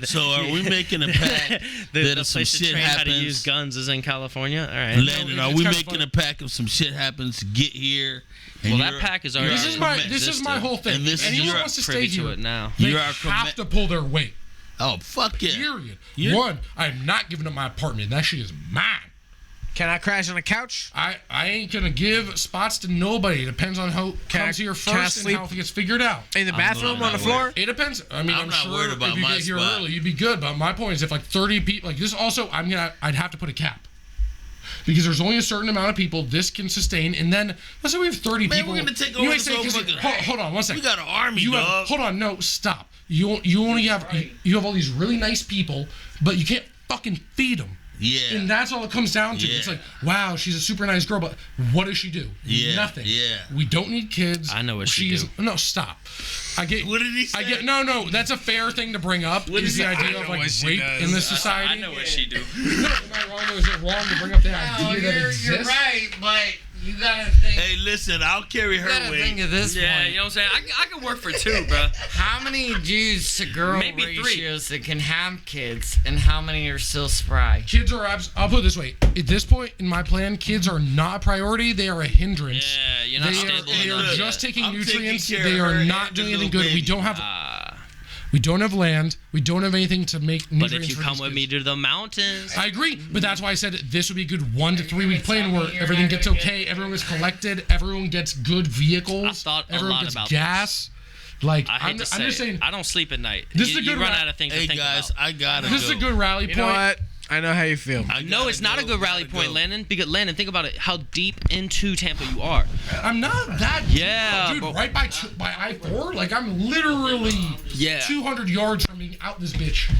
So are we making a pact that the if some place to shit train how to use happens, guns is in California? All right. Landon, are it's we kinda making funny. a pact if some shit happens to get here? And Well, that you're- pack is already. you're This is our my commit- this is my whole thing. And this is Anyone your wants to stay privy to here, it now. they You're our have commi- to pull their weight. Oh, fuck yeah. Period. You're- One, I'm not giving up my apartment. That shit is mine. Can I crash on a couch? I ain't gonna give spots to nobody. It depends on who Can I- comes here can I first and sleep how it gets figured out. In the bathroom on the floor? It depends. I mean, I'm I'm not sure worried about if you my get here spot. early, you'd be good. But my point is, if like 30 people, like this, also, I'd have to put a cap because there's only a certain amount of people this can sustain. And then let's say we have 30 Man, people. we're gonna take You over may this say, whole 'cause- fucking- hold on one second. We got an army, You have, dog. hold on, no, stop. You only have you have all these really nice people, but you can't fucking feed them. Yeah. And that's all it comes down to. Yeah. It's like, wow, she's a super nice girl, but what does she do? Yeah, Nothing. yeah. We don't need kids. I know what she do. No, stop. I get. What did he say? I get. No. That's a fair thing to bring up. What Is did the he say? idea I of know like what she rape does. in this society? I know what she do. No, am I wrong? Or is it wrong to bring up the idea that exists? You're right, but you gotta think. Hey, listen, I'll carry You gotta her think weight. of this Yeah, point. you know what I'm saying? I can work for two, bro. How many Jews to girl Maybe three. ratios that can have kids, and how many are still spry? Kids are I'll put it this way. At this point in my plan, kids are not a priority. They are a hindrance. Yeah, you're not They stable are enough. just taking I'm taking nutrients. care They of her are and not the doing little anything good. We baby. don't have land. We don't have anything to make nutrients. But if you for come these with kids. me to the mountains, I agree, but that's why I said this would be a good 1 to 3 week plan where everything gets okay, everyone gets collected, everyone gets good vehicles, I thought a everyone lot gets about gas. Like I hate I'm to say just saying, I don't sleep at night. This is you, a good you run ra- out of things Hey, to think guys, about. I gotta this go. is a good rally You point. know what? I know how you feel. No, it's not a good rally point, Landon. Landon. Because Landon, think about it. How deep into Tampa you are. I'm not that. Yeah, dude, but- right by I-4. Like I'm literally 200 yards from being out this bitch.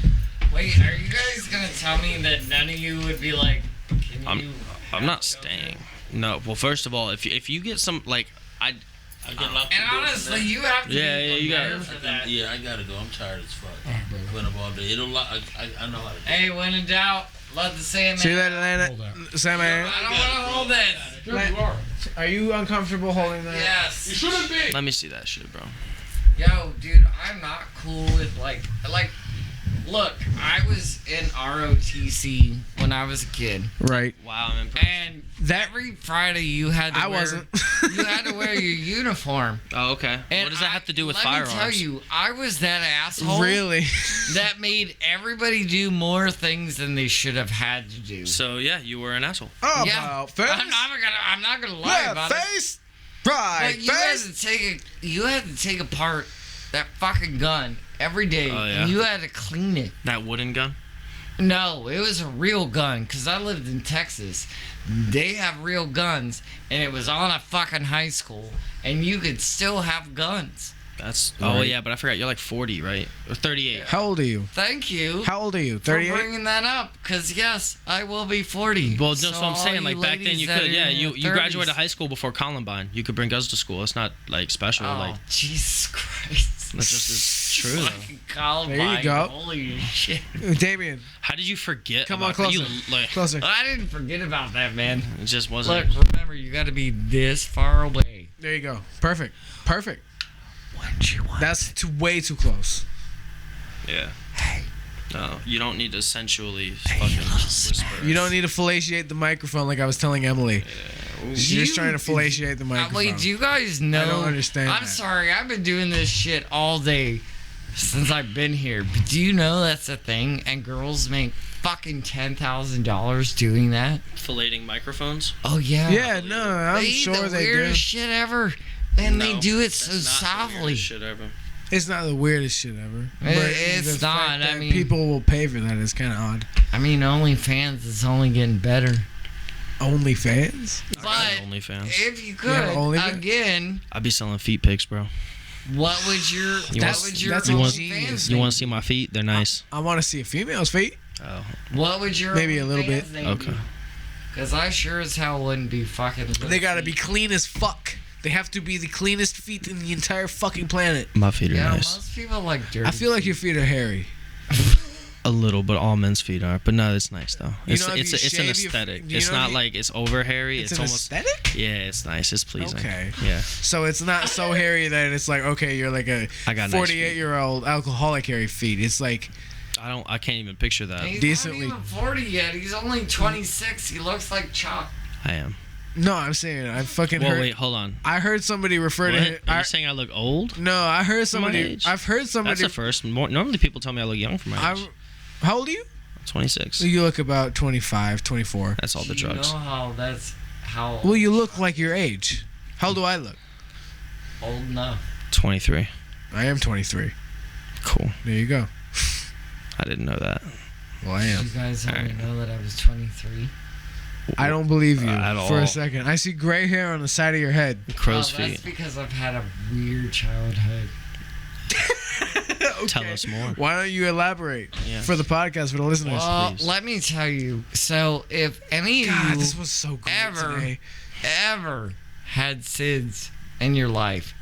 Wait, are you guys gonna tell me that none of you would be like, can you? I'm not staying. No. Well, first of all, if you get some like I get locked And honestly, you have to Yeah, be you got prepared for that. Yeah, I gotta go. I'm tired as fuck. Went up all day. It'll. I know how to. Hey, when in doubt, let the Sandman. See that, Hold Atlanta? Sandman? I don't want to hold this. Dude, you are. Are you uncomfortable holding that? Yes. You shouldn't be. let me see that shit, bro. Yo, dude, I'm not cool with like. Look, I was in ROTC when I was a kid, Right. Wow, I'm impressed. and That- every Friday you had to I wear. wasn't. You had to wear your uniform. Oh, okay. And What does that have to do with let firearms? Let me tell you, I was that asshole Really? that made everybody do more things than they should have had to do. So yeah, you were an asshole. Oh, Yeah. about face. I'm not gonna lie Yeah, about it. face. Right. But you had Face. you had to take apart that fucking gun every day, Oh, yeah. and you had to clean it. That wooden gun. No, it was a real gun, because I lived in Texas. They have real guns, and it was on a fucking high school, and you could still have guns. That's. Oh Right. yeah, but I forgot you're like 40, right? Or 38. How old are you? Thank you How old are you? for 38? bringing that up, because yes, I will be 40. Well, just So what I'm all saying. you Like back then, ladies you that could. are Yeah, in you your graduated 30s. high school before Columbine. You could bring guns to school. It's not like special. Oh, Like Jesus Christ. that's just is true. Though. Fucking Columbine. There you go. Holy shit. Damion, How did you forget? come on about that? closer. You, like, Closer. I didn't forget about that, man. it just wasn't. Look, remember, you got to be this far away. There you go. Perfect. Perfect. What you want? That's way too close. Yeah. Hey. No, you don't need to sensually fucking whisper. You don't need to fellatiate the microphone like I was telling Emily. She's just You- trying to fellatiate the microphone. Wait, do you guys know? I don't understand I'm that. sorry, I've been doing this shit all day since I've been here. But do you know that's a thing? And girls make fucking $10,000 doing that. Filleting microphones. Oh yeah. Yeah, no, I'm they eat sure the they do. weirdest shit ever, and they No, do it so that's not the softly. weirdest shit ever. It's not the weirdest shit ever. It's the not, fact I that mean- people will pay for that is kind of odd. I mean, OnlyFans is only getting better. OnlyFans? But OnlyFans. if you could, Yeah, OnlyFans? again, I'd be selling feet pics, bro. what would your That's- that's a OnlyFans genius. You name want to see my feet? They're nice. I want to see a female's feet. Oh, What would your Maybe a little bit. okay. Because I sure as hell wouldn't be fucking. They gotta be clean as fuck. They have to be the cleanest feet in the entire fucking planet. My feet are Yeah, nice. most people like dirty. I feel like your feet are hairy. A little, but all men's feet are. But no, it's nice though. You It's know, if it's you it's an shave your- aesthetic. do you It's know not if you- like it's over hairy. It's It's an almost. aesthetic? Yeah, it's nice. It's pleasing. Okay. Yeah. So it's not so hairy that it's like, okay, you're like a I got nice 48-year-old alcoholic hairy feet. It's like, I can't even picture that. He's decently- not even 40 yet. He's only 26. He looks like Chuck. I am. no, I'm saying I fucking Well, heard. wait, hold on. I heard somebody refer What? to him. Are you saying I look old? No, I heard somebody. age? I've heard That's somebody. the first. Normally people tell me I look young for my age. How old are you? 26. You look about 25, 24. That's all the Do drugs. You know how that's how Well, you look like your age. How old do I look? old enough. 23. I am 23. Cool. There you go. I didn't know that. Well, I am. You guys only Alright. know that I was 23. I don't believe you At for all. a second. I see gray hair on the side of your head. Crow's That's feet. because I've had a weird childhood. Okay. Tell us more. Why don't you elaborate Yeah. for the podcast for the listeners? Well, please. let me tell you. So, if any of God, you this was so great ever- today. ever had SIDS in your life,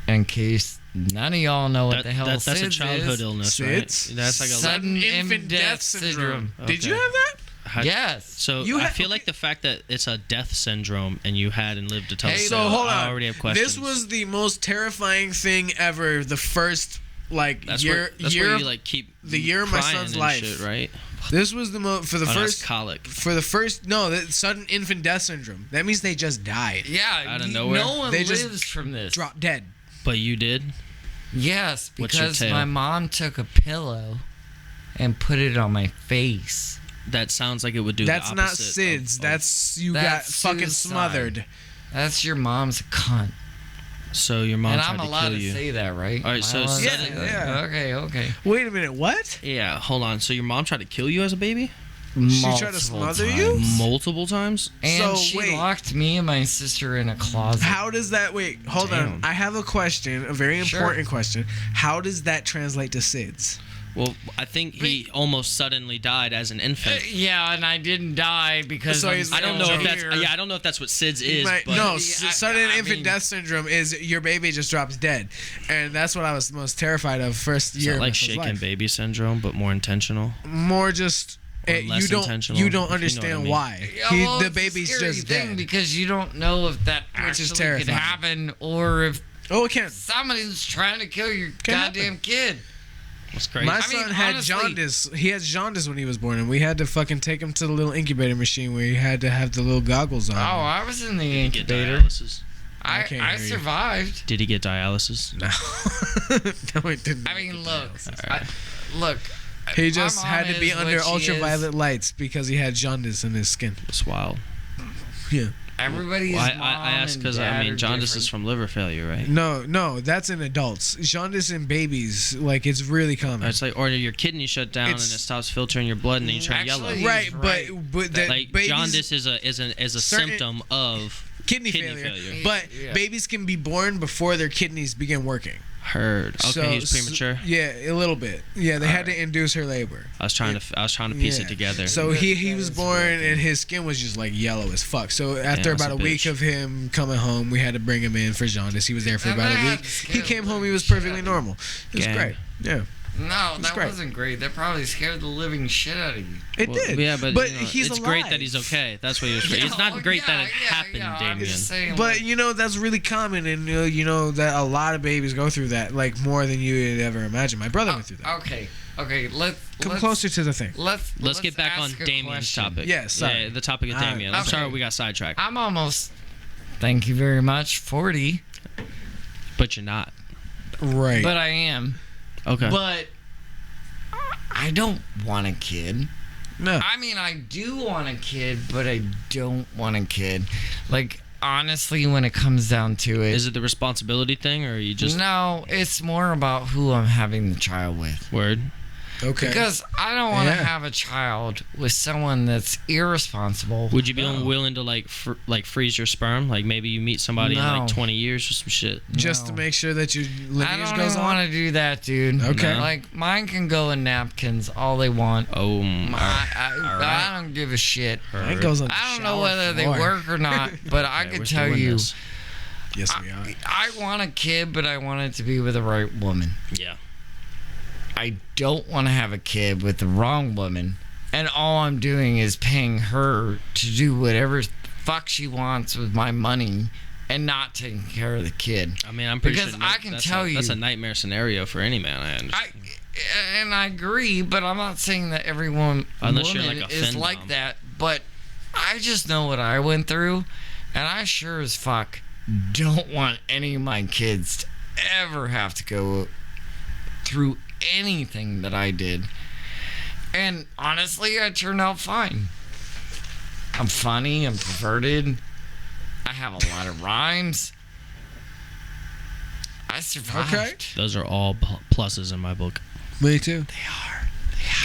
in case none of y'all know what the hell that's a SIDS childhood is, illness, SIDS? right? That's like a Sudden infant death syndrome. Did you Okay. have that? Yes. So You I have- feel like the fact that it's a death syndrome and you had and lived to tell Hey, the So tale, hold on. I already have questions. This was the most terrifying thing ever. The first that's year where, that's year where of- you like keep the year of my crying son's and life. shit, right? This was the most for the Oh, that's first colic. the sudden infant death syndrome. That means they just died. Yeah. Out of nowhere? No one They just lives from this. Drop dead. But you did. Yes, What's your because tale? my mom took a pillow and put it on my face. That sounds like it would do. That's the not opposite SIDS. of- That's you got That's fucking suicide. smothered. That's your mom's a cunt. So your mom And tried I'm to allowed kill to you. say that, right? All right, Am I so allowed to yeah, say that? yeah. Okay. Wait a minute. What? Yeah, hold on. So your mom tried to kill you as a baby She tried to Multiple smother you? times. multiple times. And So, she wait. locked me and my sister in a closet. How does that? Wait, hold on. Damn. I have a question. A very Sure. important question. How does that translate to SIDS? Well, I think he almost suddenly died as an infant. Yeah, and I didn't die because So he's- I don't know if that's here. I don't know if that's what SIDS is. Right. But No, Yeah, sudden I infant mean- death syndrome is your baby just drops dead, and that's what I was most terrified of first It's year. not like of his shaken life. baby syndrome, but more intentional. More just Or you less don't intentional, you if you know don't what I understand mean. why Yeah, he, well, the it's a baby's scary just thing dead. because you don't know if that Which is actually could terrifying. happen or if Oh, it can. somebody's trying to kill your Can goddamn kid. That's crazy. My I son mean, had honestly- jaundice. He had jaundice when he was born, and we had to fucking take him to the little incubator machine where he had to have the little goggles on. Oh, I was in the Did he get incubator. dialysis? I I can't hear you. survived. Did he get dialysis? No, no, it didn't. I mean, look, Alright. look. He my just mom had to be is what under she ultraviolet is. lights because he had jaundice in his skin. It's wild. Yeah. Everybody's Well, I mom asked and because dad are jaundice is different. from liver failure, right? No, that's in adults. Jaundice in babies, like it's really common. It's like, or your kidney shut down and it It's- stops filtering your blood and then you turn Actually, yellow. Right, He's but that Like babies, jaundice is a certain- symptom of kidney kidney failure, failure. but Yeah. babies can be born before their kidneys begin working. heard. Okay, So- he was premature. Yeah, a little bit. Yeah, they had to induce her labor. I was trying to piece Yeah. it together. So he That was is born real thing. and his skin was just like yellow as fuck. So after that's about a a week bitch. of him coming home, we had to bring him in for jaundice. He was there for And about that a week. had to He scare came the home. He was shit perfectly out of you. normal. It was Gang. great. Yeah, No, It's that great. wasn't great. That probably scared the living shit out of you. it Well, did. Yeah, but, you know, he's it's alive. great that he's okay. That's what he was. It's Oh, not great that it yeah, happened, yeah, I'm Damion. just saying, But like, you know that's really common, and you know that a lot of babies go through that, like more than you would ever imagine. My brother went through that. okay, Come let's closer to the thing. Let's get back on ask a Damien's question. topic. Yeah, sorry. Yeah, the topic of Damion. I'm okay. sorry we got sidetracked, I'm almost. Thank you very much. 40, but you're not. Right. but I am. Okay. But I don't want a kid. no. I mean, I do want a kid, but I don't want a kid. Like, honestly, when it comes down to it, Is it the responsibility thing, or are you just no, it's more about who I'm having the child with. word? Okay. Because I don't want to Yeah. have a child with someone that's irresponsible. Would you be No. willing to like freeze your sperm? Like maybe you meet somebody in No. like 20 years or some shit. just to No. make sure that your I lineage don't goes even on. want to do that, dude. Okay. No. Like, mine can go in napkins all they want. Oh, I don't give a shit. Mine goes on the I don't know shower whether they floor. work or not, but I can tell you, Yes, we are. I want a kid, but I want it to be with the right woman. Yeah. I don't want to have a kid with the wrong woman, and all I'm doing is paying her to do whatever the fuck she wants with my money and not taking care of the kid. I mean, I'm pretty Because sure I can that's tell that's you- a nightmare scenario for any man. I understand. I agree, but I'm not saying that everyone Unless you're woman like a is femdom. like that. But I just know what I went through, and I sure as fuck don't want any of my kids to ever have to go through anything that I did. And honestly, I turned out fine. I'm funny, I'm perverted, I have a lot of rhymes. I survived. Okay. Those are all pluses in my book, Me too.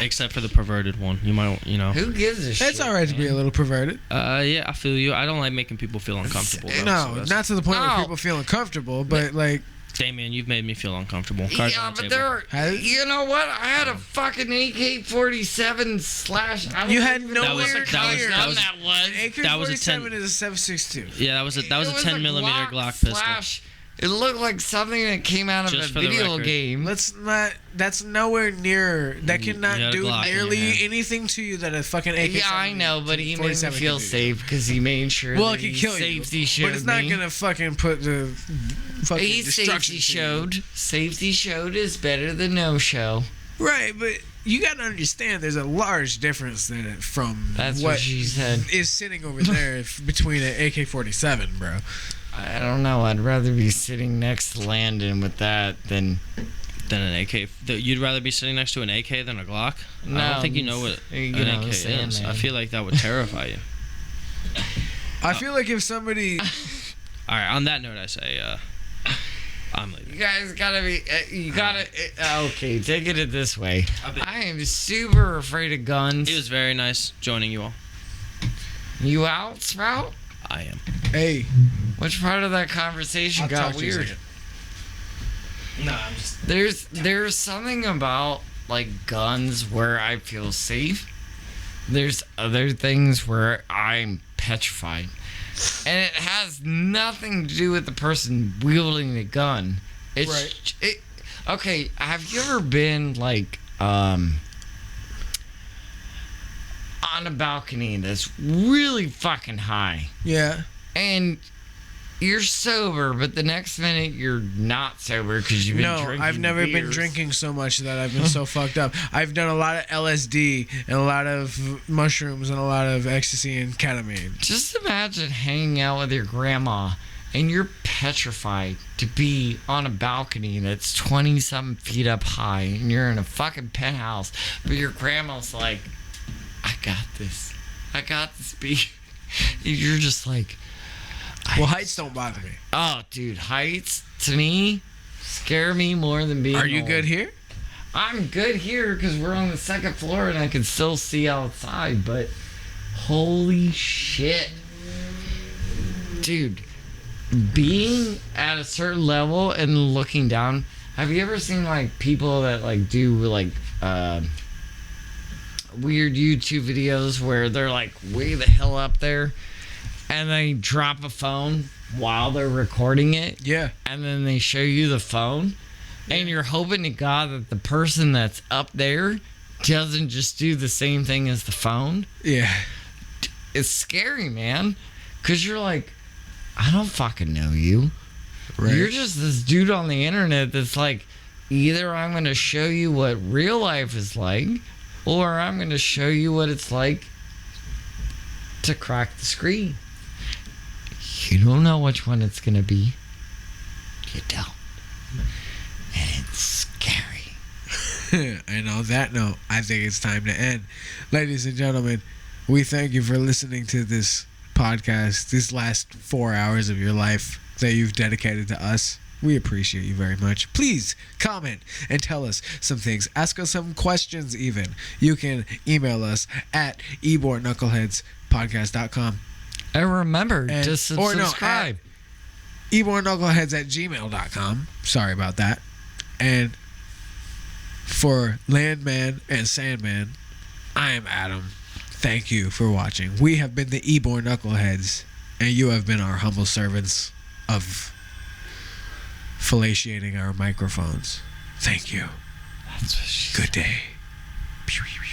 except for the perverted one. You might, Who gives a shit? It's all right to be man? a little perverted. Yeah, I feel you. I don't like making people feel uncomfortable. Though, so No, that's- not to the point No. where people feel uncomfortable, but like Damien, you've made me feel uncomfortable. Cards Yeah, on the but table. there. You know what? I had a fucking AK-47 slash. I don't You had even no know That was- what clear that was- kind of that gun was- that was. That was a 10 AK-47 is a 7.62. Yeah, that was a It was 10 millimeter Glock pistol. slash. It looked like something that came out of Just a for the video record. game. Let's not. That's nowhere near. That cannot you had a do Glock in your nearly hand. anything to you that a fucking AK-47. Yeah, I know, but he made me 47 feel can do. safe because he made sure Well, that it can he kill safety you, showed but it's not me. gonna fucking put the fucking He destruction safety to you. showed. Safety showed is better than no show. Right, but you gotta understand there's a large difference there from That's what she said. is sitting over there between an AK-47, bro. I don't know. I'd rather be sitting next to Landon with that than. Than an AK. You'd rather be sitting next to an AK than a Glock? I No, don't think you know what you an know what I'm AK saying, is. man. I feel like that would terrify you. I feel like if somebody, All right, on that note, I say, I'm leaving. You guys gotta be. You gotta. Okay, take it this way. I've been- I am super afraid of guns. It was very nice joining you all. You out, Sprout? I am. hey, Which part of that conversation I'll got talk to you in a weird? second. No, I'm just. There's something about like guns where I feel safe. There's other things where I'm petrified. And it has nothing to do with the person wielding the gun. It's okay, have you ever been like on a balcony that's really fucking high? Yeah. And you're sober, but the next minute you're not sober because you've been drinking. No, I've never been beers. drinking so much that I've been so fucked up. I've done a lot of LSD and a lot of mushrooms and a lot of ecstasy and ketamine. Just imagine hanging out with your grandma and you're petrified to be on a balcony that's 20-something feet up high and you're in a fucking penthouse, but your grandma's like, I got this, B. You're just like, Well, heights don't bother me. oh, dude, heights to me scare me more than being Are you old. good here? I'm good here because we're on the second floor and I can still see outside, but holy shit. Dude, being at a certain level and looking down, have you ever seen like people that like do like weird YouTube videos where they're like way the hell up there and they drop a phone while they're recording it? Yeah. And then they show you the phone, and you're hoping to God that the person that's up there doesn't just do the same thing as the phone. Yeah. It's scary, man, because you're like, I don't fucking know you. Right. You're just this dude on the internet that's like, either I'm going to show you what real life is like, or I'm going to show you what it's like to crack the screen. You don't know which one it's going to be. You don't. And it's scary. And on that note, I think it's time to end. Ladies and gentlemen, we thank you for listening to this podcast, this last 4 hours of your life that you've dedicated to us. We appreciate you very much. Please comment and tell us some things. Ask us some questions even. You can email us at YborKnuckleheads.podcast.com. And remember And- to or no, subscribe. YborKnuckleheads@gmail.com. Sorry about that. And for Landman and Sanman, I am Adam. Thank you for watching. We have been the YborKnuckleheads, and you have been our humble servants of fellatiating our microphones. Thank you. That's what she Good day. Pew, pew, pew.